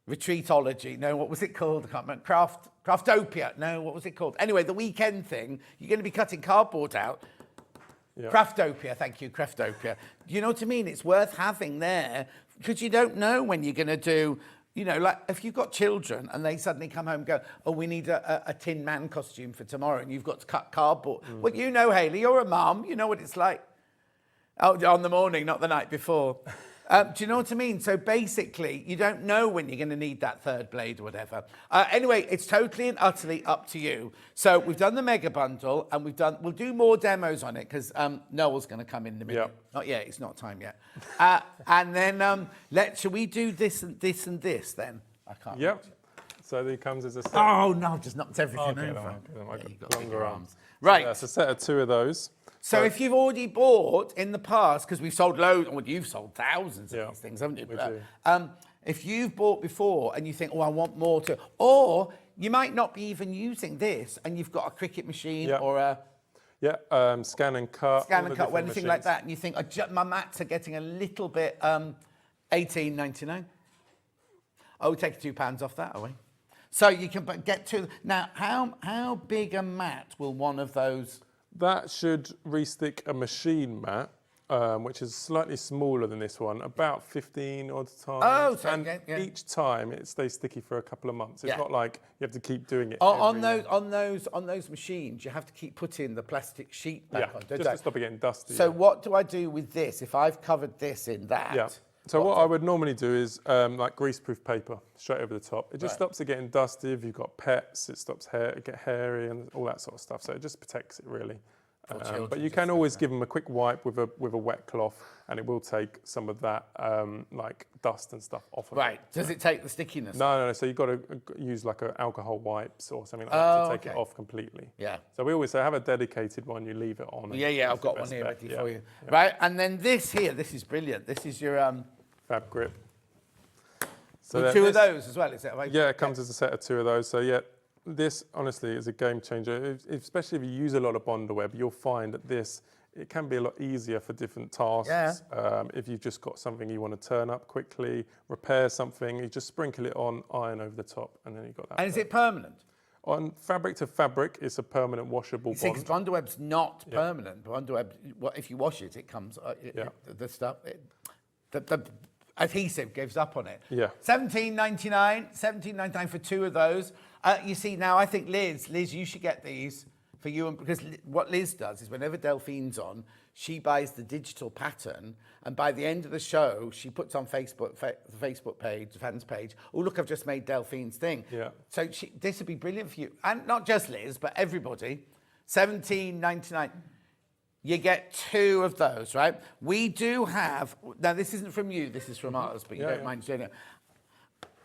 Retreatology. No, what was it called? I can't remember. Craftopia. No, what was it called? Anyway, the weekend thing, you're going to be cutting cardboard out. Yeah. Craftopia, thank you, Craftopia. You know what I mean? It's worth having there because you don't know when you're going to do, you know, like if you've got children and they suddenly come home and go, oh, we need a Tin Man costume for tomorrow and you've got to cut cardboard. Well, you know, Hayley, you're a mum. You know what it's like. Oh, on the morning, not the night before. Do you know what I mean? So basically, you don't know when you're going to need that third blade or whatever. Anyway, it's totally and utterly up to you. So we've done the mega bundle, and we'll do more demos on it because Noel's going to come in a minute. Yep. Not yet. It's not time yet. And then shall we do this and this and this then? I can't. Yep. So he comes as a set. Oh no! I've just knocked everything over. I've got longer arms. Right. So that's a set of 2 of those. So if you've already bought in the past, because we've sold loads, well, you've sold thousands of these things, haven't you? We do. If you've bought before and you think, oh, I want more to, or you might not be even using this and you've got a Cricut machine or a... Yeah, scan and cut. Scan and cut, or anything like that, and you think, my mats are getting a little bit, $18.99. Oh, we're taking £2 off that, are we? So you can get to... Now, how big a mat will one of those... That should restick a machine mat, which is slightly smaller than this one, about 15 odd times. Oh, so and each time it stays sticky for a couple of months. It's not like you have to keep doing it. On those machines, you have to keep putting the plastic sheet back on. Just to stop it getting dusty. So what do I do with this? If I've covered this in that, So what I would normally do is like greaseproof paper straight over the top. It just stops it getting dusty. If you've got pets, it stops get hairy and all that sort of stuff. So it just protects it really. But you can always give them a quick wipe with a wet cloth, and it will take some of that like dust and stuff off of it. Right. Does it take the stickiness? No. So you've got to use like an alcohol wipes or something like that to take it off completely. Yeah. So we always say have a dedicated one. You leave it on. Yeah. I've got one here ready for you. Yeah. Right. And then this here. This is brilliant. This is your Fab grip. So two of those as well. Is that right? Yeah. It comes as a set of 2 of those. So yeah. This, honestly, is a game changer. Especially if you use a lot of Bonder web, you'll find that it can be a lot easier for different tasks. Yeah. If you've just got something you want to turn up quickly, repair something, you just sprinkle it on, iron over the top, and then you've got that. And is it permanent? On fabric to fabric, it's a permanent washable bond. Because Bonder web's not permanent. Bonder web, if you wash it, it comes, the stuff, the adhesive gives up on it. Yeah. $17.99 for 2 of those. You see, now I think Liz, you should get these for you, because what Liz does is whenever Delphine's on, she buys the digital pattern, and by the end of the show, she puts on Facebook page, the fans page, oh, look, I've just made Delphine's thing. Yeah. So this would be brilliant for you. And not just Liz, but everybody. $17.99. You get 2 of those, right? We do have, now this isn't from you, this is from us, but you don't mind doing it.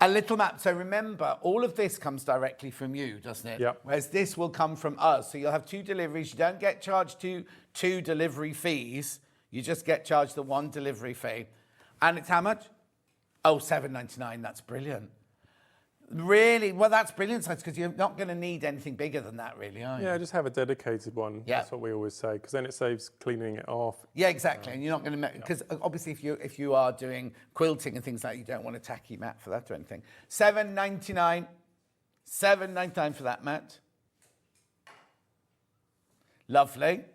A little map. So remember, all of this comes directly from you, doesn't it? Yeah. Whereas this will come from us. So you'll have 2 deliveries. You don't get charged 2 delivery fees. You just get charged the 1 delivery fee. And it's how much? Oh, $7.99. That's brilliant. Really? Well, that's brilliant, because you're not going to need anything bigger than that, really, are you? Yeah, just have a dedicated one. Yeah. That's what we always say, because then it saves cleaning it off. Yeah, exactly. And you're not going to, because obviously if you are doing quilting and things like that, you don't want a tacky mat for that or anything. $7.99. $7.99 for that mat. Lovely.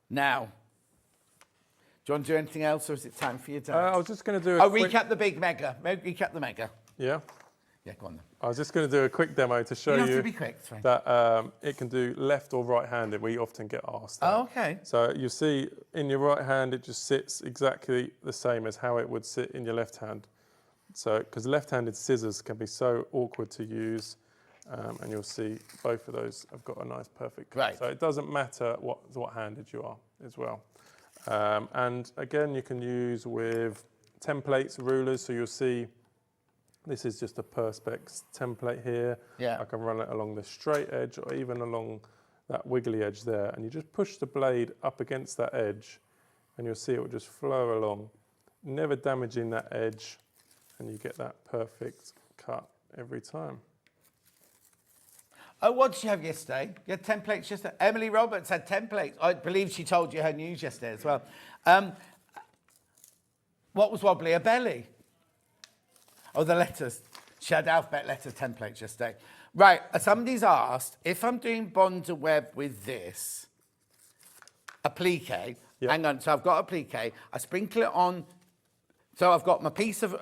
Now, do you want to do anything else, or is it time for you to? I was just going to do recap the big mega. Recap the mega. Yeah. Yeah, go on then. I was just going to do a quick demo to show you have to be quick, that it can do left or right-handed. We often get asked that. Oh, okay. So you see in your right hand, it just sits exactly the same as how it would sit in your left hand. So, because left-handed scissors can be so awkward to use, and you'll see both of those have got a nice perfect cut. Right. So it doesn't matter what handed you are as well. And again, you can use with templates, rulers, so you'll see this is just a Perspex template here. Yeah. I can run it along the straight edge or even along that wiggly edge there. And you just push the blade up against that edge and you'll see it will just flow along, never damaging that edge, and you get that perfect cut every time. Oh, what did you have yesterday? You had templates yesterday. Emily Roberts had templates. I believe she told you her news yesterday as well. What was wobbly? A belly. Oh, the letters. She had alphabet letter templates yesterday. Right, somebody's asked, if I'm doing Bonder web with this, applique, hang on, so I've got applique, I sprinkle it on, so I've got my piece of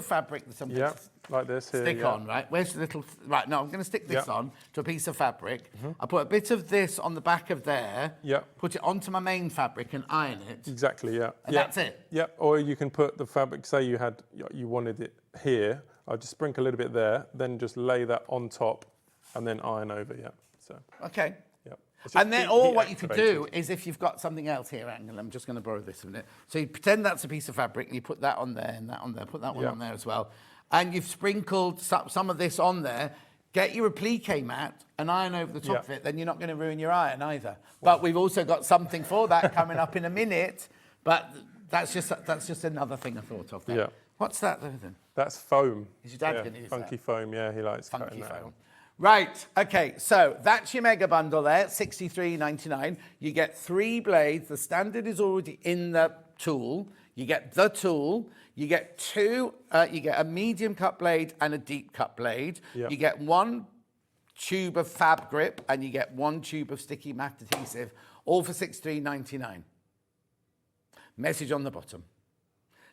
fabric that I'm going to like this here, stick on, right? Where's the little, right, no, I'm going to stick this on to a piece of fabric. I put a bit of this on the back of there, put it onto my main fabric and iron it. Exactly, yeah. And that's it? Yeah, or you can put the fabric, say you wanted it here, I'll just sprinkle a little bit there, then just lay that on top and then iron over, So. Okay. Yeah. And then, or what you could do is if you've got something else here, Angela, I'm just going to borrow this a minute. So you pretend that's a piece of fabric and you put that on there and that on there, put that one on there as well. And you've sprinkled some of this on there, get your applique mat and iron over the top of it, then you're not going to ruin your iron either. But we've also got something for that coming up in a minute, but that's just another thing I thought of there. Yeah. What's that then? That's foam. Is your dad going to use funky that? foam, yeah, he likes funky foam. That. Right, okay, so that's your mega bundle there, $63.99. You get 3 blades. The standard is already in the tool. You get the tool. You get 2, you get a medium cut blade and a deep cut blade. Yep. You get 1 tube of fab grip and you get 1 tube of sticky mat adhesive, all for $63.99. Message on the bottom.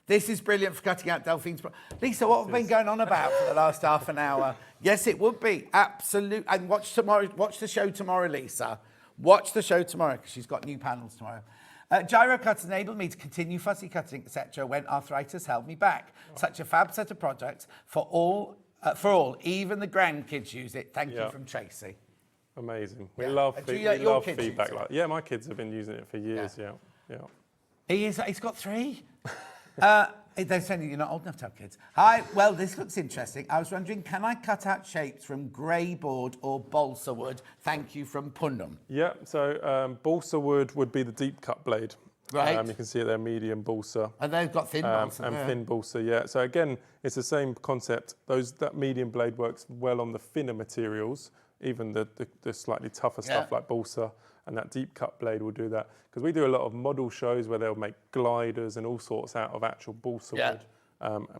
This is brilliant for cutting out Delphine's. Lisa, what have we been going on about for the last half an hour? Yes, it would be. Absolute. And watch the show tomorrow, Lisa. Watch the show tomorrow, because she's got new panels tomorrow. Gyro Cutter enabled me to continue fussy cutting, etc. when arthritis held me back. Such a fab set of products for all, even the grandkids use it. Thank you from Tracy. Amazing. Yeah. We love, Do your love kids feedback. use it? Like, yeah, my kids have been using it for years. Yeah. He's got 3. They're saying you're not old enough to have kids. Hi, well, this looks interesting. I was wondering, can I cut out shapes from grey board or balsa wood? Thank you from Punham. Yeah, so balsa wood would be the deep cut blade. Right. You can see it there, medium balsa. And they've got thin balsa and there. thin balsa, yeah. So again, it's the same concept. That medium blade works well on the thinner materials, even the slightly tougher stuff like balsa. And that deep cut blade will do that. Because we do a lot of model shows where they'll make gliders and all sorts out of actual balsa wood,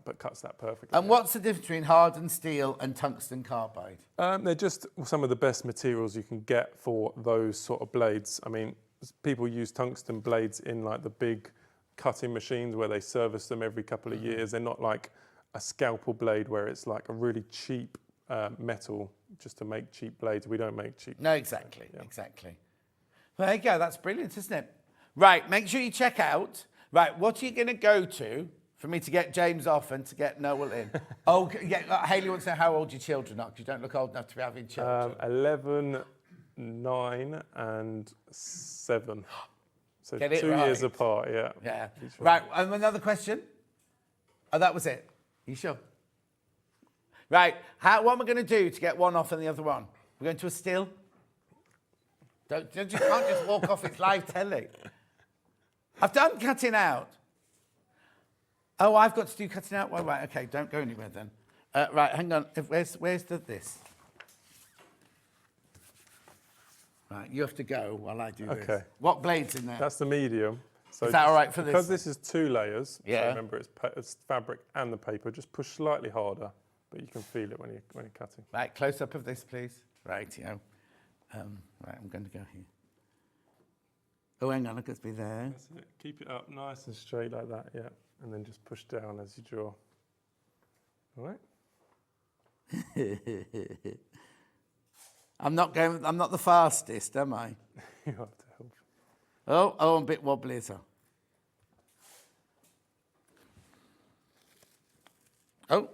but cuts that perfectly. And what's the difference between hardened steel and tungsten carbide? They're just some of the best materials you can get for those sort of blades. I mean, people use tungsten blades in like the big cutting machines where they service them every couple of years. They're not like a scalpel blade where it's like a really cheap metal just to make cheap blades. We don't make cheap. No, exactly, exactly. Well, there you go. That's brilliant, isn't it? Right, make sure you check out. Right, what are you going to go to for me to get James off and to get Noel in? Oh, yeah, Hayley wants to know how old your children are, because you don't look old enough to be having children. 11, 9 and 7. So Get it 2 right. years apart, yeah. Yeah. Right, and another question? Oh, that was it. You sure? Right, what am I going to do to get one off and the other one? We're going to a still? You can't just walk off, it's live telly. I've done cutting out. Oh, I've got to do cutting out? Well, right, okay, don't go anywhere then. Right, hang on, where's this? Right, you have to go while I do this. Okay. What blade's in there? That's the medium. So is that all right for this? Because this is 2 layers, Yeah. so remember it's fabric and the paper, just push slightly harder, but you can feel it when you're cutting. Right, close up of this, please. Right, right, I'm going to go here. Oh, hang on, I've got to be there. That's it. Keep it up nice and straight like that, yeah. And then just push down as you draw. All right? I'm not the fastest, am I? You have to help. Oh, I'm a bit wobbly, so. Oh,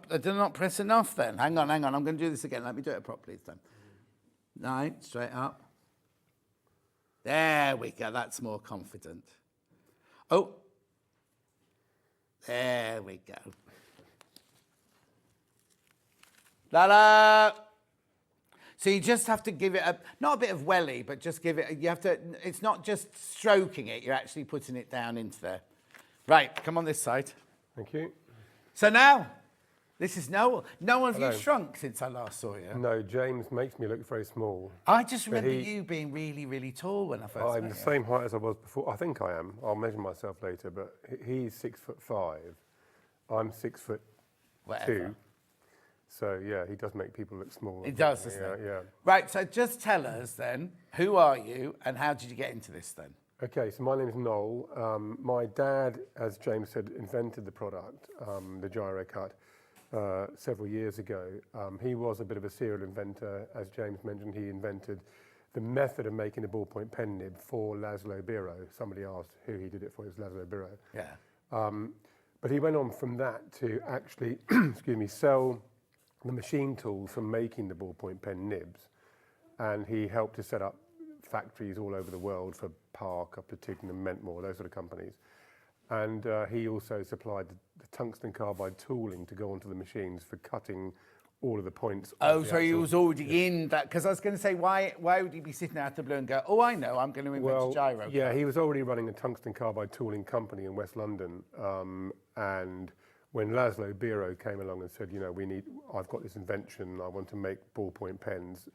did I not press enough then? Hang on, I'm going to do this again. Let me do it properly this time. Right, straight up. There we go, that's more confident. Oh, there we go. La-la! So you just have to give it not a bit of welly, but just give it, it's not just stroking it, you're actually putting it down into there. Right, come on this side. Thank you. So now, this is Noel. Noel, have Hello. you shrunk since I last saw you? No, James makes me look very small. I just remember you being really, really tall when I first I'm met the you. same height as I was before. I think I am. I'll measure myself later, but he's 6'5". I'm 6'2". Whatever. So yeah, he does make people look small. He does, doesn't yeah, he? Yeah. Right, so just tell us then, who are you and how did you get into this then? Okay, so my name is Noel. My dad, as James said, invented the product, the Gyro Cut, several years ago. He was a bit of a serial inventor. As James mentioned, he invented the method of making a ballpoint pen nib for Laszlo Biro. Somebody asked who he did it for. It was Laszlo Biro. Yeah. But he went on from that to actually, sell the machine tools for making the ballpoint pen nibs. And he helped to set up factories all over the world for Park, up to Tignan and Mentmore, those sort of companies. And he also supplied the tungsten carbide tooling to go onto the machines for cutting all of the points. Oh, so he was already in that, because I was going to say, why would he be sitting out the blue and go, oh, I know, I'm going to invent a gyro? Yeah, he was already running a tungsten carbide tooling company in West London. And when Laszlo Biro came along and said, I've got this invention, I want to make ballpoint pens,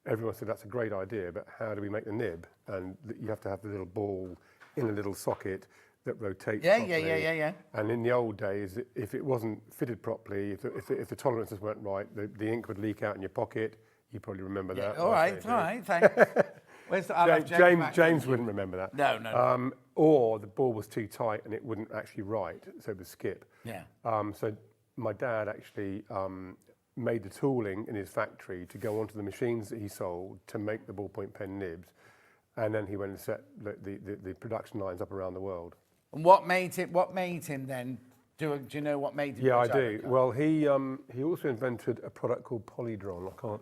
everyone said, that's a great idea, but how do we make the nib? And you have to have the little ball in a little socket that rotates properly. Yeah. And in the old days, if it wasn't fitted properly, if the tolerances weren't right, the ink would leak out in your pocket. You probably remember that. All right, thanks. Where's the, James wouldn't remember that. No. Or the ball was too tight and it wouldn't actually write, so it would skip. Yeah. So my dad actually made the tooling in his factory to go onto the machines that he sold to make the ballpoint pen nibs. and then he went and set the production lines up around the world. And what made him then? Do you know what made him? Yeah, I do. Well, he also invented a product called Polydron. I can't.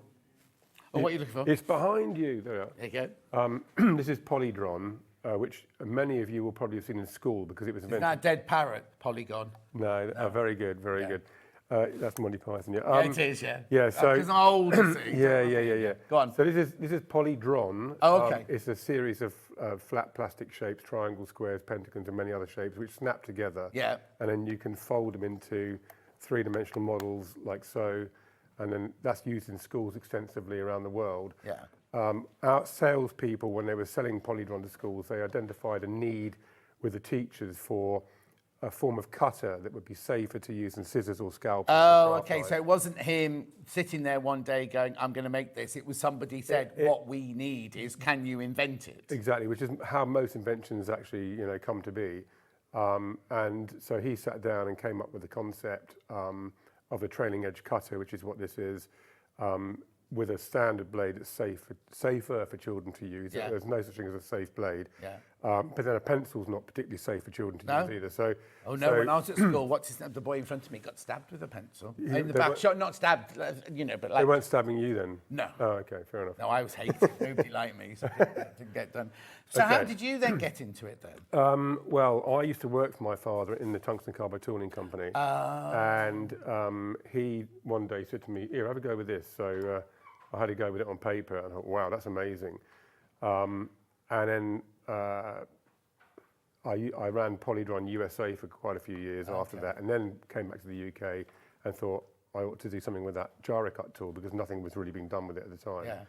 Oh, what are you looking for? It's behind you. There you go. This is Polydron, which many of you will probably have seen in school because it was invented. Isn't that a dead parrot, Polygon? No, very good, very good. That's Monty Python, yeah. Yeah, it is, yeah. Yeah, so because I'm old, you see. yeah. Go on. So this is Polydron. Oh, okay. It's a series of flat plastic shapes, triangles, squares, pentagons, and many other shapes which snap together. Yeah. And then you can fold them into three-dimensional models like so, and then that's used in schools extensively around the world. Yeah. Our salespeople, when they were selling Polydron to schools, they identified a need with the teachers for a form of cutter that would be safer to use than scissors or scalpels. Oh, okay. So it wasn't him sitting there one day going, I'm going to make this. It was somebody said, what we need is, can you invent it? Exactly, which is how most inventions actually, come to be. And so he sat down and came up with the concept of a trailing edge cutter, which is what this is, with a standard blade that's safer for children to use. Yeah. There's no such thing as a safe blade. Yeah. But then a pencil's not particularly safe for children to use either. So, oh no, when I was at school, what's his name? The boy in front of me got stabbed with a pencil. In the back, shot, not stabbed, but like... They weren't stabbing you then? No. Oh, okay, fair enough. No, I was hated. Nobody liked me, so it didn't get done. So how did you then get into it then? Well, I used to work for my father in the tungsten carbide tooling company. And he one day said to me, here, have a go with this. So I had to go with it on paper, and I thought, wow, that's amazing. And then I ran Polydron USA for quite a few years after that, and then came back to the UK and thought I ought to do something with that gyro cut tool because nothing was really being done with it at the time. Yeah.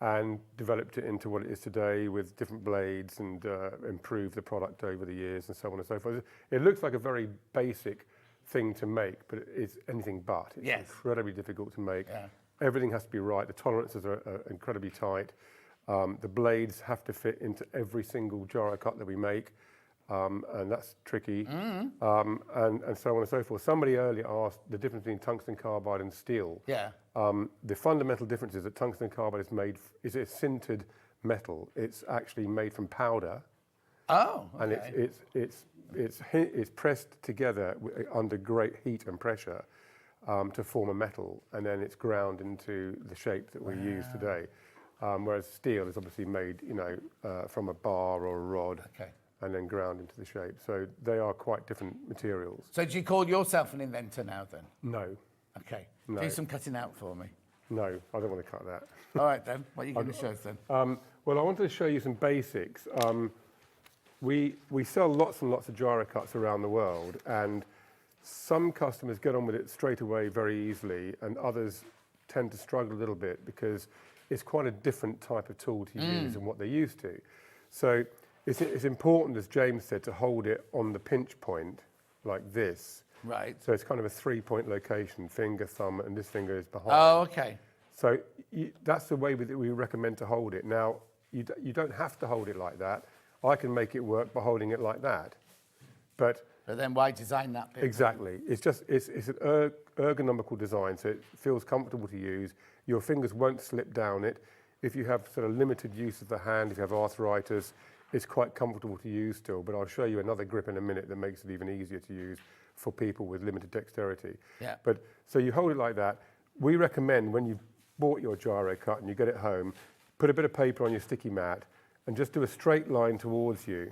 And developed it into what it is today with different blades and improved the product over the years and so on and so forth. It looks like a very basic thing to make, but it's anything but. It's incredibly difficult to make. Yeah. Everything has to be right. The tolerances are incredibly tight. The blades have to fit into every single gyro cut that we make, and that's tricky, and so on and so forth. Somebody earlier asked the difference between tungsten carbide and steel. Yeah. The fundamental difference is that tungsten carbide is a sintered metal. It's actually made from powder. Oh, okay. And it's pressed together under great heat and pressure to form a metal, and then it's ground into the shape that we use today. Whereas steel is obviously made, from a bar or a rod, and then ground into the shape. So they are quite different materials. So do you call yourself an inventor now then? No. Okay. No. Do some cutting out for me. No, I don't want to cut that. All right then. What are you going to show us then? Well, I wanted to show you some basics. We sell lots and lots of gyro cuts around the world, and some customers get on with it straight away very easily, and others tend to struggle a little bit because it's quite a different type of tool to use than what they're used to. So it's important, as James said, to hold it on the pinch point like this. Right. So it's kind of a 3-point location, finger, thumb, and this finger is behind. Oh, okay. So that's the way that we recommend to hold it. Now, you don't have to hold it like that. I can make it work by holding it like that. But then why design that bit? Exactly. It's an ergonomical design, so it feels comfortable to use. Your fingers won't slip down it. If you have sort of limited use of the hand, if you have arthritis, it's quite comfortable to use still. But I'll show you another grip in a minute that makes it even easier to use for people with limited dexterity. Yeah. But so you hold it like that. We recommend when you've bought your gyro cut and you get it home, put a bit of paper on your sticky mat and just do a straight line towards you.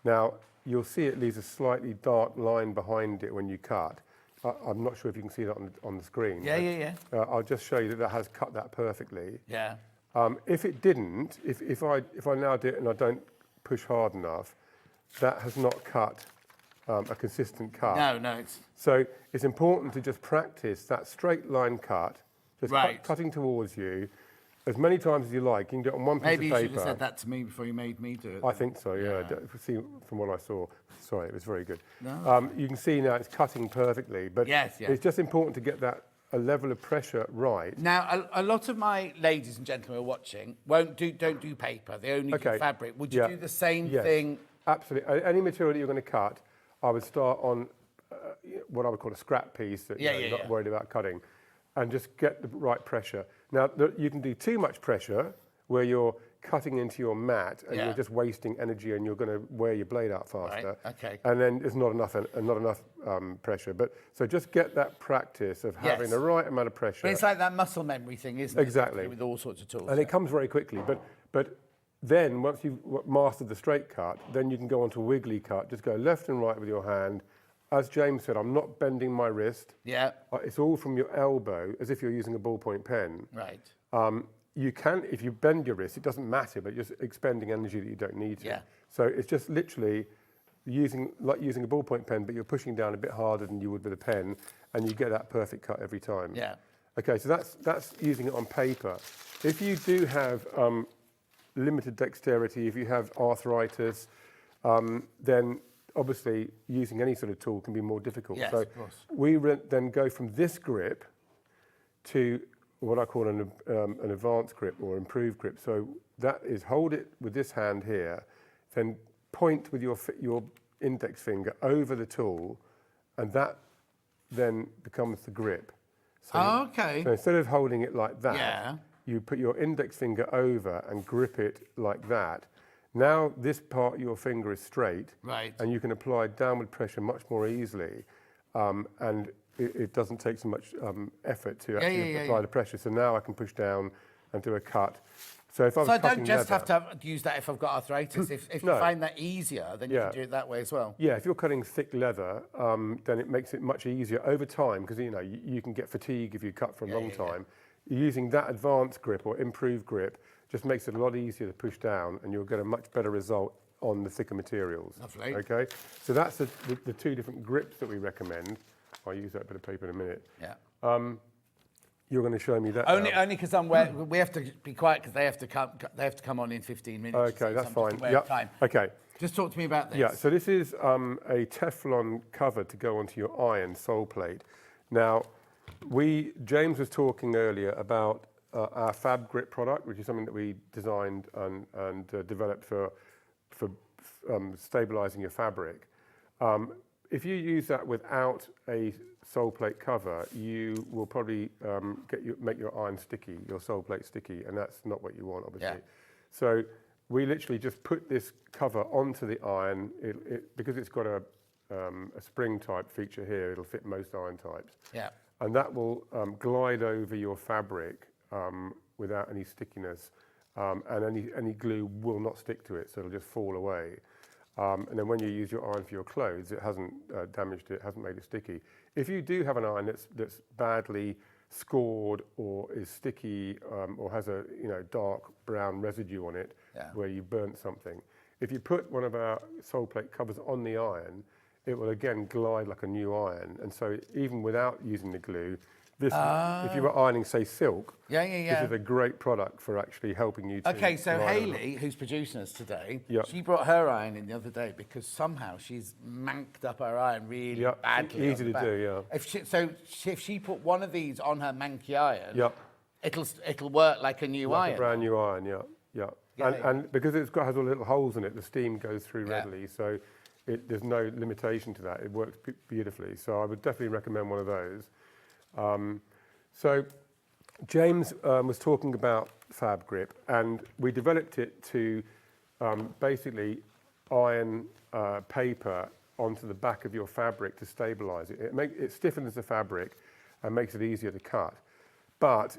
Now, you'll see it leaves a slightly dark line behind it when you cut. I'm not sure if you can see that on the screen. Yeah. I'll just show you that has cut that perfectly. Yeah. If it didn't, if I now do it and I don't push hard enough, that has not cut a consistent cut. No. So it's important to just practice that straight line cut, just cutting towards you, as many times as you like. You can do it on one piece of paper. Maybe you should have said that to me before you made me do it. I think so, yeah. See, from what I saw. Sorry, it was very good. No. You can see now it's cutting perfectly, but it's just important to get that a level of pressure right. Now, a lot of my ladies and gentlemen who are watching don't do paper. They only do fabric. Would you do the same thing? Absolutely. Any material that you're going to cut, I would start on what I would call a scrap piece that you're not worried about cutting, and just get the right pressure. Now, you can do too much pressure where you're cutting into your mat and you're just wasting energy and you're going to wear your blade out faster. Right. Okay. And then there's not enough pressure. But so just get that practice of having the right amount of pressure. But it's like that muscle memory thing, isn't it? Exactly. With all sorts of tools. And it comes very quickly. But then once you've mastered the straight cut, then you can go on to a wiggly cut. Just go left and right with your hand. As James said, I'm not bending my wrist. Yeah. It's all from your elbow, as if you're using a ballpoint pen. Right. You can, if you bend your wrist, it doesn't matter, but you're just expending energy that you don't need to. Yeah. So it's just literally using a ballpoint pen, but you're pushing down a bit harder than you would with a pen, and you get that perfect cut every time. Yeah. Okay, so that's using it on paper. If you do have limited dexterity, if you have arthritis, then obviously using any sort of tool can be more difficult. Yes, so of course. we then go from this grip to what I call an advanced grip or improved grip. So that is hold it with this hand here, then point with your index finger over the tool, and that then becomes the grip. So, okay. So instead of holding it like that, you put your index finger over and grip it like that. Now this part of your finger is straight, right, and you can apply downward pressure much more easily, and it doesn't take so much effort to actually apply the pressure. So now I can push down and do a cut. So if I was I cutting don't just leather, have to use that if I've got arthritis. If you find that easier, then you can do it that way as well. Yeah, if you're cutting thick leather, then it makes it much easier over time, because you can get fatigue if you cut for a long time. Using that advanced grip or improved grip just makes it a lot easier to push down, and you'll get a much better result on the thicker materials. Lovely. Okay, so that's the two different grips that we recommend. I'll use that bit of paper in a minute. Yeah. You're going to show me that. Only because we have to be quiet because they have to come on in 15 minutes. Okay, that's fine. Time. Okay. Just talk to me about this. Yeah. So this is a Teflon cover to go onto your iron sole plate. Now, James was talking earlier about our Fab Grip product, which is something that we designed and developed for stabilizing your fabric. If you use that without a sole plate cover, you will probably make your iron sticky, your sole plate sticky, and that's not what you want, obviously. Yeah. So we literally just put this cover onto the iron. Because it's got a spring type feature here, it'll fit most iron types. Yeah. And that will glide over your fabric without any stickiness, and any glue will not stick to it, so it'll just fall away. And then when you use your iron for your clothes, it hasn't damaged it, hasn't made it sticky. If you do have an iron that's badly scored or is sticky or has a dark brown residue on it where you burnt something, if you put one of our sole plate covers on the iron, it will again glide like a new iron. And so even without using the glue, if you were ironing, say, silk, this is a great product for actually helping you to... Okay, so Hayley, who's producing us today, she brought her iron in the other day because somehow she's manked up her iron really badly. Easy to do, If she put one of these on her manky iron, it'll work like a new iron. Like a brand new iron, And because has all the little holes in it, the steam goes through readily, so there's no limitation to that. It works beautifully. So I would definitely recommend one of those. So James was talking about Fab Grip, and we developed it to basically iron paper onto the back of your fabric to stabilize it. It stiffens the fabric and makes it easier to cut. But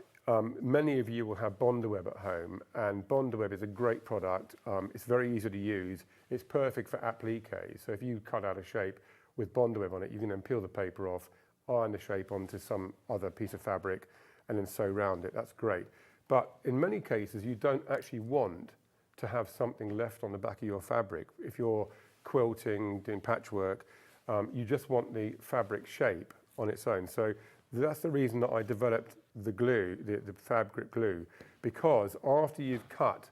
many of you will have Bondaweb at home, and Bondaweb is a great product. It's very easy to use. It's perfect for applique. So if you cut out a shape with Bondaweb on it, you can then peel the paper off, iron the shape onto some other piece of fabric, and then sew round it. That's great. But in many cases, you don't actually want to have something left on the back of your fabric. If you're quilting, doing patchwork, you just want the fabric shape on its own. So that's the reason that I developed the glue, the Fab Grip glue, because after you've cut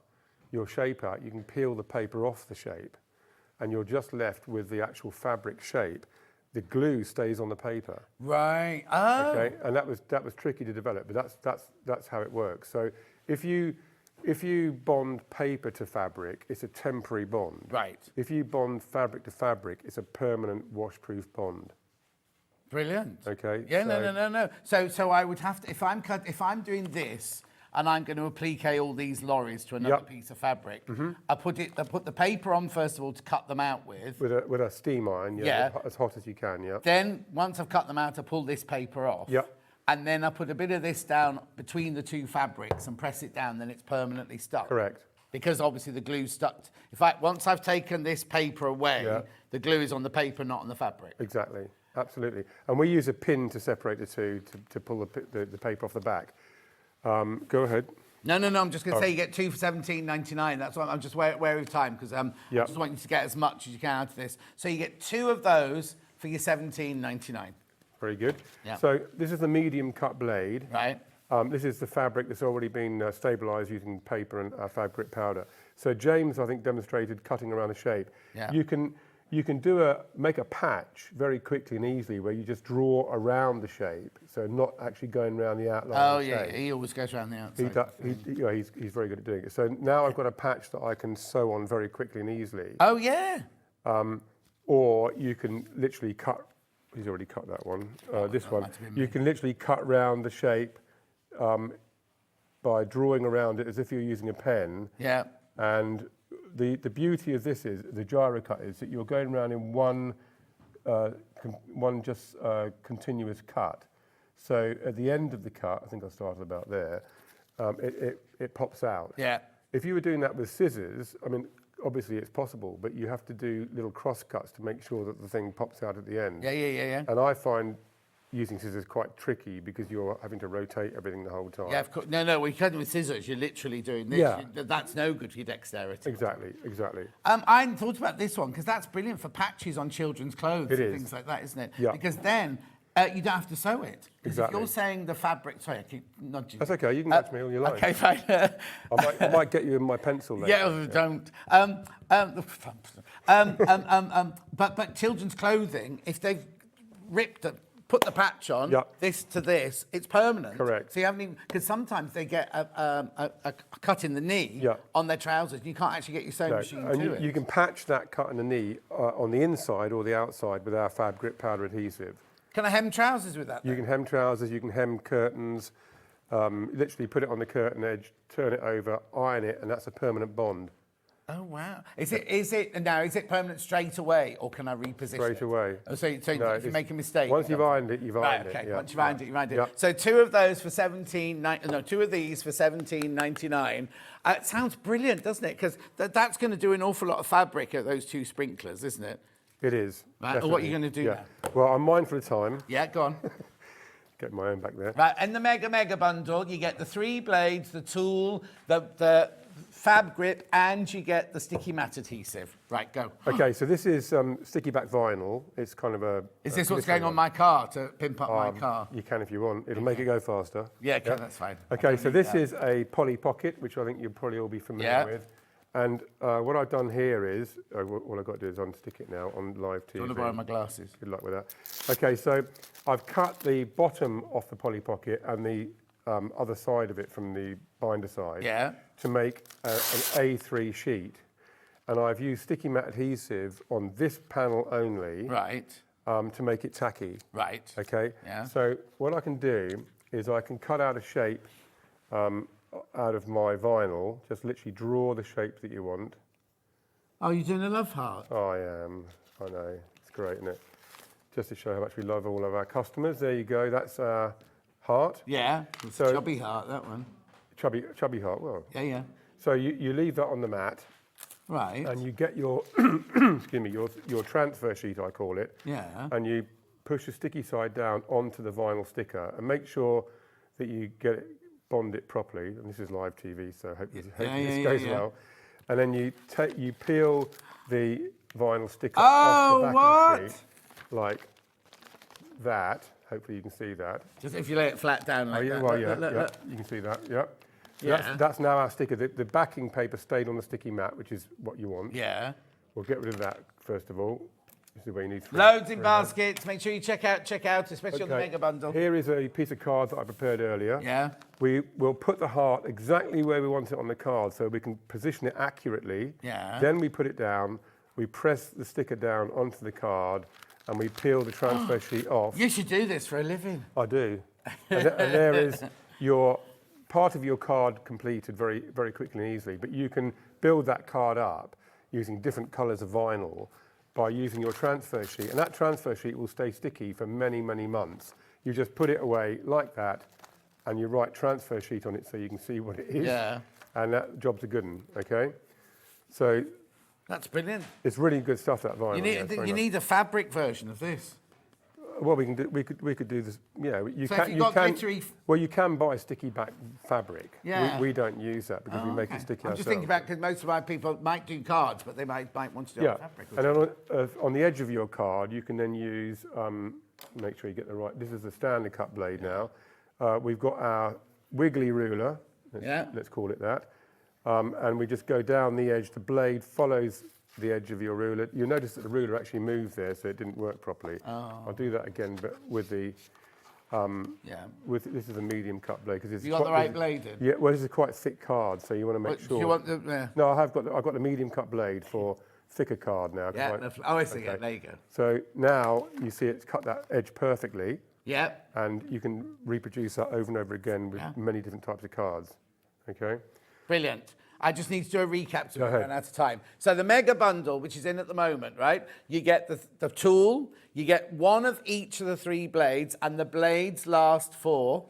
your shape out, you can peel the paper off the shape, and you're just left with the actual fabric shape. The glue stays on the paper. Right. Oh. Okay, and that was tricky to develop, but that's how it works. So if you bond paper to fabric, it's a temporary bond. Right. If you bond fabric to fabric, it's a permanent washproof bond. Brilliant. Okay. Yeah. No. So I would have to if I'm doing this, and I'm going to applique all these lorries to another piece of fabric. I put the paper on first of all to cut them out with. With a steam iron, as hot as you can, Then once I've cut them out, I pull this paper off. And then I put a bit of this down between the two fabrics and press it down, then it's permanently stuck. Correct. Because obviously the glue's stuck. In fact, once I've taken this paper away, the glue is on the paper, not on the fabric. Exactly, absolutely. And we use a pin to separate the two to pull the paper off the back. Go ahead. No, I'm just going to say you get 2 for £17.99. That's what I'm just wary of time because I just want you to get as much as you can out of this. So you get 2 of those for your £17.99. Very good. So this is the medium cut blade. Right. This is the fabric that's already been stabilised using paper and fab grip powder. So James, I think, demonstrated cutting around the shape. You can make a patch very quickly and easily where you just draw around the shape, so not actually going around the outline. Oh of the shape. he always goes around the outside. He's very good at doing it. So now I've got a patch that I can sew on very quickly and easily. Oh yeah. Or you can literally cut. He's already cut that one. This one. You can literally cut round the shape by drawing around it as if you're using a pen. Yeah. And the beauty of this is, the gyro cut is that you're going around in one continuous cut. So at the end of the cut, I think I started about there, it pops out. Yeah. If you were doing that with scissors, I mean, obviously it's possible, but you have to do little cross cuts to make sure that the thing pops out at the end. Yeah. And I find using scissors quite tricky because you're having to rotate everything the whole time. Yeah, of course. No, when you're cutting with scissors, you're literally doing this. Yeah. That's no good for your dexterity. Exactly. I hadn't thought about this one because that's brilliant for patches on children's clothes It and is. things like that, isn't it? Yeah. Because then you don't have to sew it. Exactly. If you're saying the fabric, sorry, I keep nudging. That's okay, you can nudge me all you like. Okay, fine. I might get you in my pencil later. Yeah, don't. But children's clothing, if they've put the patch on, this to this, it's permanent. Correct. So you haven't even, because sometimes they get a cut in the knee on their trousers, and you can't actually get your sewing machine to it. You can patch that cut in the knee on the inside or the outside with our fab grip powder adhesive. Can I hem trousers with that? You can hem trousers, you can hem curtains, literally put it on the curtain edge, turn it over, iron it, and that's a permanent bond. Oh wow! Is it permanent straight away, or can I reposition Straight away? Oh, so no, if you make a mistake, once you've ironed it, you've ironed it. Okay. Yeah. Once you've ironed it, you've ironed it. Yeah. So 2 of those for two of these for £17.99. It sounds brilliant, doesn't it? Because that's going to do an awful lot of fabric at those 2 sprinklers, isn't it? It is. Right. What are you going to do now? Well, I'm mindful of time. Yeah, go on. Get my own back there. Right, in the mega bundle, you get the 3 blades, the tool, the fab grip, and you get the sticky mat adhesive. Right, go. Okay, so this is sticky back vinyl. It's kind of a... Is this what's going on my car to pimp up my car? You can if you want. It'll make it go faster. Yeah, okay, that's fine. Okay, so this is a poly pocket, which I think you'll probably all be familiar with. And what I've done here is, all I've got to do is unstick it now on live TV. Do you want to borrow my glasses? Good luck with that. Okay, so I've cut the bottom off the poly pocket and the other side of it from the binder side to make an A3 sheet. And I've used sticky mat adhesive on this panel only to make it tacky. Right. Okay? Yeah. So what I can do is I can cut out a shape out of my vinyl, just literally draw the shape that you want. Oh, you're doing a love heart? Oh, I am. I know. It's great, isn't it? Just to show how much we love all of our customers. There you go. That's our heart. Yeah. It's a chubby heart, that one. Chubby heart, well. Yeah. So you leave that on the mat. Right. And you get your, excuse me, your transfer sheet, I call it. Yeah. And you push the sticky side down onto the vinyl sticker and make sure that you bond it properly. And this is live TV, so I hope this goes well. And then you peel the vinyl sticker off the back of the sheet, like that. Hopefully you can see that. Just if you lay it flat down like that. Well, look. You can see that, That's now our sticker. The backing paper stayed on the sticky mat, which is what you want. Yeah. We'll get rid of that first of all. This is where you need 3. Loads in baskets. Make sure you check out, especially on the mega bundle. Here is a piece of card that I prepared earlier. Yeah. We will put the heart exactly where we want it on the card so we can position it accurately. Yeah. Then we put it down, we press the sticker down onto the card, and we peel the transfer sheet off. You should do this for a living. I do. And there is your part of your card completed very, very quickly and easily, but you can build that card up using different colours of vinyl by using your transfer sheet. And that transfer sheet will stay sticky for many, many months. You just put it away like that, and you write transfer sheet on it so you can see what it is. Yeah. And that job's a good one, okay? So that's brilliant. It's really good stuff, that vinyl. You need a fabric version of this. Well, we could do this. You know, you can buy sticky back fabric. Yeah. We don't use that because we make it sticky I'm ourselves. just thinking about, because most of my people might do cards, but they might want to do fabric. And then on the edge of your card, you can then use. Make sure you get the right. This is the standard cut blade now. We've got our wiggly ruler. Let's call it that. And we just go down the edge. The blade follows the edge of your ruler. You'll notice that the ruler actually moved there, so it didn't work properly. I'll do that again, but with the this is a medium cut blade because you got the right blade in. Yeah, well, this is quite a thick card, so you want to make sure. You want the, No, I've got the medium cut blade for thicker card now. Yeah, I see it. There you go. So now you see it's cut that edge perfectly. Yeah. And you can reproduce that over and over again with many different types of cards. Okay. Brilliant. I just need to do a recap so we run out of time. So the mega bundle, which is in at the moment, right? You get the tool, you get one of each of the 3 blades, and the blades last for?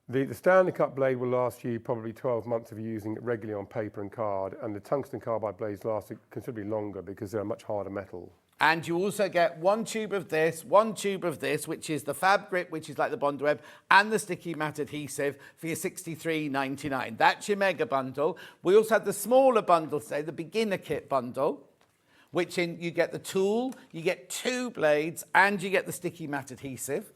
The standard cut blade will last you probably 12 months of using it regularly on paper and card, and the tungsten carbide blades last considerably longer because they're a much harder metal. And you also get 1 tube of this, 1 tube of this, which is the Fab Grip, which is like the Bond Web, and the sticky matte adhesive for your $63.99. That's your mega bundle. We also have the smaller bundle today, the beginner kit bundle, which you get the tool, you get 2 blades, and you get the sticky matte adhesive.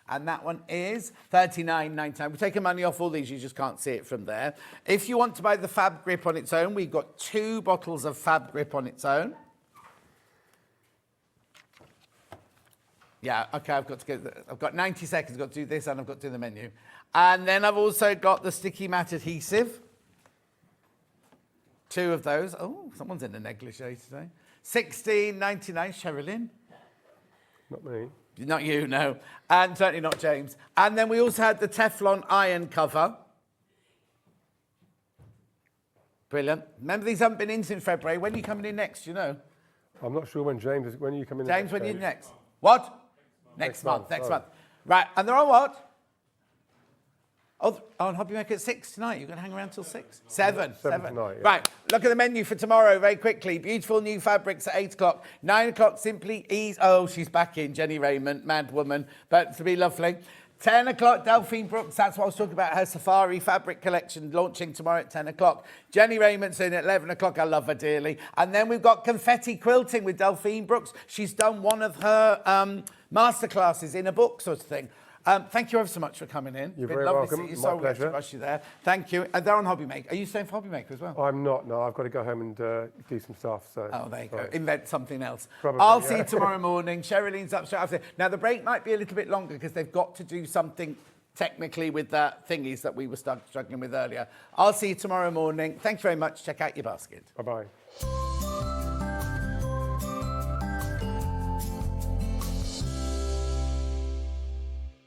And that one is $39.99. We're taking money off all these, you just can't see it from there. If you want to buy the Fab Grip on its own, we've got 2 bottles of Fab Grip on its own. Yeah, okay, I've got 90 seconds, I've got to do this and I've got to do the menu. And then I've also got the sticky matte adhesive. 2 of those. Oh, someone's in a negligee today. $16.99, Sherilyn. Not me. Not you, no. And certainly not James. And then we also had the Teflon iron cover. Brilliant. Remember, these haven't been in since February. When are you coming in next, you know? I'm not sure when James is. When are you coming in? James, when are you next? What? Next month. Right, and they're on what? Oh, on Hobby Maker at 6 tonight. You're going to hang around till 6? 7. 7 tonight, yeah. Right, look at the menu for tomorrow very quickly. Beautiful new fabrics at 8 o'clock. 9 o'clock, Simply Ease. Oh, she's back in, Jenny Raymond, mad woman, but to be lovely. 10 o'clock, Delphine Brooks. That's what I was talking about, her Safari fabric collection launching tomorrow at 10 o'clock. Jenny Raymond's in at 11 o'clock. I love her dearly. And then we've got Confetti Quilting with Delphine Brooks. She's done one of her masterclasses in a book sort of thing. Thank you ever so much for coming in. You're been very lovely welcome. To see you. My So pleasure. to rush you there. Thank you. And they're on Hobby Maker. Are you staying for Hobby Maker as well? I'm not. No, I've got to go home and do some stuff. So. Oh, there you go. Invent something else. Probably, I'll see you tomorrow morning. Sherilyn's up straight after. Now, the break might be a little bit longer because they've got to do something technically with the thingies that we were struggling with earlier. I'll see you tomorrow morning. Thank you very much. Check out your basket. Bye-bye.